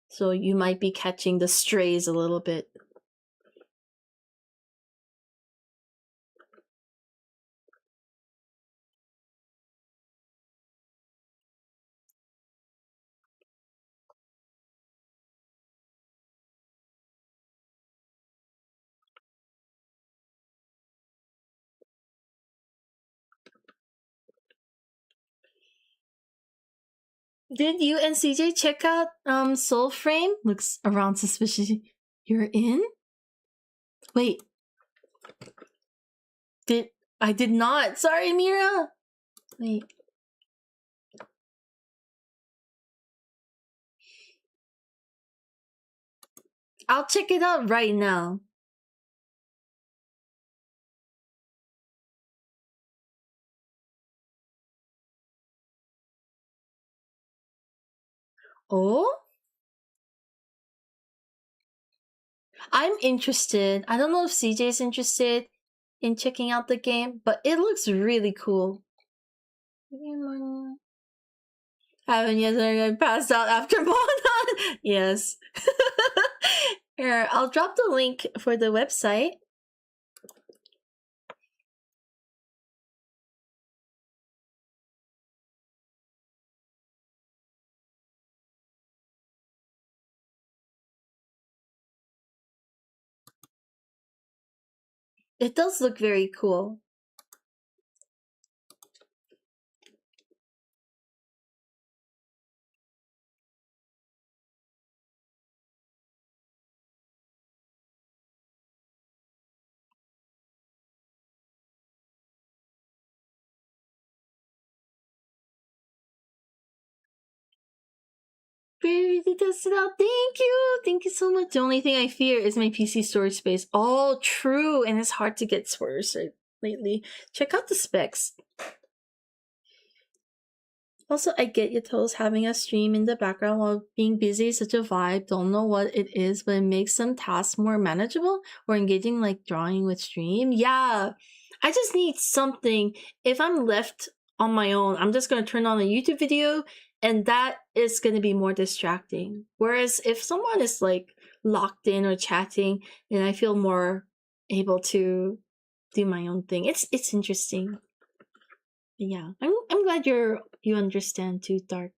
So you might be catching the strays a little bit. Did you and CJ check out Soul Frame? Looks around suspicious. You're in? Wait. I did not. Sorry, Mira. Wait. I'll check it out right now. Oh? I'm interested. I don't know if CJ's interested in checking out the game, but it looks really cool. Haven't yet. I passed out after Monon. Yes. Here, I'll drop the link for the website. It does look very cool. Baby, to test it out. Thank you so much. The only thing I fear is my PC storage space. Oh, true, and it's hard to get storage lately. Check out the specs. Also, I get your toes having a stream in the background while being busy is such a vibe. Don't know what it is, but it makes some tasks more manageable or engaging, like drawing with stream. Yeah, I just need something. If I'm left on my own, I'm just going to turn on a YouTube video, and that is going to be more distracting. Whereas if someone is like locked in or chatting, then I feel more able to do my own thing. It's interesting. But yeah, I'm glad you understand too, Dark.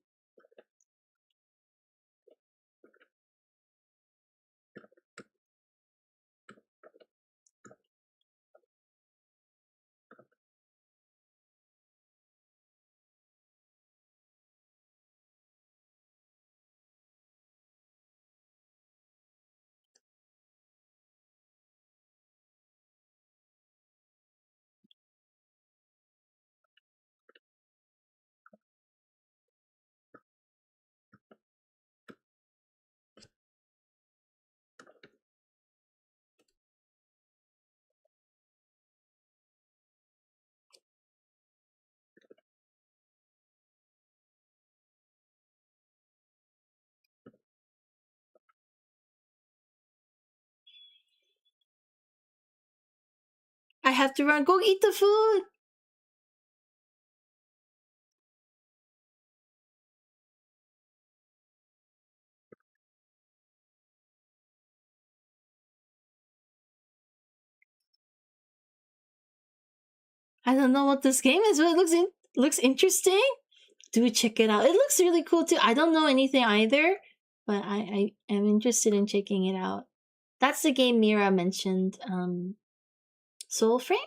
I have to run. Go eat the food. I don't know what this game is, but it looks interesting. Do check it out. It looks really cool too. I don't know anything either, but I am interested in checking it out. That's the game Mira mentioned. Soul Frame?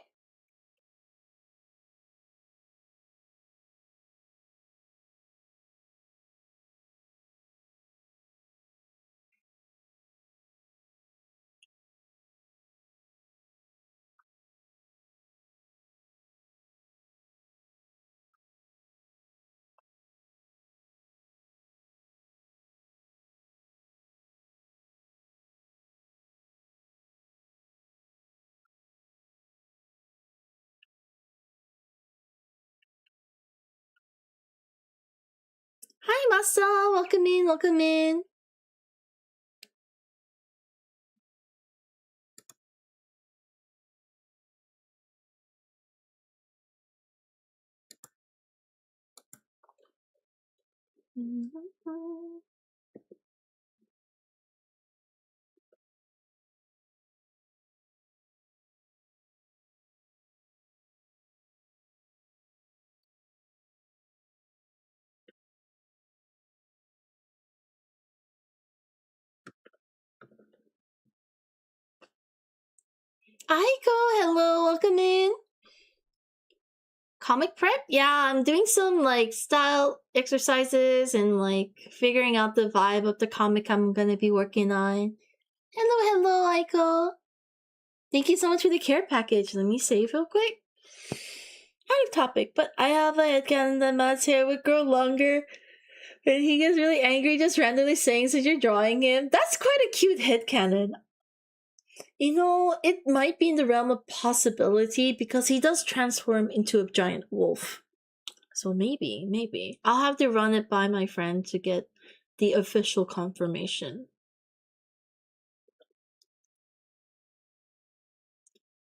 Hi, Masa. Welcome in. Welcome in. Aiko, hello. Welcome in. Comic prep? Yeah, I'm doing some like style exercises and like figuring out the vibe of the comic I'm gonna be working on. Hello, Aiko. Thank you so much for the care package. Let me save real quick. Out of topic, but I have a headcanon that Matt's hair would grow longer. And he gets really angry just randomly saying since you're drawing him. That's quite a cute headcanon. You know, it might be in the realm of possibility because he does transform into a giant wolf. So maybe. I'll have to run it by my friend to get the official confirmation.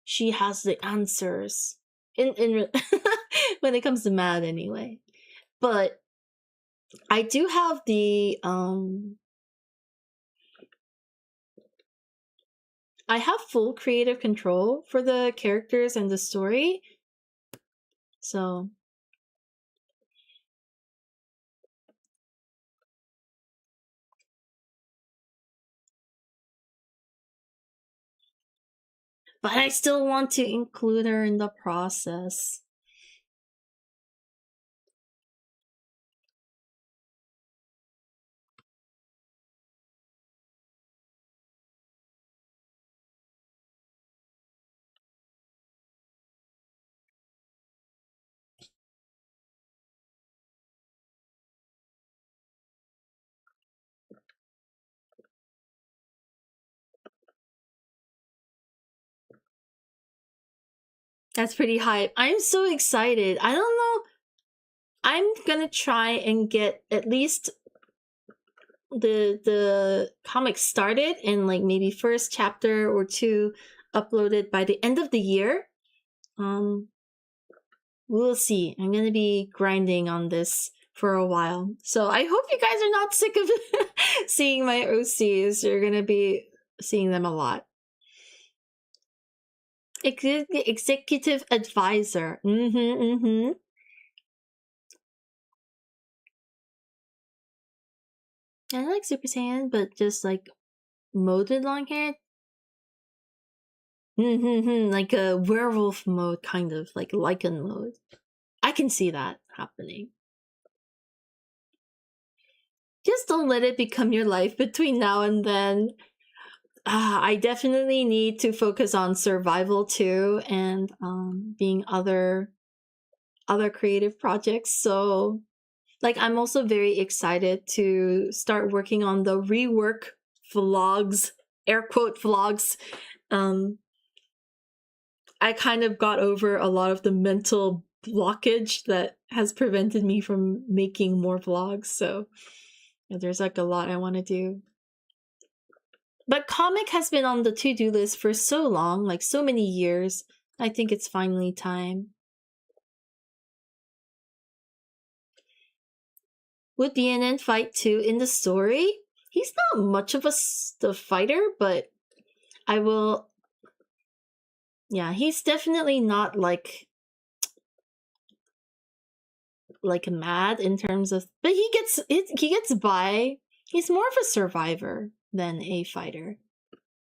She has the answers. In when it comes to Mad anyway. But I do have the I have full creative control for the characters and the story. So but I still want to include her in the process. That's pretty hype. I'm so excited. I don't know. I'm gonna try and get at least the comic started and like maybe first chapter or two uploaded by the end of the year. We'll see. I'm gonna be grinding on this for a while. So I hope you guys are not sick of seeing my OCs. You're gonna be seeing them a lot. Executive advisor. I like Super Saiyan, but just like mode with long hair. Like a werewolf mode, kind of like Lycan mode. I can see that happening. Just don't let it become your life between now and then. I definitely need to focus on survival too, and being other creative projects. So, like, I'm also very excited to start working on the rework vlogs, air quote vlogs. I kind of got over a lot of the mental blockage that has prevented me from making more vlogs. So there's like a lot I want to do. But comic has been on the to-do list for so long, like so many years. I think it's finally time. Would BNN fight too in the story? He's not much of a fighter, but I will. Yeah, he's definitely not like mad in terms of, but he gets by. He's more of a survivor than a fighter,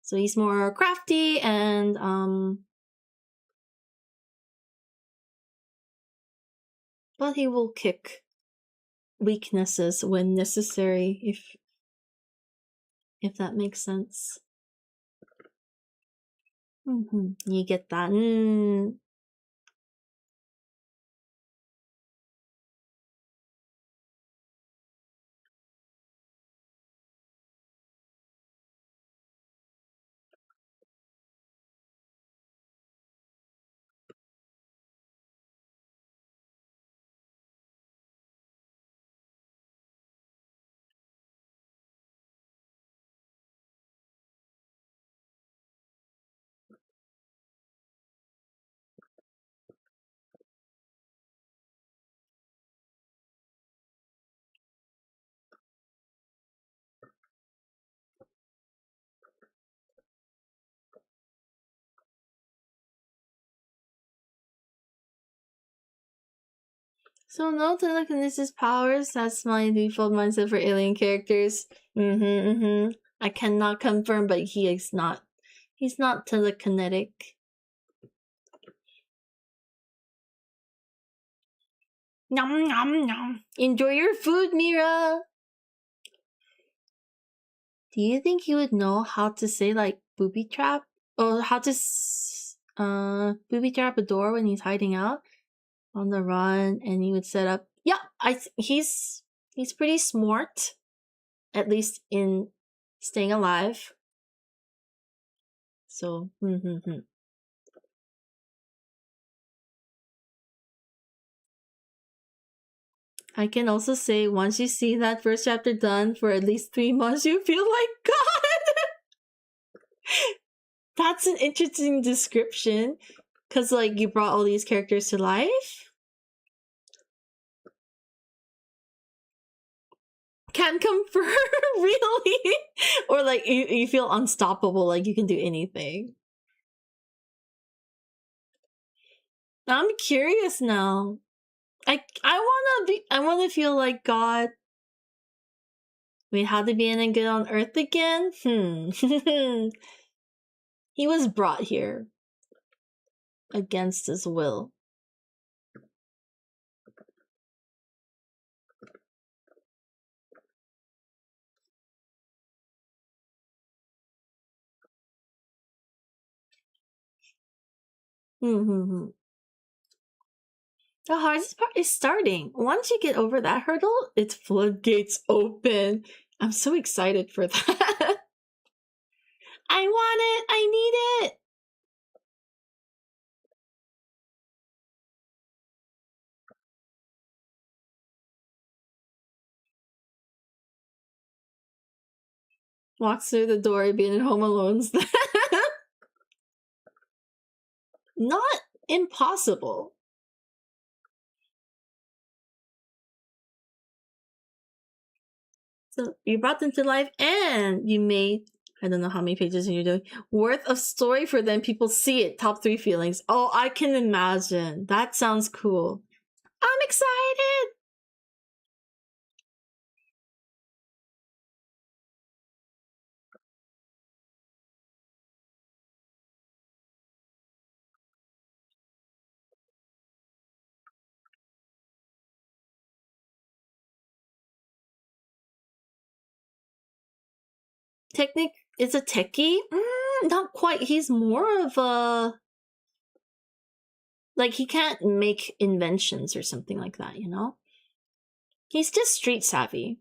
so he's more crafty and but he will kick weaknesses when necessary, if that makes sense. You get that. So no telekinesis powers. That's my default mindset for alien characters. I cannot confirm, but he is not. He's not telekinetic. Nom nom nom. Enjoy your food, Mira. Do you think he would know how to say like booby trap, or how to booby trap a door when he's hiding out on the run, and he would set up? Yeah, he's pretty smart, at least in staying alive. So, I can also say once you see that first chapter done for at least 3 months, you feel like God. That's an interesting description, because like you brought all these characters to life. Can confirm, really? Or like you feel unstoppable, like you can do anything. I'm curious now. I wanna feel like God. Wait, how to be in good on Earth again? He was brought here against his will. The hardest part is starting. Once you get over that hurdle, it's floodgates open. I'm so excited for that. I want it! I need it! Walks through the door, being in Home Alone's. Not impossible. So you brought them to life and you made, I don't know how many pages you're doing, worth of story for them. People see it. Top 3 feelings. Oh, I can imagine. That sounds cool. I'm excited! Is a techie? Not quite. He's more of a... Like, he can't make inventions or something like that, you know? He's just street savvy.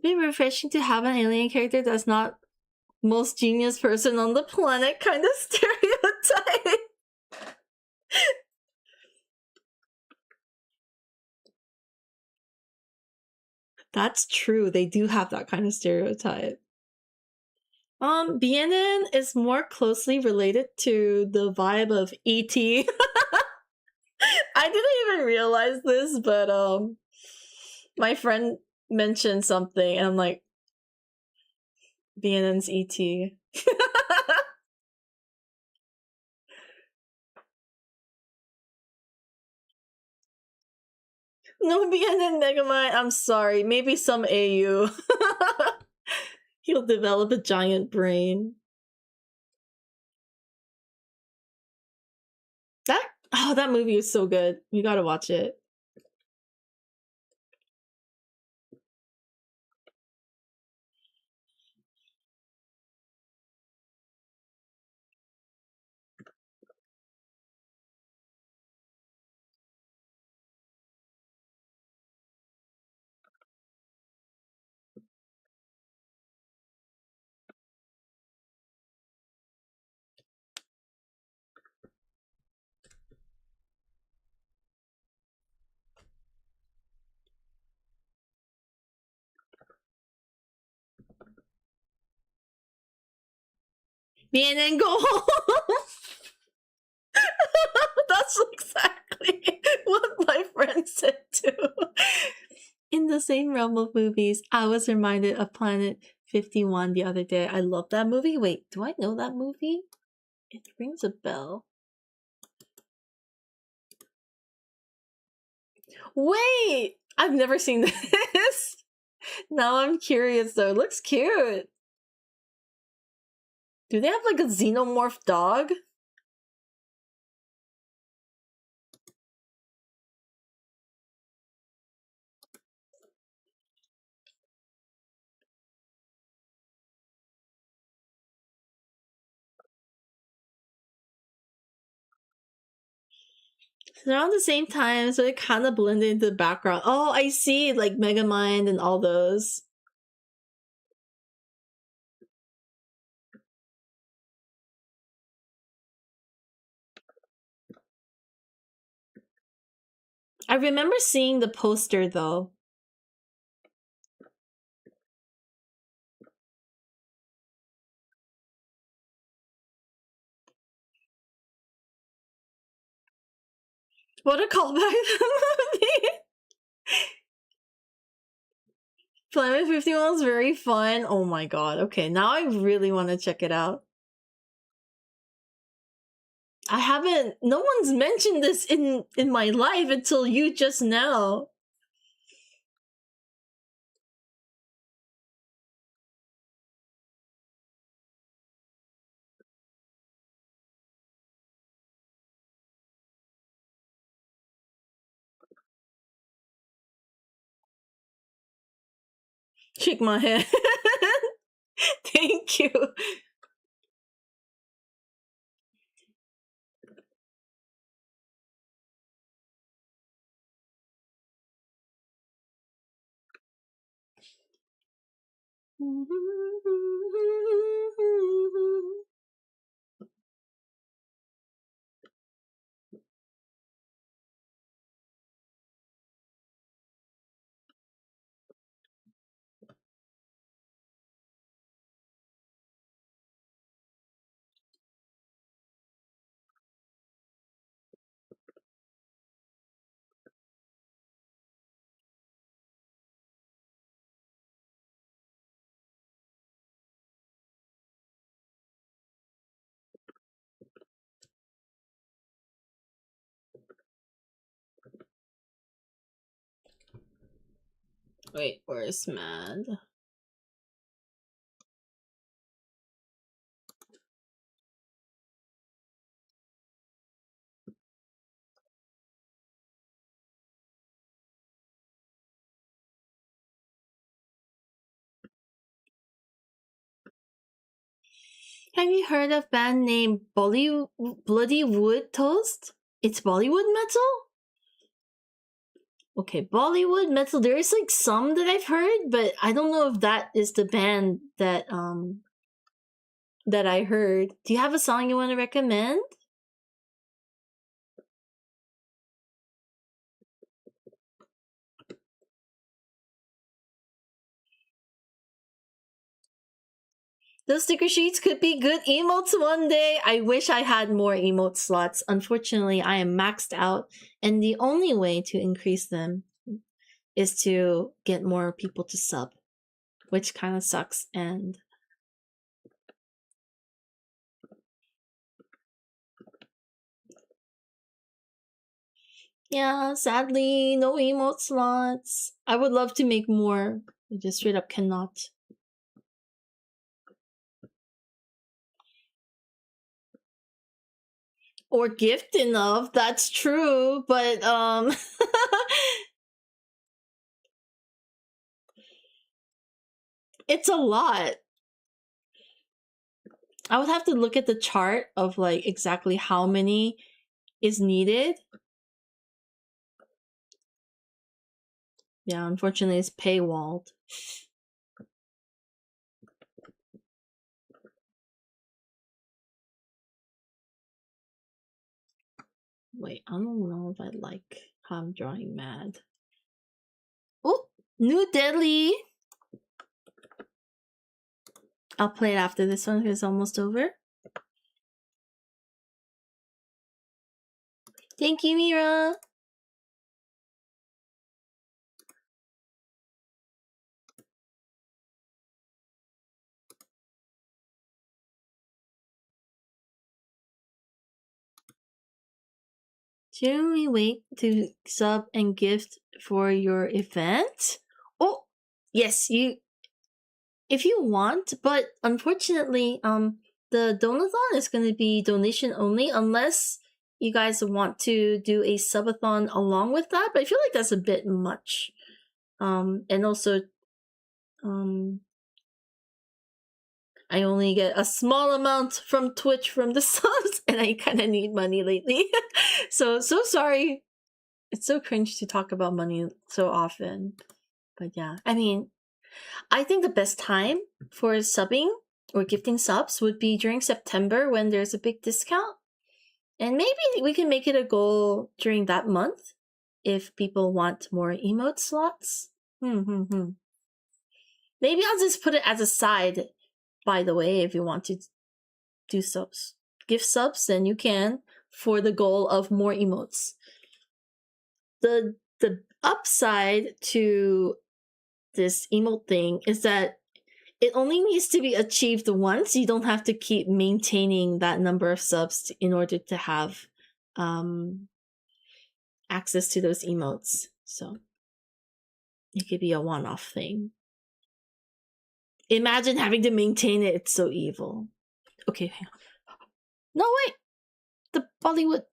It'd be refreshing to have an alien character that's not most genius person on the planet kind of stereotype. That's true. They do have that kind of stereotype. BNN is more closely related to the vibe of ET. I didn't even realize this, but my friend mentioned something, and I'm like, BNN's ET. No BNN Megamind, I'm sorry. Maybe some AU. He'll develop a giant brain. That movie is so good. You gotta watch it. BNN go home! That's exactly what my friend said too. In the same realm of movies, I was reminded of Planet 51 the other day. I love that movie. Wait, do I know that movie? It rings a bell. Wait! I've never seen this. Now I'm curious though. It looks cute. Do they have like a xenomorph dog? Around the same time, so it kind of blended into the background. Oh, I see, like Megamind and all those. I remember seeing the poster though. What a callback to the movie! Planet 51 was very fun. Oh my god. Okay, now I really want to check it out. I haven't... No one's mentioned this in my life until you just now. Shake my head. Thank you. Wait, where's Mad? Have you heard of band named Bloody Wood Toast? It's Bollywood metal? Okay, Bollywood metal. There's like some that I've heard, but I don't know if that is the band that that I heard. Do you have a song you want to recommend? Those sticker sheets could be good emotes one day. I wish I had more emote slots. Unfortunately, I am maxed out, and the only way to increase them is to get more people to sub, which kind of sucks. And yeah, sadly, no emote slots. I would love to make more. I just straight up cannot. Or gift enough, that's true, but it's a lot. I would have to look at the chart of like exactly how many is needed. Yeah, unfortunately it's paywalled. Wait, I don't know if I like how I'm drawing Mad. Oh, New Delhi! I'll play it after this one because it's almost over. Thank you, Mira! Should we wait to sub and gift for your event? Oh, yes, you if you want, but unfortunately, the donathon is going to be donation only unless you guys want to do a subathon along with that. But I feel like that's a bit much. And also, I only get a small amount from Twitch from the subs, and I kind of need money lately. So sorry. It's so cringe to talk about money so often. But yeah, I mean, I think the best time for subbing or gifting subs would be during September when there's a big discount. And maybe we can make it a goal during that month if people want more emote slots. Maybe I'll just put it as a side, by the way, if you want to do subs. Gift subs, then you can, for the goal of more emotes. The upside to this emote thing is that it only needs to be achieved once. You don't have to keep maintaining that number of subs in order to have access to those emotes. So it could be a one-off thing. Imagine having to maintain it. It's so evil. Okay. No, wait. The Bollywood.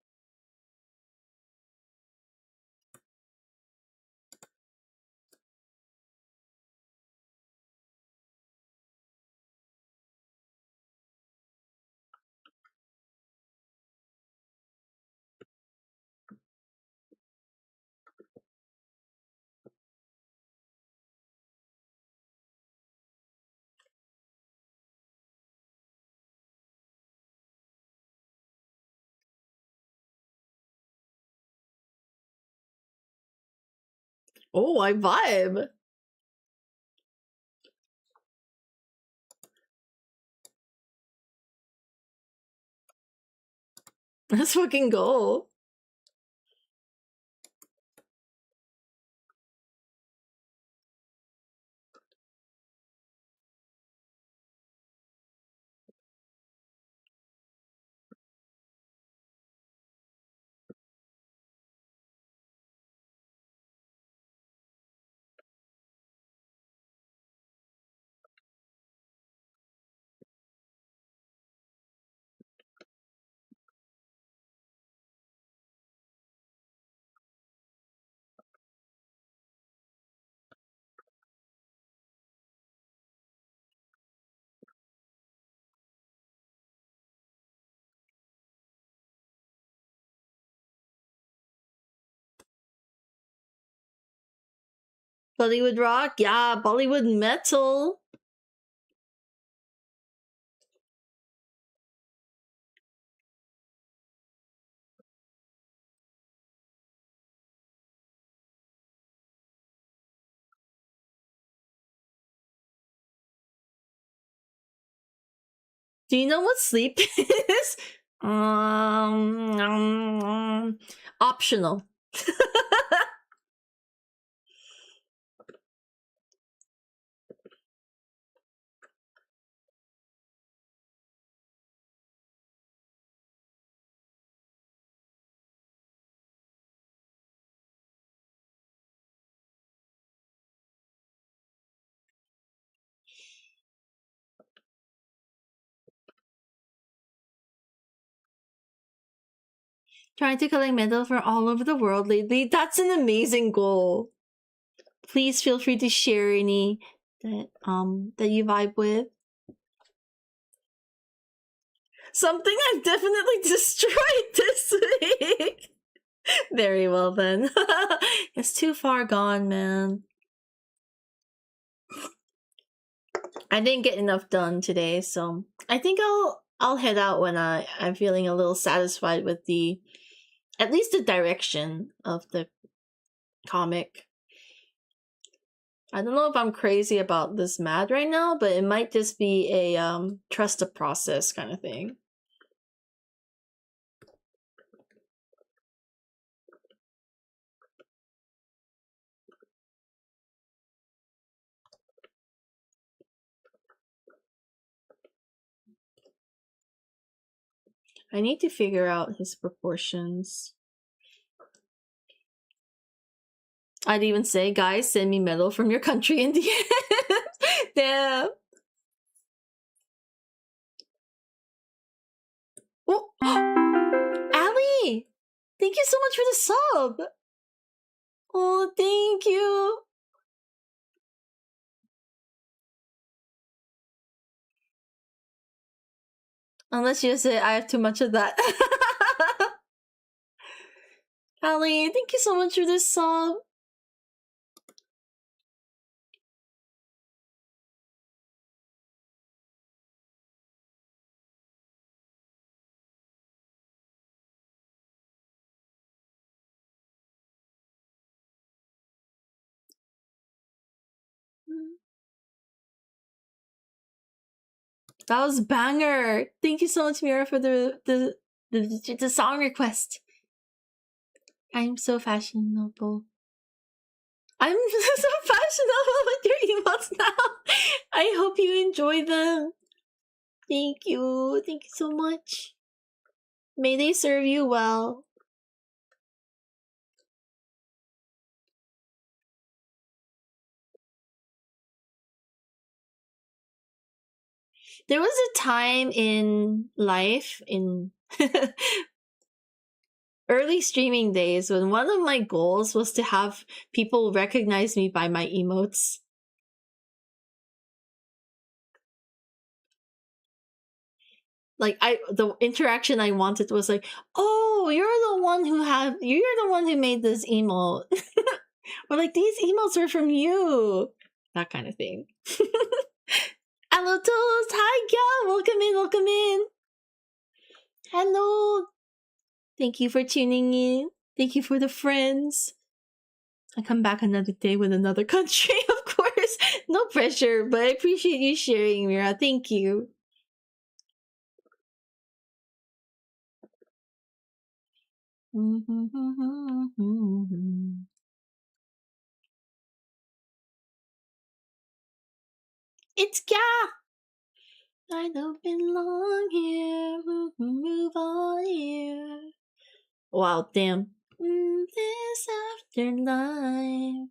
Oh, I vibe. Let's fucking go. Bollywood rock? Yeah, Bollywood metal. Do you know what sleep is? Optional. Trying to collect metal from all over the world lately. That's an amazing goal. Please feel free to share any that you vibe with. Something I've definitely destroyed this week. Very well then. It's too far gone, man. I didn't get enough done today, so I think I'll head out when I'm feeling a little satisfied with at least the direction of the comic. I don't know if I'm crazy about this mad right now, but it might just be a trust the process kind of thing. I need to figure out his proportions. I'd even say, guys, send me metal from your country in the end. Damn. Oh, Ali! Thank you so much for the sub! Oh, thank you! Unless you say I have too much of that. Ali, thank you so much for this sub. That was banger. Thank you so much, Mira, for the song request. I'm so fashionable. I'm so fashionable with your emotes now. I hope you enjoy them. Thank you. Thank you so much. May they serve you well. There was a time in life, in early streaming days, when one of my goals was to have people recognize me by my emotes. Like the interaction I wanted was like, oh, you're the one who made this emote. Or like, these emotes are from you. That kind of thing. Hello, Toast. Hi, yeah. Welcome in. Hello. Thank you for tuning in. Thank you for the friends. I come back another day with another country, of course. No pressure, but I appreciate you sharing, Mira. Thank you. It's Gah! I don't belong here. Move on here. Wow, damn. This afterlife.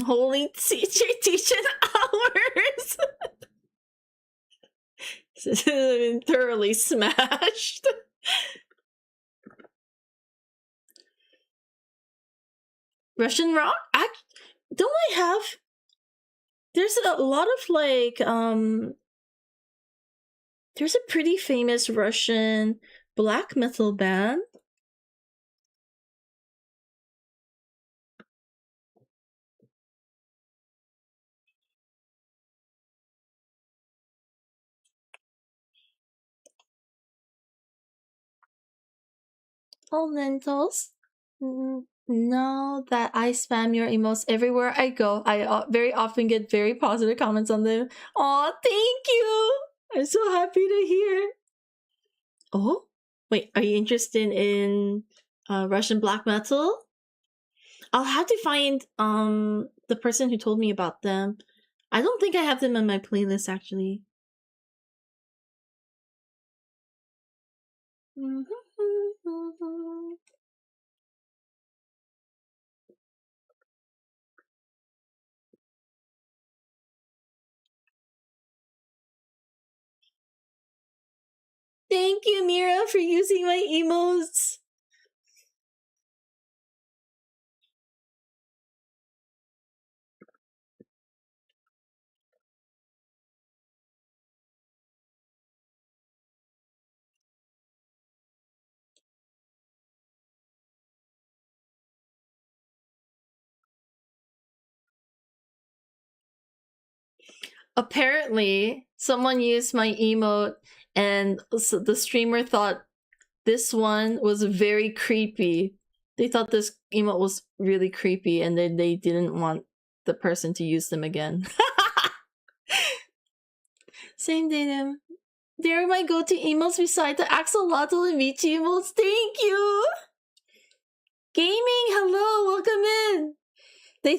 Holy teacher teaching hours. Been thoroughly smashed. Russian rock? Don't I have? There's a lot of like there's a pretty famous Russian black metal band. Oh, lentils. No, that I spam your emotes everywhere I go. I very often get very positive comments on them. Aw, thank you. I'm so happy to hear. Oh, wait, are you interested in Russian black metal? I'll have to find the person who told me about them. I don't think I have them in my playlist actually. Thank you, Mira, for using my emotes. Apparently, someone used my emote, and so the streamer thought this one was very creepy. They thought this emote was really creepy, and then they didn't want the person to use them again. Same datum. They're my go-to emotes beside the axolotl and Michi emotes. Thank you! Gaming, hello, welcome in! They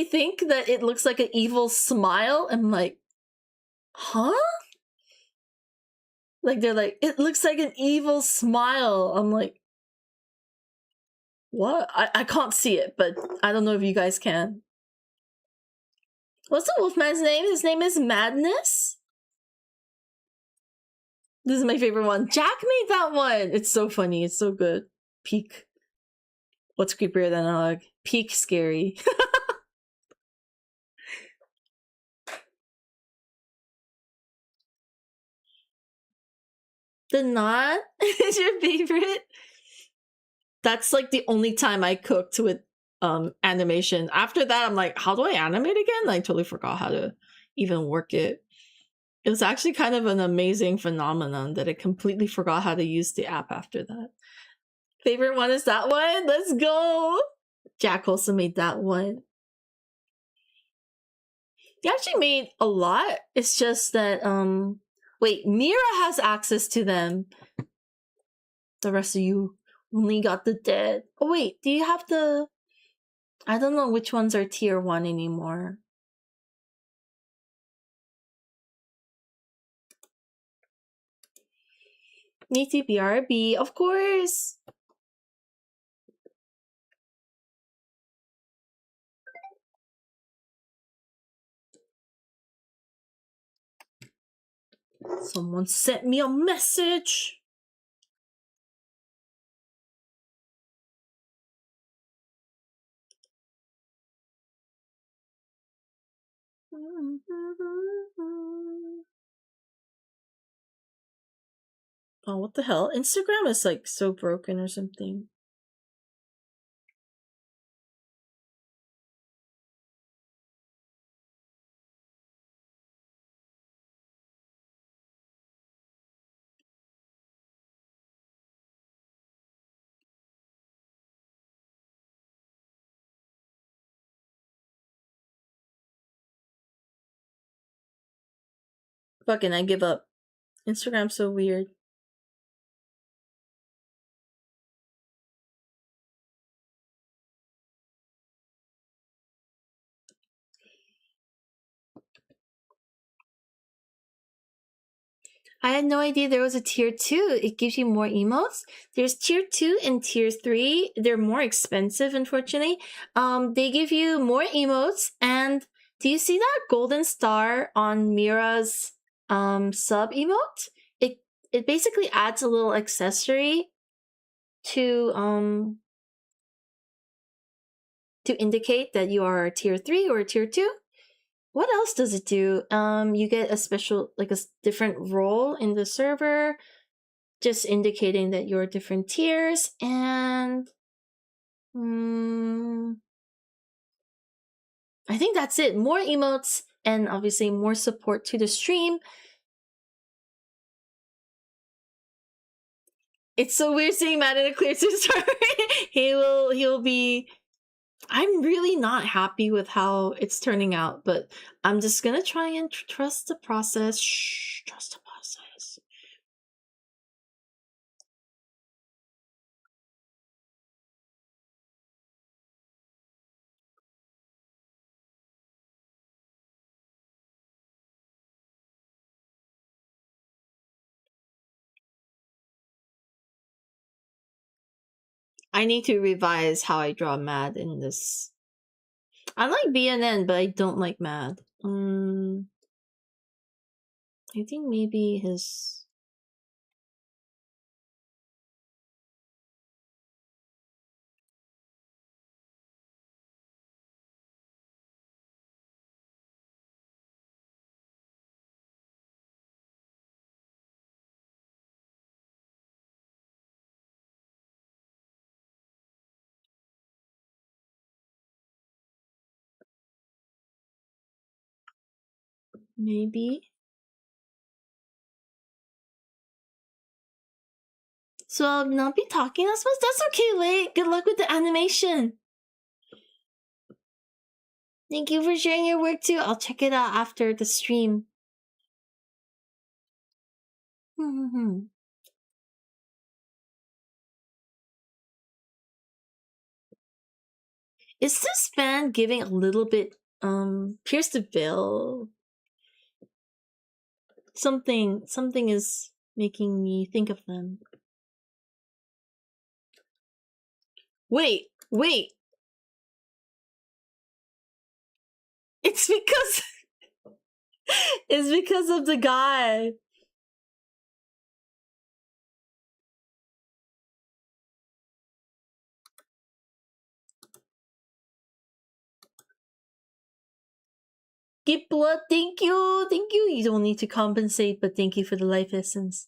think that it looks like an evil smile. I'm like, huh? Like, they're like, it looks like an evil smile. I'm like, what? I can't see it, but I don't know if you guys can. What's the wolfman's name? His name is Madness? This is my favorite one. Jack made that one! It's so funny, it's so good. Peak. What's creepier than a hug? Peak scary. The knot is your favorite? That's like the only time I cooked with animation. After that, I'm like, how do I animate again? I totally forgot how to even work it. It was actually kind of an amazing phenomenon that I completely forgot how to use the app after that. Favorite one is that one? Let's go! Jack also made that one. He actually made a lot. It's just that, wait, Mira has access to them. The rest of you only got the dead. Oh wait, do you have the... I don't know which ones are tier 1 anymore. Niti BRB, of course! Someone sent me a message! Oh, what the hell? Instagram is like so broken or something. Fucking, I give up. Instagram's so weird. I had no idea there was a tier 2. It gives you more emotes. There's tier 2 and tier 3. They're more expensive, unfortunately. They give you more emotes, and do you see that golden star on Mira's sub emote? It basically adds a little accessory to indicate that you are a tier 3 or a tier 2. What else does it do? You get a special, like a different role in the server, just indicating that you're different tiers, and I think that's it. More emotes, and obviously more support to the stream. It's so weird seeing Matt in a clear server. He'll be. I'm really not happy with how it's turning out, but I'm just gonna try and trust the process. Shh, trust the process. I need to revise how I draw Mad in this. I like BNN, but I don't like Mad. I think maybe his. Maybe. So I'll not be talking, I suppose. That's okay, Late. Good luck with the animation. Thank you for sharing your work too. I'll check it out after the stream. Is this fan giving a little bit Pierce the Veil? Something is making me think of them. Wait. It's because it's because of the guy. Give blood, thank you. You don't need to compensate, but thank you for the life essence.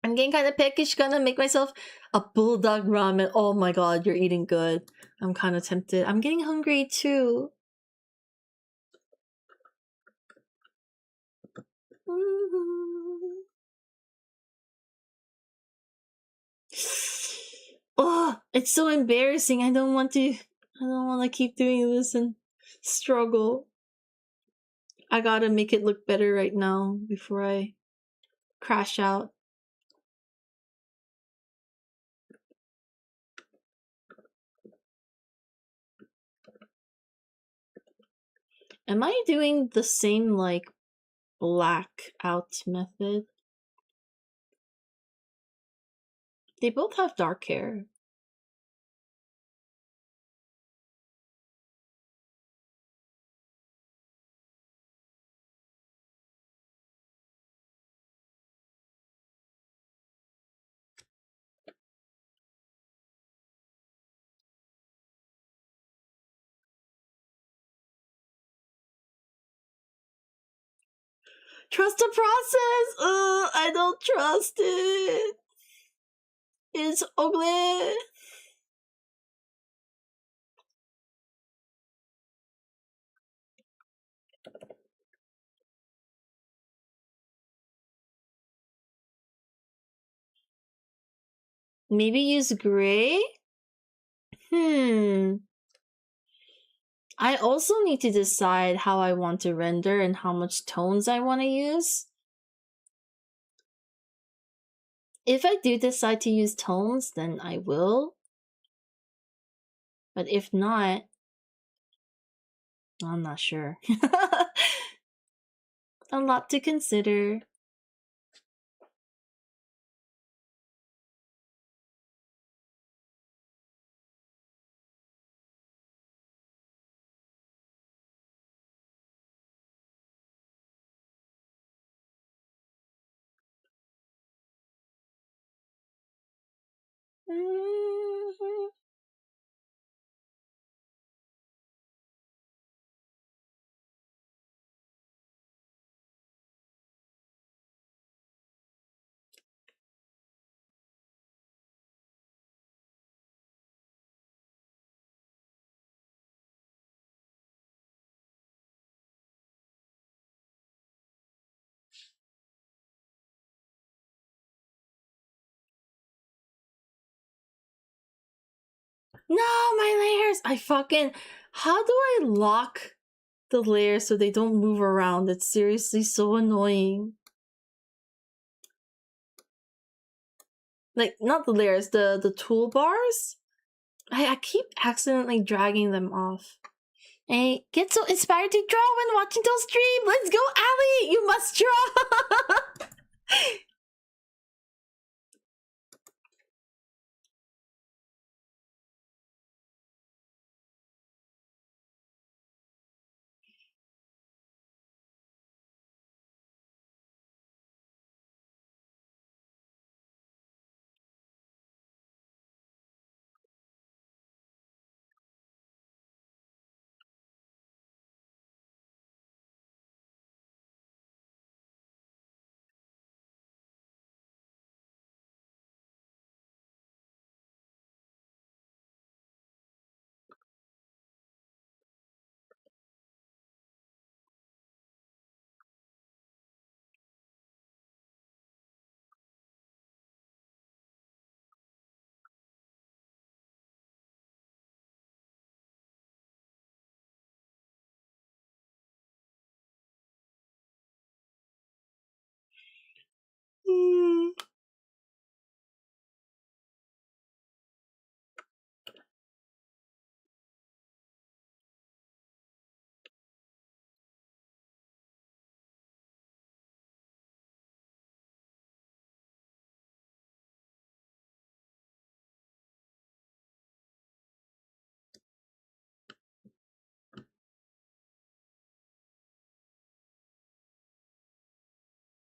I'm getting kind of peckish. Gonna make myself a bulldog ramen. Oh my god, you're eating good. I'm kind of tempted. I'm getting hungry too. Oh, it's so embarrassing. I don't want to keep doing this and struggle. I gotta make it look better right now before I crash out. Am I doing the same, like, blackout method? They both have dark hair. Trust the process! I don't trust it! It's ugly! Maybe use gray? I also need to decide how I want to render and how much tones I want to use. If I do decide to use tones, then I will. But if not, I'm not sure. A lot to consider. Mhm. No, my layers! I fucking. How do I lock the layers so they don't move around? It's seriously so annoying. Like, not the layers, the toolbars? I keep accidentally dragging them off. I get so inspired to draw when watching those stream. Let's go, Ali! You must draw! Hmm.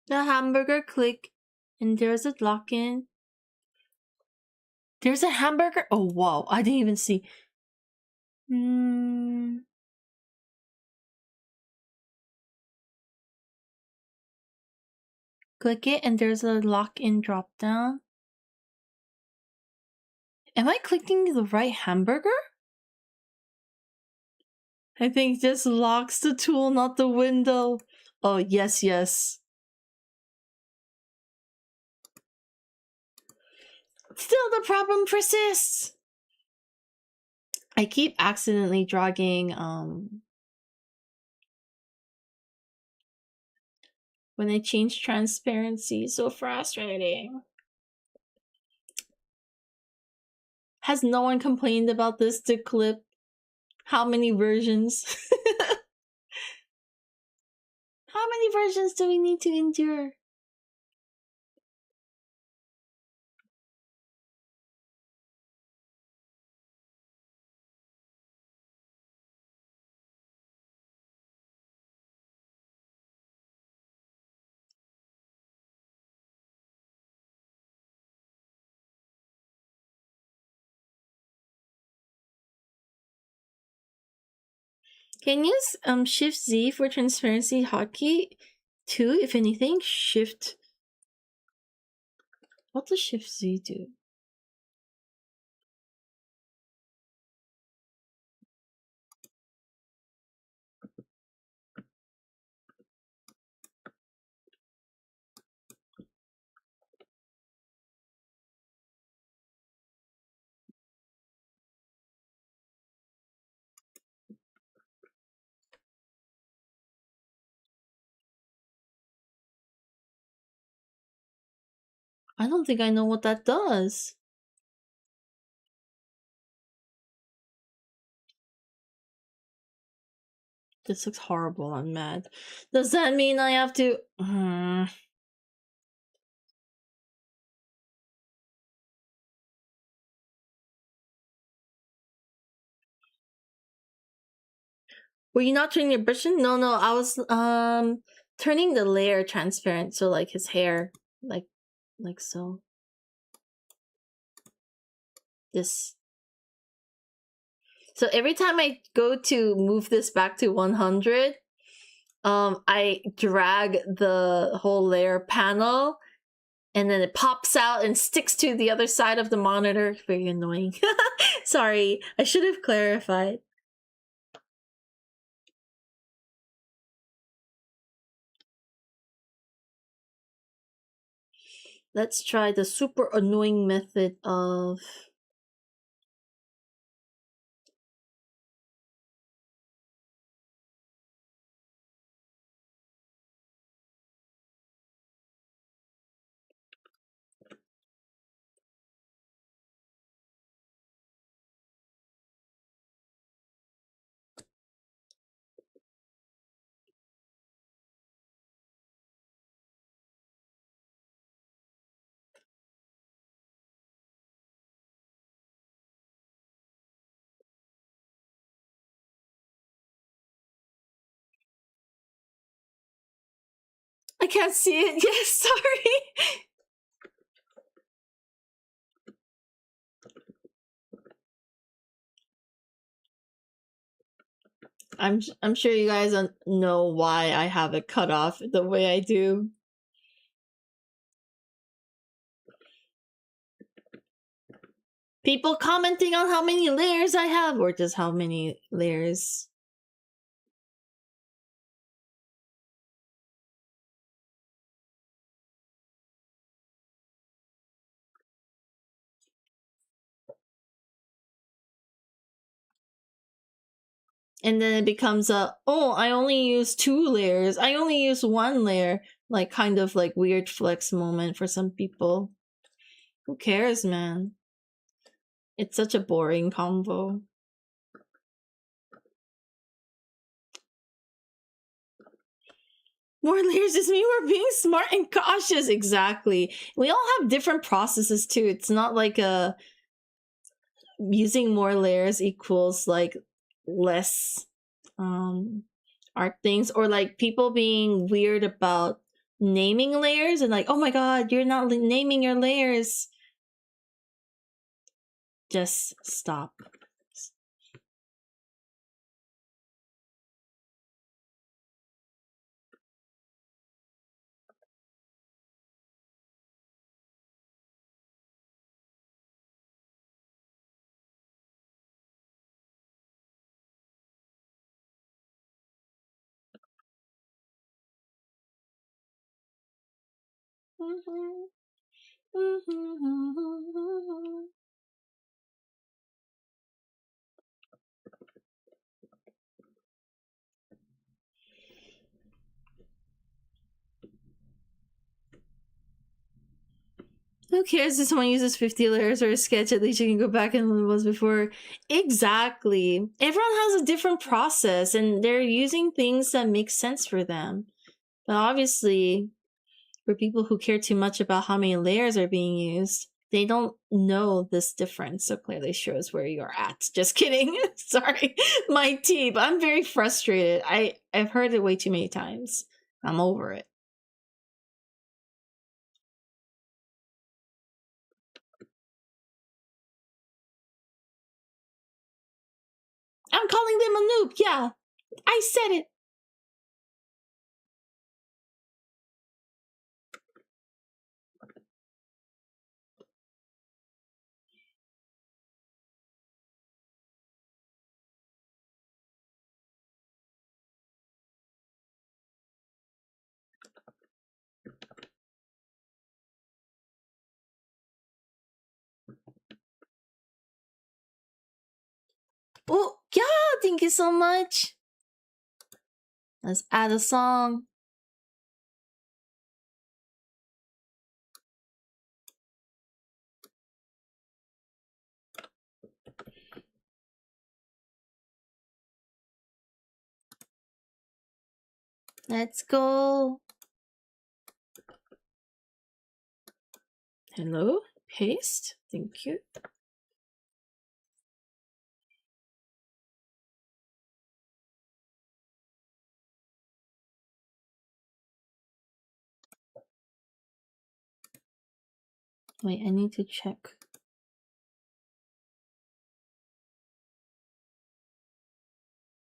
The hamburger click, and there's a lock-in. There's a hamburger? Oh, wow. I didn't even see. Click it, and there's a lock-in drop-down. Am I clicking the right hamburger? I think this locks the tool, not the window. Oh, yes, yes. Still, the problem persists. I keep accidentally dragging, when I change transparency. So frustrating. Has no one complained about this to clip? How many versions? How many versions do we need to endure? Can you use Shift Z for transparency hotkey too? If anything, Shift. What does Shift Z do? I don't think I know what that does. This looks horrible. I'm mad. Does that mean I have to... Were you not turning your brush in? No, I was turning the layer transparent, so like his hair, like so. This. So every time I go to move this back to 100, I drag the whole layer panel, and then it pops out and sticks to the other side of the monitor. Very annoying. Sorry, I should have clarified. Let's try the super annoying method of... I can't see it. Yes, sorry. I'm sure you guys don't know why I have it cut off the way I do. People commenting on how many layers I have, or just how many layers. And then it becomes a, oh, I only use 2 layers. I only use 1 layer. Like, kind of like weird flex moment for some people. Who cares, man? It's such a boring combo. More layers just mean we're being smart and cautious. Exactly. We all have different processes too. It's not like a using more layers equals like less art things, or like people being weird about naming layers and like, oh my god, you're not naming your layers. Just stop. Who cares if someone uses 50 layers or a sketch? At least you can go back and what it was before. Exactly. Everyone has a different process and they're using things that make sense for them. But obviously, for people who care too much about how many layers are being used, they don't know this difference. So clearly shows where you're at. Just kidding. Sorry, my tea, but I'm very frustrated. I've heard it way too many times. I'm over it. I'm calling them a noob. Yeah, I said it. Oh, yeah, thank you so much. Let's add a song. Let's go. Hello? Paste? Thank you. Wait, I need to check.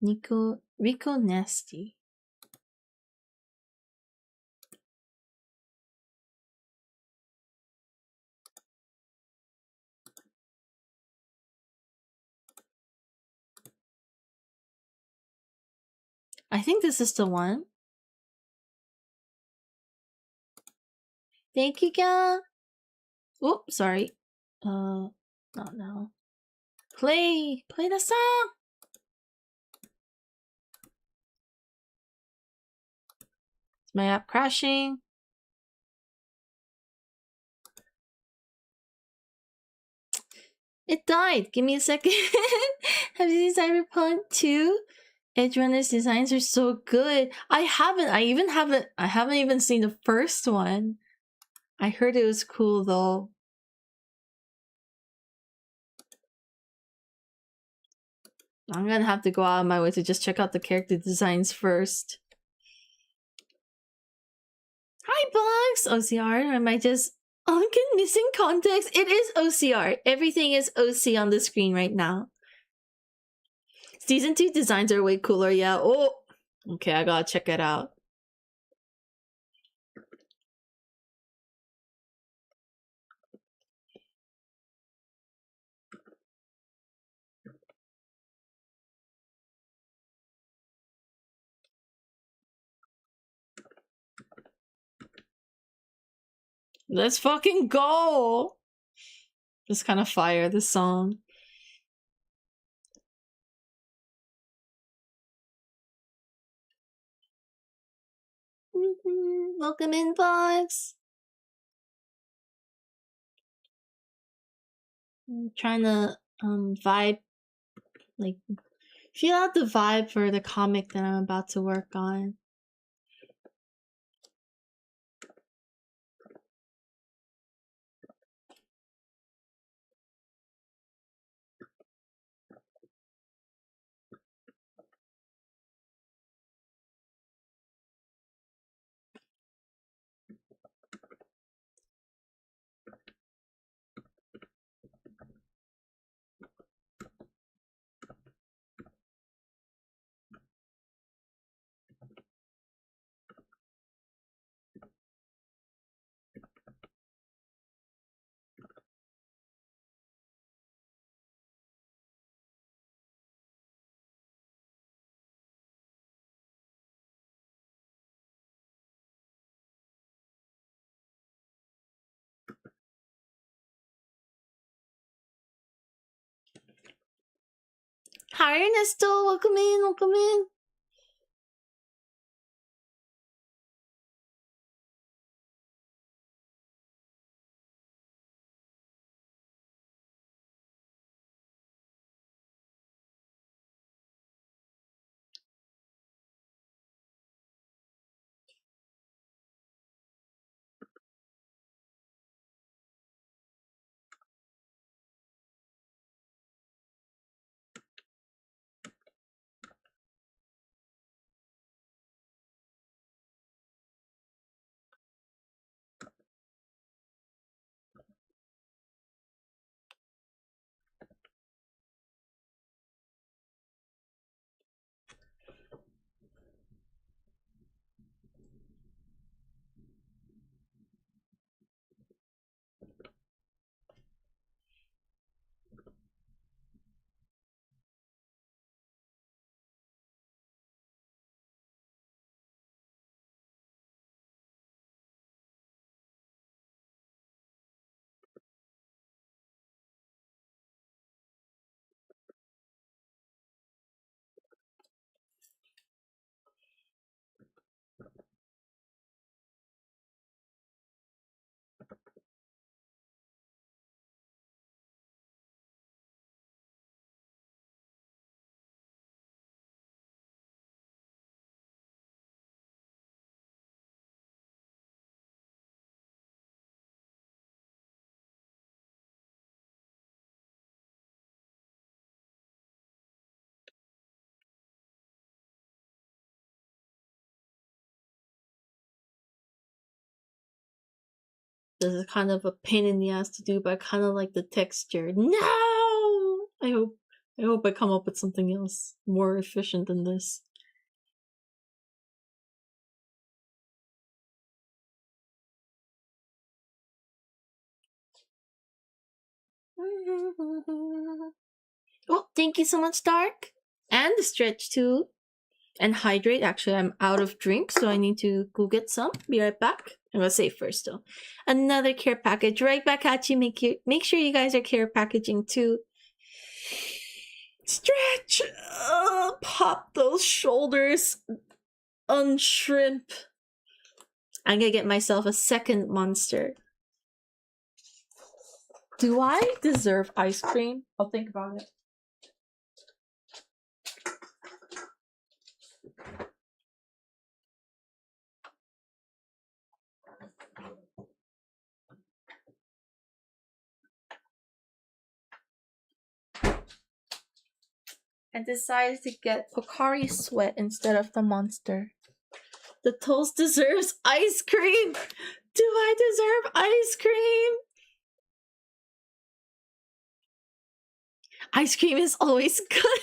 Rico Nasty. I think this is the one. Thank you, Ga. Oh, sorry. Not now. Play the song. Is my app crashing? It died. Give me a second. Have you seen Cyberpunk 2? Edgerunners designs are so good. I haven't even seen the first one. I heard it was cool though. I'm gonna have to go out of my way to just check out the character designs first. Hi, Bugs! OCR, am I just... I'm missing context. It is OCR. Everything is OC on the screen right now. Season 2 designs are way cooler, yeah. Oh! Okay, I gotta check it out. Let's fucking go! Just kind of fire this song. Welcome in, Bugs! I'm trying to vibe, like, feel out the vibe for the comic that I'm about to work on. Hi, Ernesto! Welcome in, welcome in! This is kind of a pain in the ass to do, but I kind of like the texture. No! I hope I come up with something else more efficient than this. Oh, thank you so much, Dark. And the stretch too. And hydrate. Actually, I'm out of drink, so I need to go get some. Be right back. I'm gonna save first though. Another care package right back at you. Make sure you guys are care packaging too. Stretch. Pop those shoulders. Unshrimp. I'm gonna get myself a second monster. Do I deserve ice cream? I'll think about it. I decided to get Pocari Sweat instead of the monster. The toast deserves ice cream! Do I deserve ice cream? Ice cream is always good!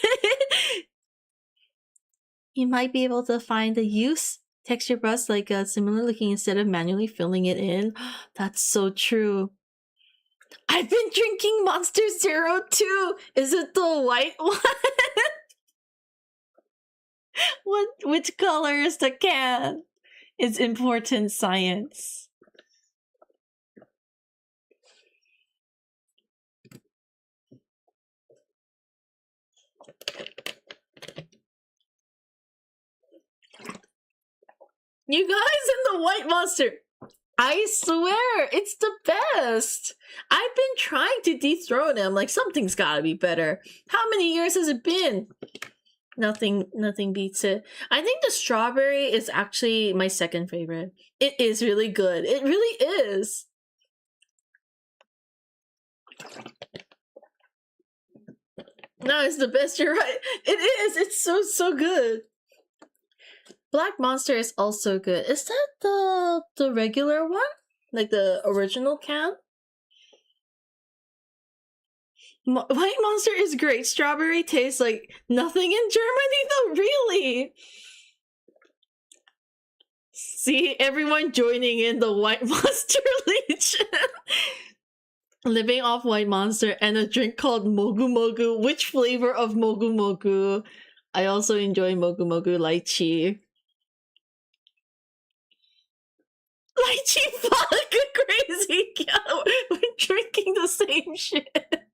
You might be able to find a used texture brush like similar looking instead of manually filling it in. That's so true. I've been drinking Monster Zero too! Is it the white one? Which color is the can? It's important science. You guys in the white monster! I swear, it's the best! I've been trying to dethrone him, like something's gotta be better. How many years has it been? Nothing beats it. I think the strawberry is actually my second favorite. It is really good. It really is. No, it's the best, you're right. It is! It's so good. Black Monster is also good. Is that the regular one? Like the original can? White Monster is great. Strawberry tastes like nothing in Germany though, really? See, everyone joining in the White Monster Legion. Living off White Monster and a drink called Mogu Mogu. Which flavor of Mogu Mogu? I also enjoy Mogu Mogu lychee. Lychee vodka crazy cow. We're drinking the same shit.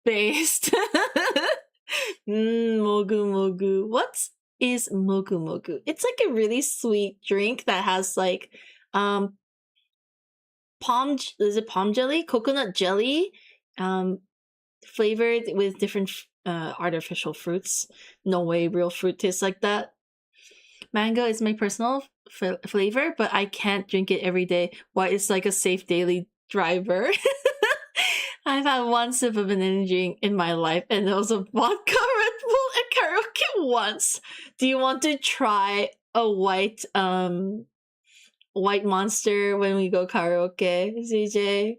Based. Mogu Mogu. What is Mogu Mogu? It's like a really sweet drink that has like palm jelly, coconut jelly, flavored with different artificial fruits. No way real fruit tastes like that. Mango is my personal flavor, but I can't drink it every day. Why? It's like a safe daily driver. I've had one sip of an energy drink in my life, and it was a vodka Red Bull at karaoke once. Do you want to try a white monster when we go karaoke, CJ?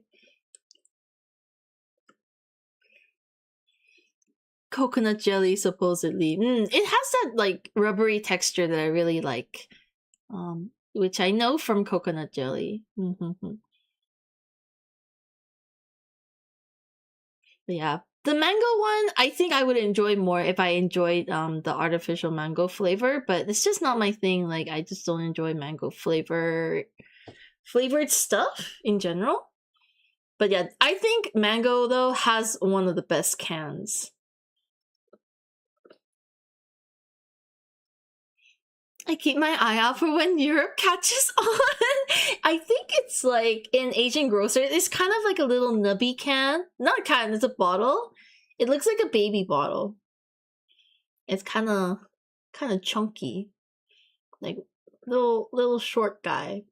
Coconut jelly, supposedly. It has that like rubbery texture that I really like, which I know from coconut jelly. Yeah, the mango one, I think I would enjoy more if I enjoyed the artificial mango flavor, but it's just not my thing. Like, I just don't enjoy mango flavored stuff in general. But yeah, I think mango though has one of the best cans. I keep my eye out for when Europe catches on. I think it's like in Asian grocery, it's kind of like a little nubby can. Not a can, it's a bottle. It looks like a baby bottle. It's kind of chunky. Like little short guy.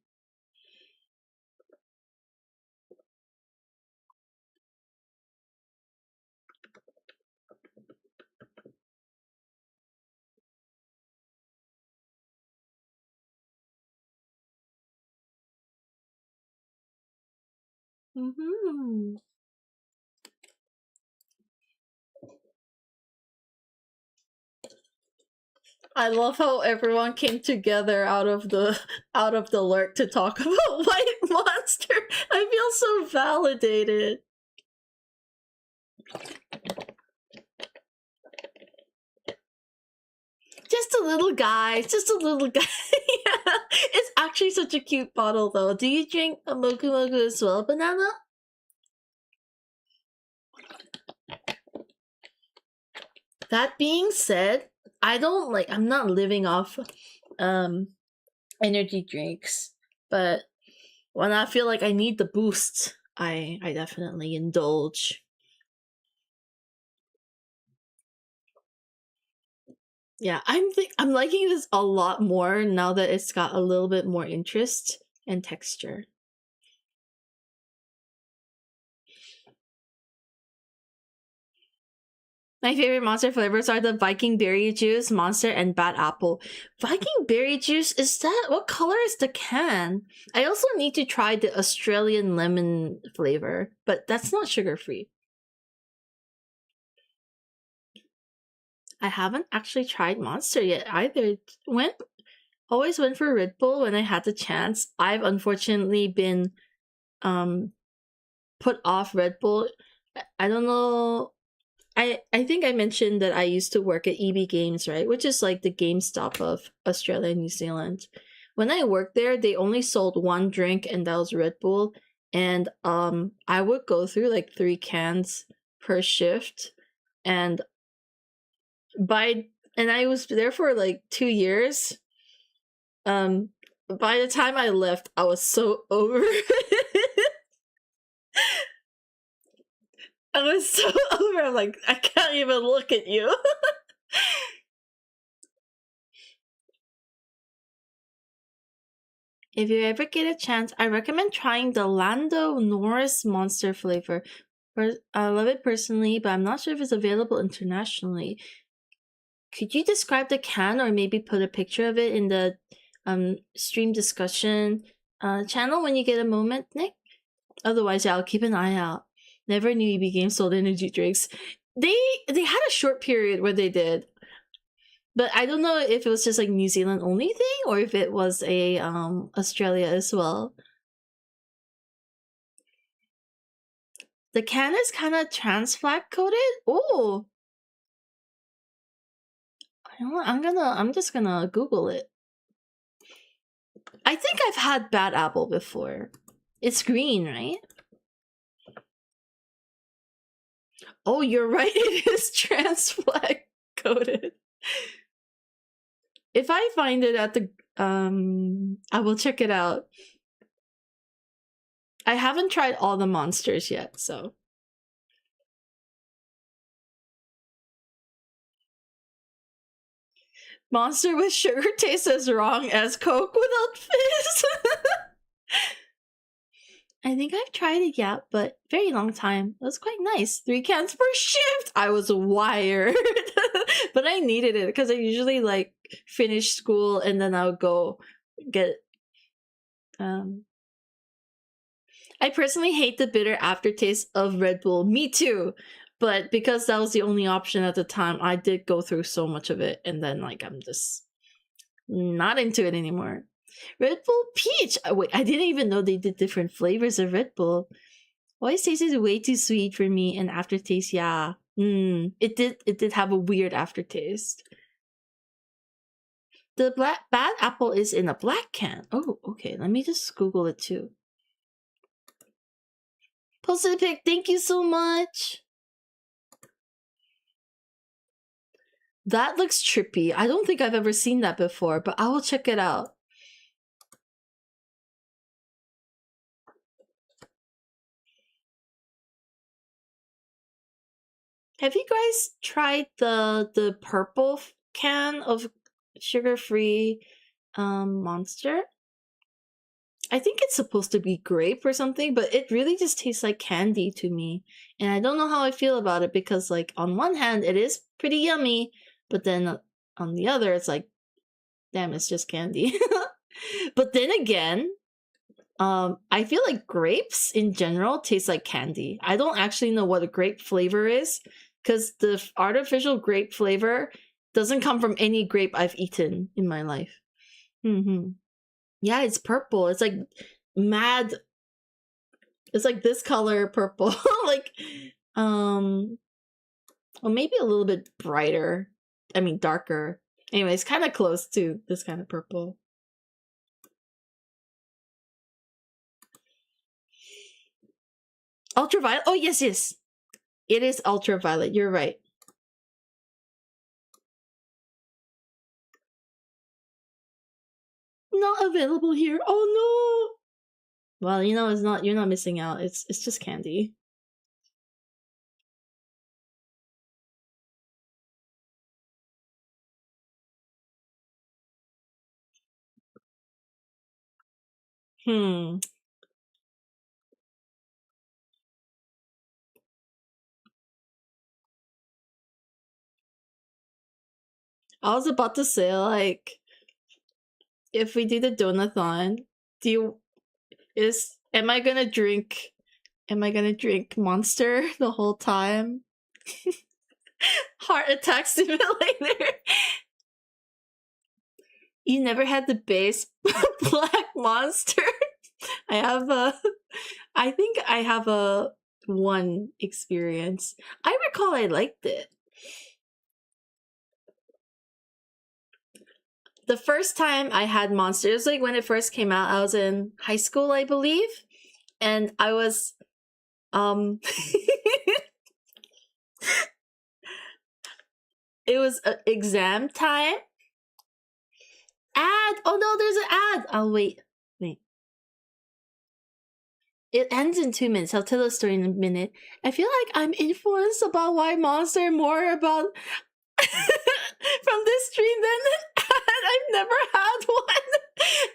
Mm-hmm. I love how everyone came together out of the lurk to talk about White Monster. I feel so validated. Just a little guy. Just a little guy. Yeah. It's actually such a cute bottle, though. Do you drink a Mogu Mogu as well, Banana? That being said, I'm not living off energy drinks, but when I feel like I need the boost, I definitely indulge. Yeah, I'm liking this a lot more now that it's got a little bit more interest and texture. My favorite Monster flavors are the Viking berry juice, Monster, and Bad Apple. Viking berry juice, is that what color is the can? I also need to try the Australian lemon flavor, but that's not sugar free. I haven't actually tried Monster yet either. Always went for Red Bull when I had the chance. I've unfortunately been put off Red Bull. I don't know. I think I mentioned that I used to work at EB Games, right? Which is like the GameStop of Australia and New Zealand. When I worked there, they only sold one drink, and that was Red Bull. And I would go through like 3 cans per shift, and I was there for like 2 years. By the time I left, I was so over it. I was so over. I'm like, I can't even look at you. If you ever get a chance, I recommend trying the Lando Norris Monster flavor. I love it personally, but I'm not sure if it's available internationally. Could you describe the can or maybe put a picture of it in the stream discussion channel when you get a moment, Nick? Otherwise, yeah, I'll keep an eye out. Never knew EB Games sold energy drinks. They had a short period where they did, but I don't know if it was just like New Zealand only thing or if it was a Australia as well. The can is kind of trans flag coated. Oh, I'm just gonna Google it. I think I've had Bad Apple before. It's green, right? Oh, you're right. It is trans flag coated. If I find it at the I will check it out. I haven't tried all the monsters yet, so. Monster with sugar tastes as wrong as Coke without fizz. I think I've tried it, yeah, but very long time. It was quite nice. 3 cans per shift. I was wired, but I needed it because I usually like finish school and then I would go get. I personally hate the bitter aftertaste of Red Bull. Me too. But because that was the only option at the time, I did go through so much of it, and then like I'm just not into it anymore. Red Bull Peach. Wait, I didn't even know they did different flavors of Red Bull. Always tasted way too sweet for me, and aftertaste, yeah. It did have a weird aftertaste. The bad apple is in a black can. Oh, okay. Let me just Google it too. Posted a pic. Thank you so much. That looks trippy. I don't think I've ever seen that before, but I will check it out. Have you guys tried the purple can of sugar-free Monster? I think it's supposed to be grape or something, but it really just tastes like candy to me. And I don't know how I feel about it because like on one hand it is pretty yummy, but then on the other it's like, damn, it's just candy. But then again, I feel like grapes in general taste like candy. I don't actually know what a grape flavor is because the artificial grape flavor doesn't come from any grape I've eaten in my life. Mm-hmm. Yeah, it's purple. It's like mad. It's like this color purple, like or maybe a little bit brighter. I mean, darker. Anyway, it's kind of close to this kind of purple. Ultraviolet. Oh yes, yes. It is ultraviolet. You're right. Not available here. Oh no. Well, you know, it's not. You're not missing out. It's just candy. Hmm. I was about to say, like, if we do the donathon, do you am I gonna drink? Am I gonna drink Monster the whole time? Heart attack simulator. You never had the base Black Monster? I have a. I think I have a one experience. I recall I liked it. The first time I had Monster, it was like when it first came out. I was in high school, I believe, and I was it was exam time. Ad! Oh no, there's an ad! Oh wait. It ends in 2 minutes. I'll tell the story in a minute. I feel like I'm influenced about why Monster more about from this stream than an ad. I've never had one.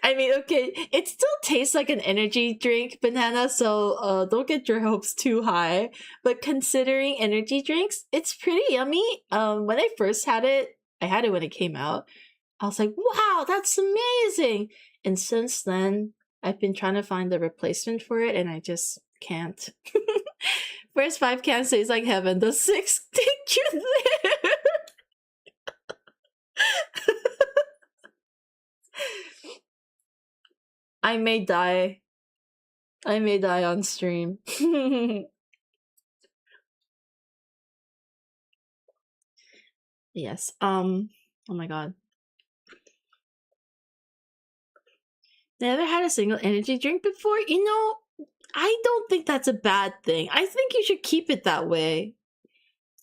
I mean, okay, it still tastes like an energy drink, banana, so don't get your hopes too high. But considering energy drinks, it's pretty yummy. When I first had it, I had it when it came out. I was like, wow, that's amazing. And since then, I've been trying to find the replacement for it, and I just can't. First 5 cans taste like heaven. The 6th take you there. I may die. I may die on stream. Yes. Oh my god. Never had a single energy drink before? You know, I don't think that's a bad thing. I think you should keep it that way.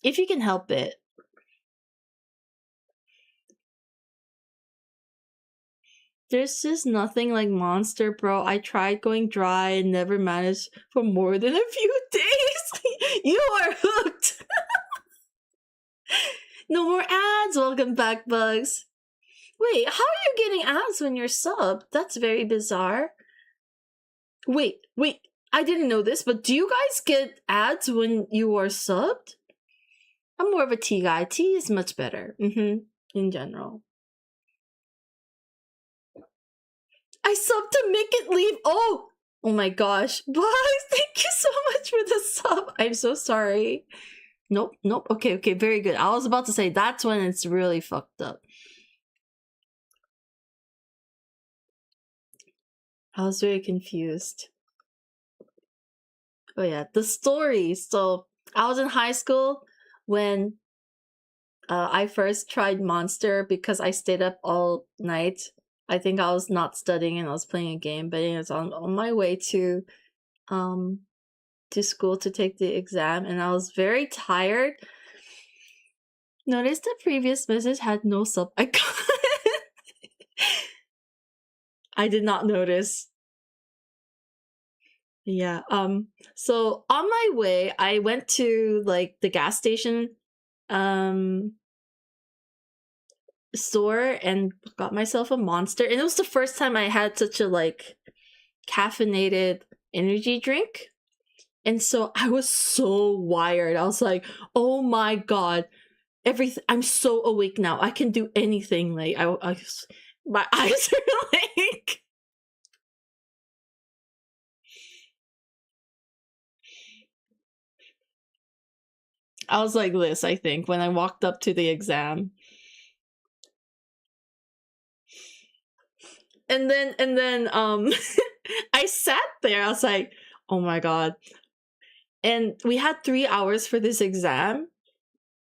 If you can help it. There's just nothing like Monster, bro. I tried going dry and never managed for more than a few days. You are hooked. No more ads. Welcome back, Bugs. Wait, how are you getting ads when you're subbed? That's very bizarre. Wait. I didn't know this, but do you guys get ads when you are subbed? I'm more of a tea guy. Tea is much better. In general. I subbed to make it leave. Oh my gosh. Bugs, thank you so much for the sub. I'm so sorry. Nope. Okay, very good. I was about to say that's when it's really fucked up. I was very confused. Oh yeah, the story. So I was in high school when I first tried Monster because I stayed up all night. I think I was not studying and I was playing a game, but it was on my way to school to take the exam, and I was very tired. Notice the previous message had no sub icon. I did not notice. Yeah. So on my way, I went to like the gas station store and got myself a Monster, and it was the first time I had such a like caffeinated energy drink. And so I was so wired. I was like, oh my god, everything. I'm so awake now. I can do anything. Like my eyes are like I was like this, I think, when I walked up to the exam. And then I sat there, I was like, oh my god. And we had 3 hours for this exam.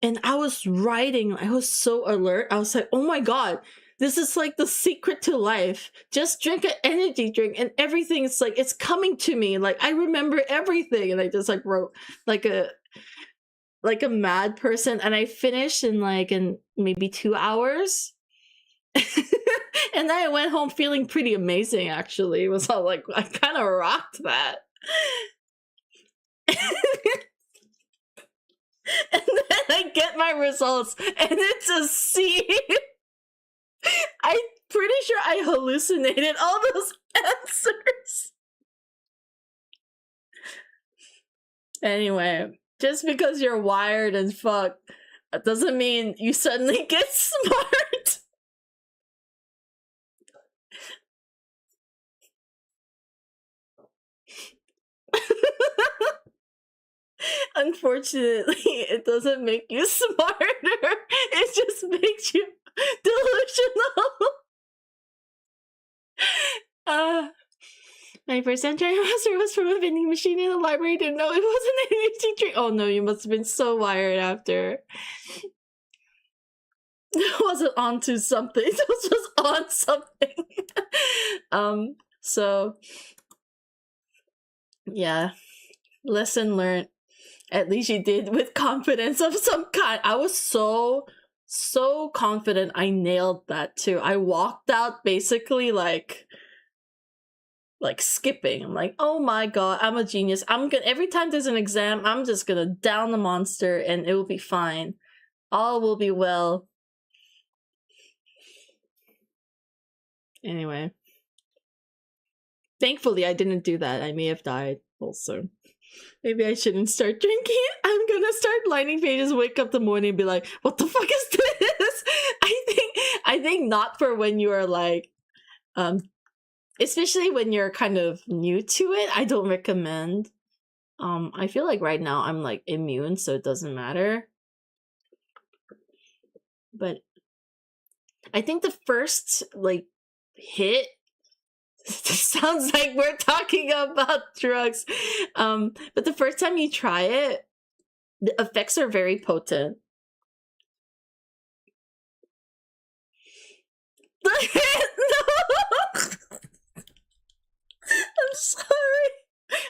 And I was writing, I was so alert. I was like, oh my god, this is like the secret to life. Just drink an energy drink and everything is like, it's coming to me. Like, I remember everything. And I just like wrote like a mad person. And I finished in maybe 2 hours. And then I went home feeling pretty amazing, actually. It was all like, I kind of rocked that. And then I get my results, and it's a C. I'm pretty sure I hallucinated all those answers. Anyway, just because you're wired as fuck, that doesn't mean you suddenly get smart. Unfortunately, it doesn't make you smarter. It just makes you delusional. My first entry master was from a vending machine in the library. Didn't know it wasn't an ADHD drink. Oh no, you must have been so wired after. It wasn't onto something. It was just on something. So yeah, lesson learned. At least you did with confidence of some kind. I was so confident I nailed that too. I walked out basically like skipping. I'm like, oh my god, I'm a genius. Every time there's an exam, I'm just gonna down the monster and it will be fine. All will be well. Anyway. Thankfully, I didn't do that. I may have died also. Maybe I shouldn't start drinking. I'm gonna start lining pages, wake up the morning and be like, what the fuck is this? I think not for when you are like, especially when you're kind of new to it, I don't recommend. I feel like right now I'm like immune, so it doesn't matter. But I think the first like hit sounds like we're talking about drugs. But the first time you try it, the effects are very potent. No! I'm sorry.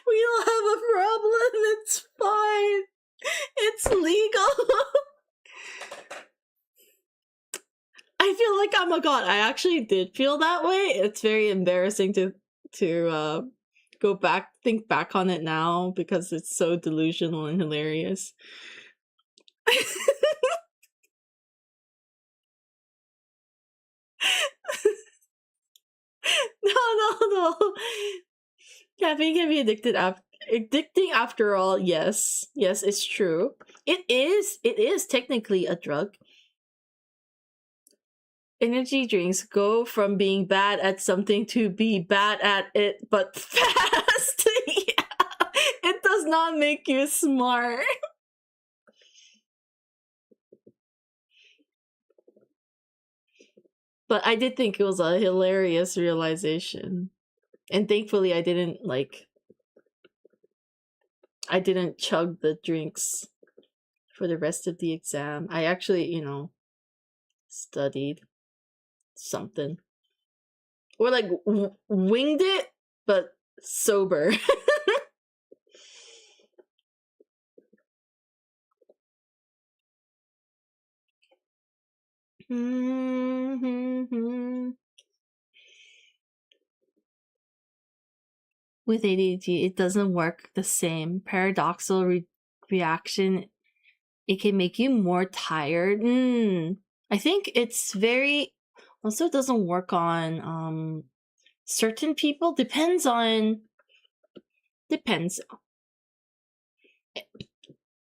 We don't have a problem. It's fine. It's legal. I feel like, oh my god, I actually did feel that way. It's very embarrassing to think back on it now because it's so delusional and hilarious. No. Caffeine can be addicting after all. Yes, it's true. It is technically a drug. Energy drinks go from being bad at something to be bad at it, but fast. Yeah. It does not make you smart. But I did think it was a hilarious realization. And thankfully I didn't chug the drinks for the rest of the exam. I actually, studied something. Or like winged it, but sober. With ADHD, it doesn't work the same. Paradoxical reaction, it can make you more tired. I think it's very... Also, it doesn't work on certain people. Depends.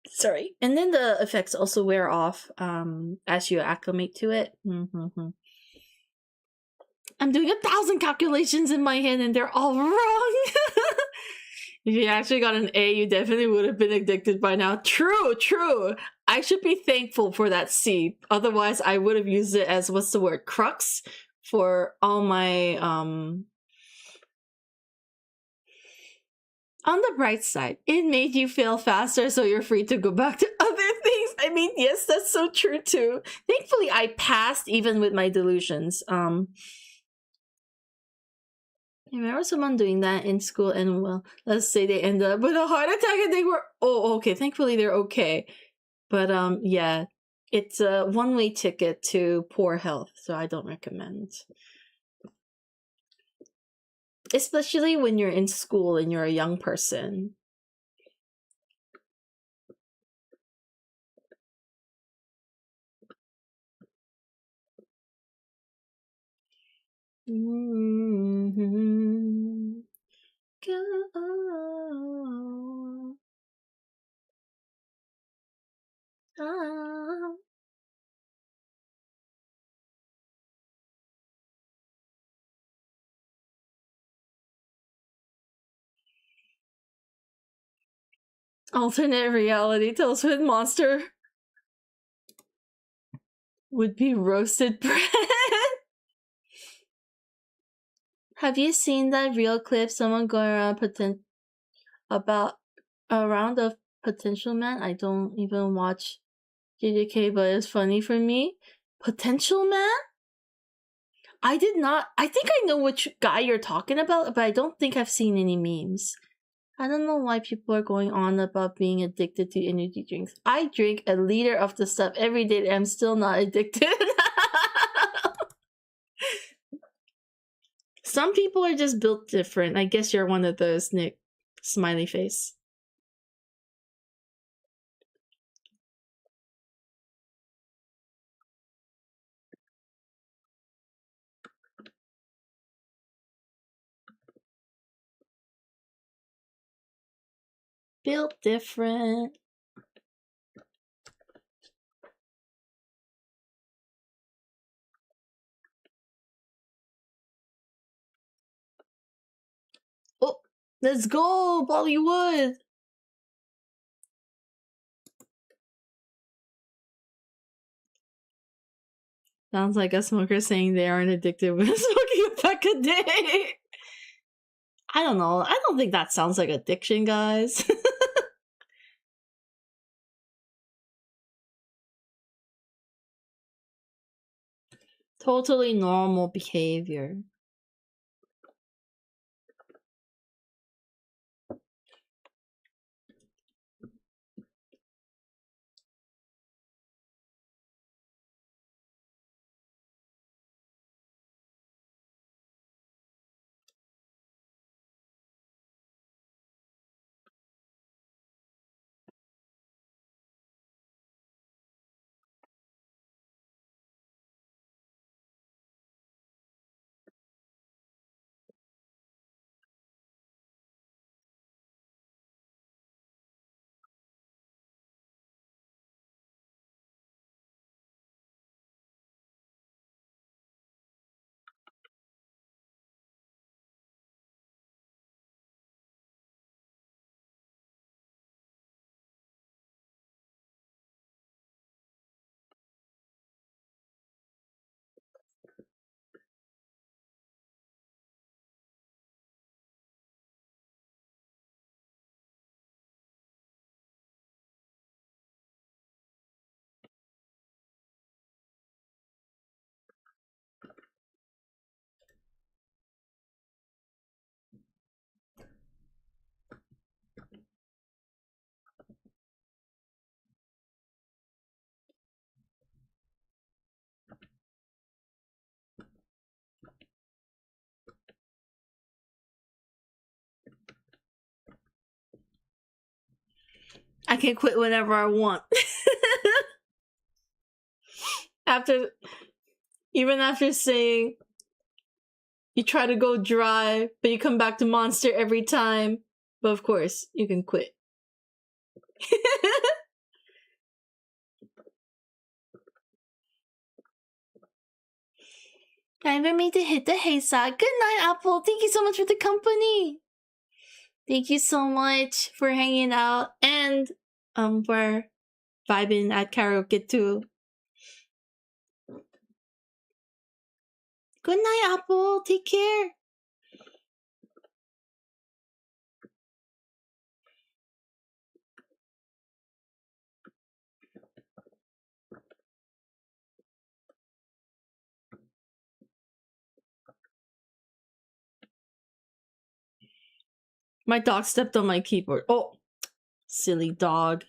Sorry. And then the effects also wear off as you acclimate to it. I'm doing 1,000 calculations in my head and they're all wrong. If you actually got an A, you definitely would have been addicted by now. True, true. I should be thankful for that C. Otherwise, I would have used it as, what's the word, crux for all my, On the bright side, it made you fail faster, so you're free to go back to other things. I mean, yes, that's so true too. Thankfully, I passed even with my delusions. I remember someone doing that in school, and well, let's say they ended up with a heart attack and they were okay. Thankfully, they're okay. But yeah, it's a one-way ticket to poor health, so I don't recommend. Especially when you're in school and you're a young person. Mm-hmm. Go. Ah. Alternate reality tells with monster would be roasted bread. Have you seen that real clip? Someone going around about a round of potential man. I don't even watch JJK, but it's funny for me. Potential man? I did not. I think I know which guy you're talking about, but I don't think I've seen any memes. I don't know why people are going on about being addicted to energy drinks. I drink a liter of the stuff every day and I'm still not addicted. Some people are just built different. I guess you're one of those, Nick. Smiley face. Built different. Oh, let's go, Bollywood. Sounds like a smoker saying they aren't addicted with smoking a pack a day. I don't know. I don't think that sounds like addiction, guys. Totally normal behavior. I can quit whenever I want. Even after saying you try to go dry, but you come back to Monster every time. But of course, you can quit. Time for me to hit the hay side. Good night, Apple. Thank you so much for the company. Thank you so much for hanging out and for vibing at karaoke too. Good night, Apple. Take care. My dog stepped on my keyboard. Oh, silly dog.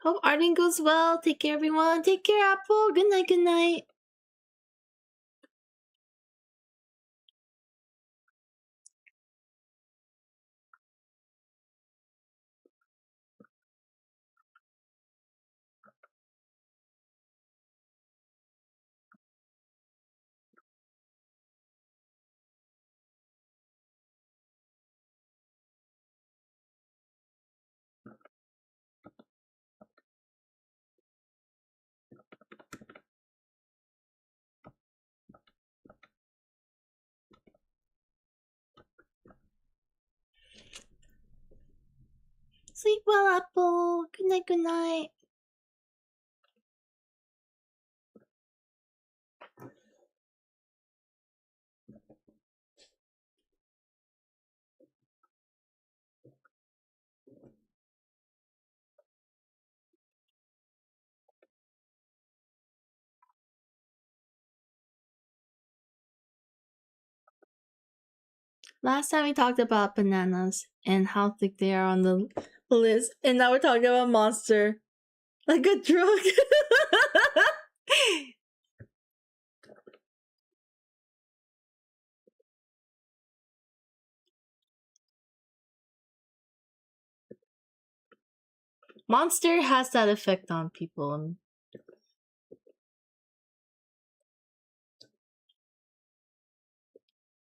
Hope Arden goes well. Take care, everyone. Take care, Apple. Good night, good night. Sleep well, Apple. Good night, good night. Last time we talked about bananas and how thick they are on the list, and now we're talking about Monster. Like a drug. Monster has that effect on people.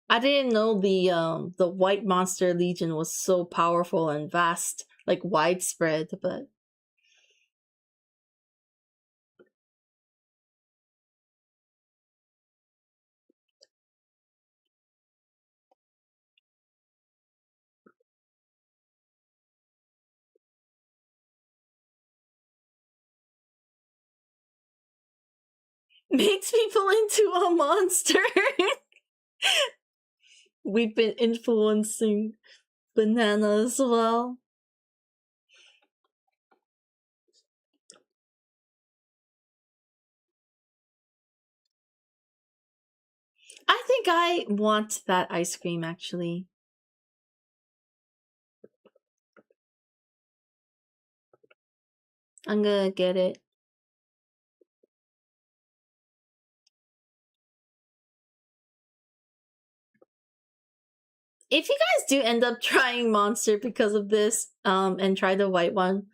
I didn't know the white monster legion was so powerful and vast, like widespread, but makes people into a monster. We've been influencing banana as well. I think I want that ice cream actually. I'm gonna get it. If you guys do end up trying Monster because of this, and try the white one,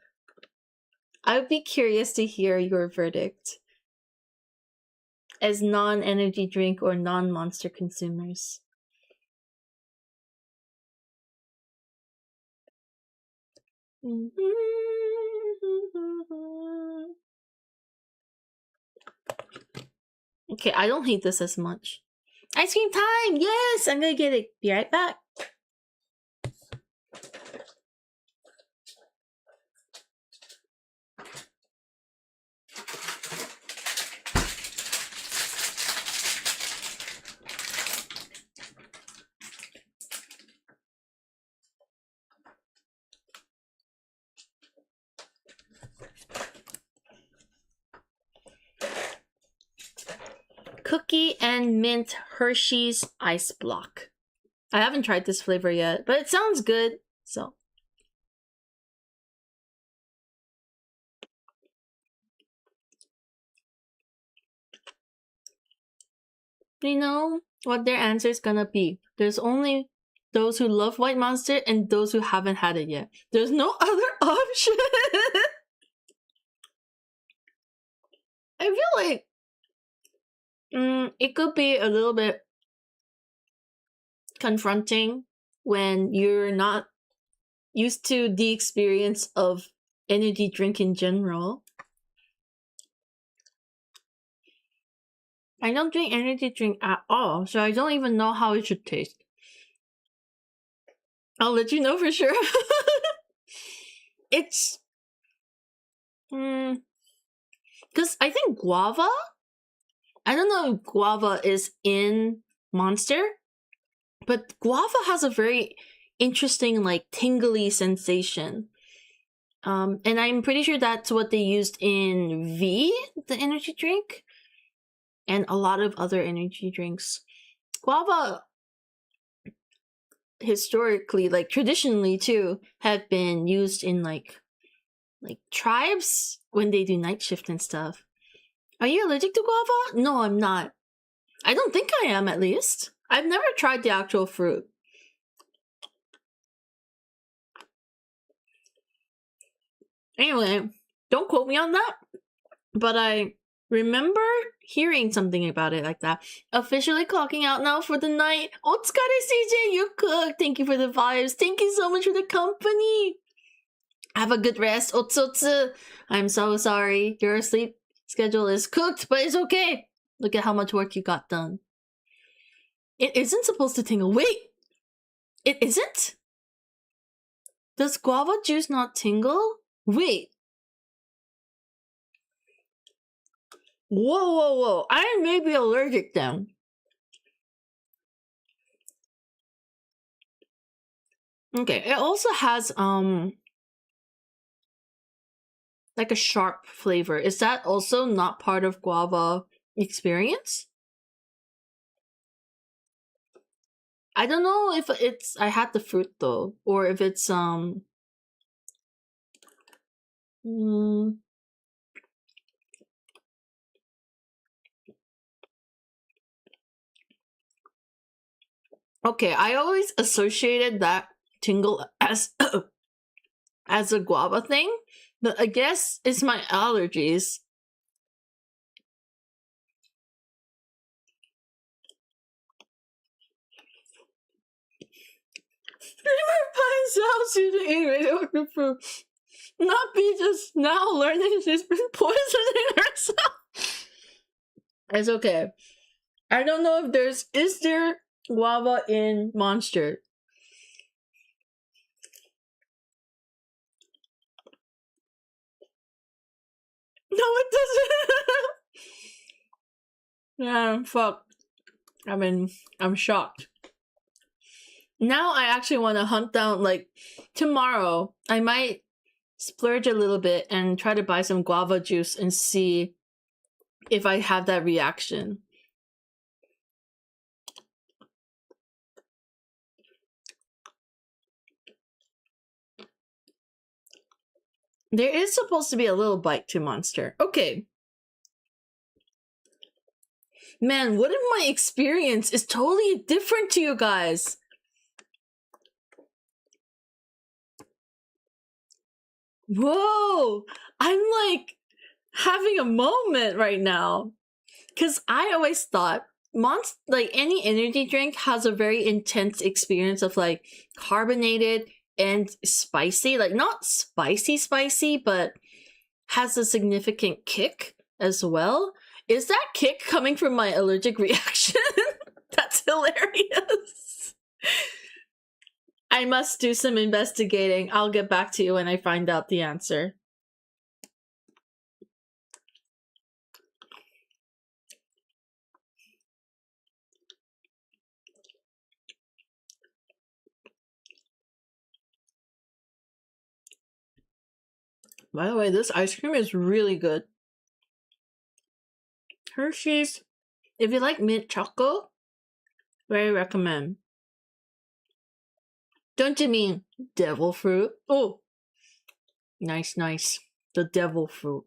I would be curious to hear your verdict as non-energy drink or non-Monster consumers. Okay, I don't hate this as much. Ice cream time! Yes! I'm gonna get it. Be right back. Cookie and mint Hershey's Ice Block. I haven't tried this flavor yet, but it sounds good, so. You know what their answer is gonna be. There's only those who love White Monster and those who haven't had it yet. There's no other option. I feel like it could be a little bit confronting when you're not used to the experience of energy drink in general. I don't drink energy drink at all, so I don't even know how it should taste. I'll let you know for sure. It's... because I think guava... I don't know if guava is in Monster, but guava has a very interesting, like, tingly sensation. And I'm pretty sure that's what they used in V, the energy drink, and a lot of other energy drinks. Guava, historically, like traditionally too, have been used in like tribes when they do night shift and stuff. Are you allergic to guava? No, I'm not. I don't think I am, at least. I've never tried the actual fruit. Anyway, don't quote me on that, but I remember hearing something about it like that. Officially clocking out now for the night. Otsukare CJ, you cooked. Thank you for the vibes. Thank you so much for the company. Have a good rest, Otsutsu. I'm so sorry. Your sleep schedule is cooked, but it's okay. Look at how much work you got done. It isn't supposed to tingle. Wait! It isn't? Does guava juice not tingle? Wait. Whoa. I may be allergic then. Okay, it also has, like a sharp flavor. Is that also not part of guava experience? I don't know if it's... I had the fruit though, or if it's, okay, I always associated that tingle as as a guava thing, but I guess it's my allergies. Shooting radioactive fruit. Not be just now learning she's been poisoning herself. It's okay. I don't know if is there guava in Monster? No, it doesn't. Yeah, fuck. I mean, I'm shocked. Now I actually want to hunt down, like, tomorrow, I might splurge a little bit and try to buy some guava juice and see if I have that reaction. There is supposed to be a little bite to Monster. Okay. Man, what if my experience is totally different to you guys? Whoa! I'm like having a moment right now. Because I always thought like any energy drink has a very intense experience of like carbonated and spicy. Like not spicy, but has a significant kick as well. Is that kick coming from my allergic reaction? That's hilarious. I must do some investigating. I'll get back to you when I find out the answer. By the way, this ice cream is really good. Hershey's. If you like mint chocolate, very recommend. Don't you mean devil fruit? Oh, nice. The devil fruit.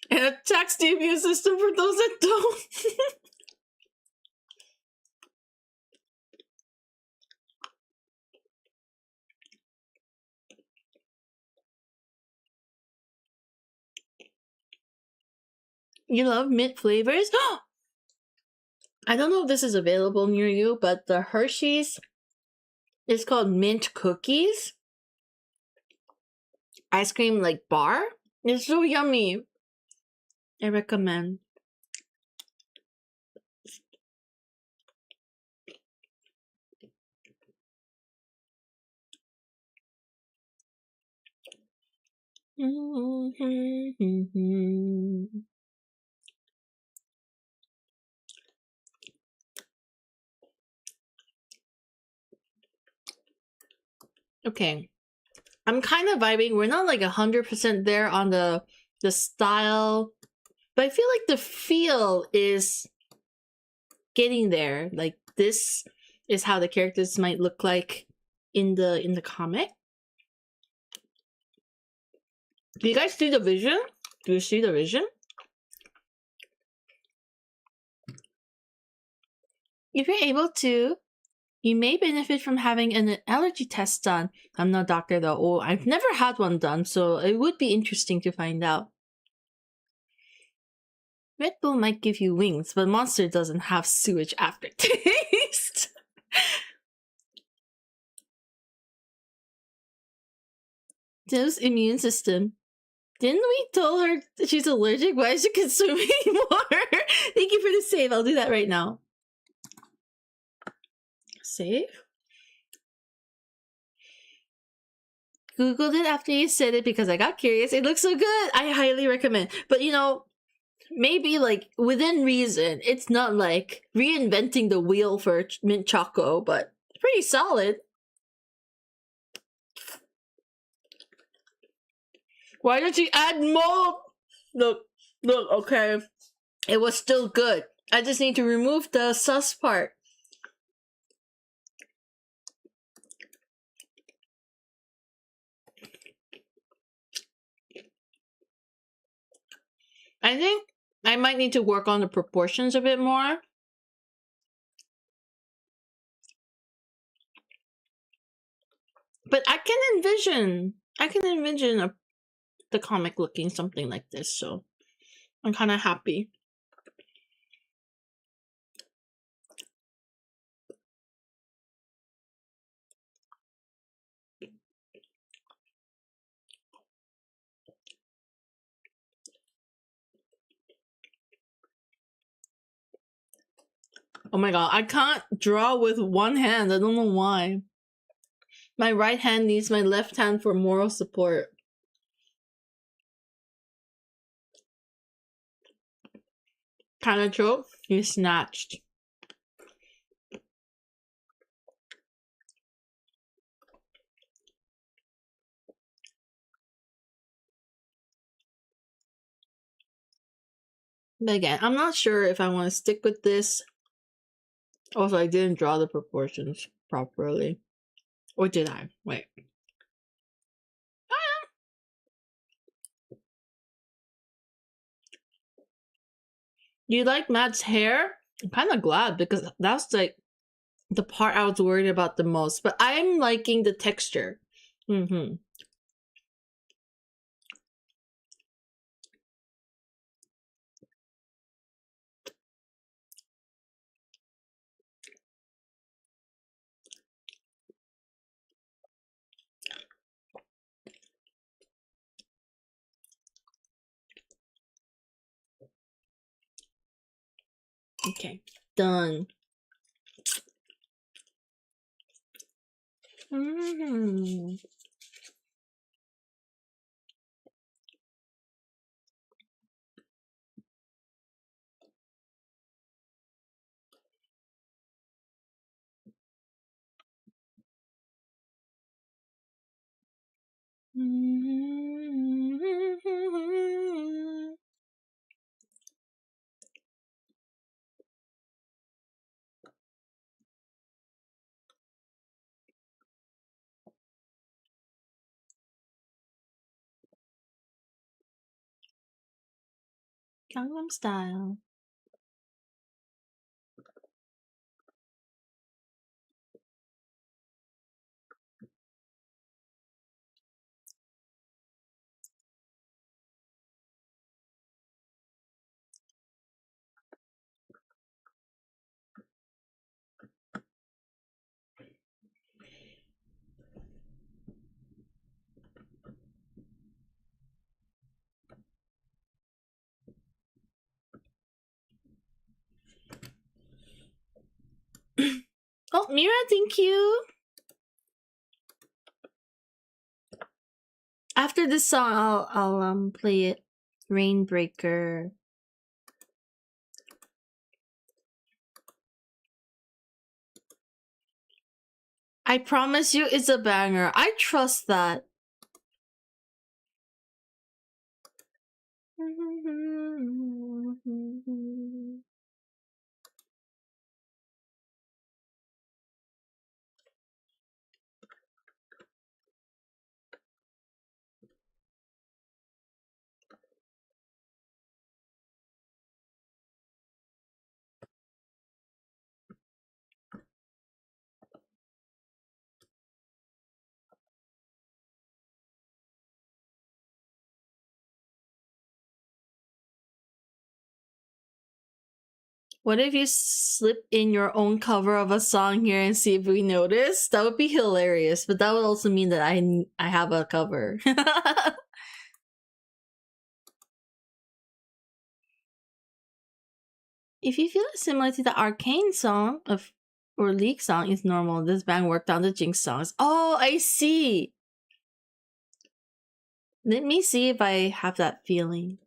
And attacks the immune system for those that don't. You love mint flavors? I don't know if this is available near you, but the Hershey's is called mint cookies. Ice cream like bar. It's so yummy. I recommend. Okay. I'm kind of vibing. We're not like 100% there on the style, but I feel like the feel is getting there. Like this is how the characters might look like in the comic. Do you guys see the vision? Do you see the vision? If you're able to, you may benefit from having an allergy test done. I'm no doctor though. Oh, I've never had one done, so it would be interesting to find out. Red Bull might give you wings, but Monster doesn't have sewage aftertaste. Joe's immune system. Didn't we tell her that she's allergic? Why is she consuming more? Thank you for the save. I'll do that right now. Save? Googled it after you said it because I got curious. It looks so good. I highly recommend. But you know, maybe like within reason. It's not like reinventing the wheel for mint choco, but pretty solid. Why did you add mold? Look, okay. It was still good. I just need to remove the sus part. I think I might need to work on the proportions a bit more. But I can envision the comic looking something like this, so I'm kind of happy. Oh my god, I can't draw with one hand. I don't know why. My right hand needs my left hand for moral support. Kind of joke, you snatched. But again, I'm not sure if I want to stick with this. Also, I didn't draw the proportions properly. Or did I? Wait. You like Matt's hair? I'm kind of glad because that's like the part I was worried about the most. But I'm liking the texture. Mm-hmm. Okay, done. Mm-hmm. Gangnam Style. Mira, thank you. After this song, I'll play it. Rainbreaker. I promise you, it's a banger. I trust that. What if you slip in your own cover of a song here and see if we notice? That would be hilarious, but that would also mean that I have a cover. If you feel similar to the Arcane song or League song is normal, this band worked on the Jinx songs. Oh, I see. Let me see if I have that feeling.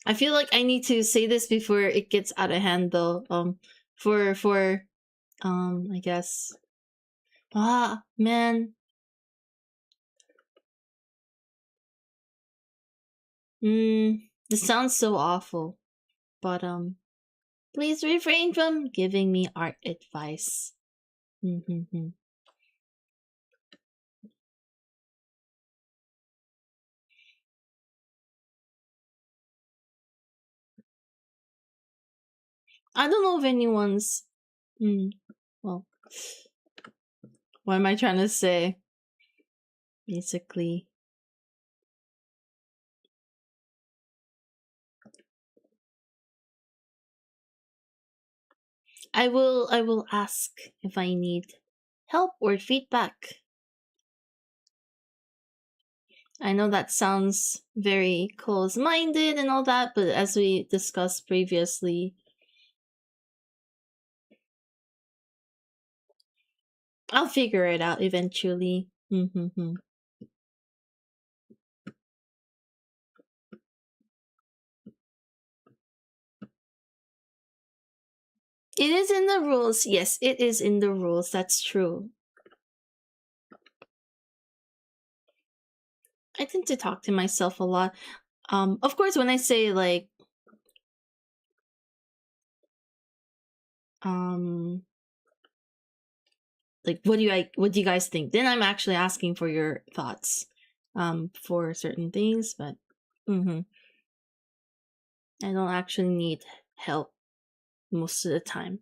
I feel like I need to say this before it gets out of hand though. I guess. Ah, man. This sounds so awful. But please refrain from giving me art advice. I don't know if anyone's well, what am I trying to say? Basically, I will ask if I need help or feedback. I know that sounds very close-minded and all that, but as we discussed previously, I'll figure it out eventually. It is in the rules. Yes, it is in the rules. That's true. I tend to talk to myself a lot. Of course, when I say like, like what do you guys think? Then I'm actually asking for your thoughts, for certain things. But, I don't actually need help most of the time.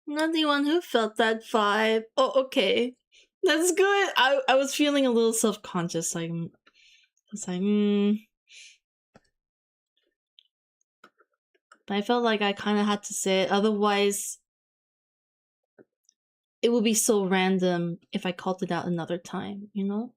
Not the one who felt that vibe. Oh, okay. That's good. I was feeling a little self-conscious. Like, I was like, But I felt like I kind of had to say it. Otherwise, it would be so random if I called it out another time, you know?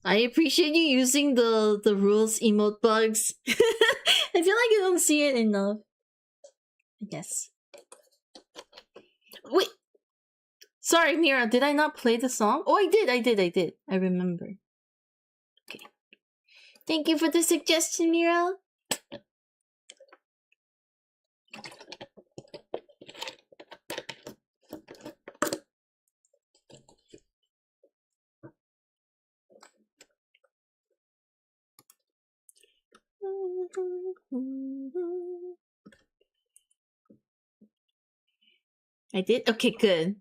I appreciate you using the rules emote bugs. I feel like you don't see it enough. I guess. Wait. Sorry, Mira, did I not play the song? Oh, I did. I remember. Okay. Thank you for the suggestion, Mira. I did? Okay, good.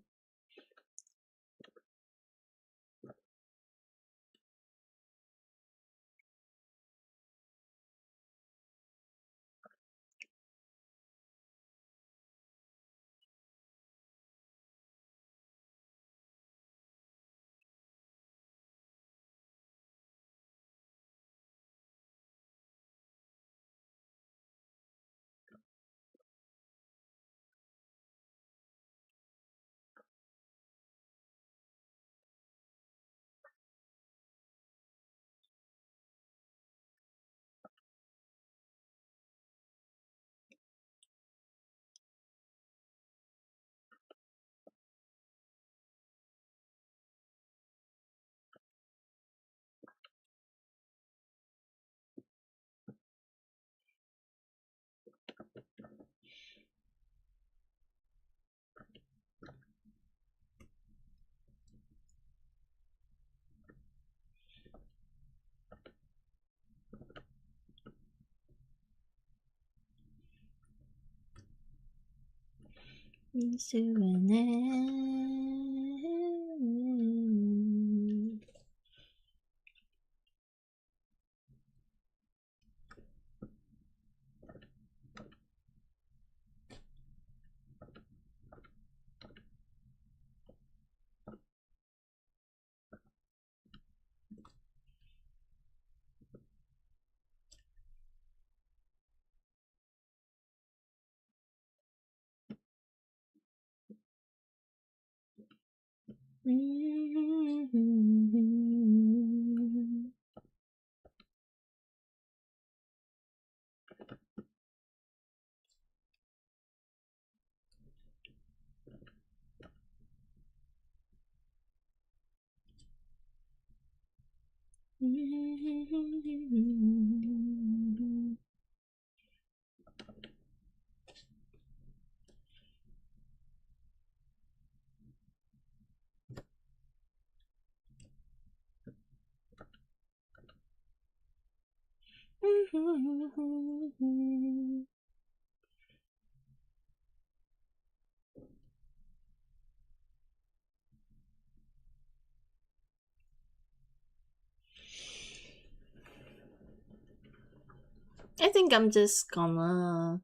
I think I'm just gonna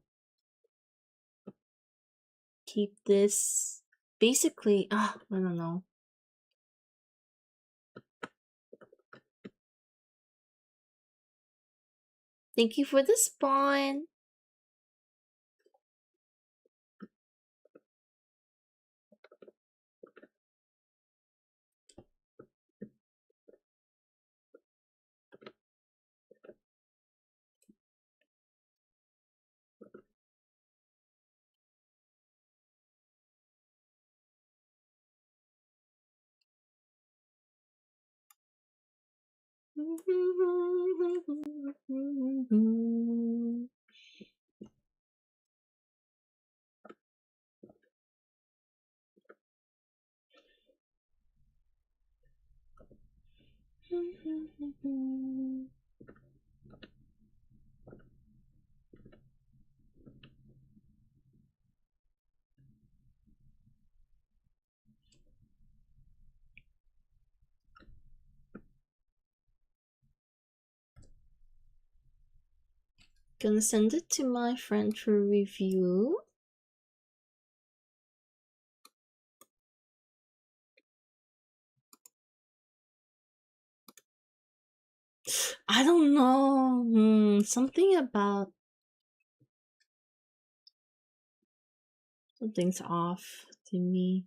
keep this basically, I don't know. Thank you for the spawn. Gonna send it to my friend for review. I don't know. Something about something's off to me.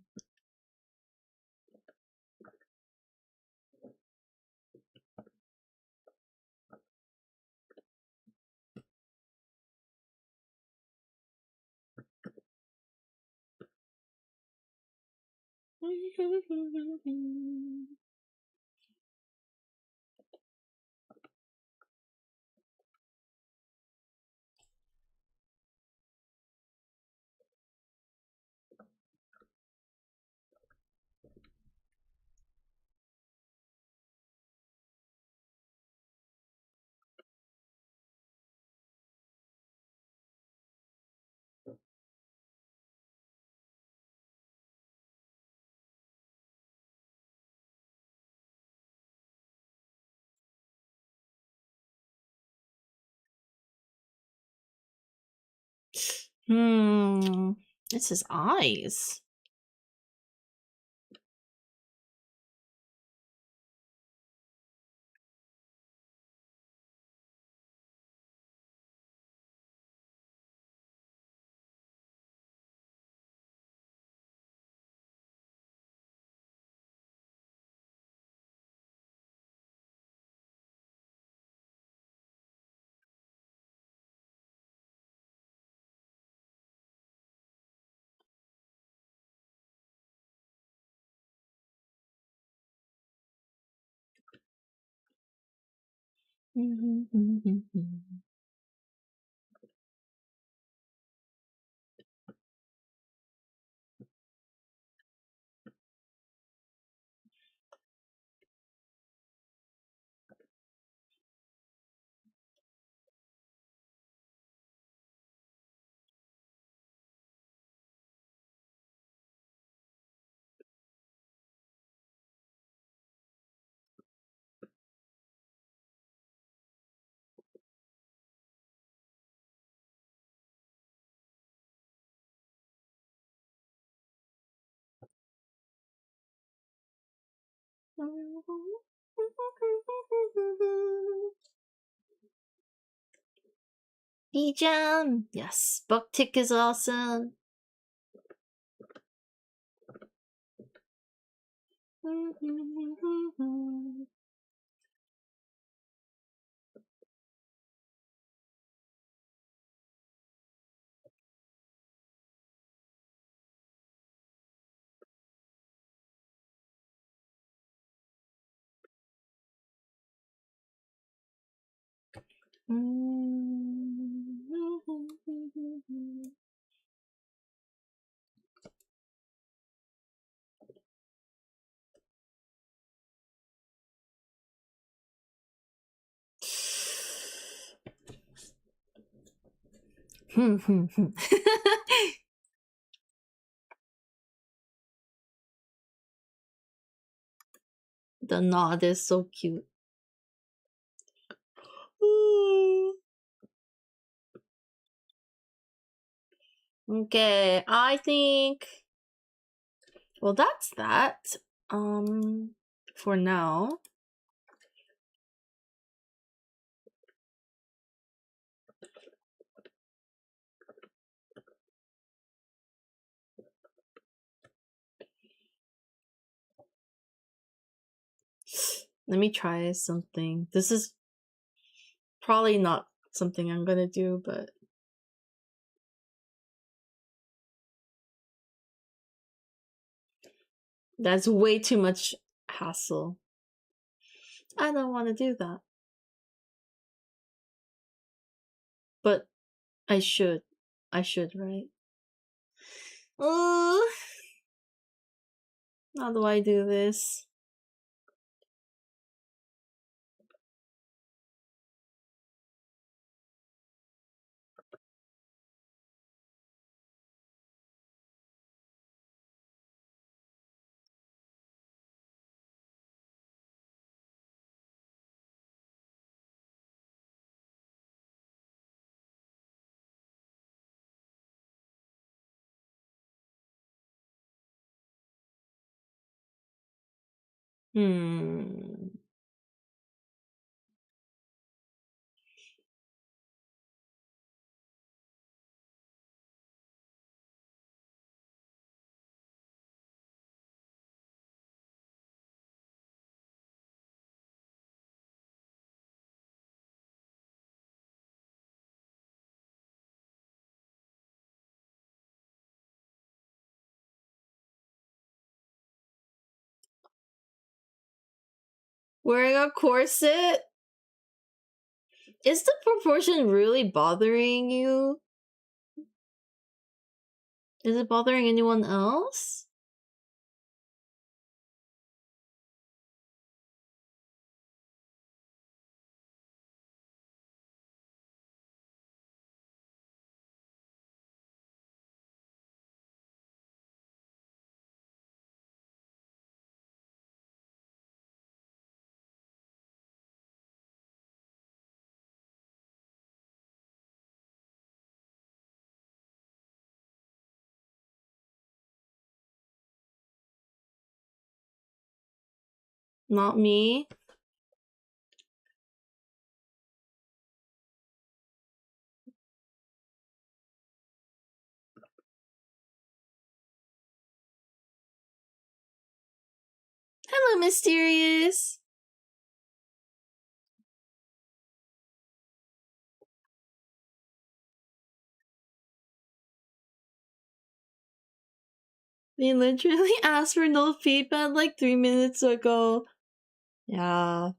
It's his eyes. B-Jam! Yes, Buck Tick is awesome. The nod is so cute. Okay, I think Well, that's that. For now. Let me try something. This is probably not something I'm gonna do, but that's way too much hassle. I don't want to do that. But I should. I should, right? Oh, how do I do this? Hmm. Wearing a corset? Is the proportion really bothering you? Is it bothering anyone else? Not me. Hello, Mysterious. They literally asked for no feedback like 3 minutes ago. Yeah.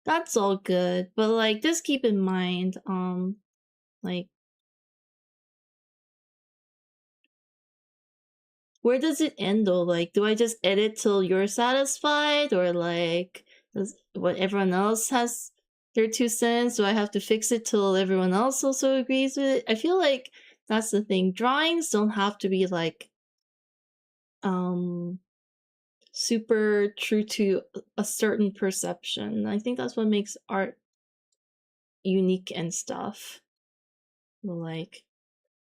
That's all good. But like just keep in mind, like where does it end though? Like, do I just edit till you're satisfied, or like, does what everyone else has their 2 cents? Do I have to fix it till everyone else also agrees with it? I feel like that's the thing. Drawings don't have to be like, super true to a certain perception. I think that's what makes art unique and stuff. Like,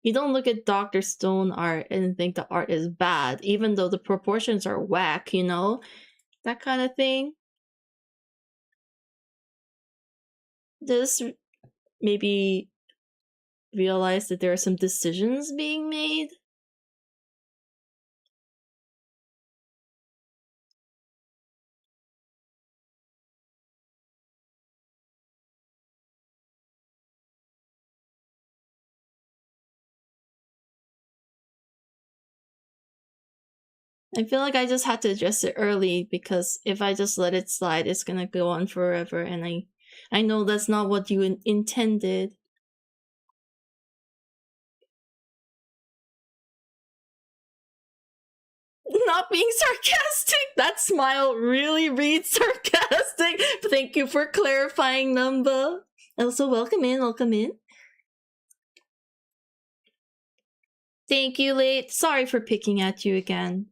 you don't look at Dr. Stone art and think the art is bad, even though the proportions are whack, you know? That kind of thing. Just maybe realize that there are some decisions being made. I feel like I just had to address it early, because if I just let it slide, it's gonna go on forever, and I know that's not what you intended. Not not being sarcastic. That smile really reads sarcastic. Thank you for clarifying, Numba. Also, welcome in, welcome in. Thank you, Late. Sorry for picking at you again.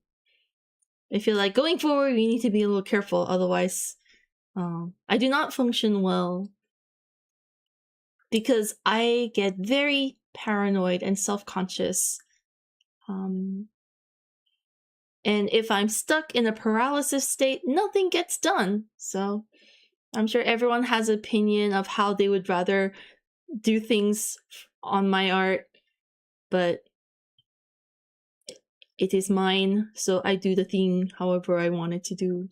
I feel like going forward, we need to be a little careful. Otherwise, I do not function well because I get very paranoid and self-conscious. And if I'm stuck in a paralysis state, nothing gets done. So I'm sure everyone has an opinion of how they would rather do things on my art, but it is mine, so I do the thing however I want it to do.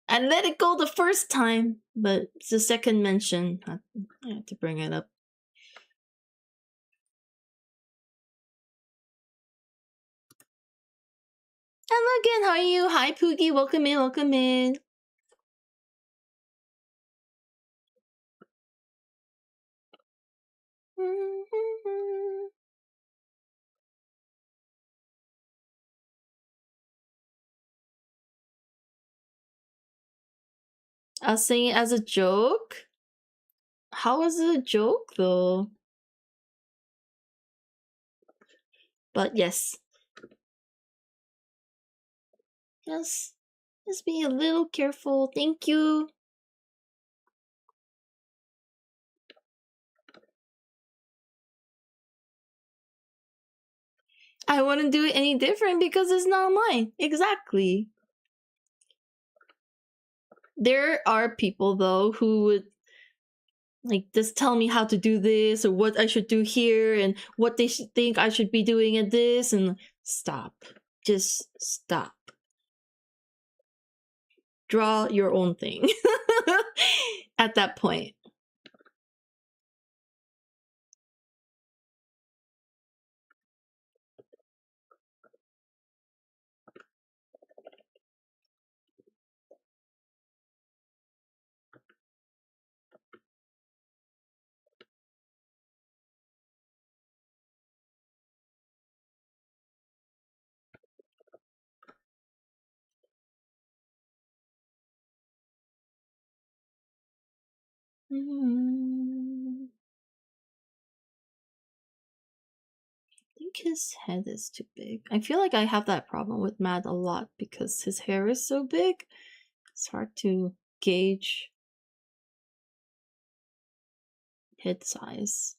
I let it go the first time, but it's the second mention. I had to bring it up. Hello again, how are you? Hi Poogie, welcome in, welcome in. I was saying it as a joke? How is it a joke though? But yes. Just be a little careful. Thank you. I wouldn't do it any different because it's not mine. Exactly. There are people though who would like just tell me how to do this or what I should do here and what they should think I should be doing at this, and stop. Just stop. Draw your own thing. At that point. I think his head is too big. I feel like I have that problem with Matt a lot because his hair is so big. It's hard to gauge head size.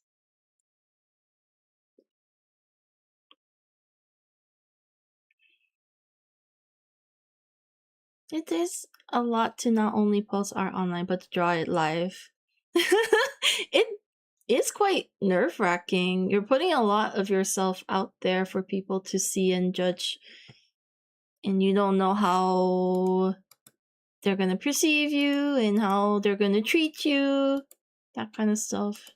It is a lot to not only post art online but to draw it live. It is quite nerve-wracking. You're putting a lot of yourself out there for people to see and judge, and you don't know how they're gonna perceive you and how they're gonna treat you, that kind of stuff.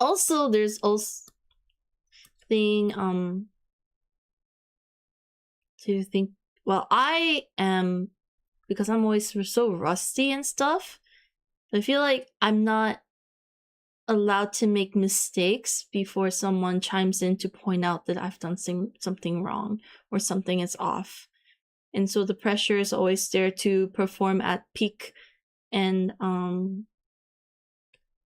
Also, there's also thing to think. Well, I am, because I'm always so rusty and stuff. I feel like I'm not allowed to make mistakes before someone chimes in to point out that I've done something wrong or something is off. And so the pressure is always there to perform at peak, and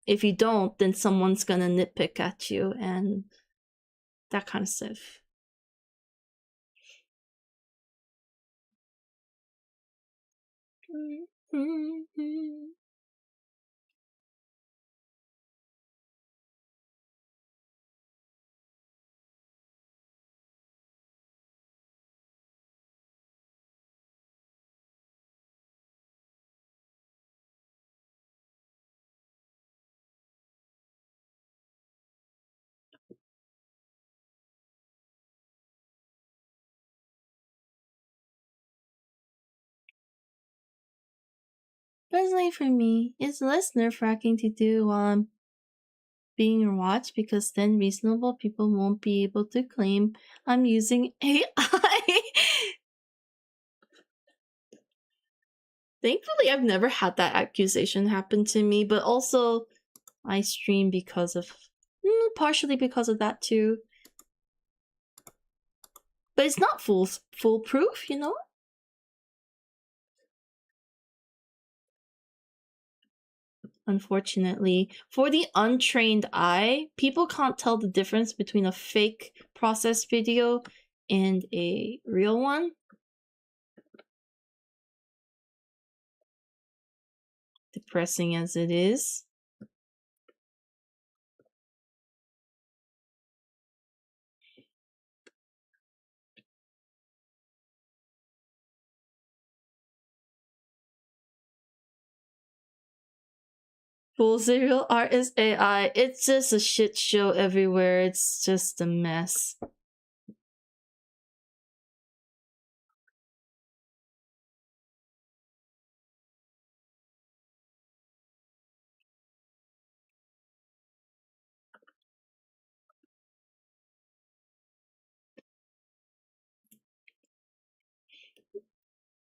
if you don't, then someone's gonna nitpick at you and that kind of stuff. Personally, for me, it's less nerve-wracking to do while I'm being watched because then reasonable people won't be able to claim I'm using AI. Thankfully, I've never had that accusation happen to me, but also I stream because of partially because of that too. But it's not foolproof, you know? Unfortunately, for the untrained eye, people can't tell the difference between a fake processed video and a real one. Depressing as it is. Full serial art is AI. It's just a shit show everywhere. It's just a mess.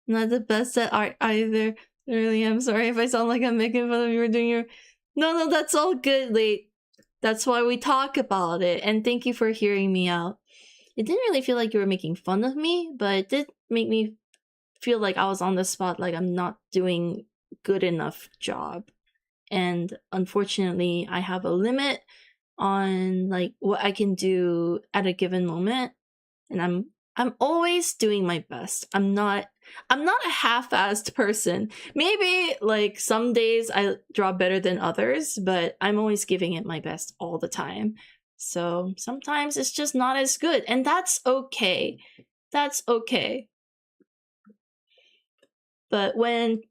Not the best at art either. Really, I'm sorry if I sound like I'm making fun of you or doing your... No, that's all good, Late. That's why we talk about it, and thank you for hearing me out. It didn't really feel like you were making fun of me, but it did make me feel like I was on the spot, like I'm not doing good enough job. And unfortunately, I have a limit on like what I can do at a given moment, and I'm always doing my best. I'm not a half-assed person. Maybe like some days I draw better than others, but I'm always giving it my best all the time. So sometimes it's just not as good, and that's okay. That's okay. But when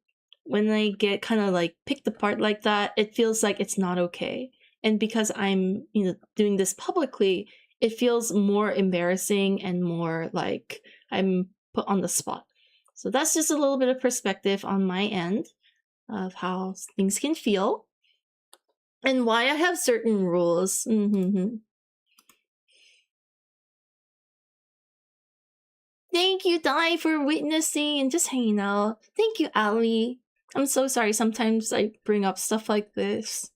I get kind of like picked apart like that, it feels like it's not okay. And because I'm, doing this publicly, it feels more embarrassing and more like I'm put on the spot. So that's just a little bit of perspective on my end of how things can feel and why I have certain rules. Thank you, Dai, for witnessing and just hanging out. Thank you, Ali. I'm so sorry sometimes I bring up stuff like this.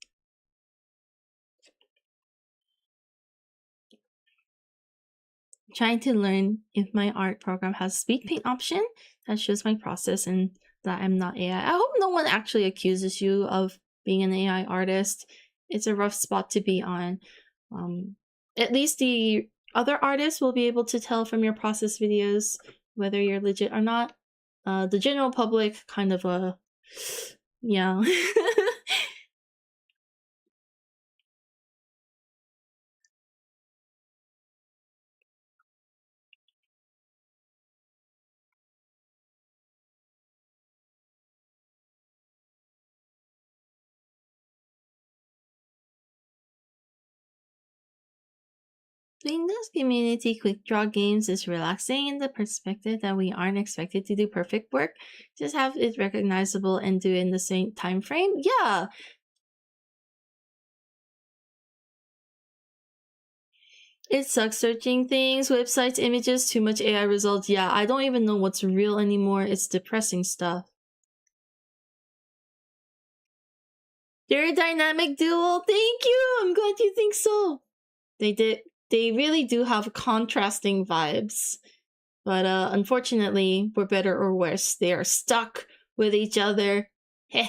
Trying to learn if my art program has speed paint option that shows my process and that I'm not AI. I hope no one actually accuses you of being an AI artist. It's a rough spot to be on. At least the other artists will be able to tell from your process videos whether you're legit or not. The general public kind of yeah. Playing those community quick draw games is relaxing in the perspective that we aren't expected to do perfect work. Just have it recognizable and do it in the same time frame. Yeah. It sucks searching things, websites, images, too much AI results. Yeah, I don't even know what's real anymore. It's depressing stuff. They're a dynamic duo. Thank you. I'm glad you think so. They really do have contrasting vibes. But unfortunately, for better or worse, they are stuck with each other. I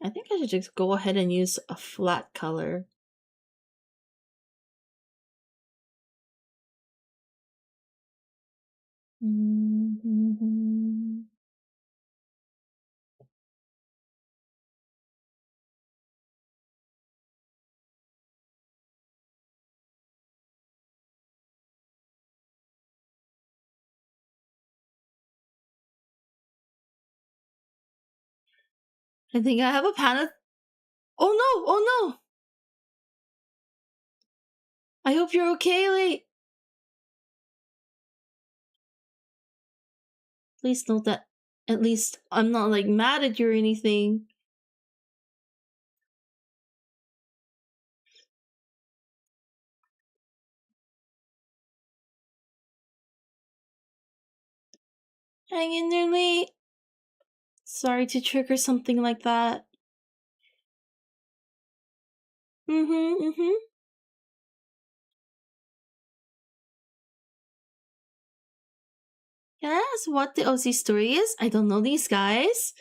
think I should just go ahead and use a flat color. I think I have a pan of... Oh no! Oh no! I hope you're okay, Lee. Please note that at least I'm not like mad at you or anything. Hang in there, Lee. Sorry to trigger something like that. Mm-hmm. Can I ask what the OC story is? I don't know these guys.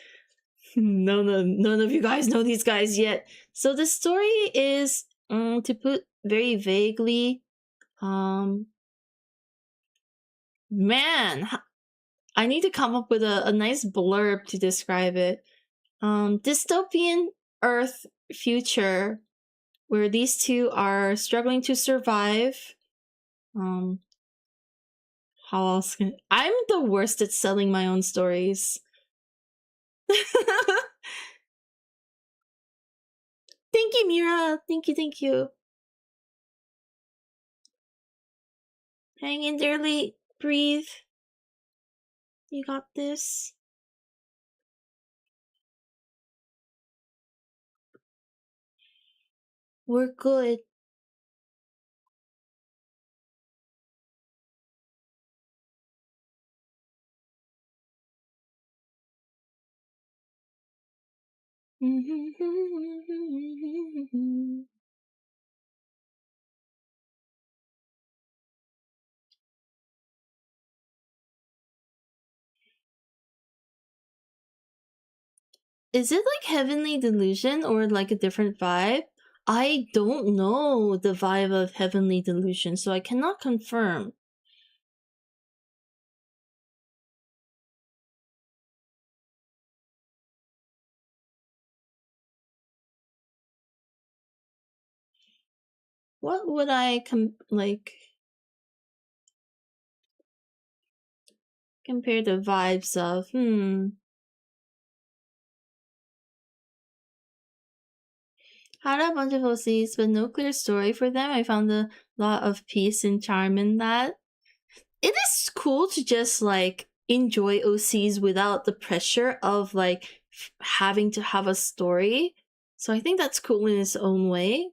None of you guys know these guys yet. So the story is, to put very vaguely, man, I need to come up with a nice blurb to describe it. Dystopian Earth future where these two are struggling to survive. How else can I'm the worst at selling my own stories. Thank you, Mira. Thank you. Hang in there, Lee. Breathe. You got this. We're good. Is it like Heavenly Delusion or like a different vibe? I don't know the vibe of Heavenly Delusion, so I cannot confirm. What would I compare the vibes of? Had a bunch of OCs, but no clear story for them. I found a lot of peace and charm in that. It is cool to just like enjoy OCs without the pressure of like having to have a story. So I think that's cool in its own way.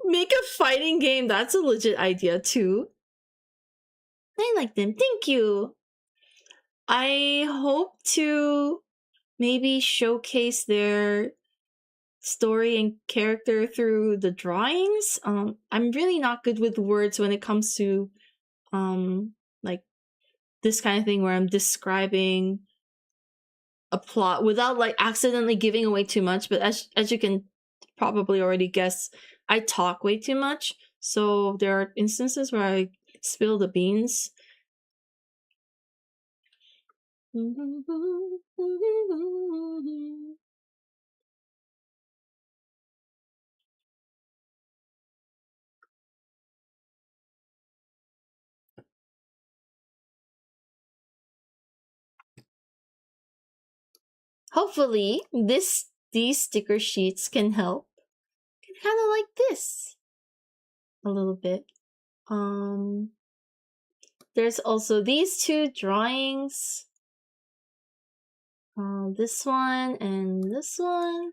Make a fighting game. That's a legit idea too. I like them. Thank you. I hope to maybe showcase their story and character through the drawings. I'm really not good with words when it comes to like this kind of thing where I'm describing a plot without like accidentally giving away too much. But as you can probably already guess, I talk way too much. So there are instances where I spill the beans. Hopefully, these sticker sheets can help. Kind of like this, a little bit. There's also these two drawings. This one and this one.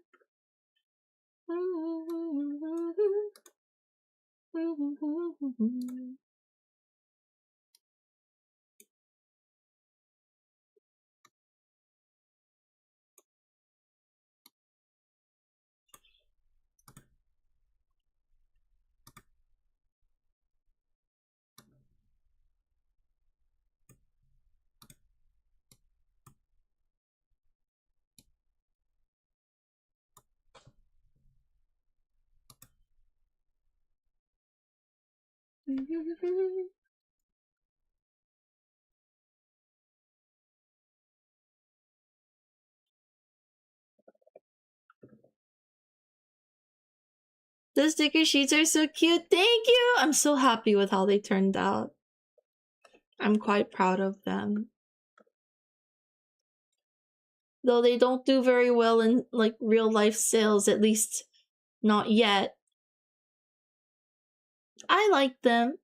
The sticker sheets are so cute. Thank you! I'm so happy with how they turned out. I'm quite proud of them. Though they don't do very well in like real life sales, at least Not yet. I like them.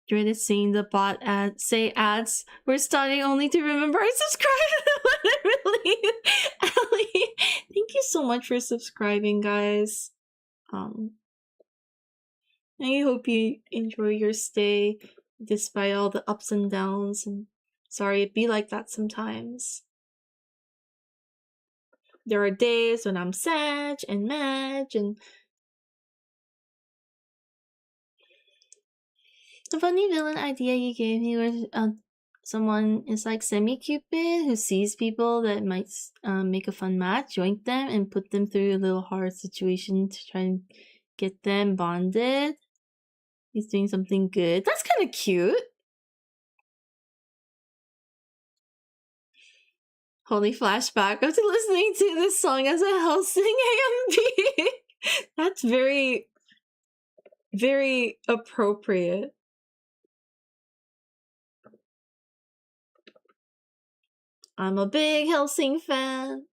Dreaded seeing the bot say ads. We're starting only to remember I subscribed. Literally. Allie, thank you so much for subscribing, guys. I hope you enjoy your stay despite all the ups and downs. And sorry, it be like that sometimes. There are days when I'm sad and mad and the funny villain idea you gave me where someone is like semi-cupid who sees people that might make a fun match, join them, and put them through a little hard situation to try and get them bonded. He's doing something good. That's kind of cute. Holy flashback of listening to this song as a Helsing AMV. That's very, very appropriate. I'm a big Helsing fan.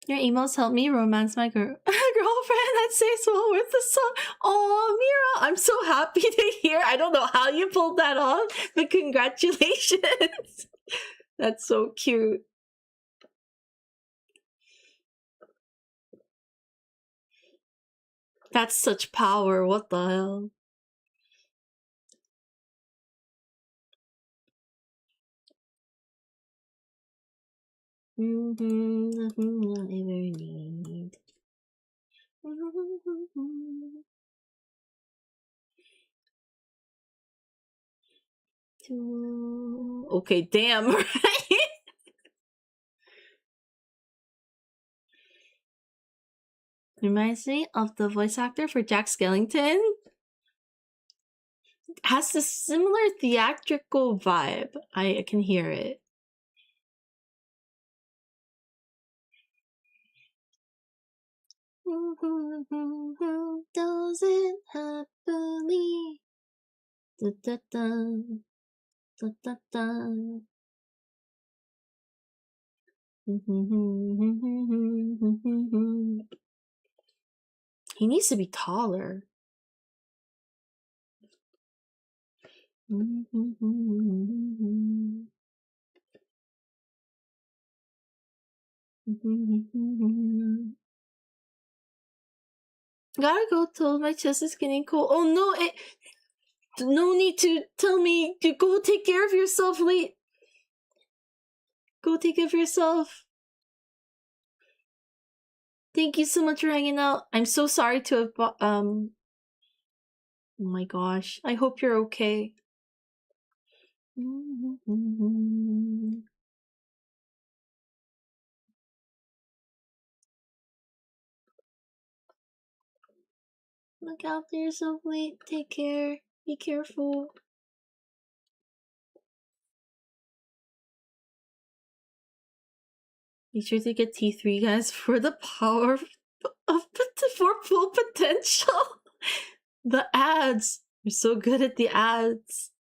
Your emails help me romance my girlfriend. That says well worth the song. Oh, Mira, I'm so happy to hear. I don't know how you pulled that off, but congratulations. That's so cute. That's such power. What the hell? Nothing I'll ever need. Okay, damn, right? Reminds me of the voice actor for Jack Skellington. Has this similar theatrical vibe. I can hear it. Does it happily? Da, da, da. Da, da, da. He needs to be taller. Gotta go till my chest is getting cold. Oh no, no need to tell me to go take care of yourself, late. Go take care of yourself. Thank you so much for hanging out. I'm so sorry to have oh my gosh. I hope you're okay. Look after yourself, late. Take care. Be careful. Be sure to get T3, guys, for the power for full potential. The ads. You're so good at the ads.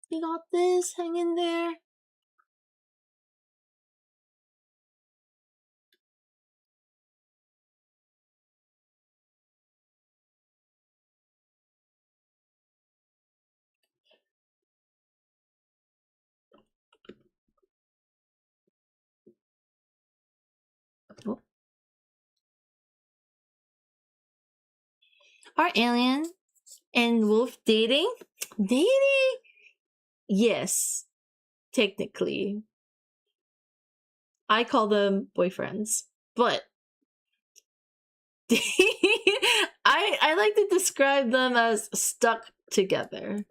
You got this. Hang in there. Oh. Our alien. And wolf dating? Dating? Yes, technically. I call them boyfriends. But I like to describe them as stuck together.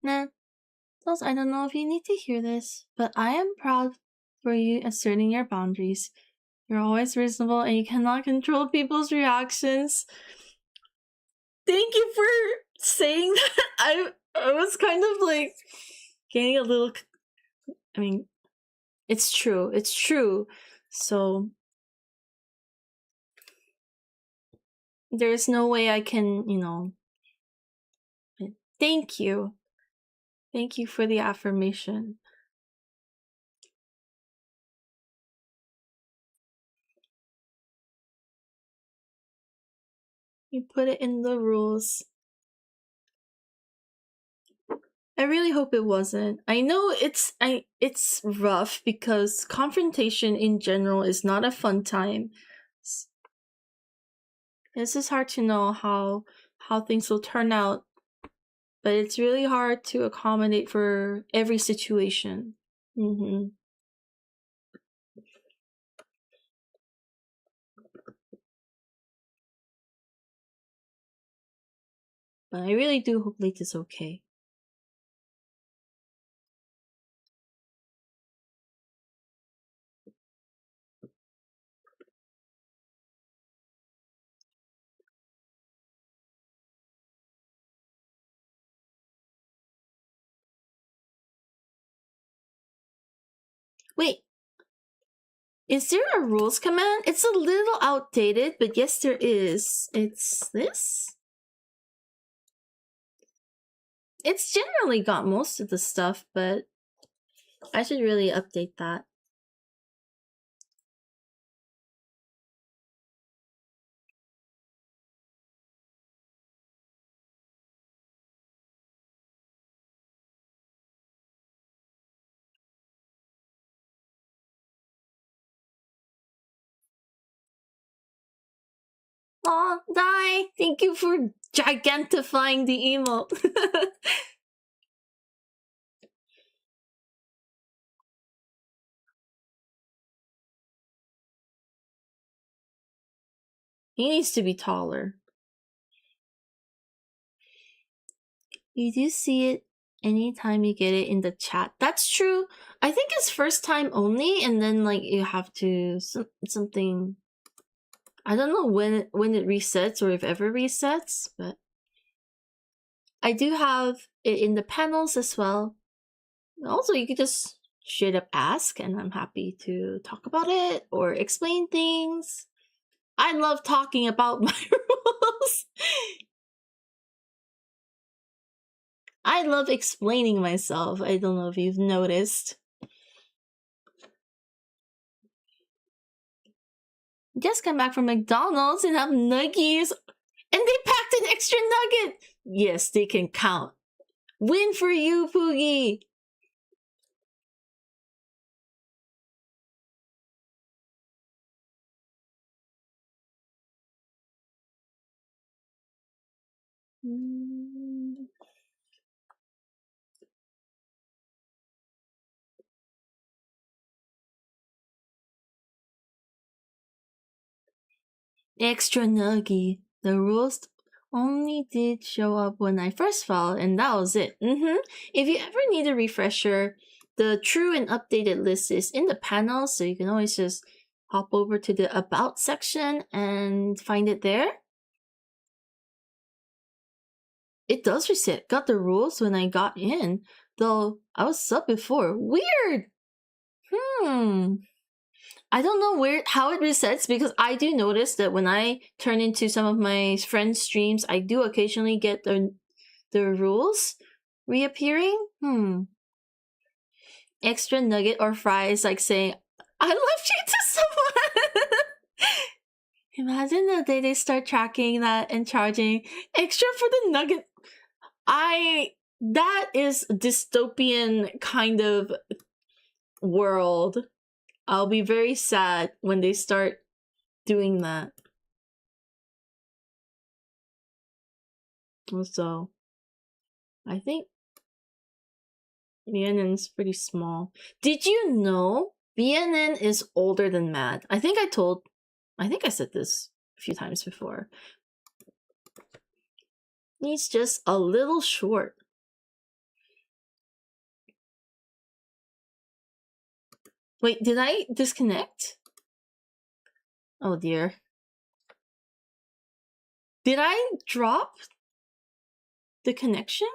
Nah, plus I don't know if you need to hear this, but I am proud for you asserting your boundaries. You're always reasonable and you cannot control people's reactions. Thank you for saying that. I was kind of like getting a little. I mean, it's true. It's true. So there's no way I can, thank you. Thank you for the affirmation. You put it in the rules. I really hope it wasn't. I know it's rough because confrontation in general is not a fun time. It's just hard to know how things will turn out, but it's really hard to accommodate for every situation. Mm-hmm. But I really do hope Late is okay. Wait, is there a rules command? It's a little outdated, but yes, there is. It's this? It's generally got most of the stuff, but I should really update that. Aw, Die! Thank you for gigantifying the emote. He needs to be taller. You do see it anytime you get it in the chat. That's true. I think it's first time only, and then like you have to something. I don't know when it resets or if ever resets, but I do have it in the panels as well. Also, you could just straight up ask, and I'm happy to talk about it or explain things. I love talking about my rules. I love explaining myself. I don't know if you've noticed. Just come back from McDonald's and have nuggies, and they packed an extra nugget. Yes, they can count. Win for you, Poogie. Extra nuggy. The rules only did show up when I first filed, and that was it. If you ever need a refresher, the true and updated list is in the panel, so you can always just hop over to the About section and find it there. It does reset. Got the rules when I got in, though I was sub before. Weird! I don't know how it resets, because I do notice that when I turn into some of my friends' streams, I do occasionally get the rules reappearing. Extra nugget or fries, like saying, I left you to someone! Imagine the day they start tracking that and charging extra for the nugget. That is a dystopian kind of world. I'll be very sad when they start doing that. So, I think BNN's pretty small. Did you know BNN is older than MAD? I think I said this a few times before. He's just a little short. Wait, did I disconnect? Oh dear. Did I drop the connection?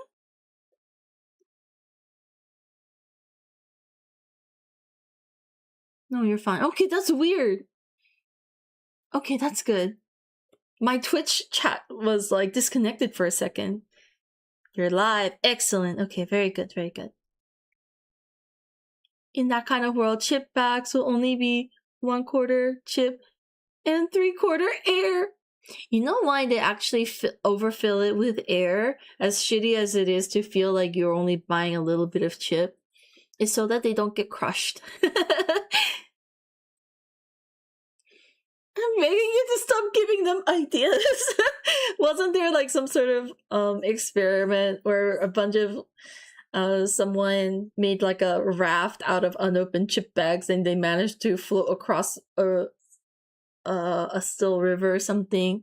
No, you're fine. Okay, that's weird. Okay, that's good. My Twitch chat was like disconnected for a second. You're live. Excellent. Okay, very good, very good. In that kind of world, chip bags will only be 1/4 chip and 3/4 air. You know why they actually overfill it with air, as shitty as it is to feel like you're only buying a little bit of chip? It's so that they don't get crushed. I'm begging you to stop giving them ideas. Wasn't there like some sort of experiment where a bunch of someone made like a raft out of unopened chip bags and they managed to float across a still river or something?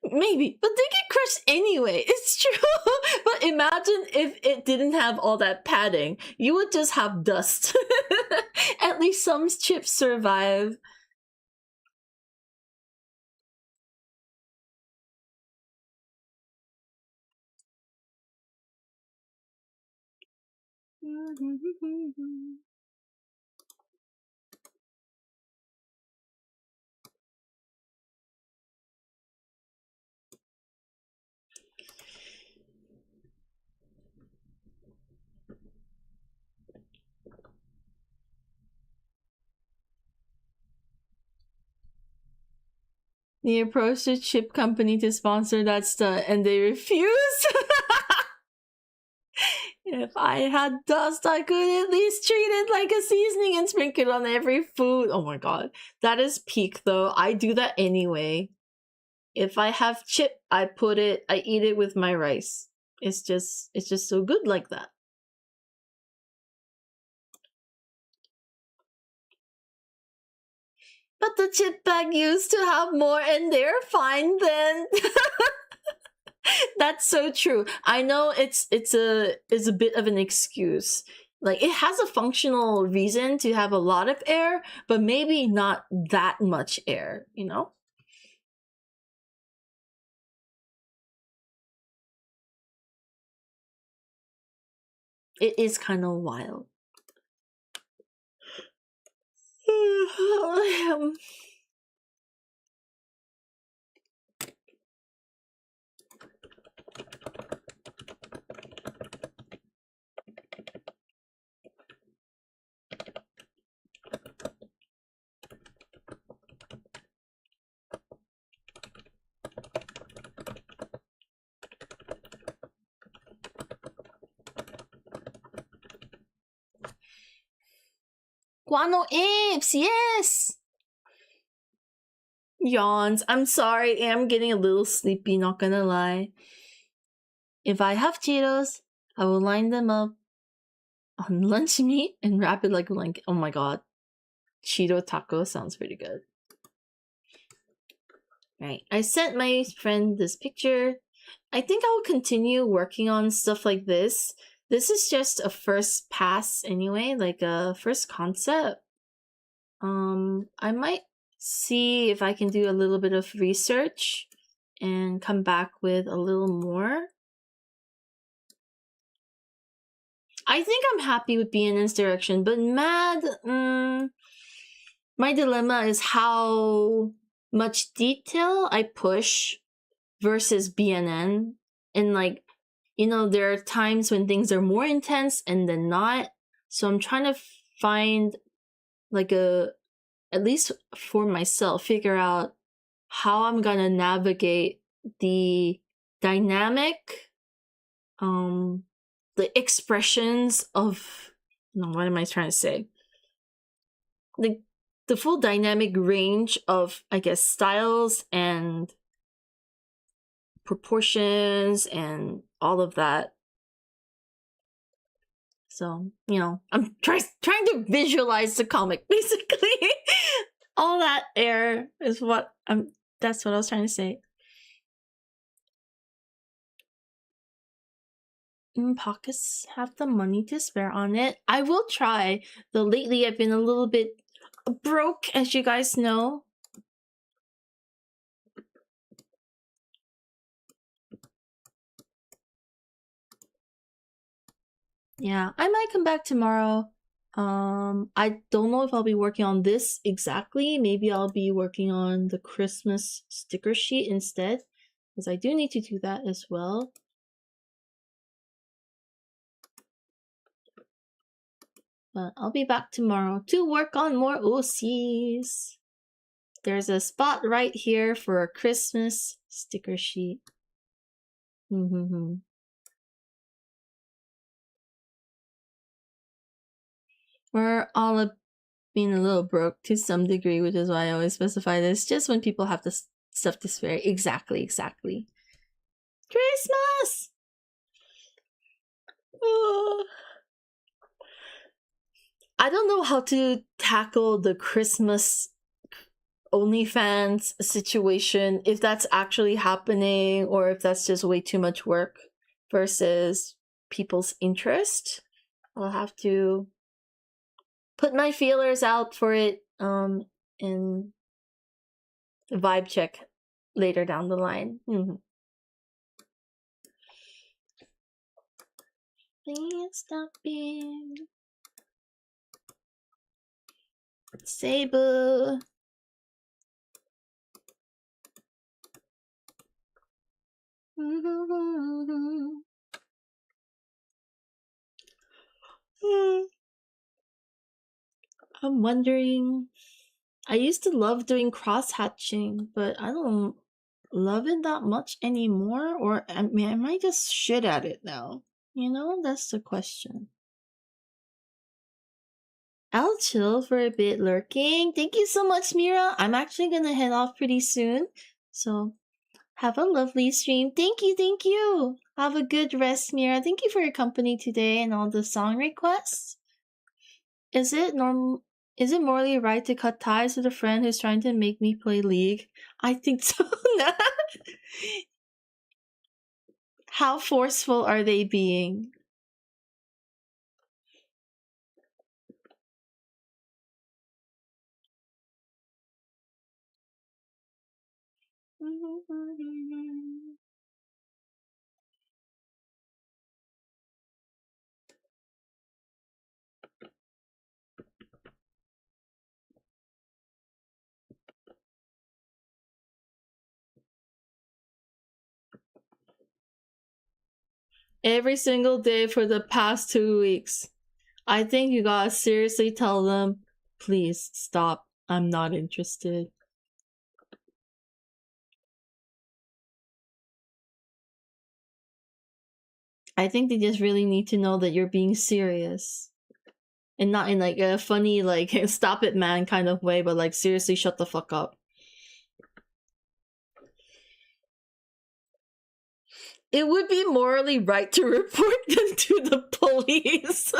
Maybe, but they get crushed anyway. It's true. But imagine if it didn't have all that padding. You would just have dust. At least some chips survive. They approached the chip company to sponsor that stunt and they refused. If I had dust, I could at least treat it like a seasoning and sprinkle it on every food. Oh my god. That is peak though. I do that anyway. If I have chip, I eat it with my rice. It's just so good like that. But the chip bag used to have more and they're fine then. That's so true. I know it's a bit of an excuse. Like it has a functional reason to have a lot of air, but maybe not that much air, you know? It is kind of wild. Guano apes, yes! Yawns. I'm sorry, I'm getting a little sleepy, not gonna lie. If I have Cheetos, I will line them up on lunch meat and wrap it like a blanket. Oh my god. Cheeto taco sounds pretty good. Right. I sent my friend this picture. I think I'll continue working on stuff like this. This is just a first pass anyway, like a first concept. I might see if I can do a little bit of research and come back with a little more. I think I'm happy with BNN's direction, but MAD, my dilemma is how much detail I push versus BNN. And like, you know, there are times when things are more intense and then not. So I'm trying to find like a at least for myself, figure out how I'm gonna navigate the dynamic, the expressions of, no, what am I trying to say? The full dynamic range of, I guess, styles and proportions and all of that. So, I'm trying to visualize the comic, basically. All that air is what that's what I was trying to say. Pockets have the money to spare on it. I will try, though lately I've been a little bit broke, as you guys know. Yeah, I might come back tomorrow. I don't know if I'll be working on this exactly. Maybe I'll be working on the Christmas sticker sheet instead, because I do need to do that as well. But I'll be back tomorrow to work on more OCs. There's a spot right here for a Christmas sticker sheet. We're all being a little broke to some degree, which is why I always specify this. Just when people have the stuff to spare. Exactly. Christmas! Oh. I don't know how to tackle the Christmas OnlyFans situation, if that's actually happening or if that's just way too much work versus people's interest. I'll have to put my feelers out for it and vibe check later down the line. Please stop being Sabu. I'm wondering, I used to love doing cross-hatching, but I don't love it that much anymore, or am I just shit at it now? That's the question. I'll chill for a bit lurking. Thank you so much, Mira. I'm actually gonna head off pretty soon, so have a lovely stream. Thank you. Have a good rest, Mira. Thank you for your company today and all the song requests. Is it morally right to cut ties with a friend who's trying to make me play League? I think so. How forceful are they being? Every single day for the past 2 weeks. I think you gotta seriously tell them, please stop. I'm not interested. I think they just really need to know that you're being serious. And not in like a funny, like, stop it man kind of way, but like, seriously, shut the fuck up. It would be morally right to report them to the police.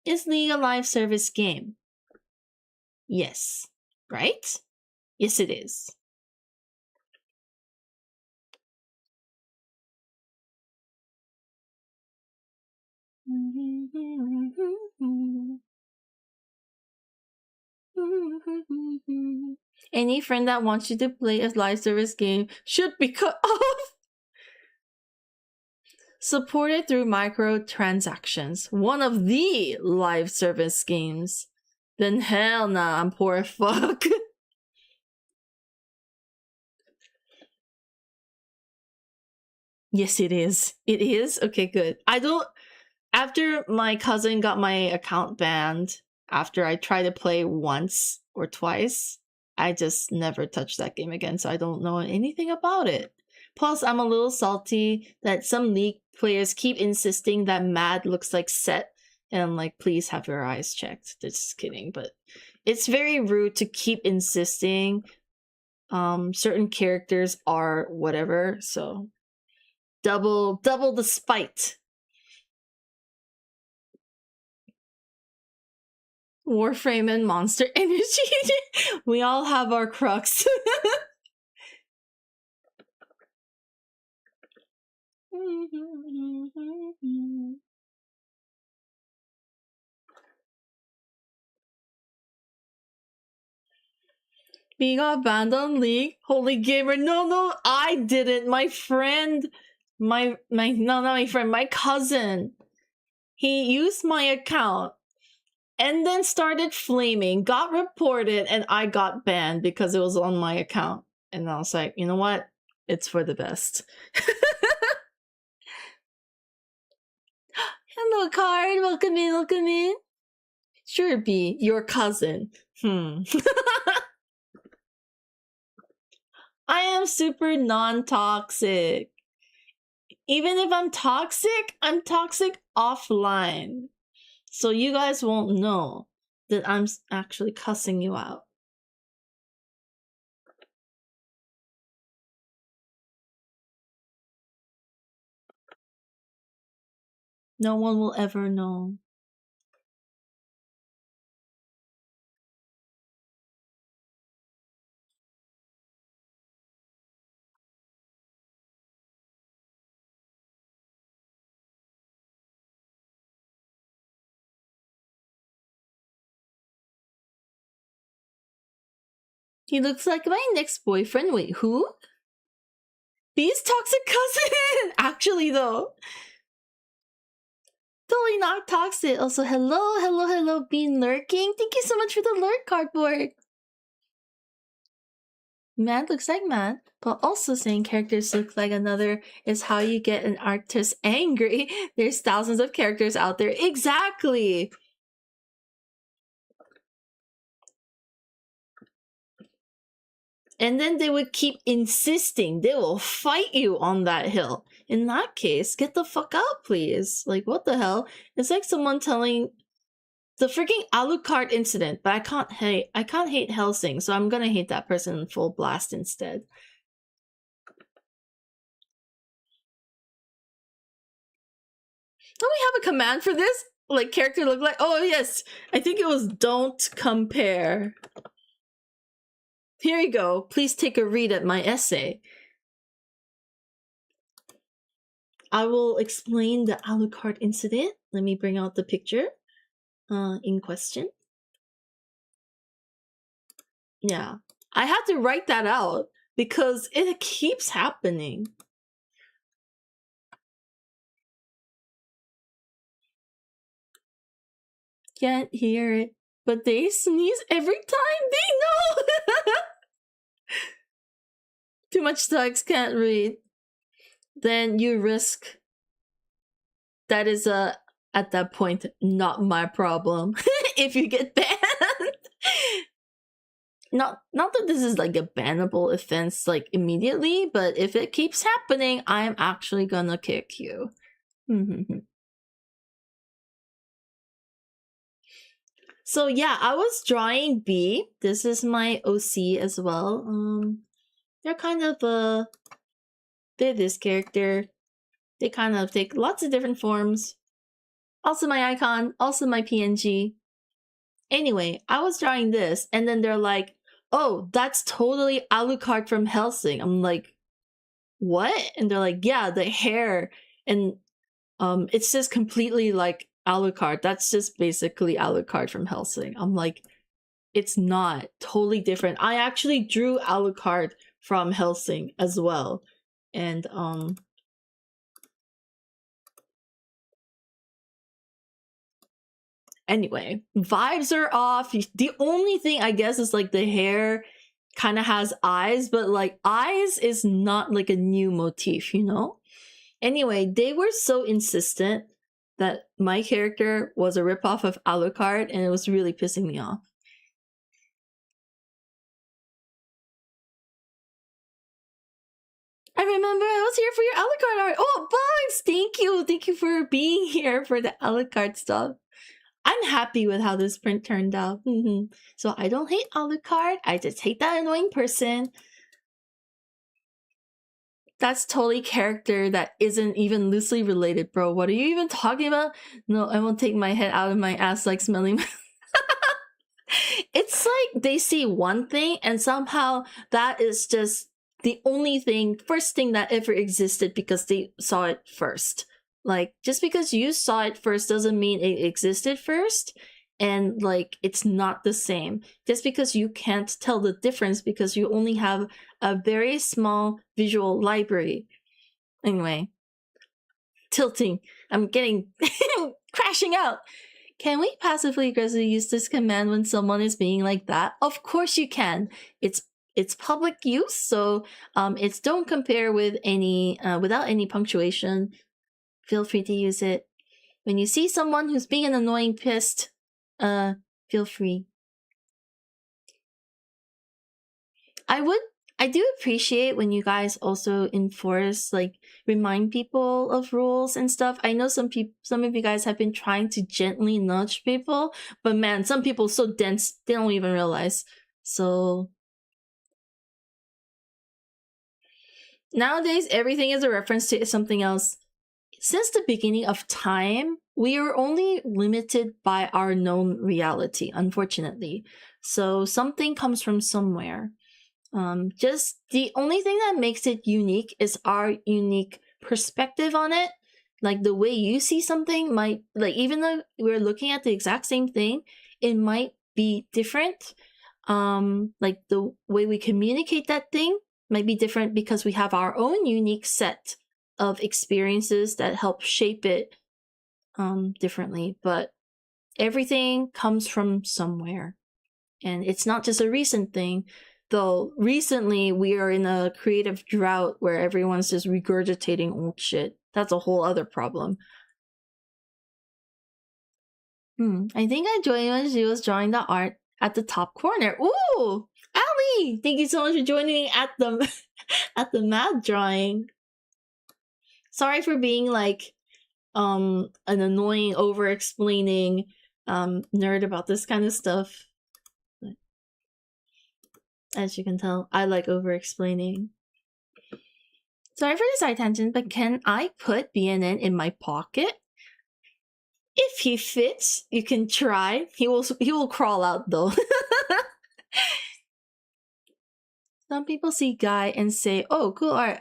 Is League a live service game? Yes. Right? Yes, it is. Any friend that wants you to play a live service game should be cut off. Supported through microtransactions. One of the live service games. Then hell nah, I'm poor fuck. Yes, it is. It is? Okay, good. After my cousin got my account banned, after I tried to play once or twice, I just never touched that game again, so I don't know anything about it. Plus, I'm a little salty that some League players keep insisting that Mad looks like Set, and I'm like, please have your eyes checked. Just kidding, but it's very rude to keep insisting certain characters are whatever, so double the spite. Warframe and Monster Energy. We all have our crux. We got banned on League. Holy gamer. No, I didn't. My friend, no, not my friend, my cousin. He used my account and then started flaming, got reported, and I got banned because it was on my account. And I was like, you know what? It's for the best. Hello, Card. Welcome in. Sure, B. Your cousin. I am super non-toxic. Even if I'm toxic offline. So you guys won't know that I'm actually cussing you out. No one will ever know. He looks like my next boyfriend. Wait, who? B's toxic cousin! Actually, though. Totally not toxic. Also, hello, Bean lurking. Thank you so much for the lurk cardboard. Mad looks like Mad, but also saying characters look like another is how you get an artist angry. There's thousands of characters out there. Exactly! And then they would keep insisting. They will fight you on that hill. In that case, get the fuck out, please. Like, what the hell? It's like someone telling the freaking Alucard incident, but I can't hate Helsing, so I'm gonna hate that person in full blast instead. Don't we have a command for this? Like, character look like? Oh, yes. I think it was don't compare. Here you go. Please take a read at my essay. I will explain the Alucard incident. Let me bring out the picture in question. Yeah. I had to write that out because it keeps happening. Can't hear it, but they sneeze every time they know. Too much text, can't read. Then you risk. That is at that point not my problem. If you get banned. Not that this is like a bannable offense like immediately, but if it keeps happening, I'm actually gonna kick you. So yeah, I was drawing B. This is my OC as well. They're kind of they're this character. They kind of take lots of different forms. Also my icon, also my PNG. Anyway, I was drawing this, and then they're like, oh, that's totally Alucard from Helsing. I'm like, what? And they're like, yeah, the hair. And it's just completely like Alucard. That's just basically Alucard from Helsing. I'm like, it's not. Totally different. I actually drew Alucard from Helsing as well. And anyway, vibes are off. The only thing I guess is like the hair kind of has eyes, but like eyes is not like a new motif, you know? Anyway, they were so insistent that my character was a ripoff of Alucard, and it was really pissing me off. I remember I was here for your Alucard art. Oh, Bugs! Thank you. Thank you for being here for the Alucard stuff. I'm happy with how this print turned out. So I don't hate Alucard. I just hate that annoying person. That's totally character that isn't even loosely related, bro. What are you even talking about? No, I won't take my head out of my ass like smelling. It's like they see one thing and somehow that is just the only thing, first thing that ever existed because they saw it first. Like, just because you saw it first doesn't mean it existed first. And like, it's not the same. Just because you can't tell the difference because you only have a very small visual library. Anyway, tilting. I'm getting crashing out. Can we passively aggressively use this command when someone is being like that? Of course you can. It's public use, so it's don't compare with any without any punctuation. Feel free to use it. When you see someone who's being an annoying pissed, feel free. I do appreciate when you guys also enforce, like, remind people of rules and stuff. I know some of you guys have been trying to gently nudge people, but man, some people are so dense they don't even realize. So nowadays everything is a reference to something else. Since the beginning of time, we are only limited by our known reality, unfortunately. So something comes from somewhere. Just the only thing that makes it unique is our unique perspective on it. Like, the way you see something might, like, even though we're looking at the exact same thing, it might be different. Like, the way we communicate that thing might be different because we have our own unique set of experiences that help shape it differently. But everything comes from somewhere, and it's not just a recent thing. Though recently we are in a creative drought where everyone's just regurgitating old shit. That's a whole other problem. I think I joined when she was drawing the art at the top corner. Ooh, Ali! Thank you so much for joining me at the at the math drawing. Sorry for being like an annoying, over-explaining nerd about this kind of stuff. But as you can tell, I like over-explaining. Sorry for the side tangent, but can I put BNN in my pocket? If he fits, you can try. He will crawl out though. Some people see guy and say, "Oh, cool art."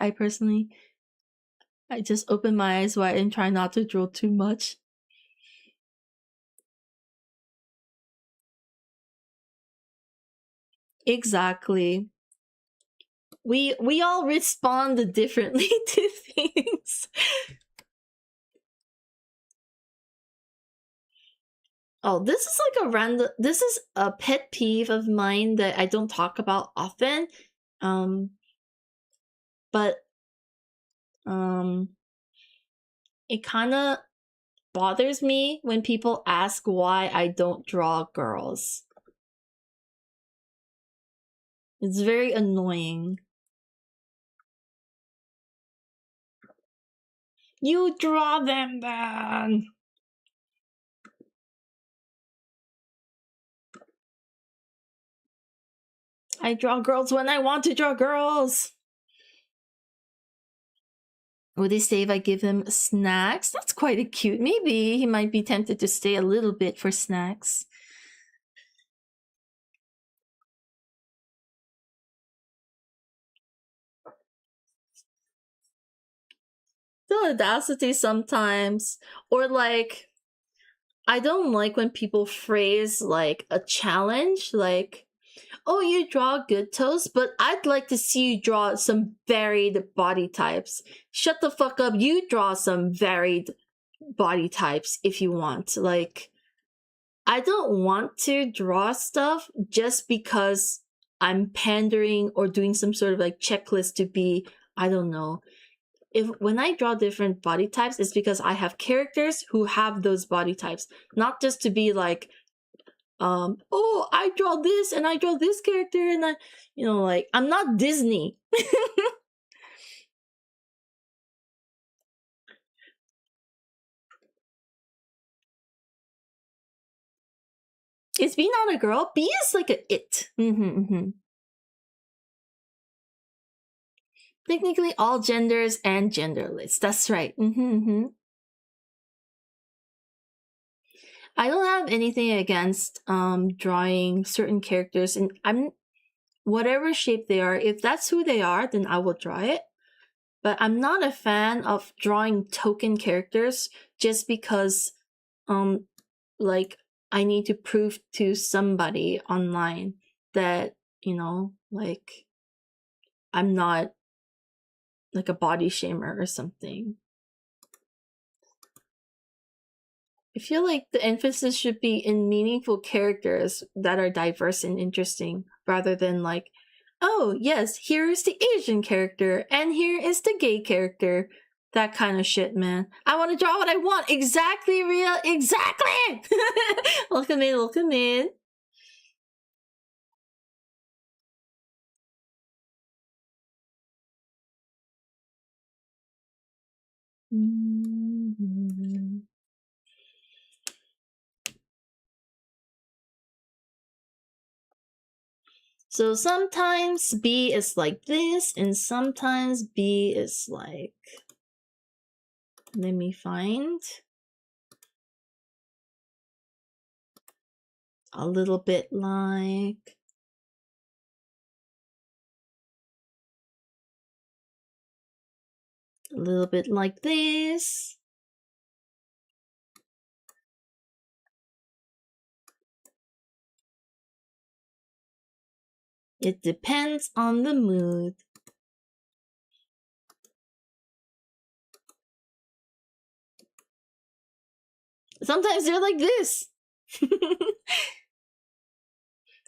I just open my eyes wide and try not to draw too much. Exactly. We all respond differently to things. Oh, this is like a random. This is a pet peeve of mine that I don't talk about often. But it kind of bothers me when people ask why I don't draw girls. It's very annoying. You draw them then. I draw girls when I want to draw girls. Would he stay if I give him snacks? That's quite a cute. Maybe he might be tempted to stay a little bit for snacks. The audacity sometimes. Or like, I don't like when people phrase like a challenge, like, "Oh, you draw good toes, but I'd like to see you draw some varied body types." Shut the fuck up. You draw some varied body types if you want. Like, I don't want to draw stuff just because I'm pandering or doing some sort of like checklist to be, I don't know, when I draw different body types, it's because I have characters who have those body types, not just to be like, oh, I draw this and I draw this character and I, like, I'm not Disney. Is B not a girl? B is like a it. Technically all genders and genderless. That's right. I don't have anything against drawing certain characters, and I'm whatever shape they are. If that's who they are, then I will draw it. But I'm not a fan of drawing token characters just because like I need to prove to somebody online that, like I'm not like a body shamer or something. I feel like the emphasis should be in meaningful characters that are diverse and interesting rather than like, oh, yes, here's the Asian character and here is the gay character. That kind of shit, man. I want to draw what I want. Exactly, Rhea. Exactly. Welcome in, welcome in. So sometimes B is like this, and sometimes B is like, let me find, a little bit like, a little bit like this. It depends on the mood. Sometimes they're like this.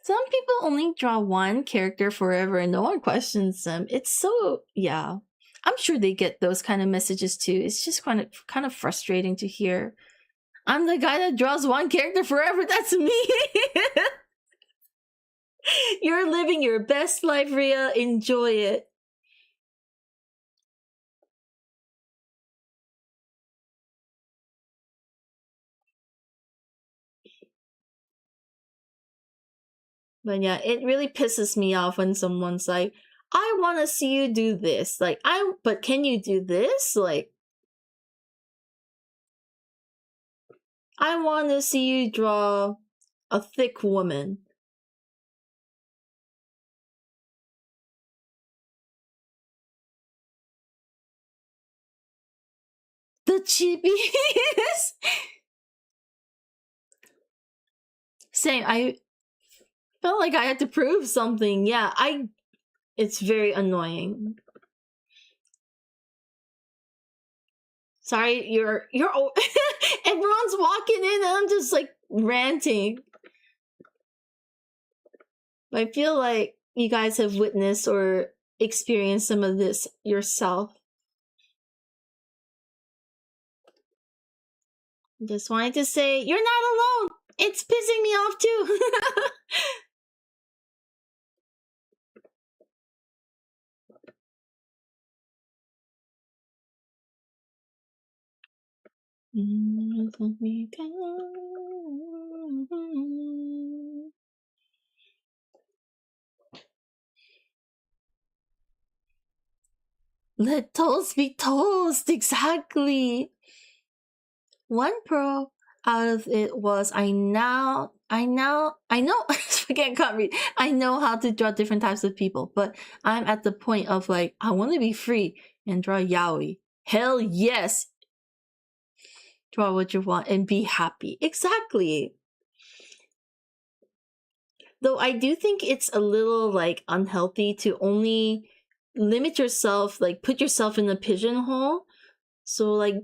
Some people only draw one character forever and no one questions them. It's so, yeah. I'm sure they get those kind of messages too. It's just kind of frustrating to hear. I'm the guy that draws one character forever. That's me. You're living your best life, Rhea. Enjoy it. But yeah, it really pisses me off when someone's like, I want to see you do this. Like, but can you do this? Like, I want to see you draw a thick woman. The chibis. Same. I felt like I had to prove something. Yeah, it's very annoying. Sorry, you're everyone's walking in and I'm just like ranting. I feel like you guys have witnessed or experienced some of this yourself. Just wanted to say, you're not alone! It's pissing me off too! Let toast be toast, exactly. One pro out of it was I know I can't read. I know how to draw different types of people, but I'm at the point of like, I want to be free and draw yaoi. Hell yes. Draw what you want and be happy. Exactly. Though I do think it's a little like unhealthy to only limit yourself, like put yourself in a pigeonhole. So like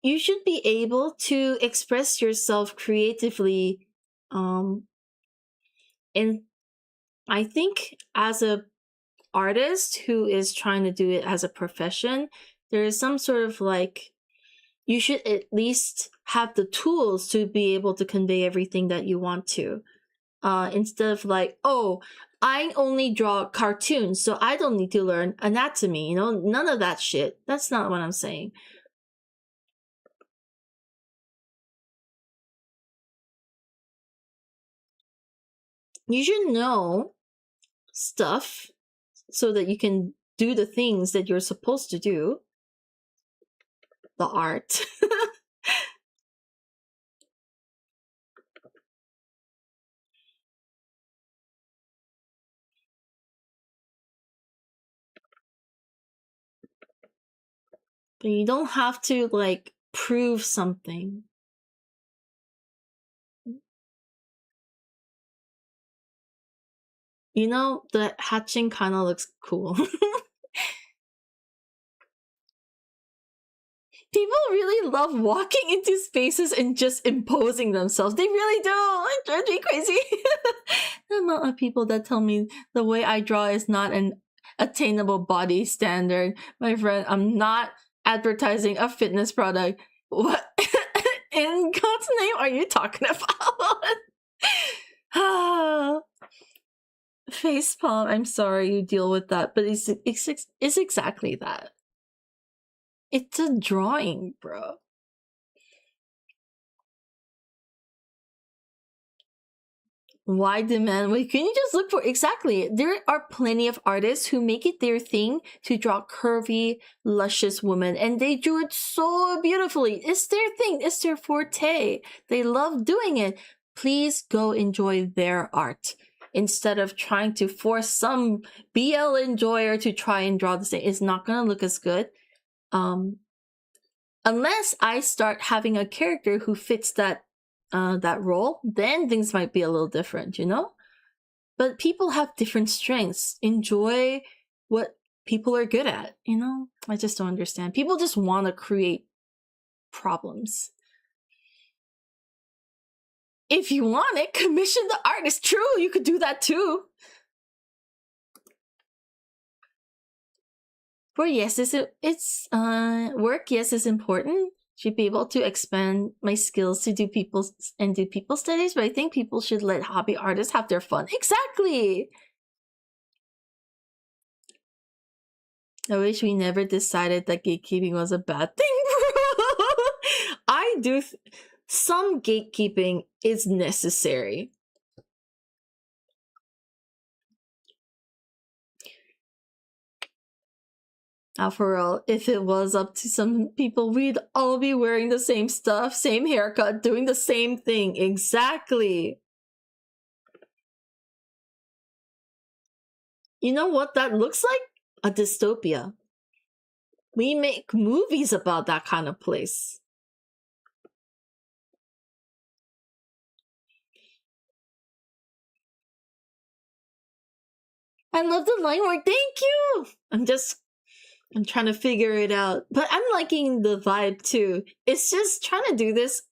you should be able to express yourself creatively. And I think as a artist who is trying to do it as a profession, there is some sort of like, you should at least have the tools to be able to convey everything that you want to. Instead of like, oh, I only draw cartoons, so I don't need to learn anatomy. None of that shit. That's not what I'm saying. You should know stuff so that you can do the things that you're supposed to do. The art. But you don't have to like prove something. The hatching kind of looks cool. People really love walking into spaces and just imposing themselves. They really do. It drives me crazy. The amount of people that tell me the way I draw is not an attainable body standard. My friend, I'm not advertising a fitness product. What in God's name are you talking about? Facepalm, I'm sorry you deal with that, but it's exactly that. It's a drawing, bro. Why demand? Wait, can you just look for exactly? There are plenty of artists who make it their thing to draw curvy, luscious women, and they do it so beautifully. It's their thing. It's their forte. They love doing it. Please go enjoy their art instead of trying to force some BL enjoyer to try and draw the same. It's not gonna look as good. Unless I start having a character who fits that role, then things might be a little different, But people have different strengths. Enjoy what people are good at, I just don't understand. People just want to create problems. If you want it, commission the artist. True, you could do that too. For yes, it's work. Yes, is important. Should be able to expand my skills to do people studies, but I think people should let hobby artists have their fun. Exactly. I wish we never decided that gatekeeping was a bad thing, bro. I do. Some gatekeeping is necessary. For real, if it was up to some people, we'd all be wearing the same stuff, same haircut, doing the same thing. Exactly. You know what that looks like? A dystopia. We make movies about that kind of place. I love the line work. Thank you. I'm trying to figure it out. But I'm liking the vibe too. It's just trying to do this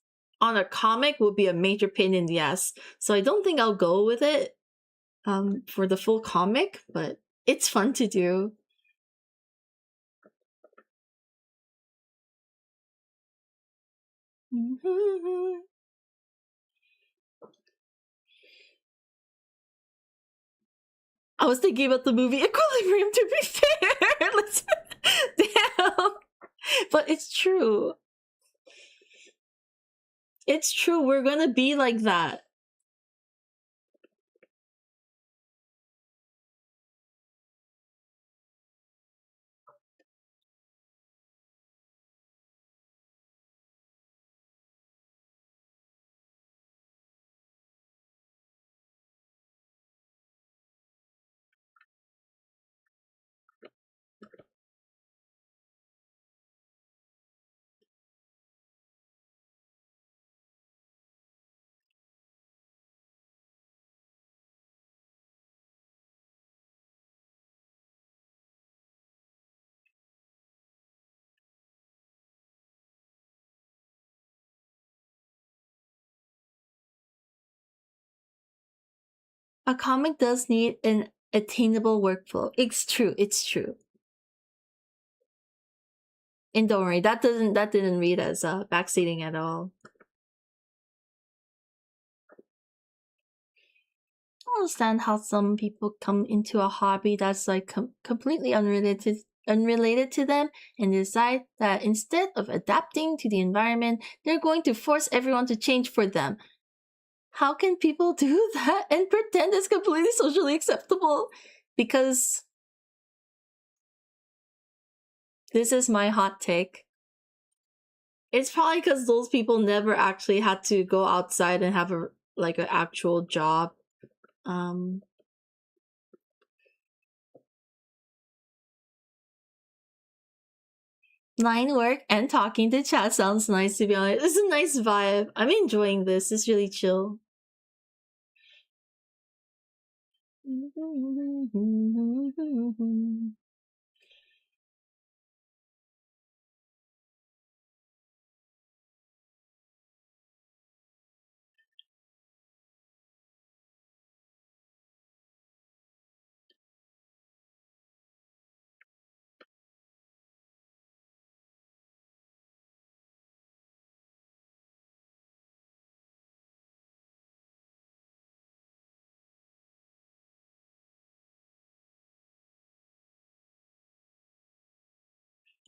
on a comic would be a major pain in the ass. So I don't think I'll go with it for the full comic, but it's fun to do. I was thinking about the movie Equilibrium, to be fair. Damn. But it's true. It's true. We're gonna be like that. A comic does need an attainable workflow. It's true. It's true. And don't worry, that didn't read as backseating at all. I understand how some people come into a hobby that's like completely unrelated to them and decide that instead of adapting to the environment, they're going to force everyone to change for them. How can people do that and pretend it's completely socially acceptable? Because this is my hot take. It's probably because those people never actually had to go outside and have an actual job. Line work and talking to chat sounds nice, to be honest. It's a nice vibe. I'm enjoying this. It's really chill.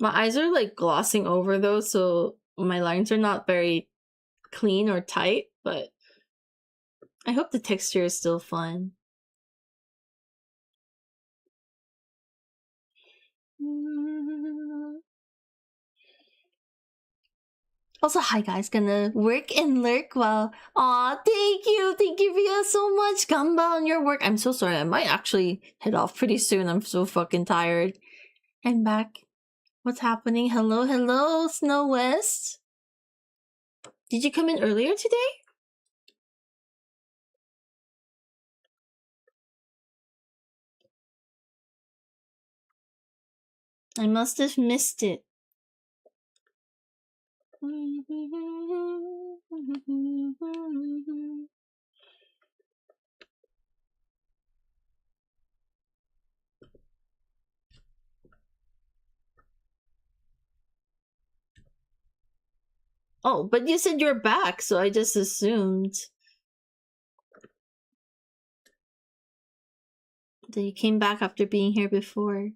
My eyes are like glossing over though, so my lines are not very clean or tight, but I hope the texture is still fun. Also, hi guys, gonna work and lurk while. Aw, thank you Via, so much. Gamba on your work. I'm so sorry. I might actually head off pretty soon. I'm so fucking tired. I'm back. What's happening? Hello, Snow West. Did you come in earlier today? I must have missed it. Oh, but you said you're back, so I just assumed that you came back after being here before.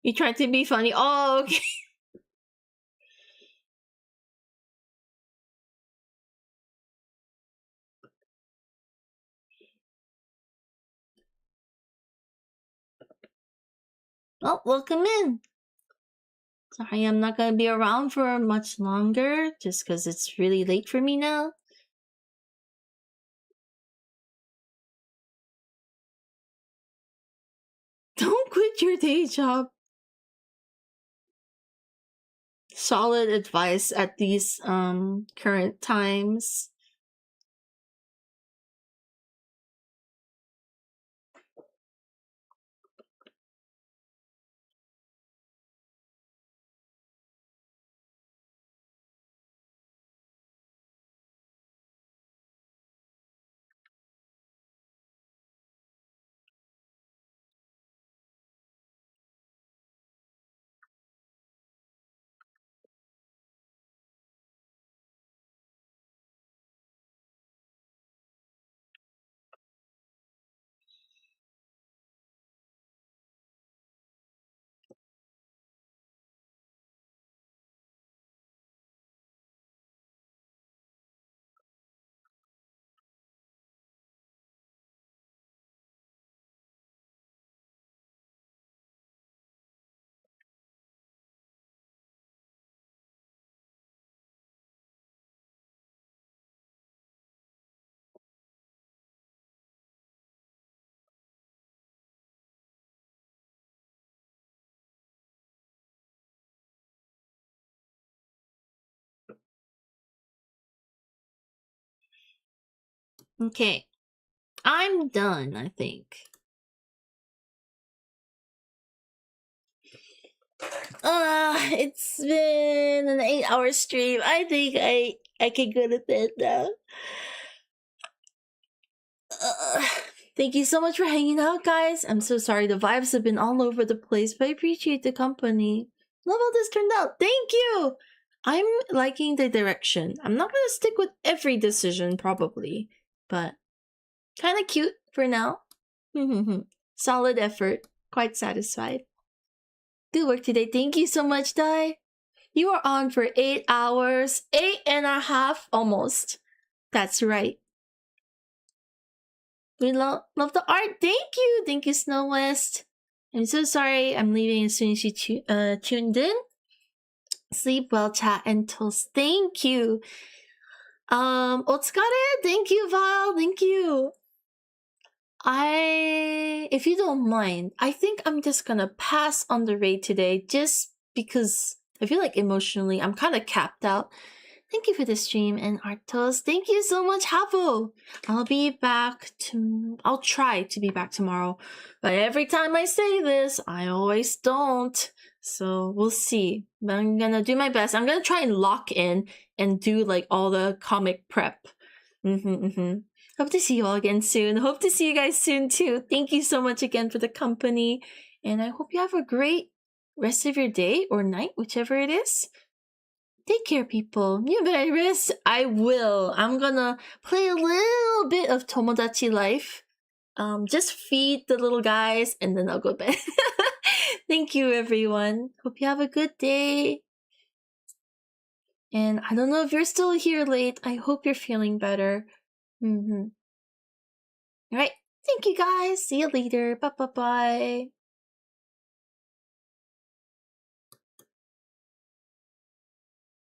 You tried to be funny. Oh, okay. Well, welcome in. Sorry, I'm not gonna be around for much longer, just because it's really late for me now. Don't quit your day job. Solid advice at these current times. Okay. I'm done, I think. It's been an 8-hour stream. I think I can go to bed now. Thank you so much for hanging out, guys. I'm so sorry the vibes have been all over the place, but I appreciate the company. Love how this turned out. Thank you! I'm liking the direction. I'm not gonna stick with every decision, probably, but kind of cute for now. Solid effort. Quite satisfied. Good work today. Thank you so much, Dai. You are on for 8 hours. 8.5 almost. That's right. We love the art. Thank you. Thank you, Snow West. I'm so sorry. I'm leaving as soon as you tuned in. Sleep well, chat and toast. Thank you. Otsukare. Thank you, Val. Thank you. If you don't mind, I think I'm just gonna pass on the raid today just because I feel like emotionally I'm kind of capped out. Thank you for the stream and Artos. Thank you so much, Hapo. I'll try to be back tomorrow. But every time I say this, I always don't. So we'll see. But I'm gonna do my best. I'm gonna try and lock in and do like all the comic prep. Hope to see you all again soon. Hope to see you guys soon too. Thank you so much again for the company. And I hope you have a great rest of your day or night, whichever it is. Take care, people. You better rest. I will. I'm gonna play a little bit of Tomodachi Life. Just feed the little guys and then I'll go to bed. Thank you, everyone. Hope you have a good day. And I don't know if you're still here late. I hope you're feeling better. Alright. Thank you, guys. See you later. Bye-bye-bye.